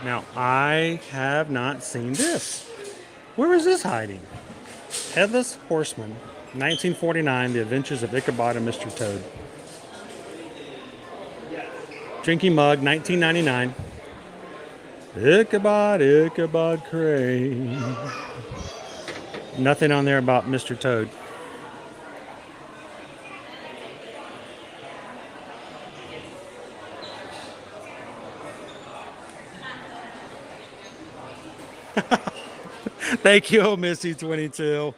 Now, I have not seen this. Where is this hiding? Headless Horseman, 1949, The Adventures of Ichabod and Mr. Toad. Drinking Mug, 1999. Ichabod, Ichabod Crane. Nothing on there about Mr. Toad. Thank you, Missy22.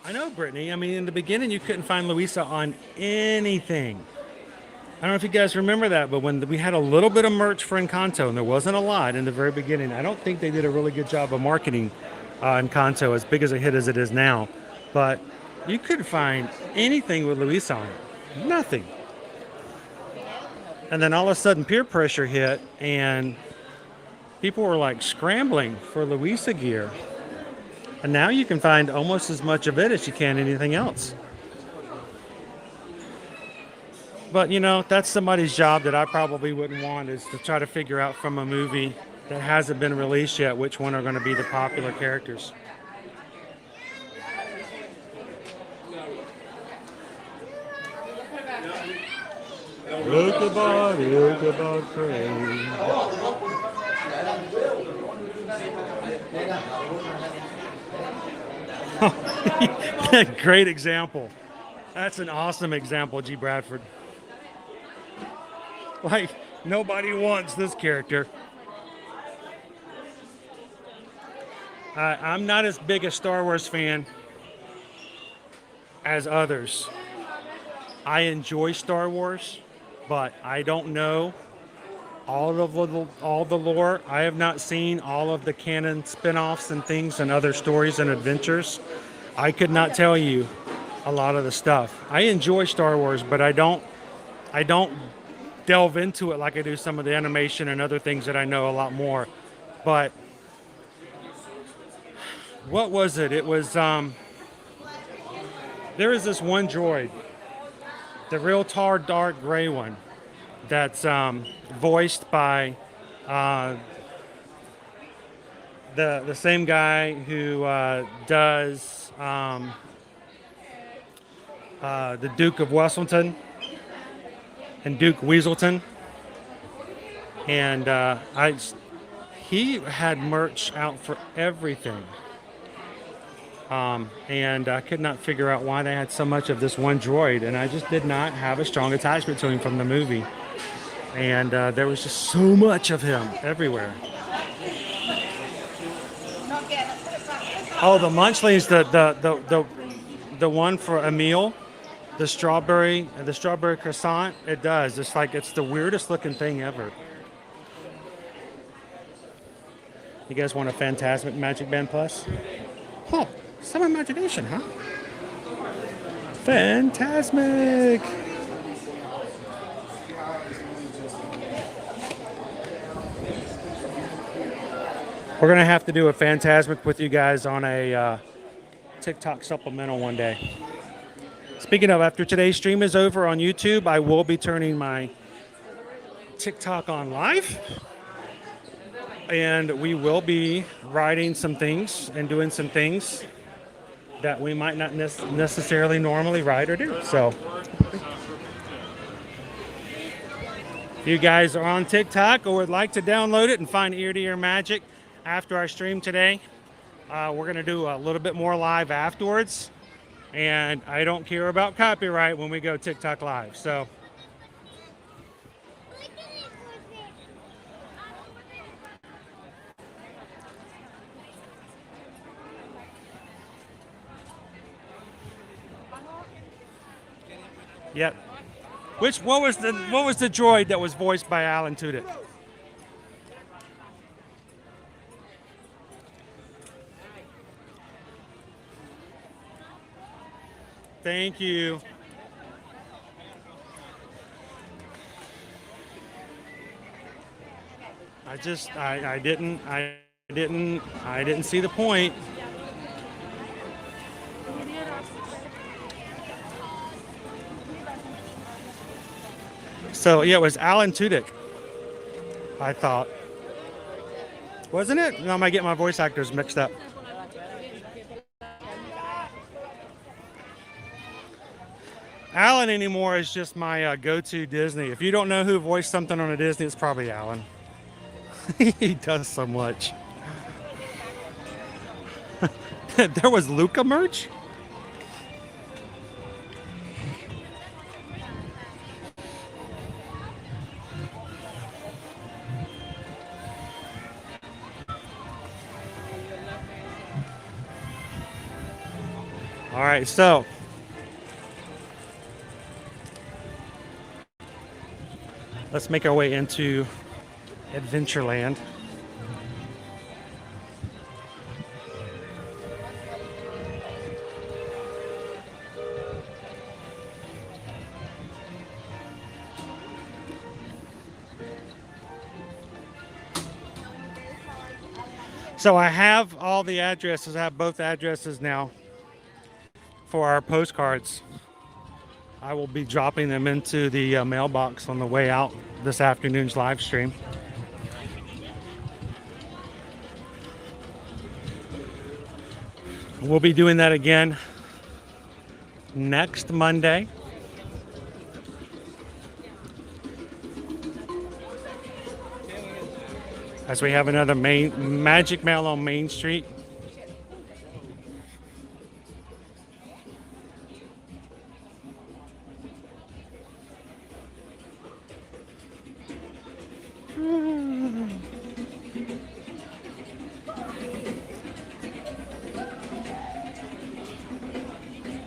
I know, Brittany. I mean, in the beginning, you couldn't find Luisa on anything. I don't know if you guys remember that, but when we had a little bit of merch for Encanto, and there wasn't a lot in the very beginning, I don't think they did a really good job of marketing Encanto, as big as a hit as it is now. But You couldn't find anything with Louisa on it. Nothing. And then all of a sudden peer pressure hit and people were like scrambling for Louisa gear. And now you can find almost as much of it as you can anything else. But you know, that's somebody's job that I probably wouldn't want, is to try to figure out from a movie that hasn't been released yet which one are going to be the popular characters. Look about crazy. Great example. That's an awesome example, G. Bradford. Like, nobody wants this character. I'm not as big a Star Wars fan as others. I enjoy Star Wars, but I don't know all the lore. I have not seen all of the canon spin-offs and things and other stories and adventures. I could not tell you a lot of the stuff. I enjoy Star Wars, but I don't delve into it like I do some of the animation and other things that I know a lot more. But what was it? It was there is this one droid, the real tall dark gray one, that's voiced by the same guy who does the Duke of Wesselton and Duke Weaselton. And he had merch out for everything. And I could not figure out why they had so much of this one droid, and I just did not have a strong attachment to him from the movie. And there was just so much of him everywhere. Oh, the Munchlings, the one for Emil, the strawberry croissant. It does. It's like, it's the weirdest looking thing ever. You guys want a Phantasmic Magic Band Plus? Huh. Some imagination, huh? Phantasmic! We're going to have to do a Phantasmic with you guys on a TikTok supplemental one day. Speaking of, after today's stream is over on YouTube, I will be turning my TikTok on live. And we will be writing some things and doing some things that we might not necessarily normally write or do. So if you guys are on TikTok or would like to download it and find Ear to Ear Magic after our stream today, we're going to do a little bit more live afterwards. And I don't care about copyright when we go TikTok live. So yep. What was the droid that was voiced by Alan Tudyk? Thank you. I didn't see the point. So yeah, it was Alan Tudyk, I thought. Wasn't it? No, I might get my voice actors mixed up. Alan anymore is just my go-to Disney. If you don't know who voiced something on a Disney, it's probably Alan. He does so much. There was Luca merch? All right, so let's make our way into Adventureland. So I have all the addresses. I have both addresses now for our postcards. I will be dropping them into the mailbox on the way out this afternoon's live stream. We'll be doing that again next Monday. As we have another Magic Mail on Main Street.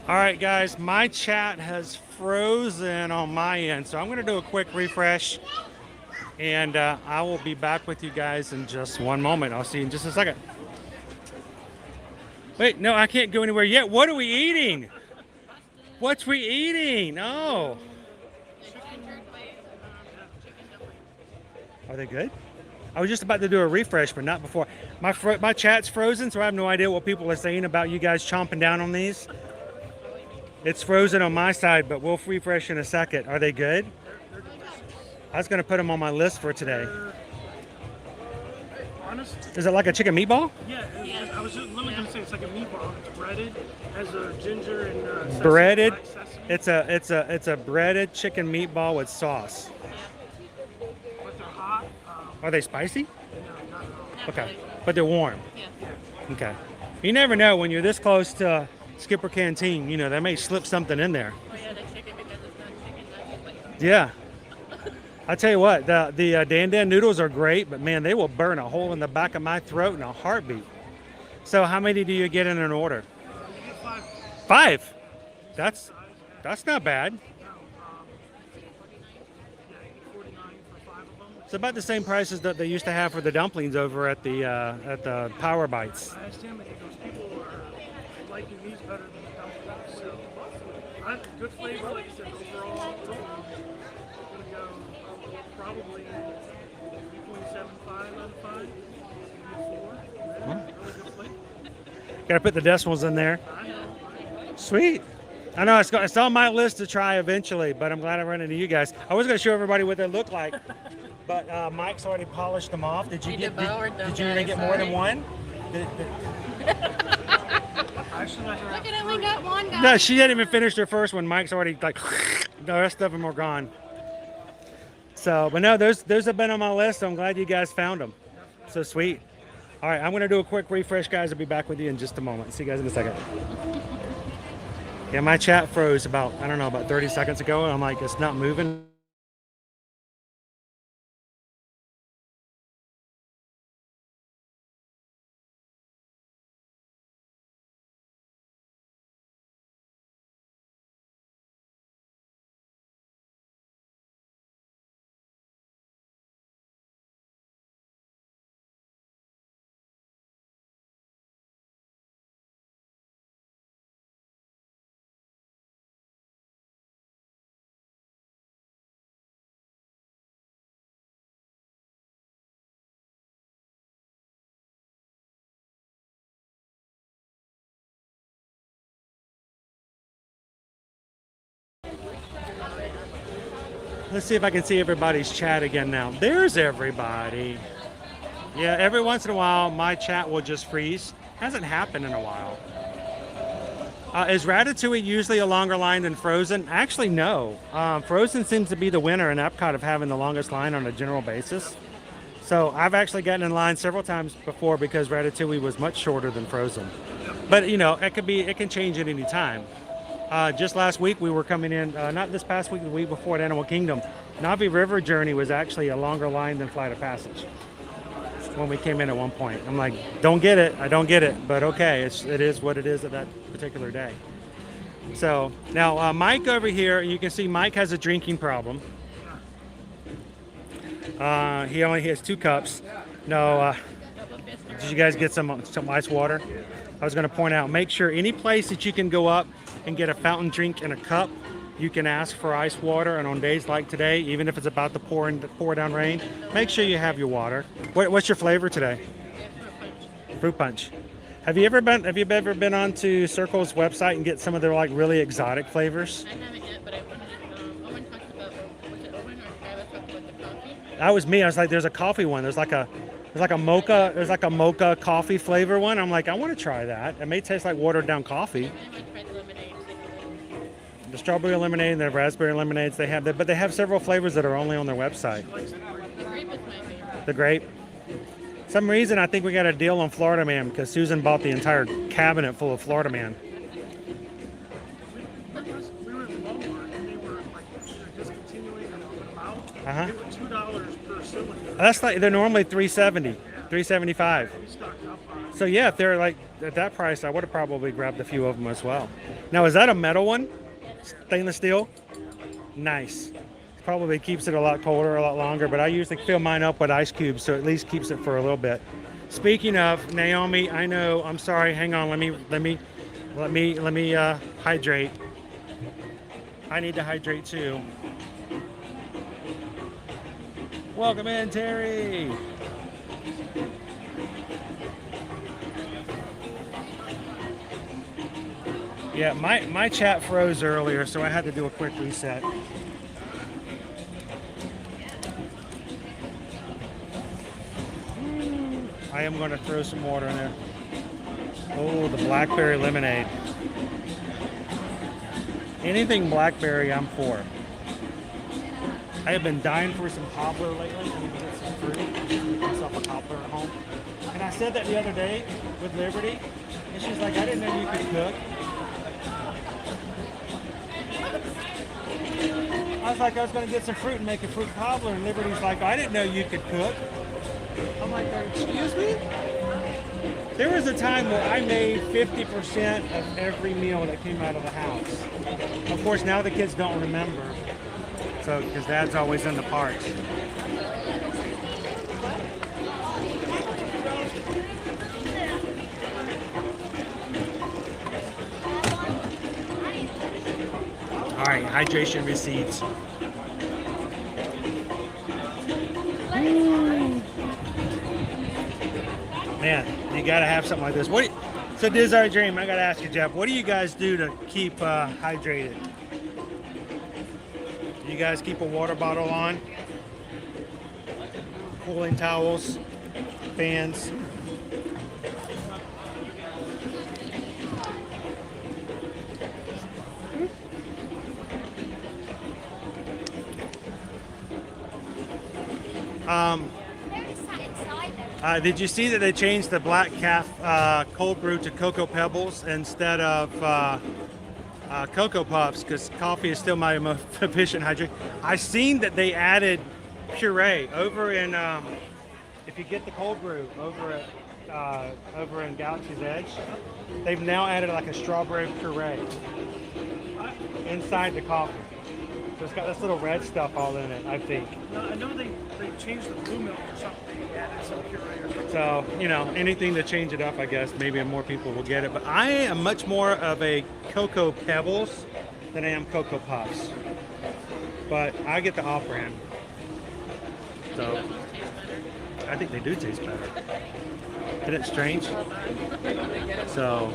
All right, guys, my chat has frozen on my end, so I'm going to do a quick refresh, and I will be back with you guys in just one moment. I'll see you in just a second. Wait, no, I can't go anywhere yet. What are we eating? What's we eating? Oh. Are they good? I was just about to do a refresh, but not before. My chat's frozen, so I have no idea what people are saying about you guys chomping down on these. It's frozen on my side, but we'll refresh in a second. Are they good? I was going to put them on my list for today. Honest? Is it like a chicken meatball? Yeah, I was just literally going to say it's like a meatball. It's breaded, has a ginger and sesame, Breaded. black sesame. It's a breaded chicken meatball with sauce. But they're hot. Are they spicy? No, not at all. Okay, but they're warm. Yeah. Okay. You never know when you're this close to Skipper Canteen. You know, they may slip something in there. Oh yeah, the chicken because it's not chicken nuggets. Yeah. I tell you what, the Dan Dan noodles are great, but man, they will burn a hole in the back of my throat in a heartbeat. So how many do you get in an order? 5. That's not bad. It's about the same prices that they used to have for the dumplings over at the Power Bites. I asked him, and he goes, people are liking these better than the dumplings. So, good flavor, like I said, overall. I'm going to go probably 3.75 out of 5. 4. Yeah, really good flavor. Gotta put the decimals in there. Sweet. I know it's on my list to try eventually, but I'm glad I ran into you guys. I was going to show everybody what they look like, but Mike's already polished them off. Did you He get? devoured them, Did you even get more than one? Look at him, we got one guy. No, she hadn't even finished her first one. Mike's already like, the rest of them are gone. So, but no, those have been on my list. So I'm glad you guys found them. So sweet. All right, I'm going to do a quick refresh, guys. I'll be back with you in just a moment. See you guys in a second. Yeah, my chat froze about 30 seconds ago. And I'm like, it's not moving. Let's see if I can see everybody's chat again now. There's everybody. Yeah, every once in a while, my chat will just freeze. Hasn't happened in a while. Is Ratatouille usually a longer line than Frozen? Actually, no. Frozen seems to be the winner in Epcot of having the longest line on a general basis. So I've actually gotten in line several times before because Ratatouille was much shorter than Frozen. But you know, it can change at any time. Just last week we were coming in, not this past week, the week before at Animal Kingdom. Navi River Journey was actually a longer line than Flight of Passage when we came in at one point. I'm like, don't get it, I don't get it, but okay, it is what it is at that particular day. So now Mike over here, you can see Mike has a drinking problem. He only has 2 cups. No, did you guys get some ice water? I was going to point out, make sure any place that you can go up and get a fountain drink in a cup, you can ask for ice water. And on days like today, even if it's about to pour down rain, make sure you have your water. What's your flavor today? Fruit punch. Have you ever been onto Circle's website and get some of their like really exotic flavors? I haven't yet, but I wanted Owen talked about, was it Owen or Travis talked about the coffee? That was me. I was like, there's a coffee one. There's like a mocha coffee flavor one. I'm like, I want to try that. It may taste like watered down coffee. I might try the lemonade. The strawberry lemonade and the raspberry lemonades they have, but they have several flavors that are only on their website. The grape is my favorite. The grape. Some reason I think we got a deal on Florida Man because Susan bought the entire cabinet full of Florida Man. We were in Walmart and they were like discontinuing and open them out. Uh-huh. They were $2 per cylinder. That's like they're normally $3.70, $3.75. We stocked up on it. So yeah, if they're like at that price, I would have probably grabbed a few of them as well. Now, is that a metal one? Stainless steel? Nice. Probably keeps it a lot colder, a lot longer, but I usually fill mine up with ice cubes, so at least keeps it for a little bit. Speaking of Naomi, I know. I'm sorry. Hang on. Let me hydrate. I need to hydrate too. Welcome in, Terry. Yeah, my chat froze earlier, so I had to do a quick reset. I am going to throw some water in there. Oh, the blackberry lemonade. Anything blackberry, I'm for. I have been dying for some cobbler lately. I need to get some fruit. Get myself a cobbler at home. And I said that the other day with Liberty, and she's like, I didn't know you could cook. I was like, I was going to get some fruit and make a fruit cobbler, and Liberty's like, I didn't know you could cook. I'm like, excuse me? There was a time where I made 50% of every meal that came out of the house. Of course, now the kids don't remember. So, because Dad's always in the parks. All right, hydration receipts. Man, you gotta have something like this. So this is our dream. I gotta ask you, Jeff, what do you guys do to keep hydrated? Do you guys keep a water bottle on? Cooling towels, fans. Did you see that they changed the black calf cold brew to Cocoa Pebbles instead of Cocoa Puffs? Because coffee is still my most efficient hydrate. I seen that they added puree over in. If you get the cold brew over in Galaxy's Edge, they've now added like a strawberry puree inside the coffee. So it's got this little red stuff all in it, I think. I know they changed the blue milk or something. They added some puree or something. So, you know, anything to change it up, I guess. Maybe more people will get it. But I am much more of a Cocoa Pebbles than I am Cocoa Puffs. But I get the off-brand. So, I think they do taste better. Isn't it strange? So,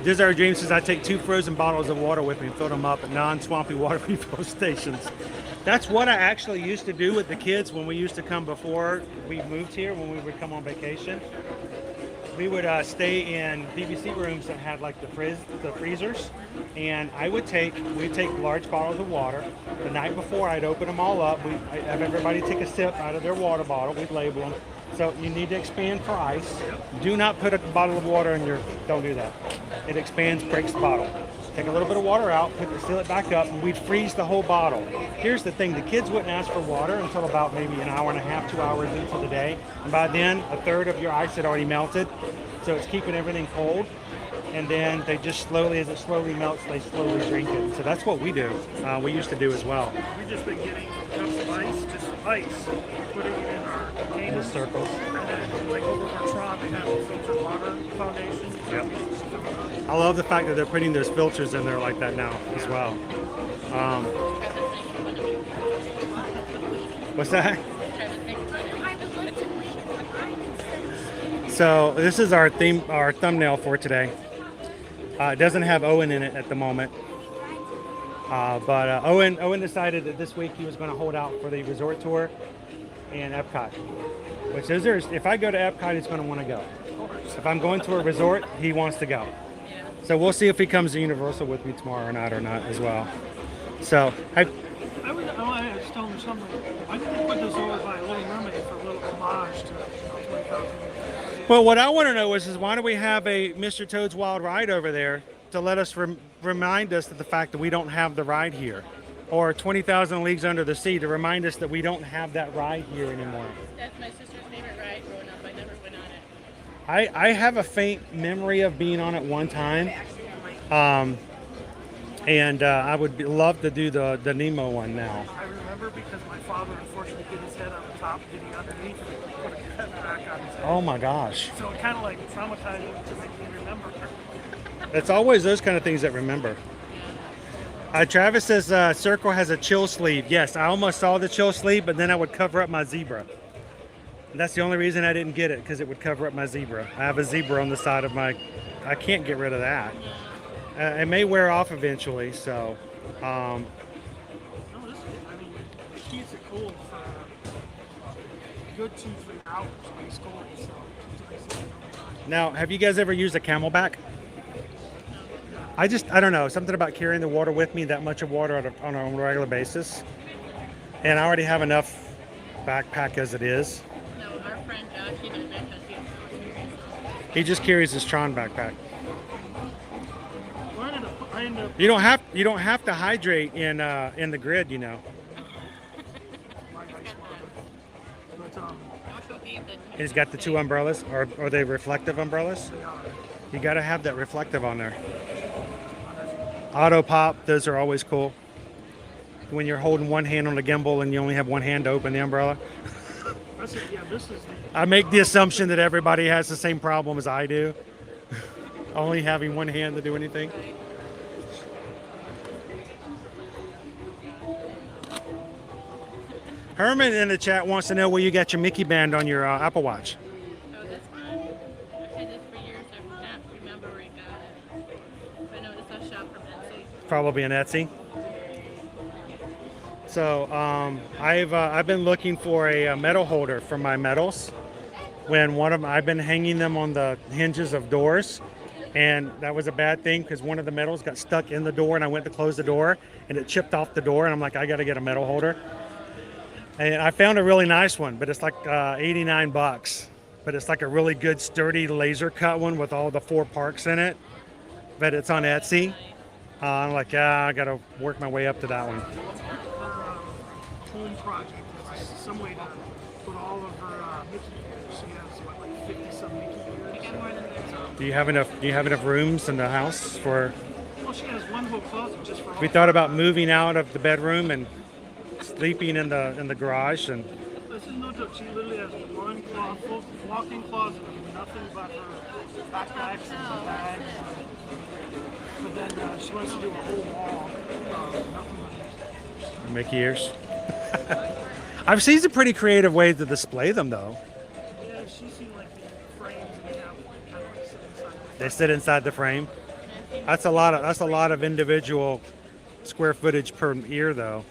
Desert Dream says I take 2 frozen bottles of water with me and fill them up at non-swampy water refill stations. That's what I actually used to do with the kids when we used to come before we moved here, when we would come on vacation. We would stay in BBC rooms that had like the freezers, and we'd take large bottles of water. The night before, I'd open them all up. I'd have everybody take a sip out of their water bottle. We'd label them. So you need to expand for ice. Do not put a bottle of water in don't do that. It expands, breaks the bottle. Take a little bit of water out, seal it back up, and we'd freeze the whole bottle. Here's the thing, the kids wouldn't ask for water until about maybe an hour and a half, 2 hours into the day. And by then, a third of your ice had already melted. So it's keeping everything cold. And then they just slowly, as it slowly melts, they slowly drink it. So that's what we do. We used to do as well. We've just been getting cups of ice, just ice, putting it in our containers. Circles. And then, like over our Tron, they have a filtered water foundation. Yep. I love the fact that they're putting those filters in there like that now as well. What's that? So this is our theme, our thumbnail for today. It doesn't have Owen in it at the moment. But Owen decided that this week he was going to hold out for the resort tour and Epcot. Which is if I go to Epcot, he's going to want to go. If I'm going to a resort, he wants to go. So we'll see if he comes to Universal with me tomorrow or not as well. So I was telling him something. I didn't put this over by Little Mermaid for a little homage to 20,000. Well, what I want to know is why do we have a Mr. Toad's Wild Ride over there to let us remind us of the fact that we don't have the ride here, or 20,000 Leagues Under the Sea to remind us that we don't have that ride here anymore. That's my sister's favorite ride growing up. I never went on it. I have a faint memory of being on it one time, and I would love to do the Nemo one now. I remember because my father unfortunately hit his head on the top, getting underneath and put a cat back on his head. Oh my gosh. So it kind of like traumatized him to make me remember. It's always those kind of things that remember. Travis says Circle has a chill sleeve. Yes, I almost saw the chill sleeve, but then I would cover up my zebra. And that's the only reason I didn't get it, because it would cover up my zebra. I have a zebra on the side of my... I can't get rid of that. It may wear off eventually, so... No, this is, I mean, it keeps it cool for a good 2-3 hours when it's cold. So it's nice. Now, have you guys ever used a Camelback? I don't know, something about carrying the water with me, that much of water on a regular basis. And I already have enough backpack as it is. No, our friend Josh, he does that because He just carries his Tron backpack. I ended up You don't have to hydrate in the grid, you know. He's got the 2 umbrellas. Are they reflective umbrellas? You got to have that reflective on there. Auto pop, those are always cool. When you're holding one hand on the gimbal and you only have one hand to open the umbrella. I make the assumption that everybody has the same problem as I do. Only having one hand to do anything. Herman in the chat wants to know where you got your Mickey band on your Apple Watch. oh, this one, I've had this for years. I can't remember where I got it. I know it's a shop from Etsy. Probably an Etsy. So I've been looking for a medal holder for my medals. I've been hanging them on the hinges of doors, and that was a bad thing because one of the medals got stuck in the door, and I went to close the door, and it chipped off the door, and I'm like, I got to get a medal holder. And I found a really nice one, but it's like $89. But it's like a really good, sturdy laser cut one with all the 4 parks in it. But it's on Etsy. I'm like, yeah, I got to work my way up to that one. home project is some way to put all of her Mickey ears. She has what, like 50-some Mickey ears. Do you have enough rooms in the house for? Well, she has one whole closet just for. We thought about moving out of the bedroom and sleeping in the garage and. This is no joke. She literally has one full walk-in closet with nothing but her backpacks and bags. But then she wants to do a whole wall. Nothing but Mickey ears. I've seen some pretty creative ways to display them, though. yeah, she's seen like the frames and they have kind of like sit inside. They sit inside the frame. That's a lot of individual square footage per ear, though.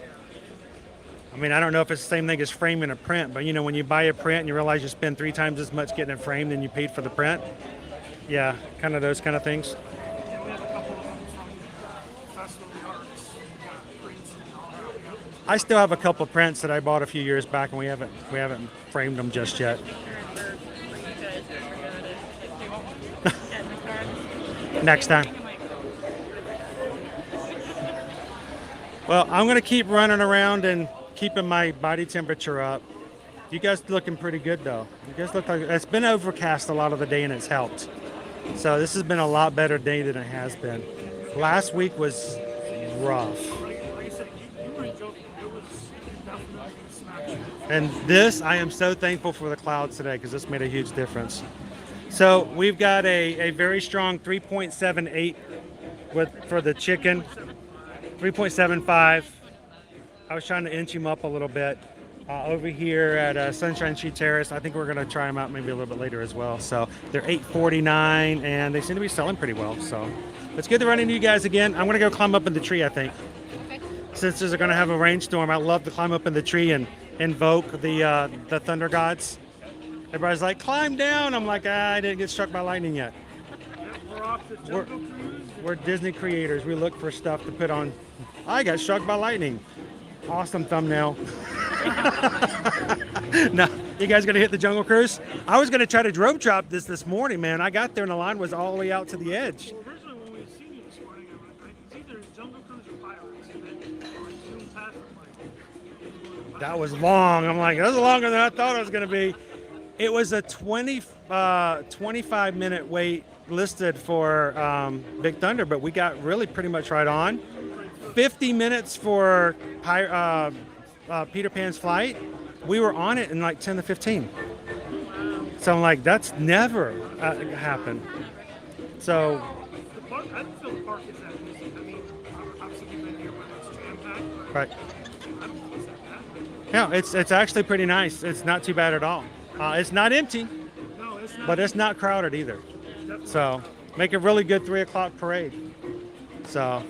I mean, I don't know if it's the same thing as framing a print, but you know, when you buy a print and you realize you spend 3 times as much getting it framed than you paid for the print. Yeah, kind of those kind of things. Yeah, we have a couple of them from Festival of the Arts. We got prints and all that. I still have a couple of prints that I bought a few years back, and we haven't framed them just yet. Next time. Well, I'm gonna keep running around and keeping my body temperature up. You guys looking pretty good though. You guys look like it's been overcast a lot of the day and it's helped. So this has been a lot better day than it has been. Last week was rough. Like I said, you weren't joking. It was definitely smash. And this, I am so thankful for the clouds today because this made a huge difference. So we've got a very strong 3.78 for the chicken. 3.75. I was trying to inch him up a little bit. over here at Sunshine Tree Terrace. I think we're going to try them out maybe a little bit later as well. So they're $8.49 and they seem to be selling pretty well. So it's good to run into you guys again. I'm going to go climb up in the tree, I think. Since they're going to have a rainstorm, I love to climb up in the tree and invoke the thunder gods. Everybody's like, climb down. I'm like, I didn't get struck by lightning yet. We're Disney creators. We look for stuff to put on. I got struck by lightning. Awesome thumbnail. No, you guys gonna hit the Jungle Cruise? I was gonna try to drone drop this morning, man. I got there and the line was all the way out to the edge. Well, originally when we had seen you this morning, it's either Jungle Cruise or Pirates, and then soon past, I'm like, That was long. I'm like, that was longer than I thought it was gonna be. It was a 25-minute wait listed for Big Thunder, but we got really pretty much right on. 50 minutes for Peter Pan's flight. We were on it in like 10 to 15. So I'm like, that's never happened. So the park, I don't feel the park is that busy. I mean, obviously we've been here when it's jam-packed, but right. I don't feel it's that bad. Yeah, it's actually pretty nice. It's not too bad at all. It's not empty, No, it's not. but it's not crowded either. So make a really good 3 o'clock parade. So, all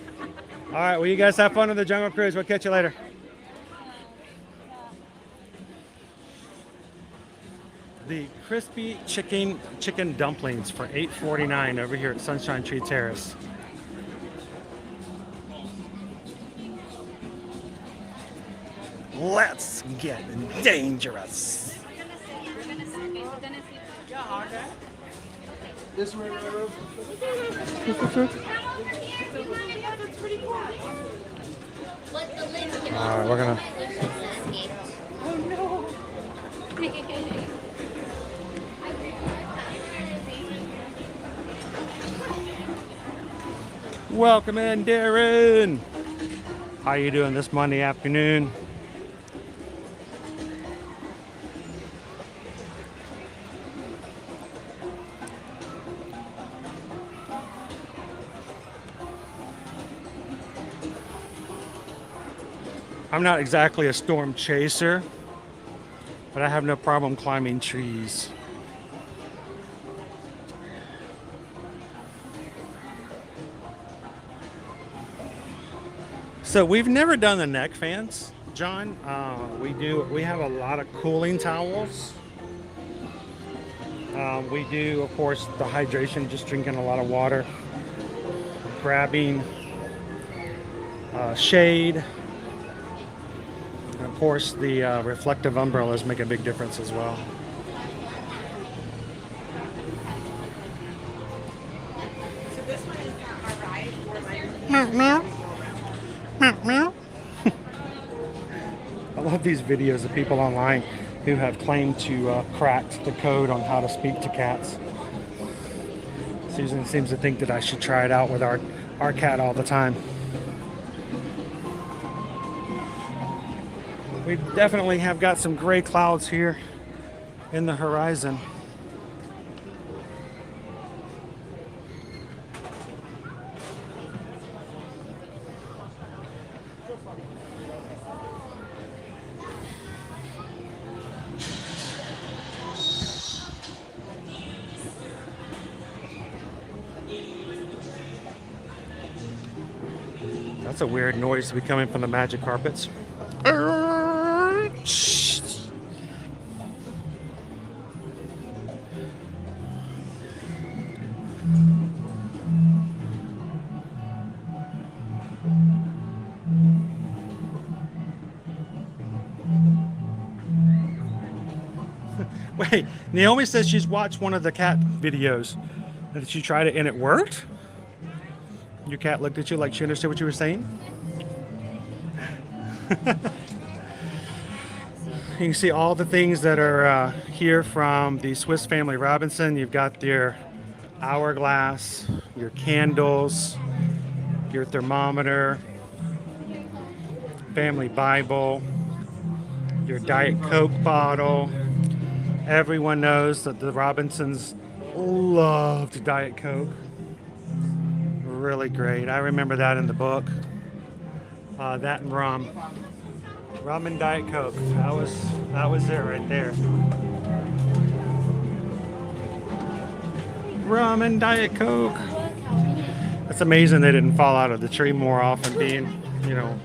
right, well, you guys have fun on the Jungle Cruise. We'll catch you later. The crispy chicken dumplings for $8.49 over here at Sunshine Tree Terrace. Let's get dangerous. This way, right? All right, we're gonna. Oh no. Welcome in, Darren. How you doing this Monday afternoon? I'm not exactly a storm chaser, but I have no problem climbing trees. So we've never done the neck fans, John. We have a lot of cooling towels. We do, of course, the hydration, just drinking a lot of water, grabbing shade. And of course, the reflective umbrellas make a big difference as well. So this one is our ride for like Meow, meow. Meow, meow. I love these videos of people online who have claimed to cracked the code on how to speak to cats. Susan seems to think that I should try it out with our cat all the time. We definitely have got some gray clouds here in the horizon. That's a weird noise to be coming from the magic carpets. Wait, Naomi says she's watched one of the cat videos. Did she try it and it worked? Your cat looked at you like she understood what you were saying? You can see all the things that are here from the Swiss Family Robinson. You've got your hourglass, your candles, your thermometer, family Bible, your Diet Coke bottle. Everyone knows that the Robinsons loved Diet Coke. Really great. I remember that in the book. That and rum. Rum and Diet Coke. That was it right there. Rum and Diet Coke. It's amazing they didn't fall out of the tree more often, being, you know.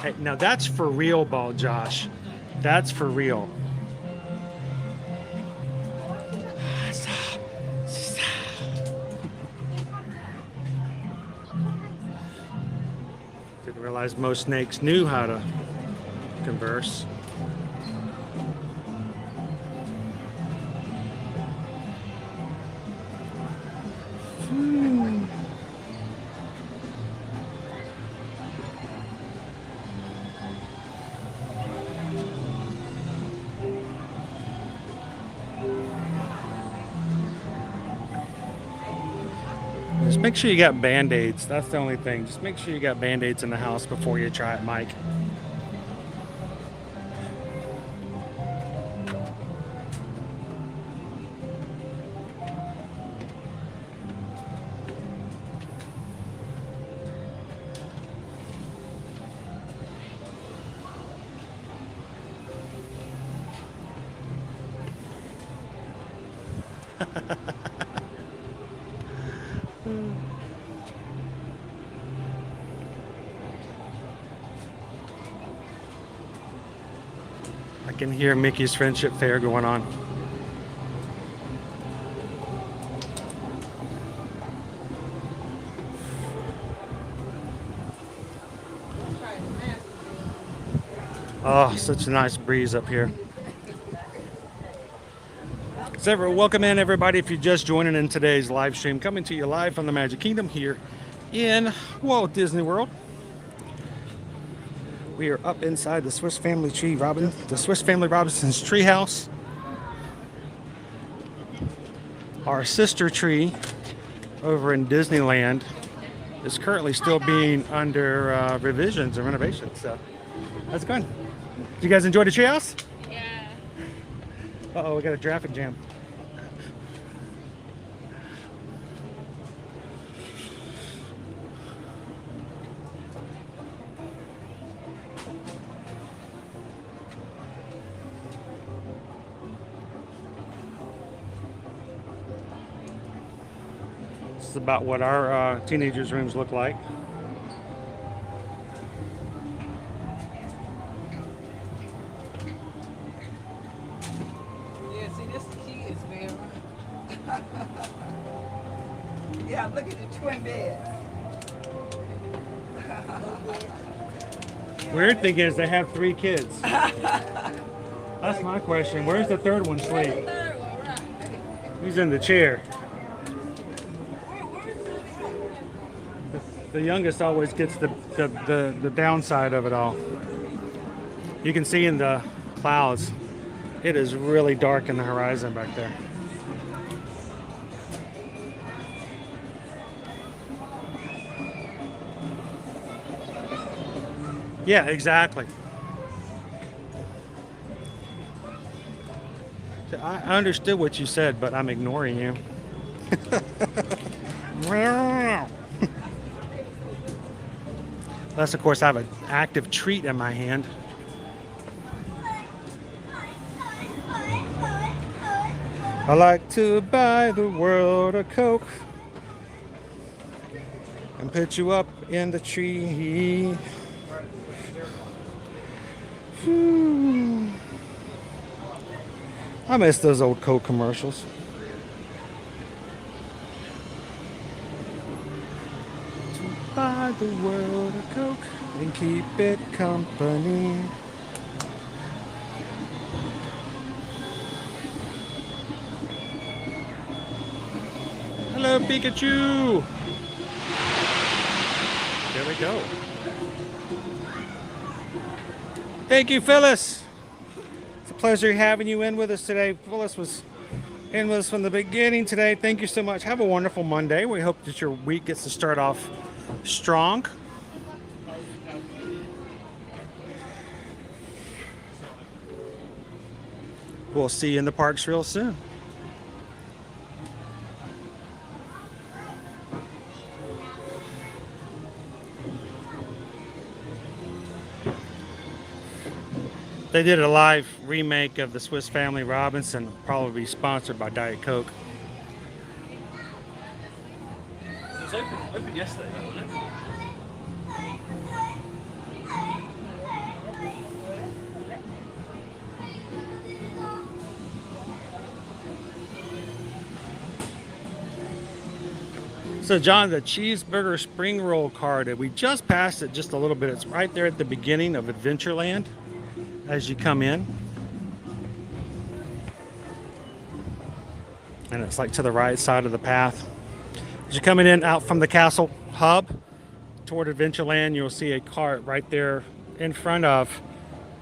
Hey, now that's for real, Ball Josh. That's for real. Didn't realize most snakes knew how to converse. Just make sure you got Band-Aids. That's the only thing. Just make sure you got Band-Aids in the house before you try it, Mike. I can hear Mickey's Friendship Fair going on. Oh, such a nice breeze up here. So welcome in, everybody. If you're just joining in today's live stream, coming to you live from the Magic Kingdom here in Walt Disney World. We are up inside the Swiss Family Robinson's treehouse. Our sister tree over in Disneyland is currently still being under revisions and renovations. So that's good. Did you guys enjoy the treehouse? Yeah. Uh-oh, we got a traffic jam. This is about what our teenagers' rooms look like. Yeah, see, this key is very. Yeah, look at the twin beds. Weird thing is they have 3 kids. That's my question. Where's the third one sleep? He's in the chair. The youngest always gets the downside of it all. You can see in the clouds, it is really dark in the horizon back there. Yeah, exactly. I understood what you said, but I'm ignoring you. Unless, of course, I have an active treat in my hand. I like to buy the world a Coke and put you up in the tree. I miss those old Coke commercials. To buy the world a Coke and keep it company. Hello, Pikachu! There we go. Thank you, Phyllis. It's a pleasure having you in with us today. Phyllis was in with us from the beginning today. Thank you so much. Have a wonderful Monday. We hope that your week gets to start off strong. we'll see you in the parks real soon. They did a live remake of the Swiss Family Robinson, probably sponsored by Diet Coke. It was open yesterday, wasn't it? So John, the cheeseburger spring roll cart, we just passed it just a little bit. It's right there at the beginning of Adventureland as you come in. And it's like to the right side of the path. As you're coming in out from the castle hub toward Adventureland, you'll see a cart right there in front of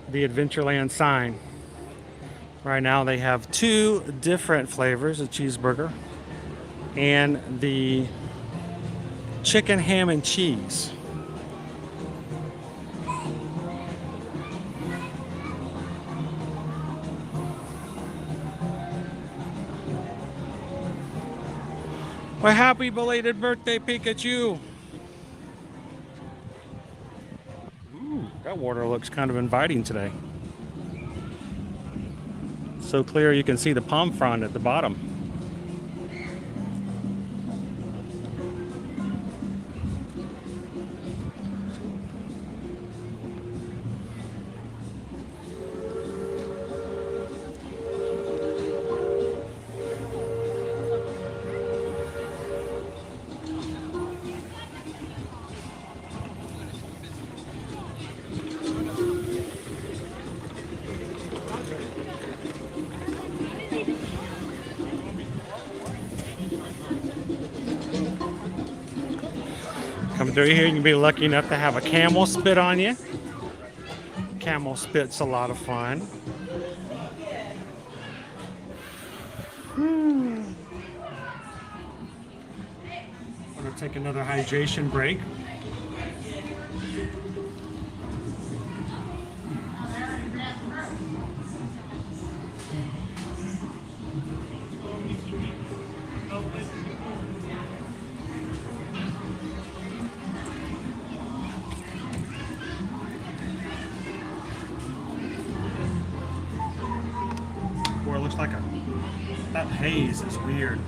the Adventureland sign. Right now they have 2 different flavors of cheeseburger and the chicken, ham, and cheese. Well, happy belated birthday, Pikachu. Ooh, that water looks kind of inviting today. So clear you can see the palm frond at the bottom. Coming through here, you can be lucky enough to have a camel spit on you. Camel spit's a lot of fun. I'm gonna take another hydration break. Boy, it looks like that haze is weird.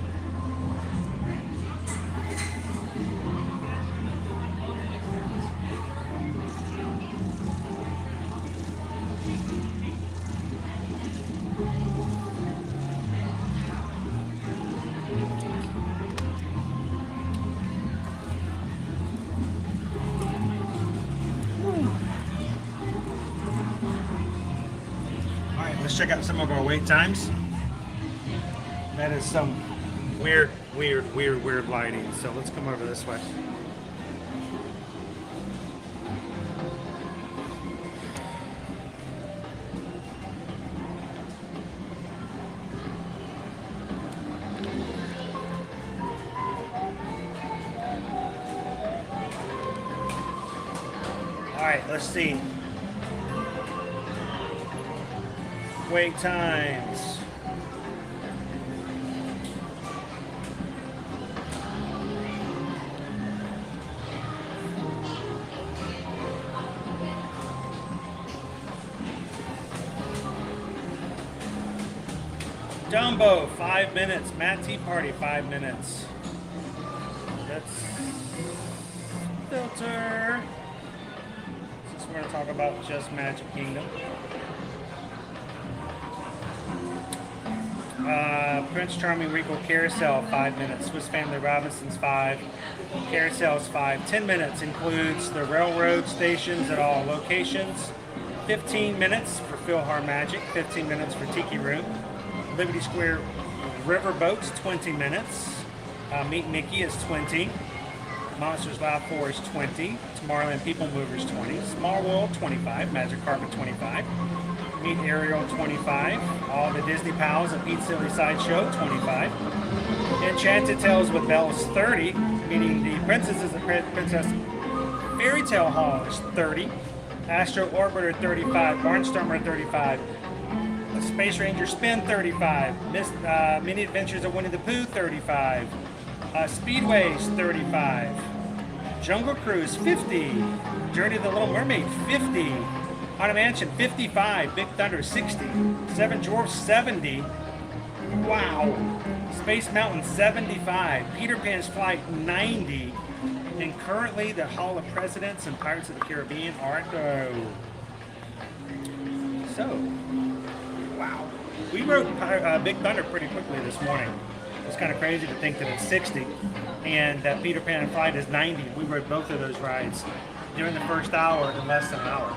Let's check out some of our wait times. That is some weird lighting. So let's come over this way. All right, let's see. Wait times. Dumbo, 5 minutes. Matt Tea Party, 5 minutes. That's filter. Since we're going to talk about just Magic Kingdom. Prince Charming Regal Carousel, 5 minutes. Swiss Family Robinson's 5. Carousel's 5. 10 minutes includes the railroad stations at all locations. 15 minutes for Philhar Magic. 15 minutes for Tiki Room. Liberty Square Riverboats, 20 minutes. Meet Mickey is 20. Monsters Laugh 4 is 20. Tomorrowland People Movers 20. Small World 25. Magic Carpet 25. Meet Ariel 25. All the Disney Pals at Pete Silly Sideshow 25. Enchanted Tales with Bells 30, meaning the Princesses and Princess Fairy Tale Hall is 30. Astro Orbiter 35. Barnstormer 35. Space Ranger Spin, 35. Mini Adventures of Winnie the Pooh, 35. Speedways, 35. Jungle Cruise, 50. Journey of the Little Mermaid, 50. Haunted Mansion, 55. Big Thunder, 60. Seven Dwarfs, 70. Wow. Space Mountain, 75. Peter Pan's Flight, 90. And currently, the Hall of Presidents and Pirates of the Caribbean are at go. So, wow. We rode Big Thunder pretty quickly this morning. It's kind of crazy to think that it's 60 and that Peter Pan Flight is 90. We rode both of those rides during the first hour in less than an hour.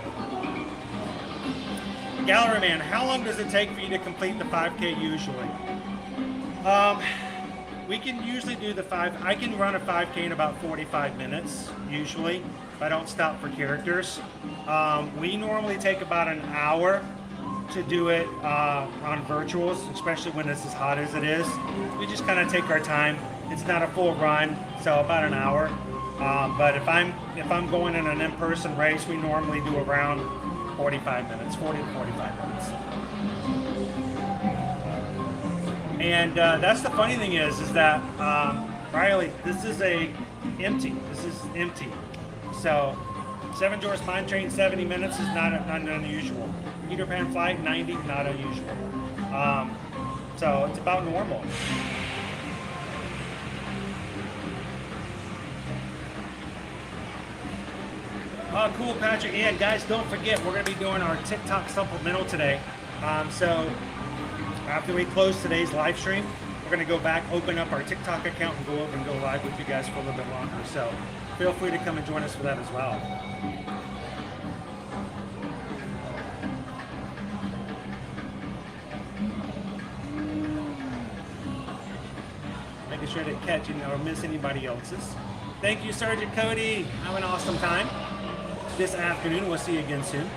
Gallery Man, how long does it take for you to complete the 5K usually? We can usually do I can run a 5K in about 45 minutes, usually, if I don't stop for characters. We normally take about an hour to do it on virtuals, especially when it's as hot as it is. We just kind of take our time. It's not a full run, so about an hour. But if I'm going in an in-person race, we normally do around 45 minutes, 40 to 45 minutes. And that's the funny thing is that Riley, this is empty. This is empty. So Seven Dwarfs Mine Train 70 minutes is not unusual. Peter Pan Flight 90, not unusual. So it's about normal. Oh, cool, Patrick. Yeah, guys, don't forget, we're going to be doing our TikTok supplemental today. So after we close today's live stream, we're going to go back, open up our TikTok account, and go over and go live with you guys for a little bit longer. So feel free to come and join us for that as well. Making sure to catch or miss anybody else's. Thank you, Sergeant Cody. Have an awesome time this afternoon. We'll see you again soon.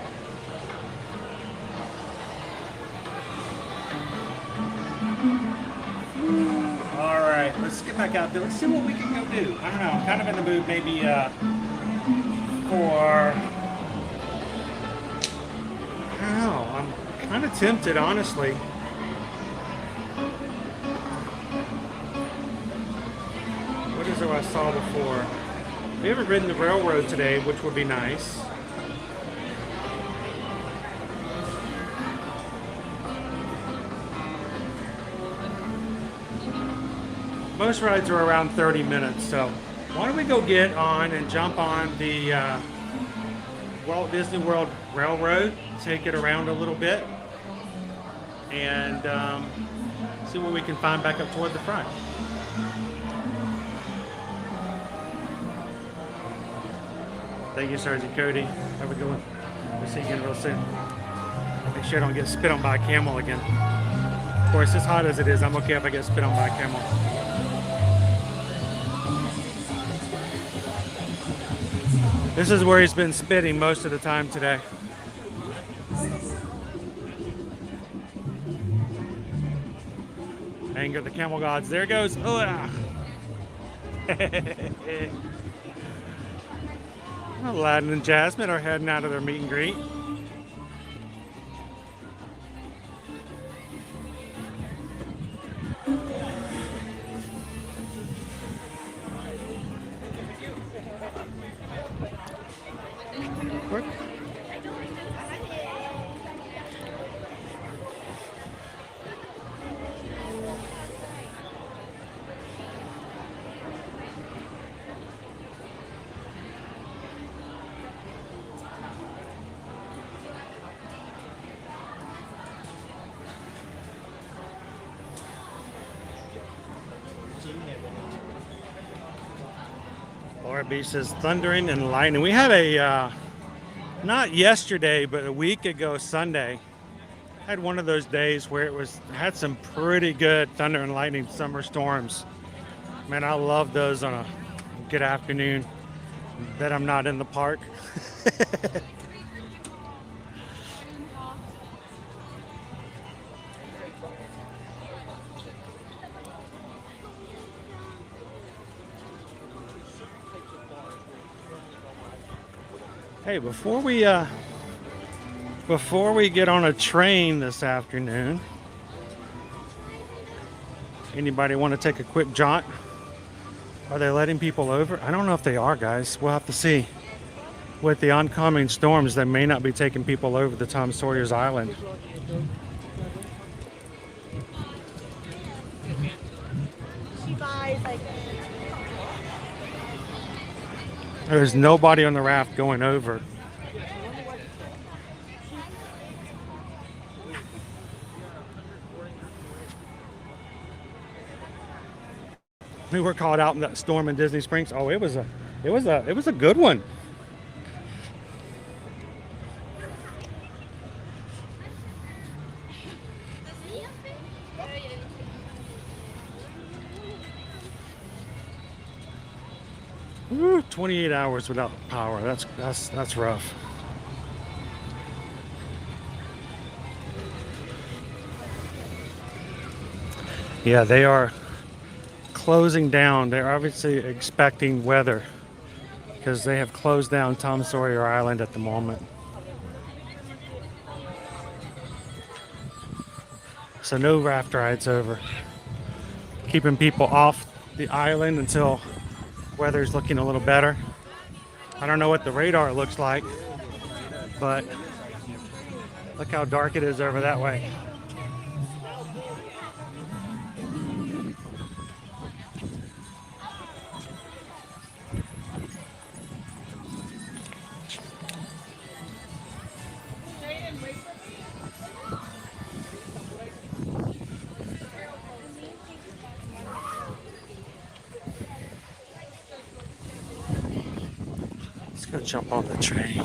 All right, let's get back out there. Let's see what we can go do. I don't know. I'm kind of in the mood maybe for... I don't know. I'm kind of tempted, honestly. What is it I saw before? We haven't ridden the railroad today, which would be nice. Most rides are around 30 minutes, so why don't we go get on and jump on the Walt Disney World Railroad, take it around a little bit, and see what we can find back up toward the front. Thank you, Sergeant Cody. Have a good one. We'll see you again real soon. Make sure I don't get spit on by a camel again. Of course, as hot as it is, I'm okay if I get spit on by a camel. This is where he's been spitting most of the time today. Anger the camel gods. There goes. Aladdin and Jasmine are heading out of their meet and greet. Laura B says thundering and lightning. We had a, not yesterday, but a week ago Sunday, I had one of those days where had some pretty good thunder and lightning summer storms. Man, I love those on a good afternoon. Bet I'm not in the park. Hey, before we Before we get on a train this afternoon, anybody want to take a quick jaunt? Are they letting people over? I don't know if they are, guys. We'll have to see. With the oncoming storms, they may not be taking people over the Tom Sawyer's Island. She buys like. There's nobody on the raft going over. We were caught out in that storm in Disney Springs. Oh, it was a good one. Woo, 28 hours without power. That's rough. Yeah, they are closing down. They're obviously expecting weather because they have closed down Tom Sawyer Island at the moment. So no raft rides over. Keeping people off the island until weather's looking a little better. I don't know what the radar looks like, but look how dark it is over that way. Let's go jump on the train.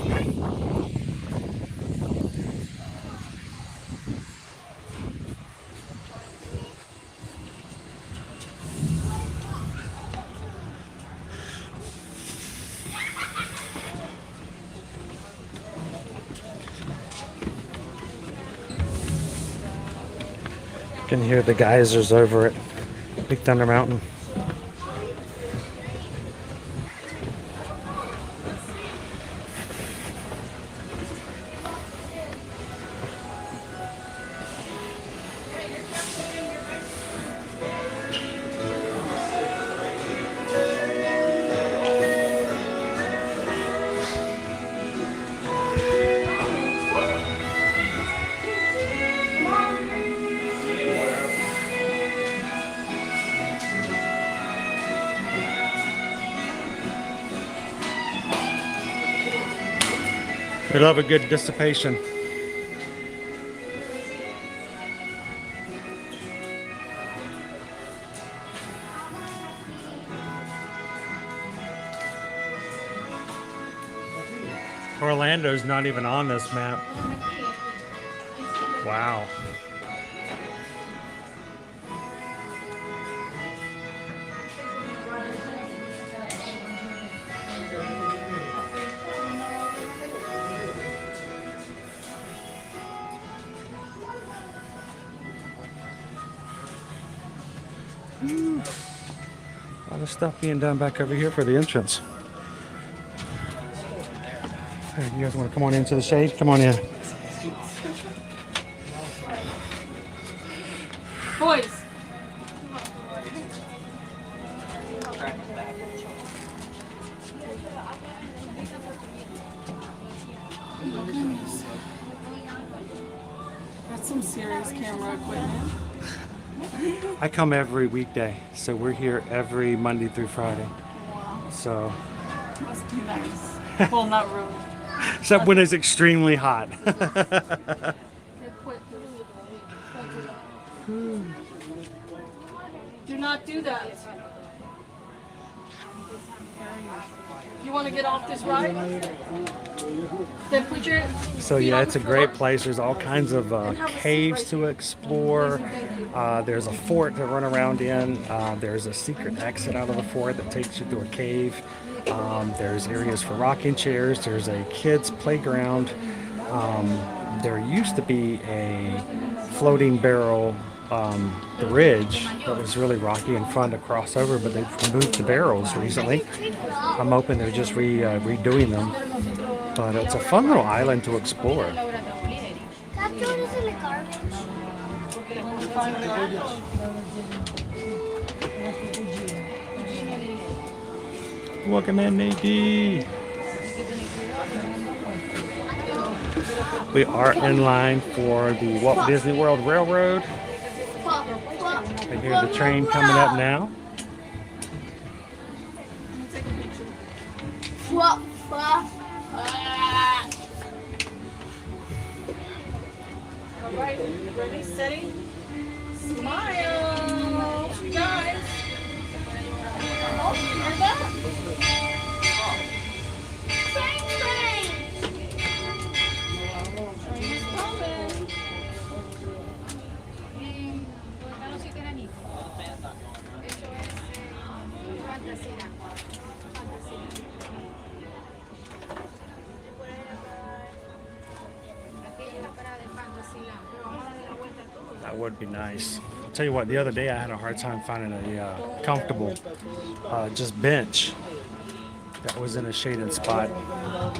You can hear the geysers over at Big Thunder Mountain. We love a good dissipation. Orlando's not even on this map. Wow. A lot of stuff being done back over here for the entrance. Hey, you guys want to come on into the shade? Come on in. Boys. That's some serious camera equipment. I come every weekday, so we're here every Monday through Friday. So. Must be nice. Well, not really. Except when it's extremely hot. Do not do that. You want to get off this ride? Then put your So yeah, it's a great place. There's all kinds of caves to explore. There's a fort to run around in. There's a secret exit out of the fort that takes you through a cave. There's areas for rocking chairs. There's a kids playground. There used to be a floating barrel bridge that was really rocky and fun to cross over, but they've removed the barrels recently. I'm hoping they're just redoing them. But it's a fun little island to explore. Welcome in, Nikki. We are in line for the Walt Disney World Railroad. I hear the train coming up now. All right, ready, steady, smile, you guys. Oh, you're back. Train is coming. That would be nice. I'll tell you what, the other day I had a hard time finding a comfortable just bench that was in a shaded spot. No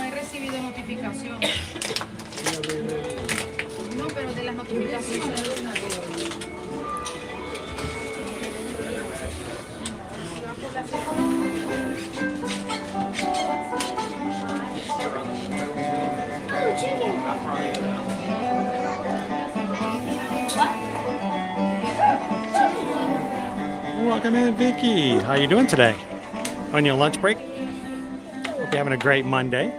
he recibido notificación. No, pero de las notificaciones. Welcome in, Vicky. How you doing today? On your lunch break? Hope you're having a great Monday.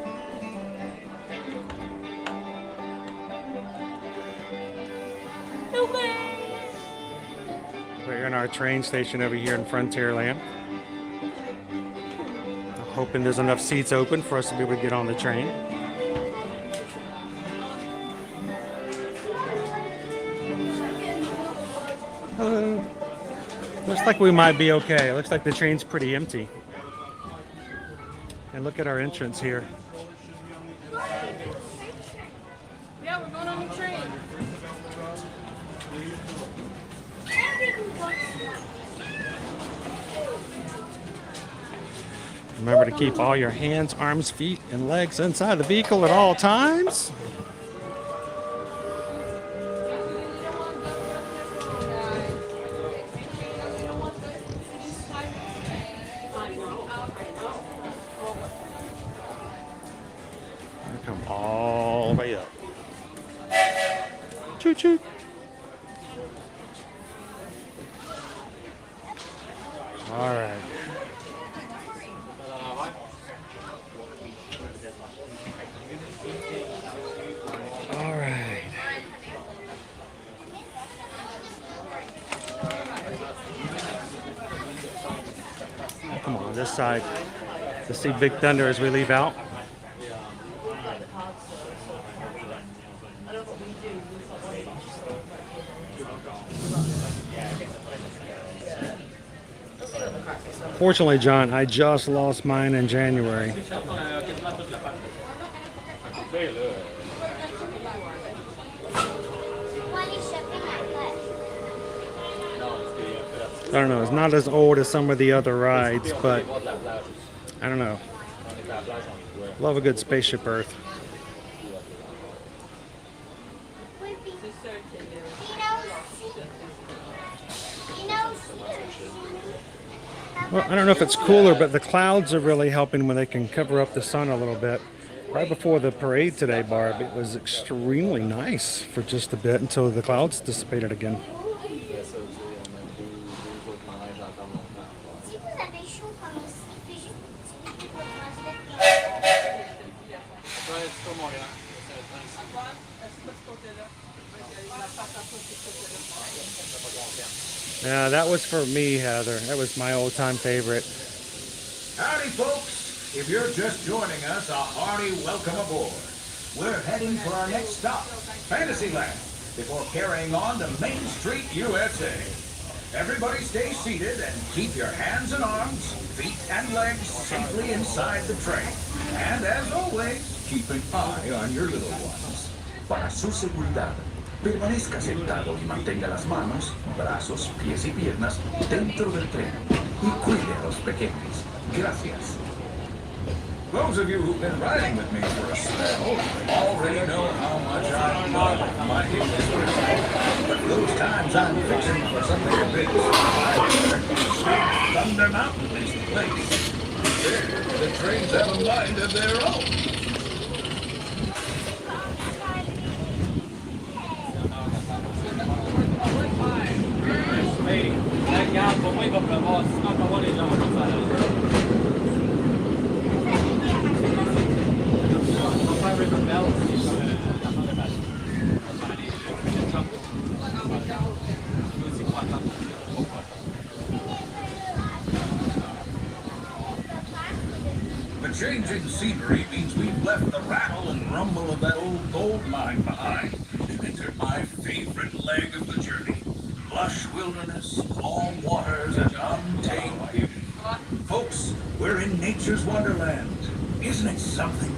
We're in our train station over here in Frontierland. I'm hoping there's enough seats open for us to be able to get on the train. Hello. Looks like we might be okay. Looks like the train's pretty empty. And look at our entrance here. Yeah, we're going on the train. Remember to keep all your hands, arms, feet, and legs inside the vehicle at all times. Come all the way up. Choo choo. All right. All right. Come on, this side to see Big Thunder as we leave out. Fortunately, John, I just lost mine in January. I don't know, it's not as old as some of the other rides, but I don't know. Love a good spaceship Earth. Well, I don't know if it's cooler, but the clouds are really helping when they can cover up the sun a little bit. Right before the parade today, Barb, it was extremely nice for just a bit until the clouds dissipated again. Yeah, that was for me, Heather. That was my old-time favorite. Howdy, folks. If you're just joining us, a hearty welcome aboard. We're heading for our next stop, Fantasyland, before carrying on to Main Street, USA. Everybody stay seated and keep your hands and arms, feet and legs safely inside the train. And as always, keep an eye on your little ones. Para su seguridad, permanezca sentado y mantenga las manos, brazos, pies y piernas dentro del tren. Y cuide a los pequeños. Gracias. Those of you who've been riding with me for a spell already know how much I love my history. But those times I'm fixing for something a bit Thunder Mountain is the place. There, the trains have a mind of their own. The change in scenery means we've left the rattle and rumble of that old gold mine behind and entered my favorite leg of the journey. Lush wilderness, calm waters, and untamed beauty. Folks, we're in nature's wonderland. Isn't it something?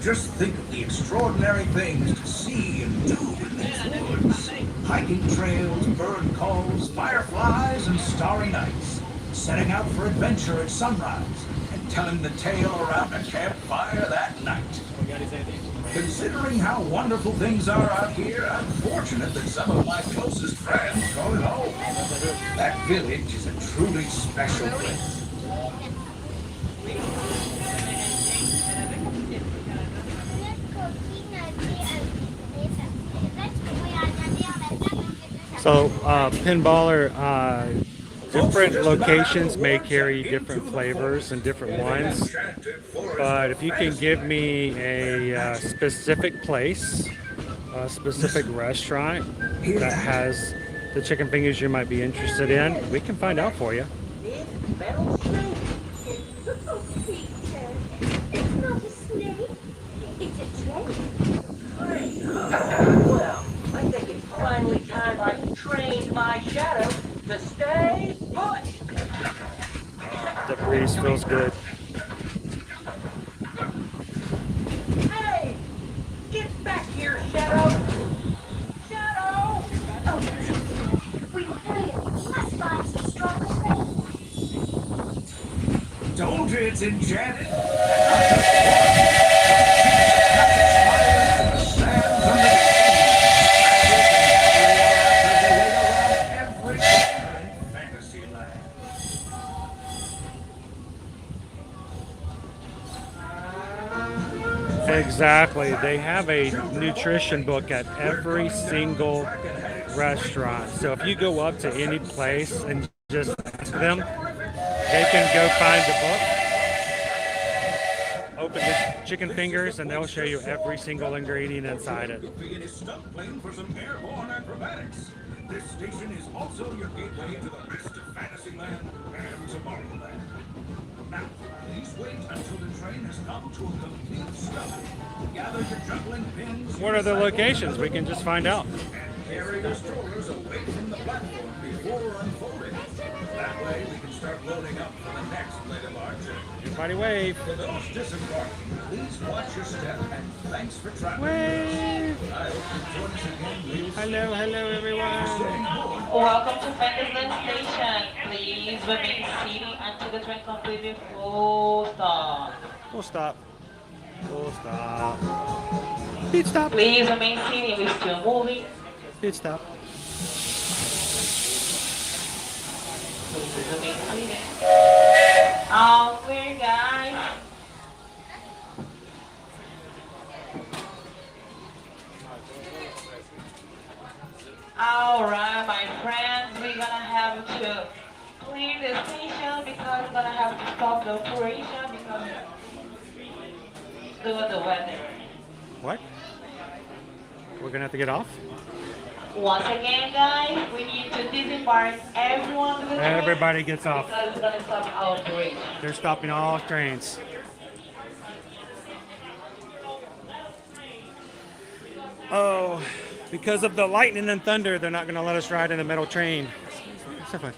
Just think of the extraordinary things to see and do in these woods. Hiking trails, bird calls, fireflies, and starry nights. Setting out for adventure at sunrise and telling the tale around a campfire that night. Considering how wonderful things are out here, I'm fortunate that some of my closest friends call it home. That village is a truly special place. So, pinballer, different locations may carry different flavors and different ones, but if you can give me a specific place, a specific restaurant that has the chicken fingers you might be interested in, we can find out for you. Well, I think it's finally time I trained my shadow to stay put. The breeze feels good. Hey, get back here, Shadow. Shadow. Oh, we must find some stronger Told you it's enchanted. Exactly. They have a nutrition book at every single restaurant. So if you go up to any place and just ask them, they can go find the book, open the chicken fingers, and they'll show you every single ingredient inside it. For some airborne acrobatics. This station is also your gateway to the rest of Fantasyland and Tomorrowland. Now, please wait until the train has come to a complete stop. Gather your juggling pins. What are the locations? We can just find out. And carry your strollers away from the platform before unfolding. That way we can start loading up for the next leg of our journey. Everybody wave. For those disembarking, please watch your step and thanks for traveling. Wave. I hope you join us again. Hello, hello everyone. Welcome to Fantasyland Station. Please remain seated until the train completely full stop. Full stop. Full stop. Pit stop. Please remain seated. We're still moving. Pit stop. Please remain seated. Clear, guys. Alright, my friends, we're gonna have to clear the station because we're gonna have to stop the operation because due to the weather. What? We're gonna have to get off? Once again, guys, we need to disembark everyone to the train. Everybody gets off. Because we're gonna stop our operation. They're stopping all trains. Oh, because of the lightning and thunder, they're not going to let us ride in the metal train. So fun.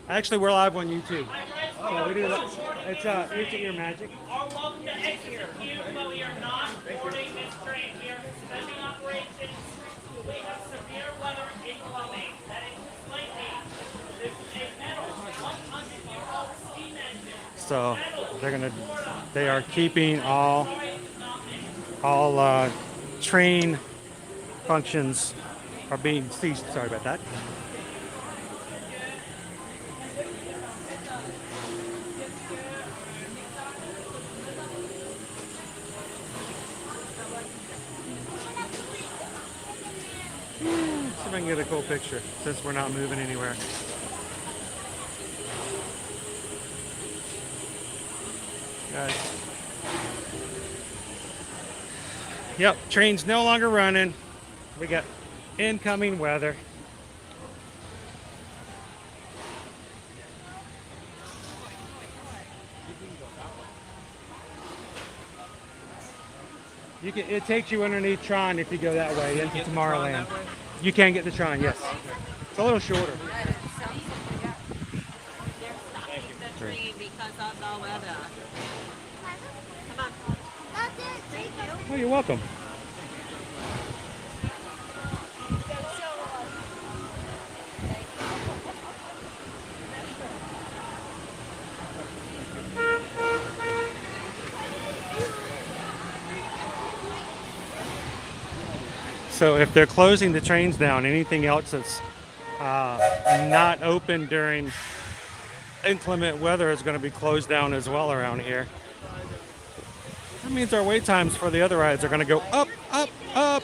Actually, we're live on YouTube. So we do. It's Ear Magic. Are welcome to exit here, but we are not boarding this train. We are suspending operations. We have severe weather incoming. That is slightly. This is a metal 100-year-old steam engine. So They are keeping all train functions are being ceased. Sorry about that. See if I can get a cool picture since we're not moving anywhere. Guys. Yep, train's no longer running. We got incoming weather. It takes you underneath Tron if you go that way into Tomorrowland. You can get the Tron, yes. It's a little shorter. Oh, you're welcome. So if they're closing the trains down, anything else that's not open during inclement weather is going to be closed down as well around here. That means our wait times for the other rides are going to go up, up, up.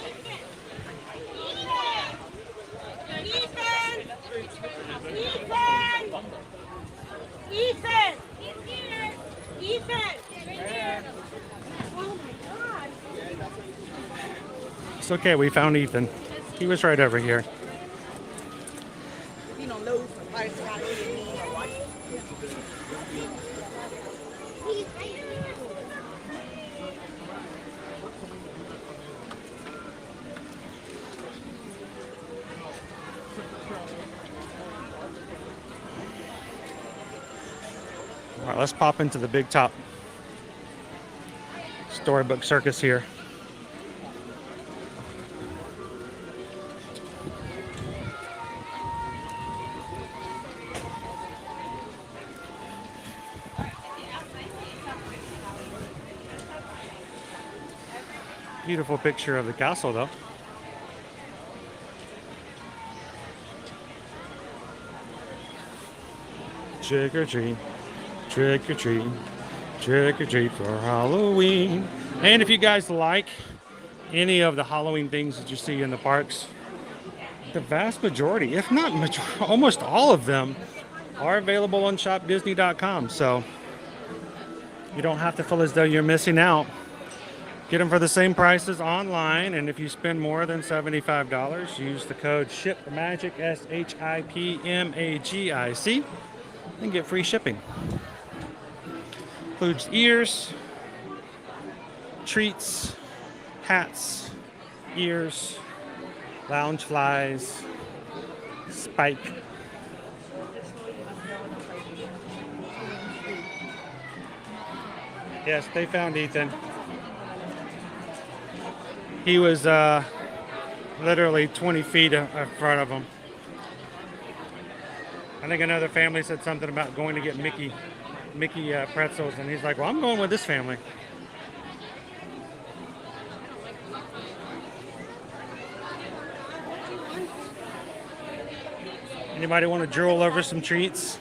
Ethan! Oh my God! It's okay, we found Ethan. He was right over here. You don't lose the first guy. All right, let's pop into the big top storybook circus here. Beautiful picture of the castle, though. Trick or treat, trick or treat, trick or treat for Halloween. And if you guys like any of the Halloween things that you see in the parks, the vast majority, if not almost all of them, are available on shopdisney.com. So you don't have to feel as though you're missing out. Get them for the same prices online, and if you spend more than $75, use the code SHIPMAGIC, SHIPMAGIC, and get free shipping. Includes ears, treats, hats, ears, lounge flies, Spike. Yes, they found Ethan. He was literally 20 feet in front of him. I think another family said something about going to get Mickey pretzels, and he's like, well, I'm going with this family. Anybody want to drool over some treats?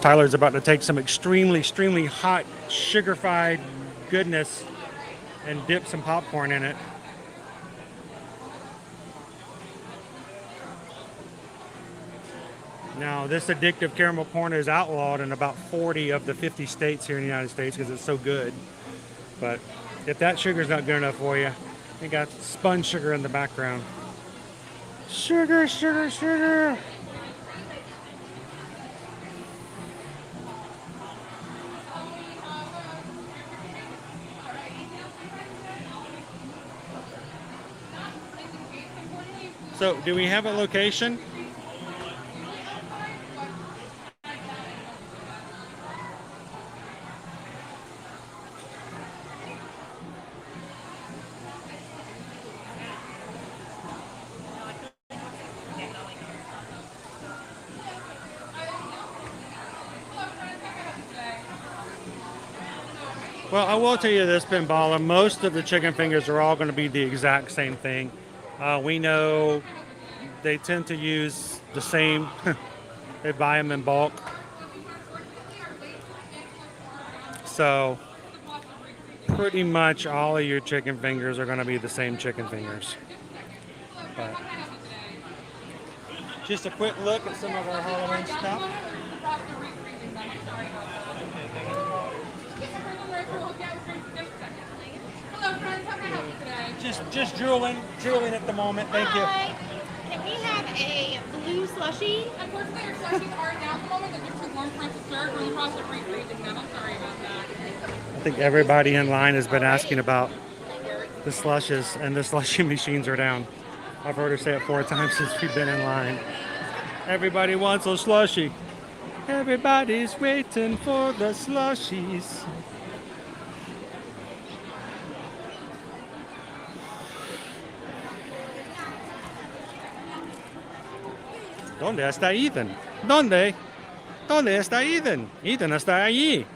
Tyler's about to take some extremely hot, sugar-fried goodness and dip some popcorn in it. Now, this addictive caramel corn is outlawed in about 40 of the 50 states here in the United States because it's so good. But if that sugar's not good enough for you, you got spun sugar in the background. Sugar, sugar, sugar! So, do we have a location? Well, I will tell you this, Ben Baller. Most of the chicken fingers are all going to be the exact same thing. We know they tend to use the same. They buy them in bulk. So pretty much all of your chicken fingers are going to be the same chicken fingers. But just a quick look at some of our Halloween stuff. Just drooling at the moment. Thank you. Can we have a blue slushie? Unfortunately, our slushies are down at the moment. They're just too warm for us to serve. We're in the process of refreezing them. I'm sorry about that. I think everybody in line has been asking about the slushes, and the slushy machines are down. I've heard her say it 4 times since we've been in line. Everybody wants a slushy. Everybody's waiting for the slushies. ¿Dónde está Ethan? ¿Dónde? ¿Dónde está Ethan? Ethan está allí.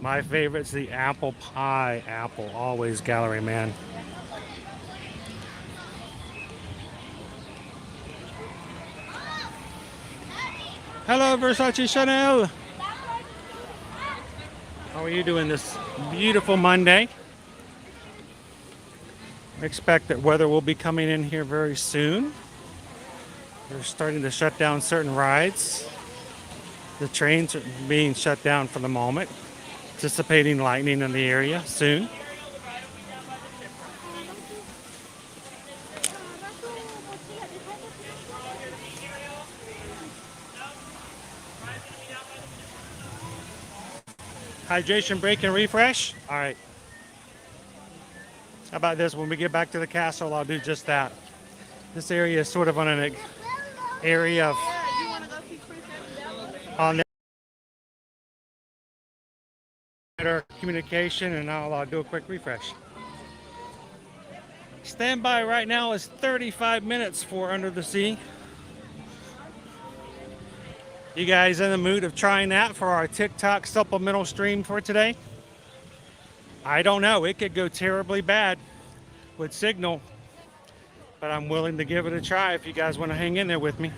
My favorite's the apple pie apple. Always gallery, man. Hello, Versace Chanel. How are you doing this beautiful Monday? I expect that weather will be coming in here very soon. They're starting to shut down certain rides. The trains are being shut down for the moment. Anticipating lightning in the area soon. Hydration break and refresh. All right. How about this? When we get back to the castle, I'll do just that. This area is sort of on an area of on the better communication, and I'll do a quick refresh. Standby right now is 35 minutes for Under the Sea. You guys in the mood of trying that for our TikTok supplemental stream for today? I don't know. It could go terribly bad with signal, but I'm willing to give it a try if you guys want to hang in there with me.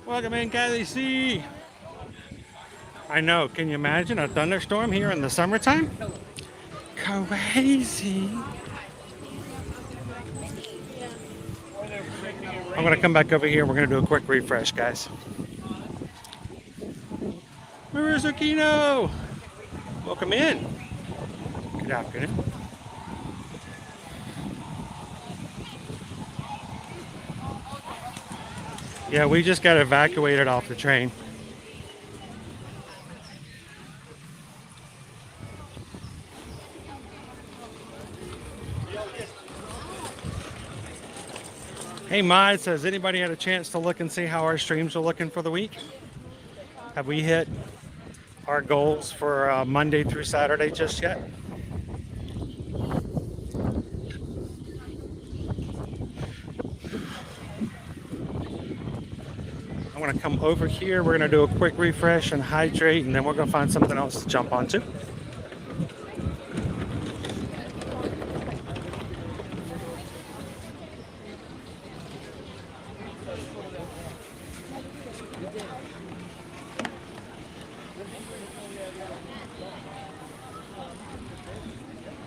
Welcome in, Kylie C. I know. Can you imagine a thunderstorm here in the summertime? Crazy. I'm going to come back over here. We're going to do a quick refresh, guys. Where is Aquino? Welcome in. Good afternoon. Yeah, we just got evacuated off the train. Hey Mods, has anybody had a chance to look and see how our streams are looking for the week? Have we hit our goals for Monday through Saturday just yet? I'm going to come over here. We're going to do a quick refresh and hydrate, and then we're going to find something else to jump onto.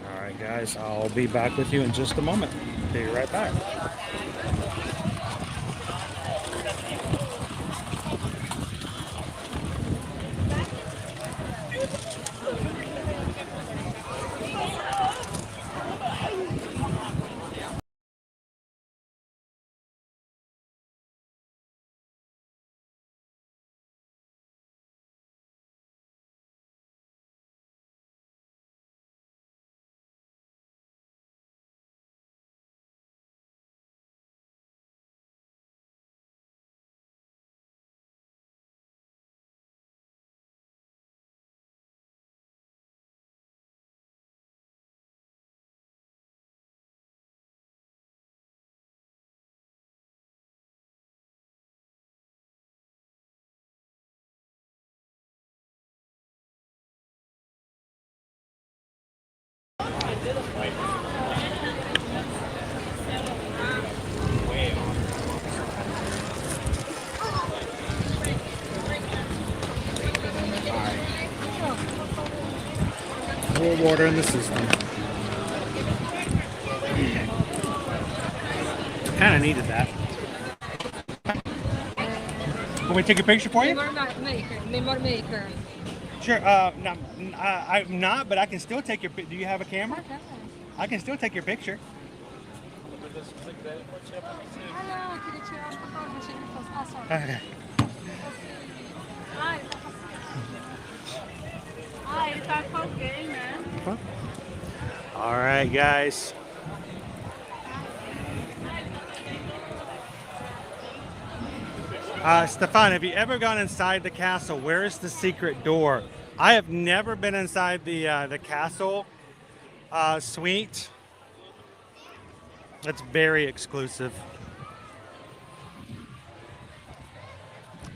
All right, guys, I'll be back with you in just a moment. Be right back. more water in the system. Kind of needed that. Want me to take a picture for you? Memory maker. Sure. No, I'm not, but I can still take your. Do you have a camera? I can still take your picture. Okay. All right, guys. Stefan, have you ever gone inside the castle? Where is the secret door? I have never been inside the castle suite. It's very exclusive.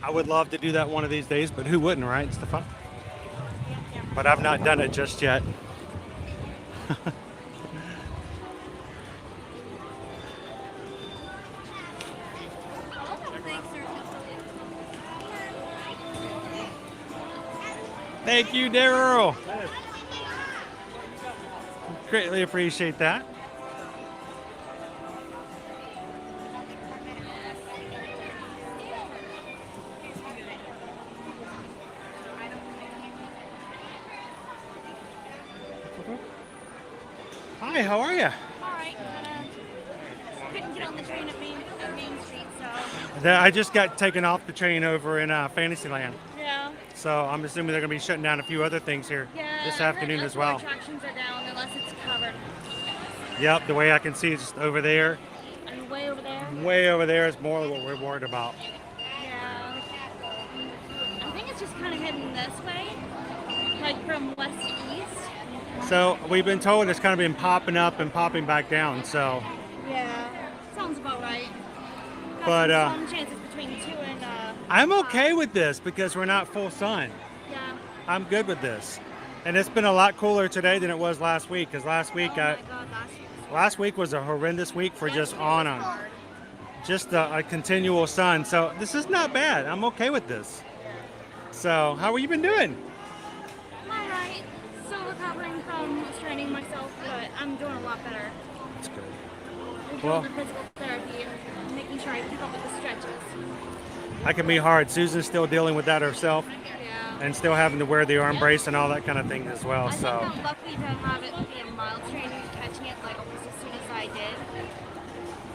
I would love to do that one of these days, but who wouldn't, right, Stefan? But I've not done it just yet. Thank you, Daryl. Greatly appreciate that. Hi, how are you? Alright, couldn't get on the train at Main Street, so. I just got taken off the train over in Fantasyland. Yeah. So I'm assuming they're going to be shutting down a few other things here this afternoon as well. Attractions are down unless it's covered. Yep, the way I can see is just over there. And way over there? Way over there is more what we're worried about. Yeah. I think it's just kind of heading this way, like from west to east. So we've been told it's kind of been popping up and popping back down, so. Yeah, sounds about right. But some chances between 2 and I'm okay with this because we're not full sun. Yeah. I'm good with this. And it's been a lot cooler today than it was last week, because last week last week was a horrendous week for just just a continual sun. So this is not bad. I'm okay with this. So how have you been doing? All right. Still recovering from straining myself, but I'm doing a lot better. That's good. I'm Well, doing the physical therapy and making sure I keep up with the stretches. that can be hard. Susan's still dealing with that herself, and still having to wear the arm brace and all that kind of thing as well. I So think I'm lucky to have it be a mild strain and catching it like almost as soon as I did.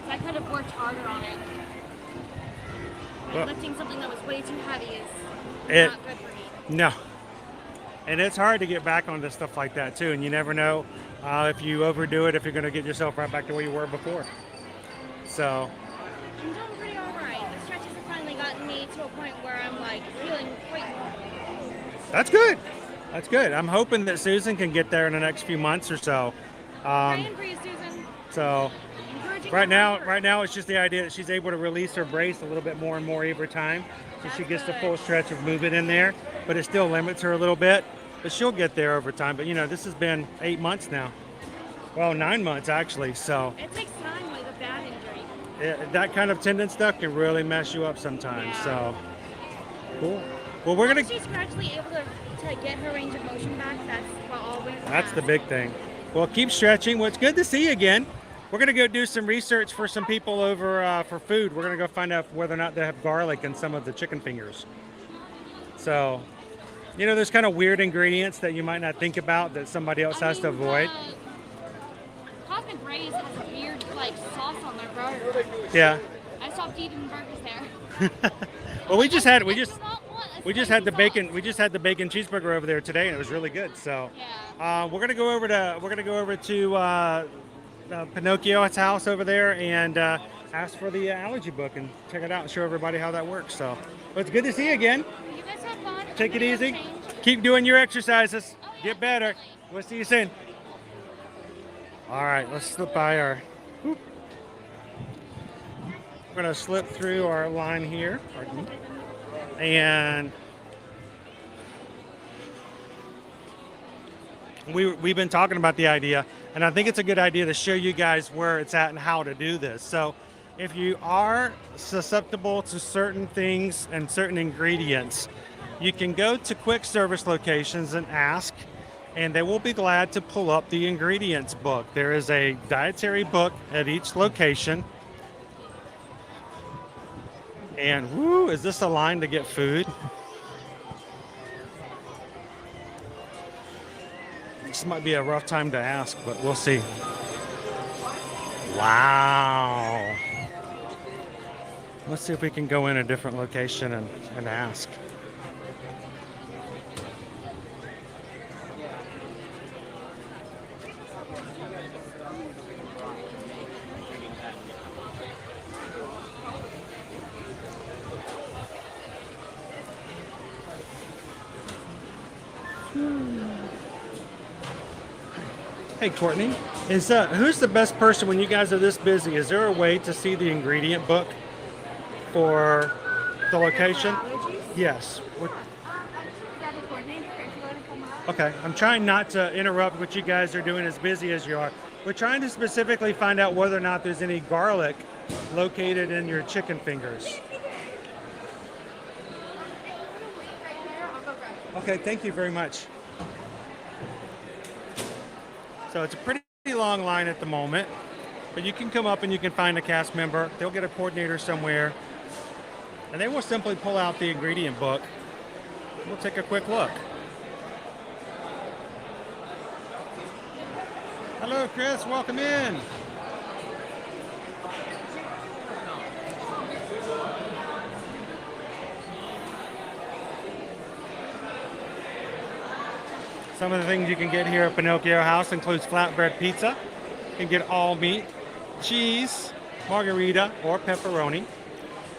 So I could have worked harder on it. Well, Lifting something that was way too heavy is it not good for me. no, and it's hard to get back onto stuff like that too. And you never know if you overdo it, if you're going to get yourself right back to where you were before. So. I'm doing pretty alright. The stretches have finally gotten me to a point where I'm like feeling quite. That's good. That's good. I'm hoping that Susan can get there in the next few months or so. Praying for you, Susan. So Encouraging right her now it's just the idea that she's able to release her brace a little bit more and more every time, so she gets the full stretch of movement in there. But it still limits her a little bit. But she'll get there over time. But you know, this has been 8 months now. Well, 9 months actually. So It takes time with a bad injury. that kind of tendon stuff can really mess you up sometimes. So cool. Well, we're gonna. She's gradually able to get her range of motion back. That's what always. That's the big thing. Well, keep stretching. Well, it's good to see you again. We're going to go do some research for some people over for food. We're going to go find out whether or not they have garlic in some of the chicken fingers. So, you know, there's kind of weird ingredients that you might not think about that somebody else has to avoid. Cosmic Rays has a weird like sauce on their burger. Yeah. I stopped eating burgers there. Well, we just had the bacon cheeseburger over there today, and it was really good. So we're gonna go over to Pinocchio's house over there and ask for the allergy book and check it out and show everybody how that works. So, but it's good to see you again. You guys have fun. Take it easy. Keep doing your exercises. Get better. We'll see you soon. All right, let's slip by our. Whoop. We're gonna slip through our line here. Pardon me. And we've been talking about the idea, and I think it's a good idea to show you guys where it's at and how to do this. So if you are susceptible to certain things and certain ingredients, you can go to quick service locations and ask, and they will be glad to pull up the ingredients book. There is a dietary book at each location. And whoo, is this a line to get food? This might be a rough time to ask, but we'll see. Wow. Let's see if we can go in a different location and ask. Hey Courtney, is who's the best person when you guys are this busy? Is there a way to see the ingredient book for the location? Yes. Okay, I'm trying not to interrupt what you guys are doing as busy as you are. We're trying to specifically find out whether or not there's any garlic located in your chicken fingers. Okay, thank you very much. So it's a pretty long line at the moment, but you can come up and you can find a cast member. They'll get a coordinator somewhere, and they will simply pull out the ingredient book. We'll take a quick look. Hello, Chris. Welcome in. Some of the things you can get here at Pinocchio House includes flatbread pizza. You can get all meat, cheese, margarita, or pepperoni,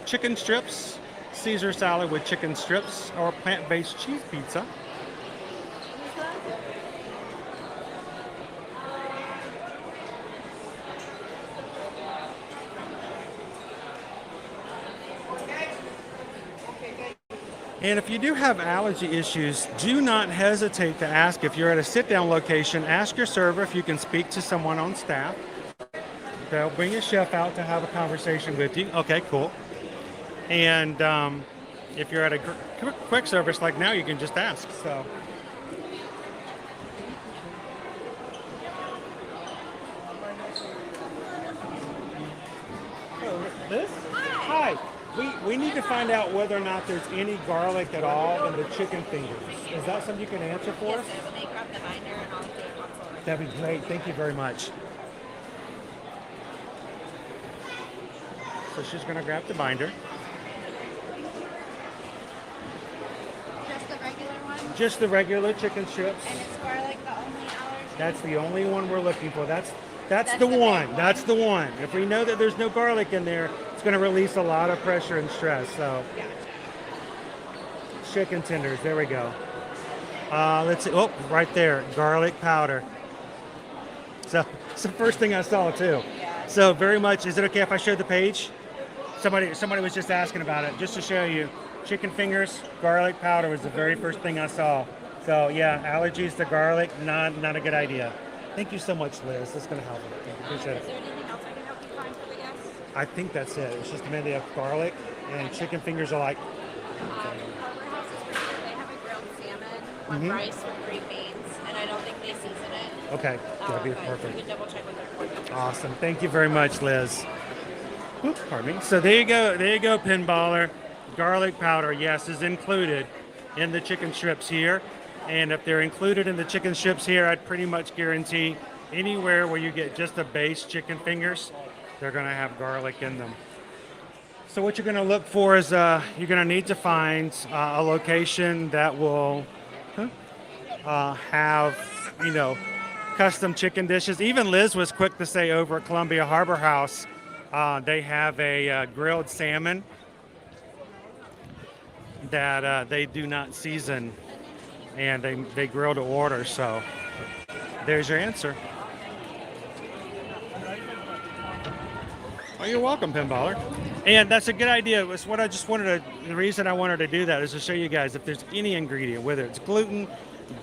chicken strips, Caesar salad with chicken strips, or plant-based cheese pizza. And if you do have allergy issues, do not hesitate to ask. If you're at a sit-down location, ask your server if you can speak to someone on staff. They'll bring a chef out to have a conversation with you. Okay, cool. And if you're at a quick service like now, you can just ask. So. Liz? Hi. We need to find out whether or not there's any garlic at all in the chicken fingers. Is that something you can answer for us? Yes, when they grab the binder and I'll take console. That'd be great. Thank you very much. So she's going to grab the binder. Just the regular one? Just the regular chicken strips. And is garlic the only allergy? That's the only one we're looking for. That's the one. That's the one. If we know that there's no garlic in there, it's going to release a lot of pressure and stress. So, chicken tenders. There we go. Let's see. Oh, right there, garlic powder. So it's the first thing I saw too. So very much. Is it okay if I show the page? Somebody was just asking about it. Just to show you, chicken fingers, garlic powder was the very first thing I saw. So yeah, allergies to garlic, not a good idea. Thank you so much, Liz. That's going to help. Appreciate it. Is there anything else I can help you find for the guests? I think that's it. It's just mainly of garlic, and chicken fingers are like. Harbor House is pretty good. They have a grilled salmon with rice with green beans, and I don't think they season it. Okay, that'd be But perfect. you can double check with their coordinator. Awesome. Thank you very much, Liz. Oops, pardon me. So there you go, pinballer. Garlic powder, yes, is included in the chicken strips here. And if they're included in the chicken strips here, I'd pretty much guarantee anywhere where you get just a base chicken fingers, they're going to have garlic in them. So what you're going to look for is you're going to need to find a location that will have, custom chicken dishes. Even Liz was quick to say over at Columbia Harbor House, they have a grilled salmon that they do not season, and they grill to order. So there's your answer. Oh, you're welcome, pinballer. And that's a good idea. It's what I just wanted to, the reason I wanted to do that is to show you guys if there's any ingredient, whether it's gluten,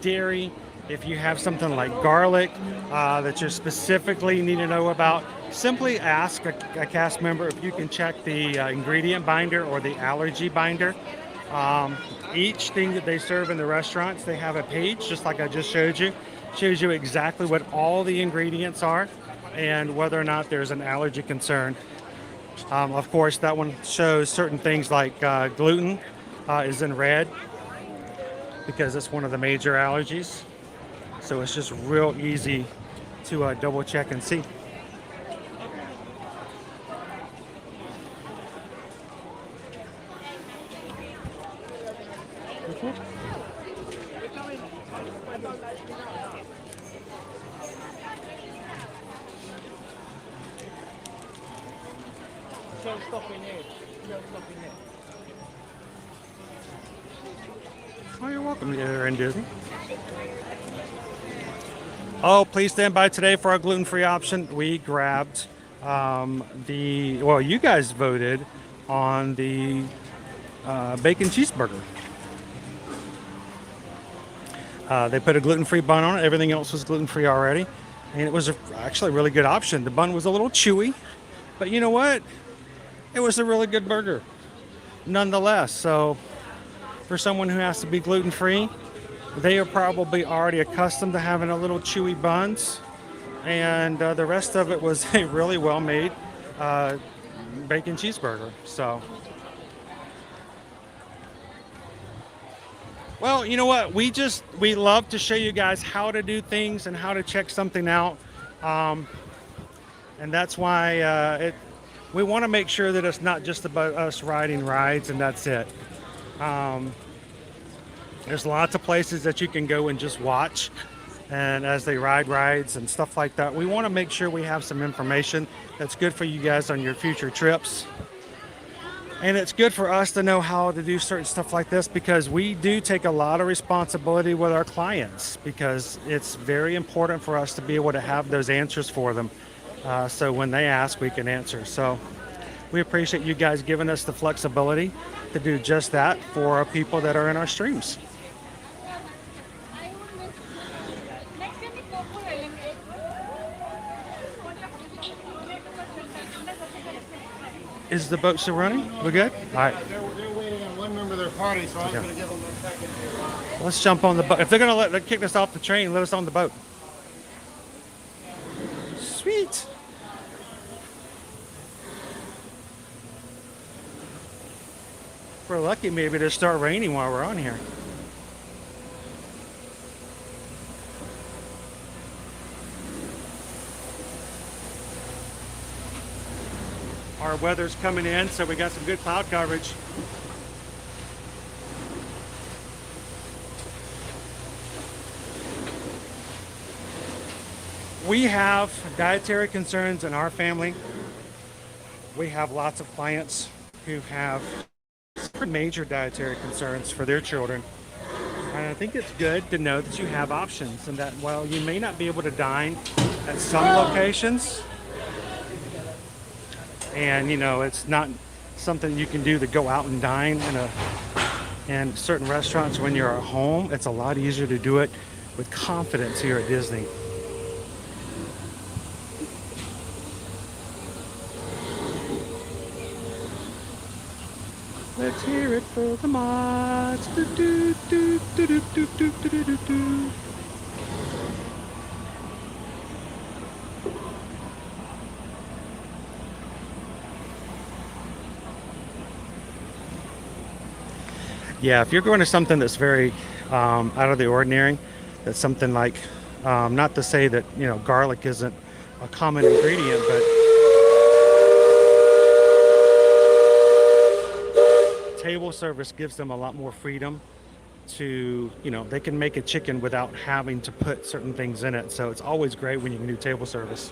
dairy, if you have something like garlic that you specifically need to know about, simply ask a cast member if you can check the ingredient binder or the allergy binder Each thing that they serve in the restaurants, they have a page, just like I just showed you. Shows you exactly what all the ingredients are and whether or not there's an allergy concern. Of course, that one shows certain things like gluten is in red because it's one of the major allergies. So it's just real easy to double check and see. Oh, you're welcome here in Disney. Oh, please stand by today for our gluten-free option. We grabbed well, you guys voted on the bacon cheeseburger. They put a gluten-free bun on it. Everything else was gluten-free already. And it was actually a really good option. The bun was a little chewy, but you know what? It was a really good burger nonetheless. So for someone who has to be gluten-free, they are probably already accustomed to having a little chewy buns. And the rest of it was a really well-made bacon cheeseburger. So, well, you know what? We love to show you guys how to do things and how to check something out. And that's why we want to make sure that it's not just about us riding rides and that's it. There's lots of places that you can go and just watch, and as they ride rides and stuff like that. We want to make sure we have some information that's good for you guys on your future trips. And it's good for us to know how to do certain stuff like this because we do take a lot of responsibility with our clients because it's very important for us to be able to have those answers for them. So when they ask, we can answer. So we appreciate you guys giving us the flexibility to do just that for our people that are in our streams. Is the boat still running? We're good? All right. They're waiting on one member of their party, so I was going to give them a second here. Let's jump on the boat. If they're going to kick us off the train, let us on the boat. Sweet. If we're lucky, maybe it'll start raining while we're on here. Our weather's coming in, so we got some good cloud coverage. We have dietary concerns in our family. We have lots of clients who have major dietary concerns for their children. And I think it's good to know that you have options and that while you may not be able to dine at some locations, and you know, it's not something you can do to go out and dine in certain restaurants when you're at home. It's a lot easier to do it with confidence here at Disney. Let's hear it for the mods. Do, do, do, do, do, do, do, do, do, do. Yeah, if you're going to something that's very out of the ordinary, that's something like, not to say that, you know, garlic isn't a common ingredient, but table service gives them a lot more freedom to, you know, they can make a chicken without having to put certain things in it. So it's always great when you can do table service.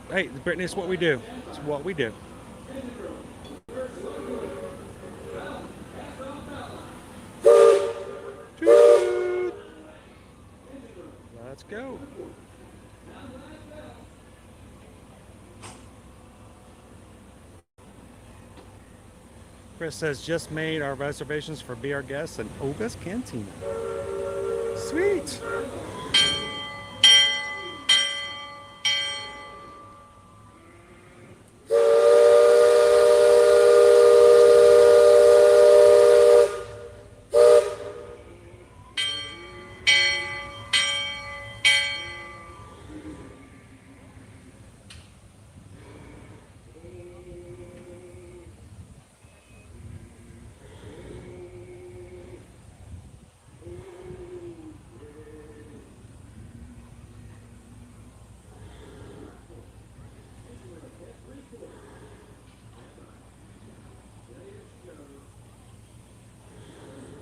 Hey, Brittany, it's what we do. It's what we do. Let's go. Chris says, just made our reservations for Be Our Guests and Oga's Cantina. Sweet.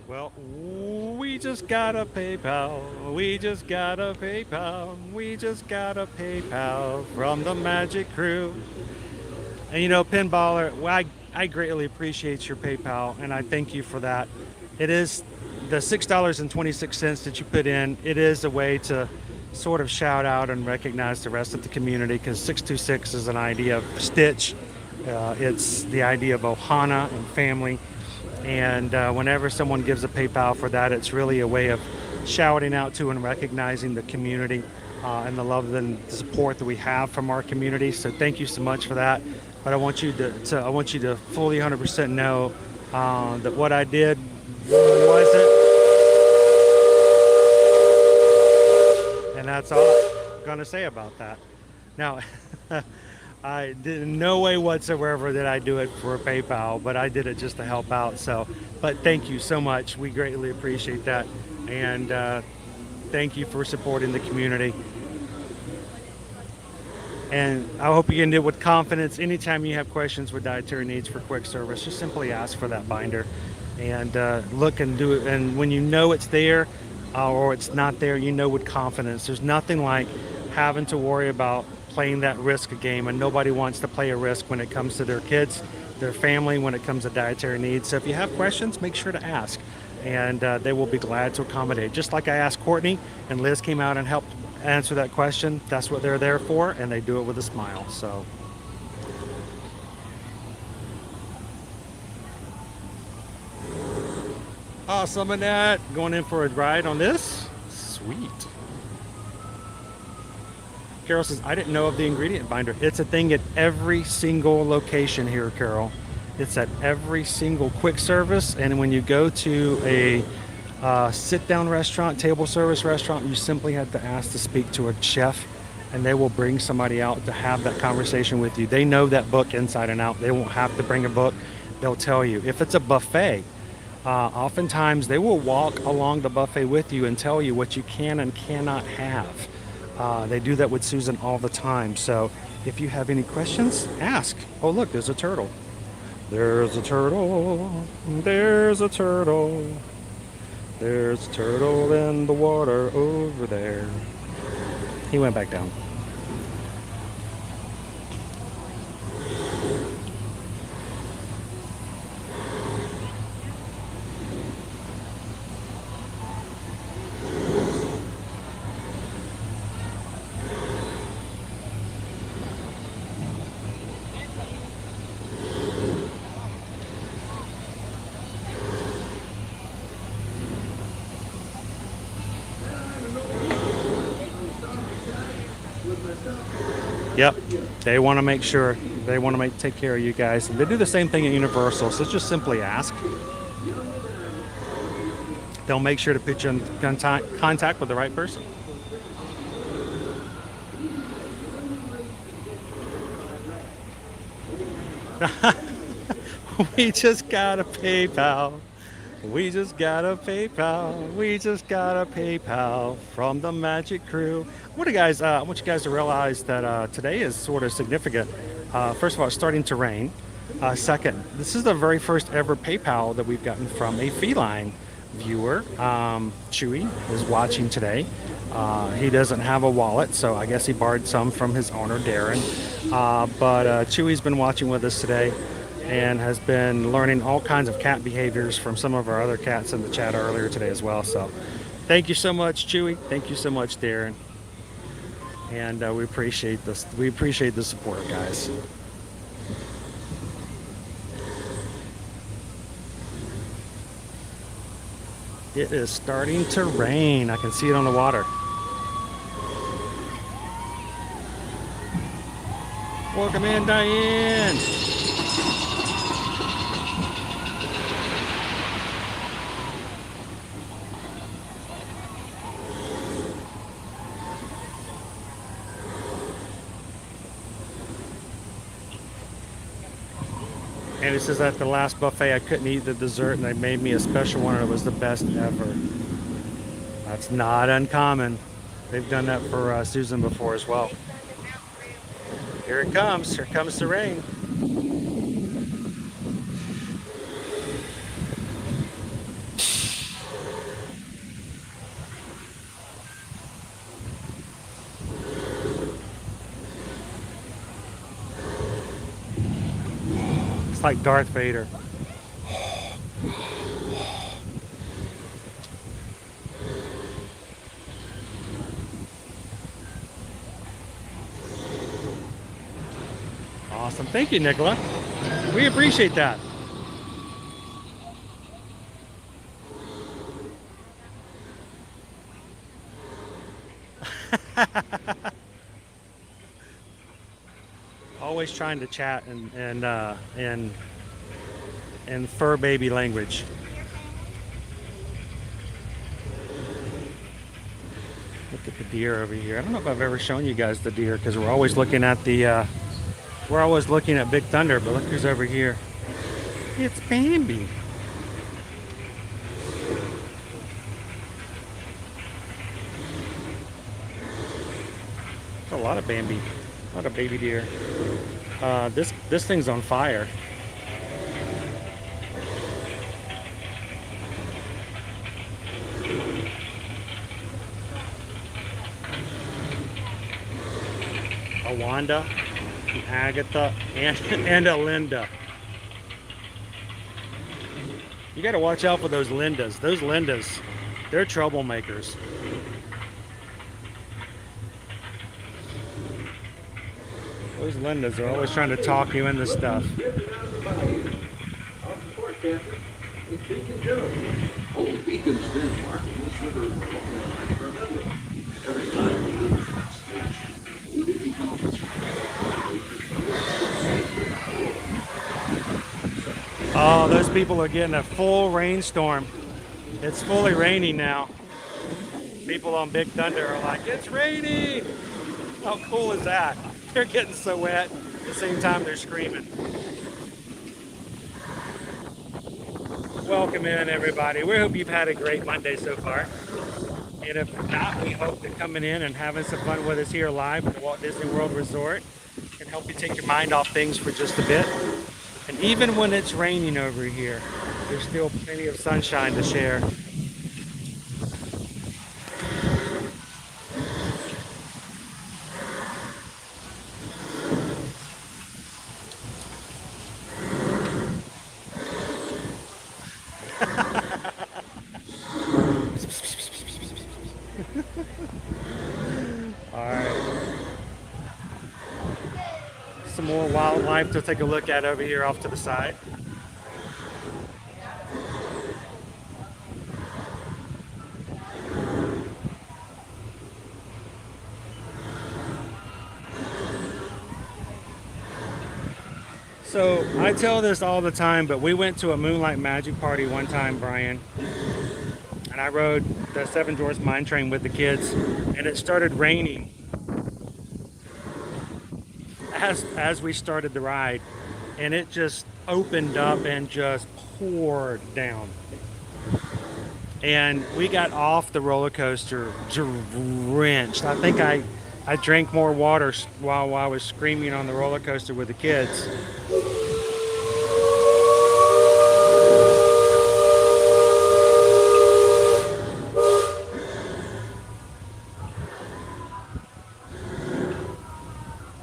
Well, we just got a PayPal. We just got a PayPal. We just got a PayPal from the Magic Crew. And you know, Pinballer, well, I greatly appreciate your PayPal, and I thank you for that. It is the $6.26 that you put in. It is a way to sort of shout out and recognize the rest of the community, because 626 is an idea of Stitch. It's the idea of Ohana and family. And whenever someone gives a PayPal for that, it's really a way of shouting out to and recognizing the community and the love and the support that we have from our community. So thank you so much for that. But I want you to fully 100% know that what I did wasn't, and that's all I'm gonna say about that. Now, I did in no way whatsoever that I do it for a PayPal, but I did it just to help out. So, but thank you so much. We greatly appreciate that, and thank you for supporting the community. And I hope you can do it with confidence. Anytime you have questions with dietary needs for quick service, just simply ask for that binder, and look and do it. And when you know it's there or it's not there, you know with confidence. There's nothing like having to worry about playing that risk game, and nobody wants to play a risk when it comes to their kids, their family, when it comes to dietary needs. So if you have questions, make sure to ask, and they will be glad to accommodate. Just like I asked Courtney, and Liz came out and helped answer that question. That's what they're there for, and they do it with a smile. So awesome. Annette going in for a ride on this. Sweet. Carol says, I didn't know of the ingredient binder. It's a thing at every single location here, Carol. It's at every single quick service. And when you go to a sit-down restaurant, table service restaurant, you simply have to ask to speak to a chef, and they will bring somebody out to have that conversation with you. They know that book inside and out. They won't have to bring a book. They'll tell you. If it's a buffet, oftentimes they will walk along the buffet with you and tell you what you can and cannot have. They do that with Susan all the time. So if you have any questions, ask. Oh, look, there's a turtle. There's a turtle. There's a turtle. There's a turtle in the water over there. He went back down. Yep, they want to make sure, they want to take care of you guys. They do the same thing at Universal, so just simply ask. They'll make sure to put you in contact with the right person. We just got a PayPal. We just got a PayPal. We just got a PayPal from the Magic Crew. I want you guys to realize that today is sort of significant. First of all, it's starting to rain. Second, this is the very first ever PayPal that we've gotten from a feline viewer. Chewy is watching today. He doesn't have a wallet, so I guess he borrowed some from his owner, Darren. But Chewy's been watching with us today and has been learning all kinds of cat behaviors from some of our other cats in the chat earlier today as well. So thank you so much, Chewy. Thank you so much, Darren. And we appreciate this. We appreciate the support, guys. It is starting to rain. I can see it on the water. Welcome in, Diane. And it says at the last buffet I couldn't eat the dessert and they made me a special one and it was the best ever. That's not uncommon. They've done that for Susan before as well. Here it comes. Here comes the rain. like Darth Vader. Awesome. Thank you, Nicola. We appreciate that. Always trying to chat in fur baby language. Look at the deer over here. I don't know if I've ever shown you guys the deer because we're always looking at Big Thunder, but look who's over here. It's Bambi. There's a lot of Bambi, a lot of baby deer. This thing's on fire. A Wanda, an Agatha, and a Linda. You got to watch out for those Lindas. Those Lindas, they're troublemakers. Those Lindas are always trying to talk you into stuff. Oh, those people are getting a full rainstorm. It's fully raining now. People on Big Thunder are like, it's raining! How cool is that? They're getting so wet, at the same time they're screaming. Welcome in, everybody. We hope you've had a great Monday so far. And if not, we hope that coming in and having some fun with us here live at the Walt Disney World Resort can help you take your mind off things for just a bit. And even when it's raining over here, there's still plenty of sunshine to share. More wildlife to take a look at over here off to the side. So I tell this all the time, but we went to a Moonlight Magic party one time, Brian, and I rode the Seven Dwarfs Mine Train with the kids, and it started raining as we started the ride, and it just opened up and just poured down. And we got off the roller coaster drenched. I think I drank more water while I was screaming on the roller coaster with the kids.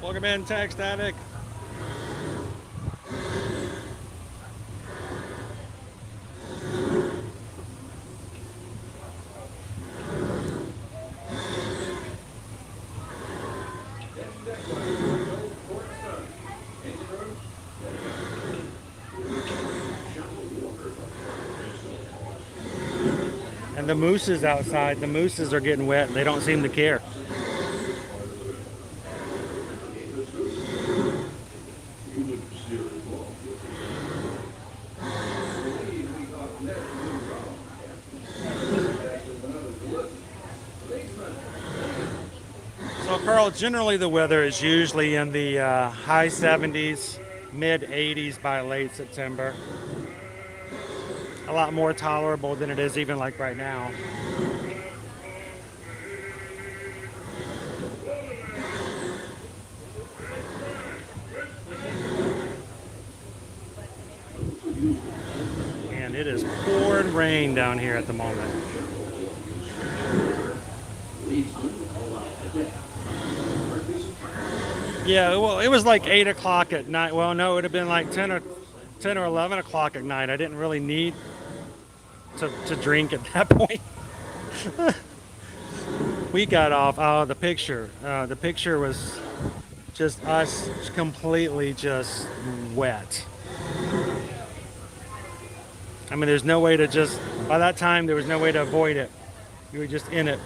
Welcome in, Text Addict. And the mooses outside, the mooses are getting wet. They don't seem to care. So Carl, generally the weather is usually in the high 70s, mid 80s by late September. A lot more tolerable than it is even like right now. And it is pouring rain down here at the moment. Yeah, well, it was like 8 o'clock at night. Well, no, it would have been like 10 10 or 11 o'clock at night. I didn't really need to drink at that point. We got off. Oh, the picture. The picture was just us completely just wet. I mean, there's no way to just, by that time, there was no way to avoid it. You were just in it.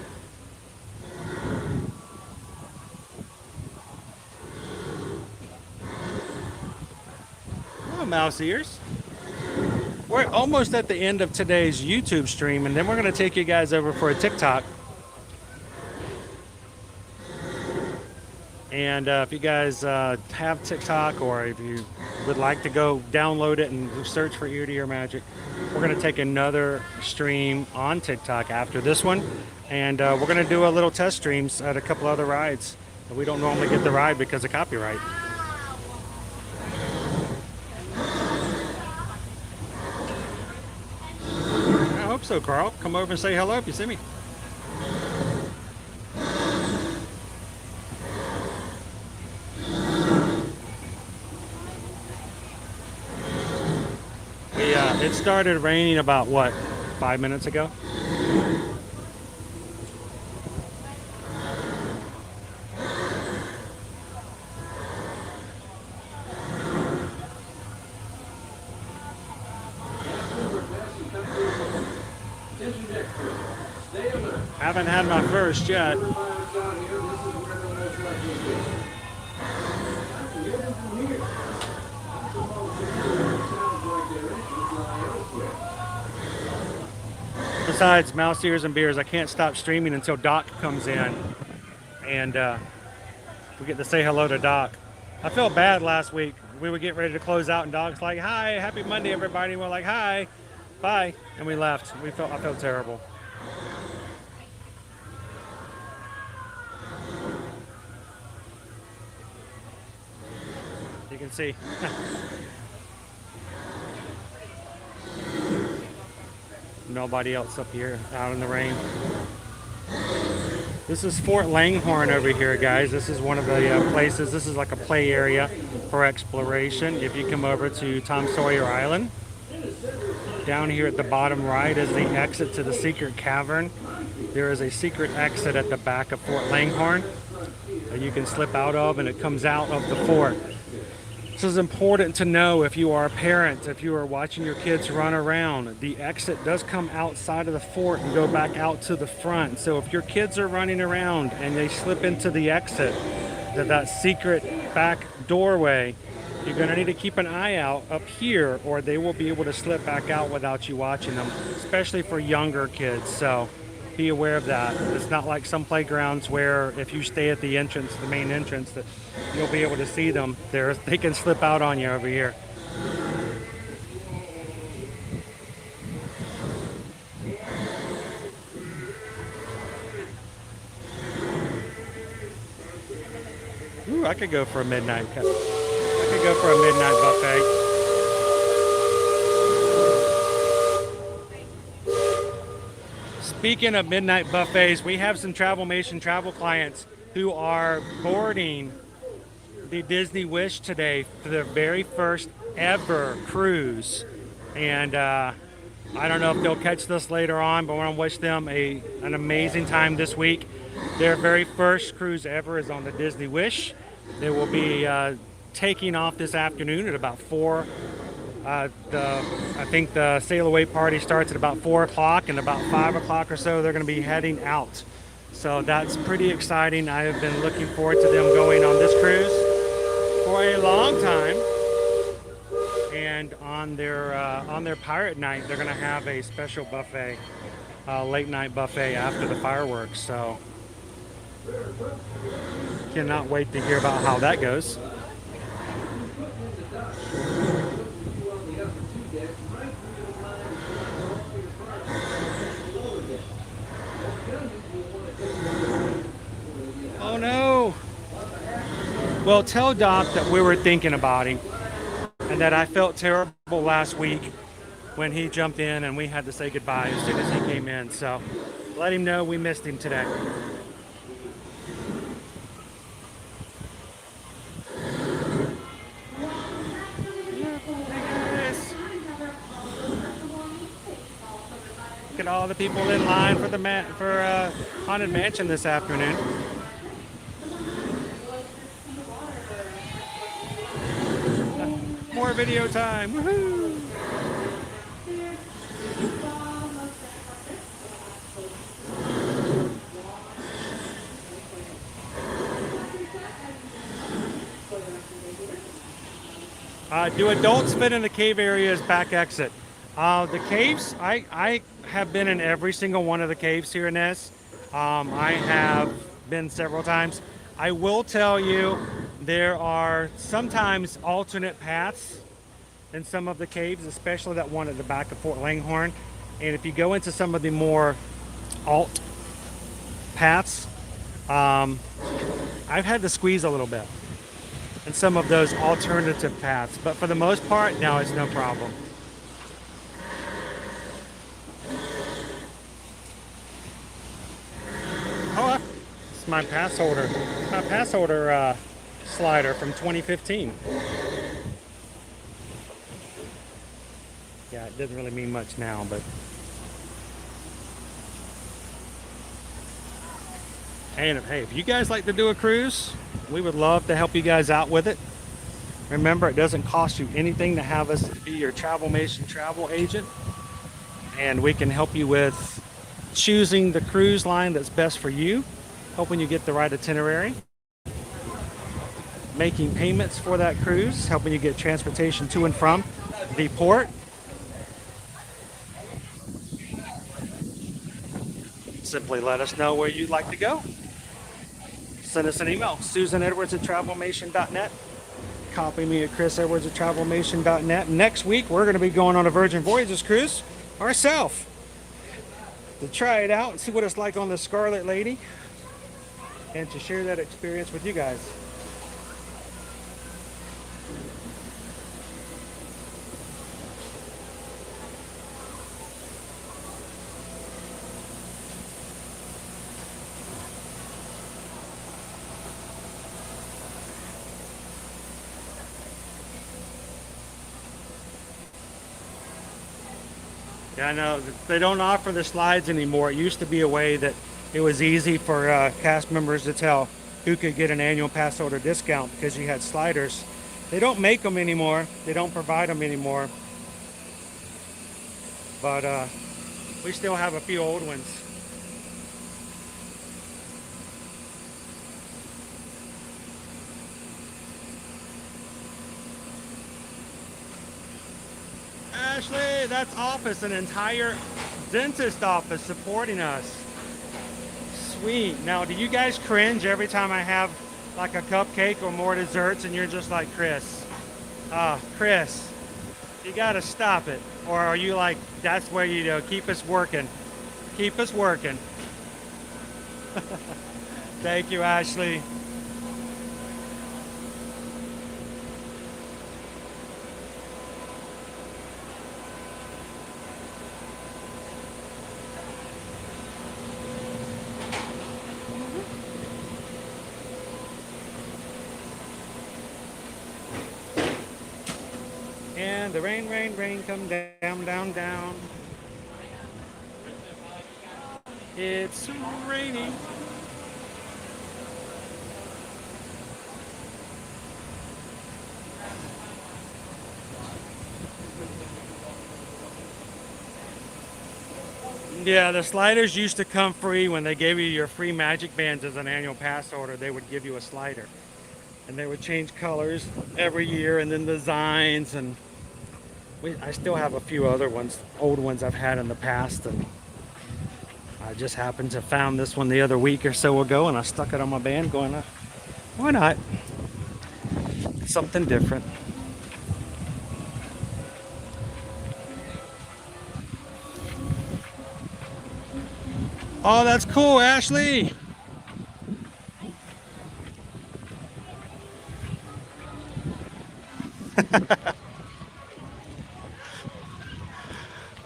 Oh, mouse ears. We're almost at the end of today's YouTube stream, and then we're going to take you guys over for a TikTok. And if you guys have TikTok, or if you would like to go download it and search for Ear to Ear Magic, we're going to take another stream on TikTok after this one. And we're going to do a little test streams at a couple other rides. We don't normally get the ride because of copyright. I hope so, Carl. Come over and say hello if you see me. It started raining about, what, 5 minutes ago? Haven't had my first yet. Besides mouse ears and beers, I can't stop streaming until Doc comes in, and we get to say hello to Doc. I felt bad last week. We would get ready to close out, and Doc's like, "Hi, happy Monday, everybody." And we're like, "Hi, bye," and we left. I felt terrible. You can see. Nobody else up here out in the rain. This is Fort Langhorne over here, guys. This is one of the places. This is like a play area for exploration. If you come over to Tom Sawyer Island, down here at the bottom right is the exit to the secret cavern. There is a secret exit at the back of Fort Langhorne that you can slip out of, and it comes out of the fort. This is important to know if you are a parent, if you are watching your kids run around. The exit does come outside of the fort and go back out to the front. So if your kids are running around and they slip into the exit, that secret back doorway, you're going to need to keep an eye out up here, or they will be able to slip back out without you watching them, especially for younger kids. So be aware of that. It's not like some playgrounds where if you stay at the entrance, the main entrance, that you'll be able to see them. They can slip out on you over here. Ooh, I could go for a midnight buffet. Speaking of midnight buffets, we have some Travelmation travel clients who are boarding the Disney Wish today for their very first ever cruise. And I don't know if they'll catch this later on, but I want to wish them an amazing time this week. Their very first cruise ever is on the Disney Wish. They will be taking off this afternoon at about 4. I think the sail away party starts at about 4 o'clock, and about 5 o'clock or so they're going to be heading out. So that's pretty exciting. I have been looking forward to them going on this cruise for a long time. And on their pirate night, they're going to have a special buffet, late night buffet after the fireworks. So cannot wait to hear about how that goes. Oh no! Well, tell Doc that we were thinking about him and that I felt terrible last week when he jumped in and we had to say goodbye as soon as he came in. So let him know we missed him today. all the people in line for the Haunted Mansion this afternoon. More video time. Woohoo! Do adults fit in the cave area's back exit? The caves, I have been in every single one of the caves here in this. I have been several times. I will tell you, there are sometimes alternate paths in some of the caves, especially that one at the back of Fort Langhorne. And if you go into some of the more alt paths, I've had to squeeze a little bit in some of those alternative paths. But for the most part, no, it's no problem. Oh, it's my pass holder. My pass holder slider from 2015. Yeah, it doesn't really mean much now, but. And hey, if you guys like to do a cruise, we would love to help you guys out with it. Remember, it doesn't cost you anything to have us be your Travelmation travel agent. And we can help you with choosing the cruise line that's best for you, helping you get the right itinerary, making payments for that cruise, helping you get transportation to and from the port. Simply let us know where you'd like to go. Send us an email, susanedwards@travelmation.net. Copy me at chrisedwards@travelmation.net. Next week, we're going to be going on a Virgin Voyages cruise ourselves to try it out and see what it's like on the Scarlet Lady and to share that experience with you guys. Yeah, I know they don't offer the slides anymore. It used to be a way that it was easy for cast members to tell who could get an annual pass holder discount because you had sliders. They don't make them anymore. They don't provide them anymore. But we still have a few old ones. Ashley, that's office, an entire dentist office supporting us. Sweet. Now, do you guys cringe every time I have like a cupcake or more desserts and you're just like, Chris, Chris, you gotta stop it? Or are you like, that's where you go, keep us working. Keep us working. Thank you, Ashley. And the rain, rain, rain, come down, down, down. It's raining. Yeah, the sliders used to come free when they gave you your free magic bands as an annual pass holder. They would give you a slider. And they would change colors every year and then designs, and I still have a few other ones, old ones I've had in the past, and I just happened to found this one the other week or so ago, and I stuck it on my band going, why not? Something different. Oh, that's cool, Ashley.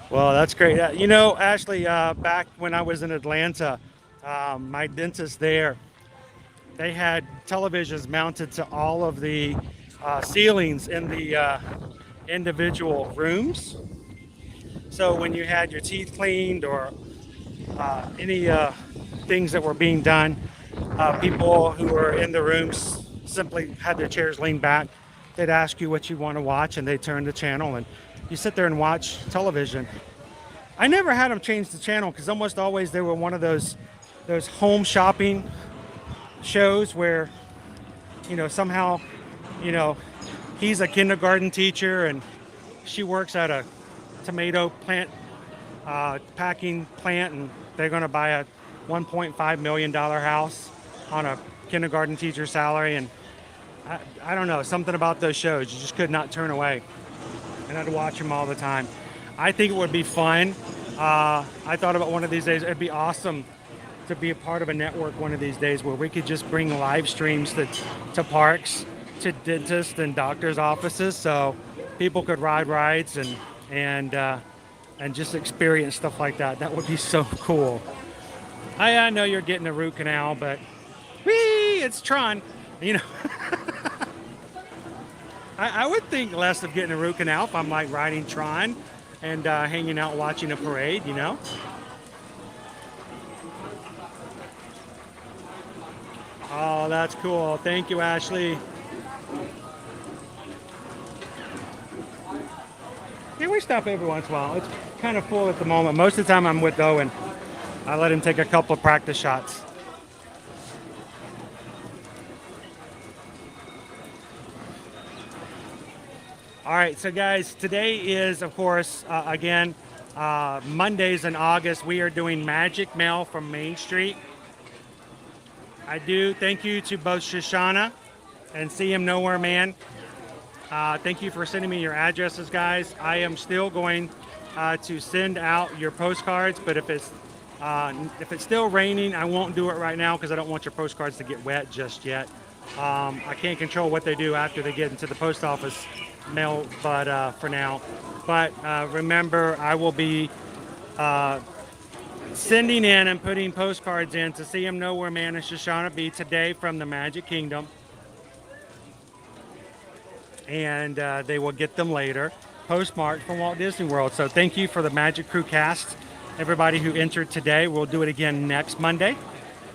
Well, that's great. You know, Ashley, back when I was in Atlanta, my dentist there, they had televisions mounted to all of the ceilings in the individual rooms. So when you had your teeth cleaned or any things that were being done, people who were in the rooms simply had their chairs leaned back. They'd ask you what you want to watch, and they'd turn the channel, and you sit there and watch television. I never had them change the channel because almost always they were one of those home shopping shows where, somehow, he's a kindergarten teacher and she works at a tomato plant packing plant, and they're going to buy a $1.5 million house on a kindergarten teacher salary. And I don't know, something about those shows you just could not turn away, and I'd watch them all the time. I think it would be fun. I thought about one of these days, it'd be awesome to be a part of a network one of these days where we could just bring live streams to parks, to dentists and doctors' offices, so people could ride rides and just experience stuff like that. That would be so cool. I know you're getting a root canal, but whee, it's Tron. I would think less of getting a root canal if I'm like riding Tron and hanging out watching a parade, Oh, that's cool. Thank you, Ashley. Yeah, we stop every once in a while. It's kind of full at the moment. Most of the time I'm with Owen. I let him take a couple of practice shots. All right, so guys, today is, of course, again, Mondays in August. We are doing Magic Mail from Main Street. I do thank you to both Shoshana and See Him Nowhere Man. Thank you for sending me your addresses, guys. I am still going to send out your postcards, but if it's still raining, I won't do it right now because I don't want your postcards to get wet just yet. I can't control what they do after they get into the post office mail, but for now. But remember, I will be sending in and putting postcards in to See Him Nowhere Man and Shoshana B today from the Magic Kingdom. And they will get them later, postmarked from Walt Disney World. So thank you for the Magic Crew cast, everybody who entered today. We'll do it again next Monday.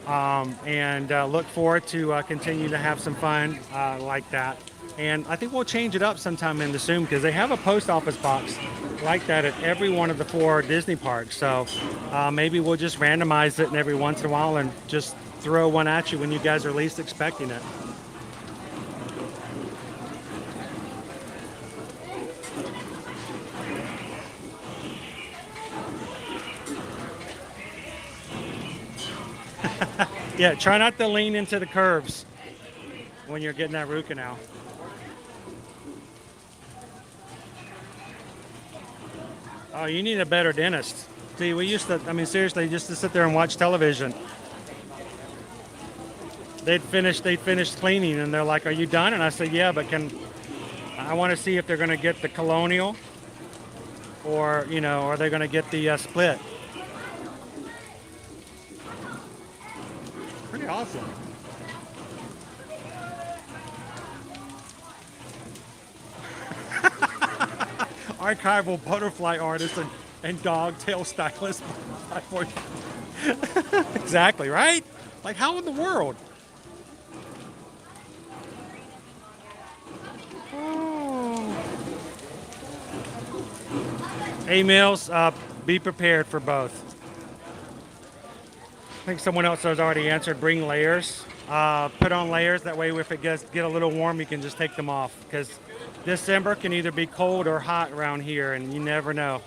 And look forward to continue to have some fun like that. And I think we'll change it up sometime in the Zoom because they have a post office box like that at every one of the 4 Disney parks. So maybe we'll just randomize it every once in a while and just throw one at you when you guys are least expecting it. Yeah, try not to lean into the curves when you're getting that root canal. Oh, you need a better dentist. See, we used to, seriously, just to sit there and watch television. They'd finished cleaning and they're like, "Are you done?" And I said, "Yeah, but I want to see if they're going to get the colonial or, are they going to get the split?" Pretty awesome. Archival butterfly artist and dog tail stylist. Exactly, right? Like, how in the world? Oh. Emails, be prepared for both. I think someone else has already answered, bring layers. Put on layers, that way if it get a little warm, you can just take them off. Because December can either be cold or hot around here, and you never know.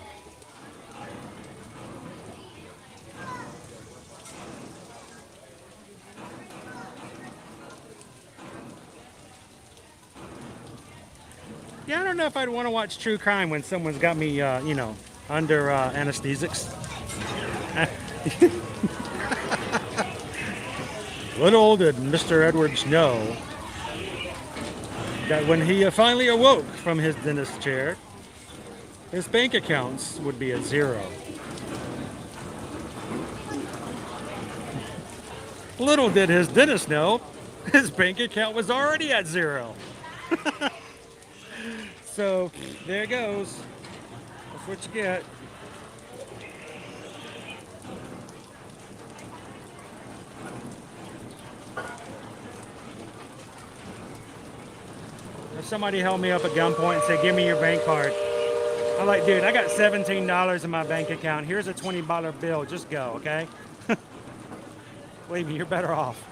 Yeah, I don't know if I'd want to watch true crime when someone's got me, under anesthesics. Little did Mr. Edwards know that when he finally awoke from his dentist chair, his bank accounts would be at 0. Little did his dentist know, his bank account was already at 0. So, there it goes. That's what you get. if somebody held me up at gunpoint and said, give me your bank card, I'm like, dude, I got $17 in my bank account. Here's a $20 bill. Just go, okay? Believe me, you're better off.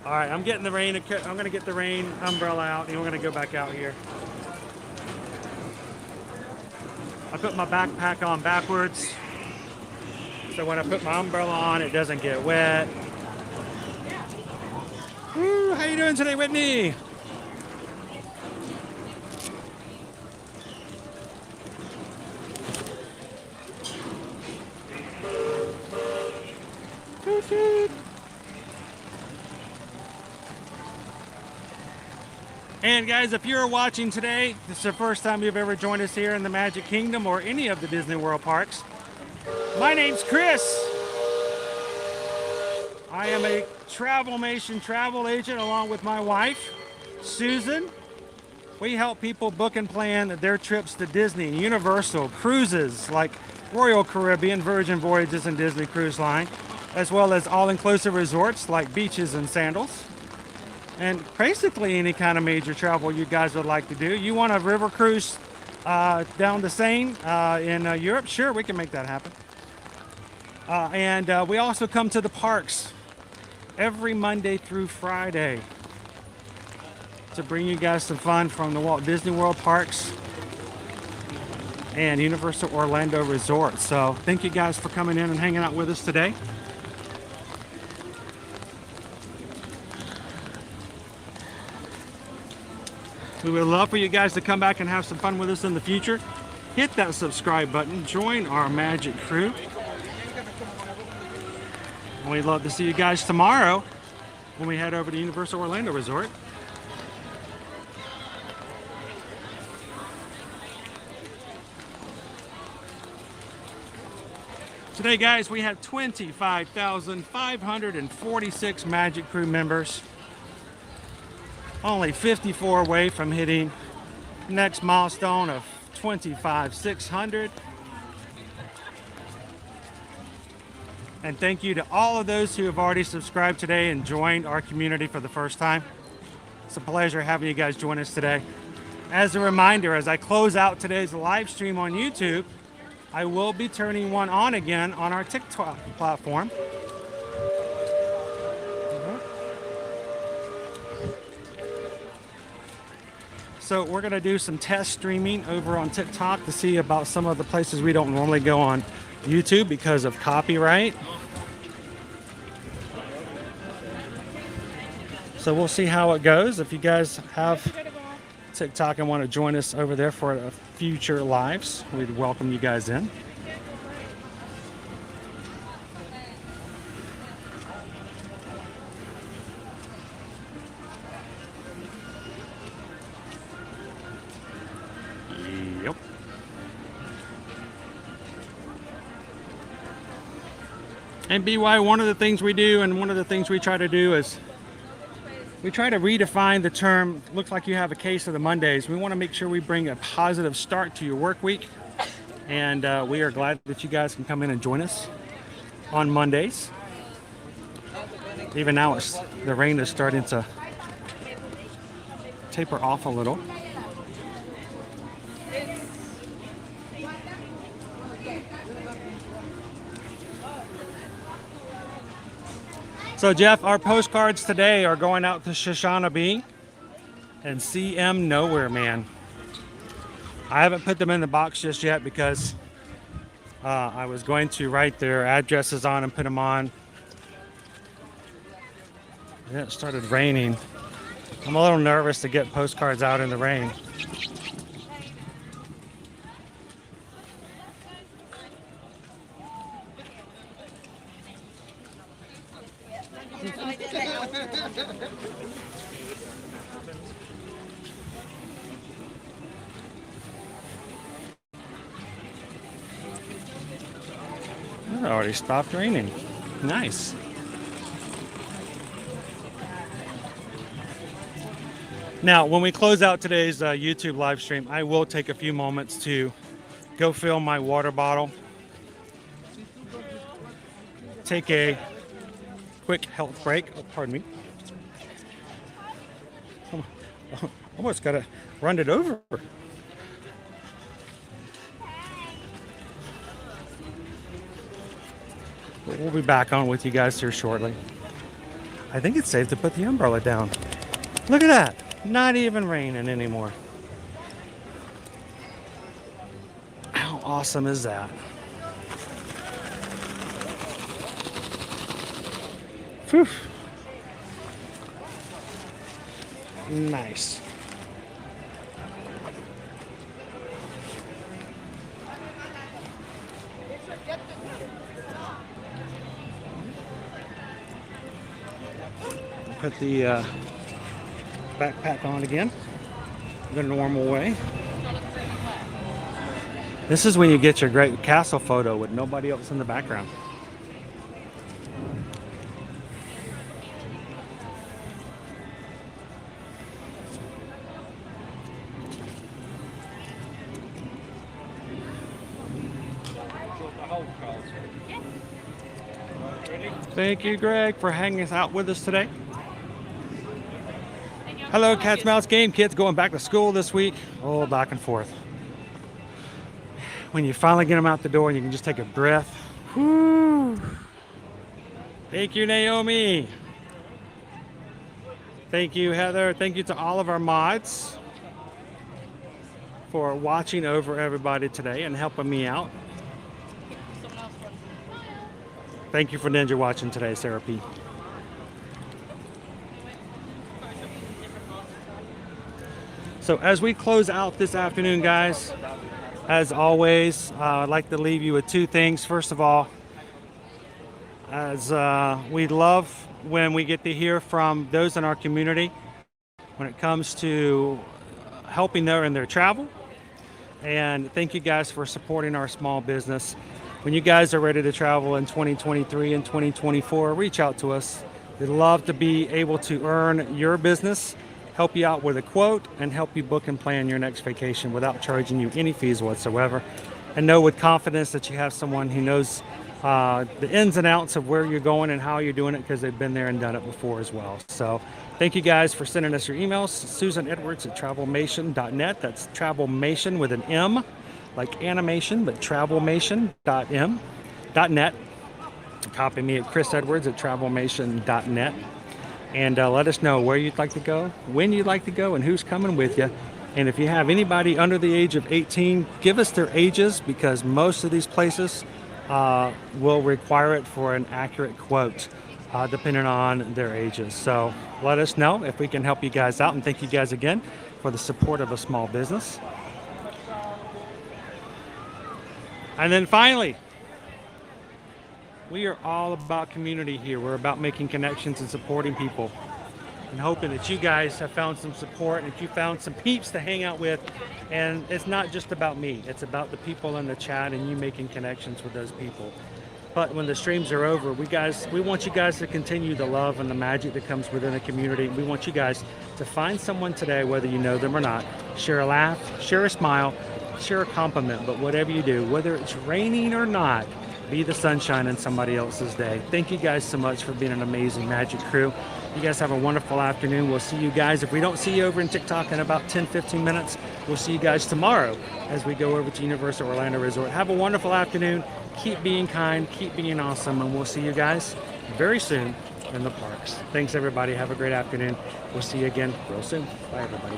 All right, I'm getting the rain. I'm going to get the rain umbrella out, and we're going to go back out here. I put my backpack on backwards, so when I put my umbrella on, it doesn't get wet. Woo, how you doing today, Whitney? Toot toot. And guys, if you're watching today, this is the first time you've ever joined us here in the Magic Kingdom or any of the Disney World parks. My name's Chris. I am a Travelmation travel agent along with my wife, Susan. We help people book and plan their trips to Disney, Universal, cruises like Royal Caribbean, Virgin Voyages, and Disney Cruise Line, as well as all-inclusive resorts like beaches and sandals. And basically any kind of major travel you guys would like to do. You want a river cruise down the Seine in Europe? Sure, we can make that happen. And we also come to the parks every Monday through Friday to bring you guys some fun from the Walt Disney World parks and Universal Orlando Resort. So thank you guys for coming in and hanging out with us today. We would love for you guys to come back and have some fun with us in the future. Hit that subscribe button, join our magic crew. And we'd love to see you guys tomorrow when we head over to Universal Orlando Resort. Today, guys, we have 25,546 Magic Crew members. Only 54 away from hitting next milestone of 25,600. And thank you to all of those who have already subscribed today and joined our community for the first time. It's a pleasure having you guys join us today. As a reminder, as I close out today's live stream on YouTube, I will be turning one on again on our TikTok platform. So we're going to do some test streaming over on TikTok to see about some of the places we don't normally go on YouTube because of copyright. So we'll see how it goes. If you guys have TikTok and want to join us over there for future lives, we'd welcome you guys in. Yep. And BY, one of the things we do and one of the things we try to do is we try to redefine the term, looks like you have a case of the Mondays. We want to make sure we bring a positive start to your work week. And we are glad that you guys can come in and join us on Mondays. Even now, the rain is starting to taper off a little. So Jeff, our postcards today are going out to Shoshana B and CM Nowhere Man. I haven't put them in the box just yet because I was going to write their addresses on and put them on. And it started raining. I'm a little nervous to get postcards out in the rain. It already stopped raining. Nice. Now, when we close out today's YouTube live stream, I will take a few moments to go fill my water bottle, take a quick health break. Oh, pardon me. Almost got to run it over. We'll be back on with you guys here shortly. I think it's safe to put the umbrella down. Look at that. Not even raining anymore. How awesome is that? Whew. Nice. Put the backpack on again the normal way. This is when you get your great castle photo with nobody else in the background. Thank you, Greg, for hanging out with us today. Hello, Cats, Mouse Game. Kids going back to school this week. Oh, back and forth. When you finally get them out the door and you can just take a breath. Whew. Thank you, Naomi. Thank you, Heather. Thank you to all of our mods for watching over everybody today and helping me out. Thank you for Ninja watching today, Sarah P. So as we close out this afternoon, guys, as always, I'd like to leave you with two things. First of all, as we love when we get to hear from those in our community when it comes to helping them in their travel. And thank you guys for supporting our small business. When you guys are ready to travel in 2023 and 2024, reach out to us. We'd love to be able to earn your business, help you out with a quote, and help you book and plan your next vacation without charging you any fees whatsoever. And know with confidence that you have someone who knows the ins and outs of where you're going and how you're doing it, because they've been there and done it before as well. So thank you guys for sending us your emails. susanedwards at travelmation.net. That's Travelmation with an M, like animation, but travelmation.net. Copy me at chrisedwards at travelmation.net. And let us know where you'd like to go, when you'd like to go, and who's coming with you. And if you have anybody under the age of 18, give us their ages, because most of these places will require it for an accurate quote, depending on their ages. So let us know if we can help you guys out. And thank you guys again for the support of a small business. And then finally, we are all about community here. We're about making connections and supporting people, and hoping that you guys have found some support and that you found some peeps to hang out with. And it's not just about me. It's about the people in the chat and you making connections with those people. But when the streams are over, we want you guys to continue the love and the magic that comes within the community. We want you guys to find someone today, whether you know them or not, share a laugh, share a smile, share a compliment. But whatever you do, whether it's raining or not, be the sunshine in somebody else's day. Thank you guys so much for being an amazing Magic crew. You guys have a wonderful afternoon. We'll see you guys. If we don't see you over in TikTok in about 10-15 minutes, we'll see you guys tomorrow as we go over to Universal Orlando Resort. Have a wonderful afternoon. Keep being kind, keep being awesome, and we'll see you guys very soon in the parks. Thanks, everybody. Have a great afternoon. We'll see you again real soon. Bye, everybody.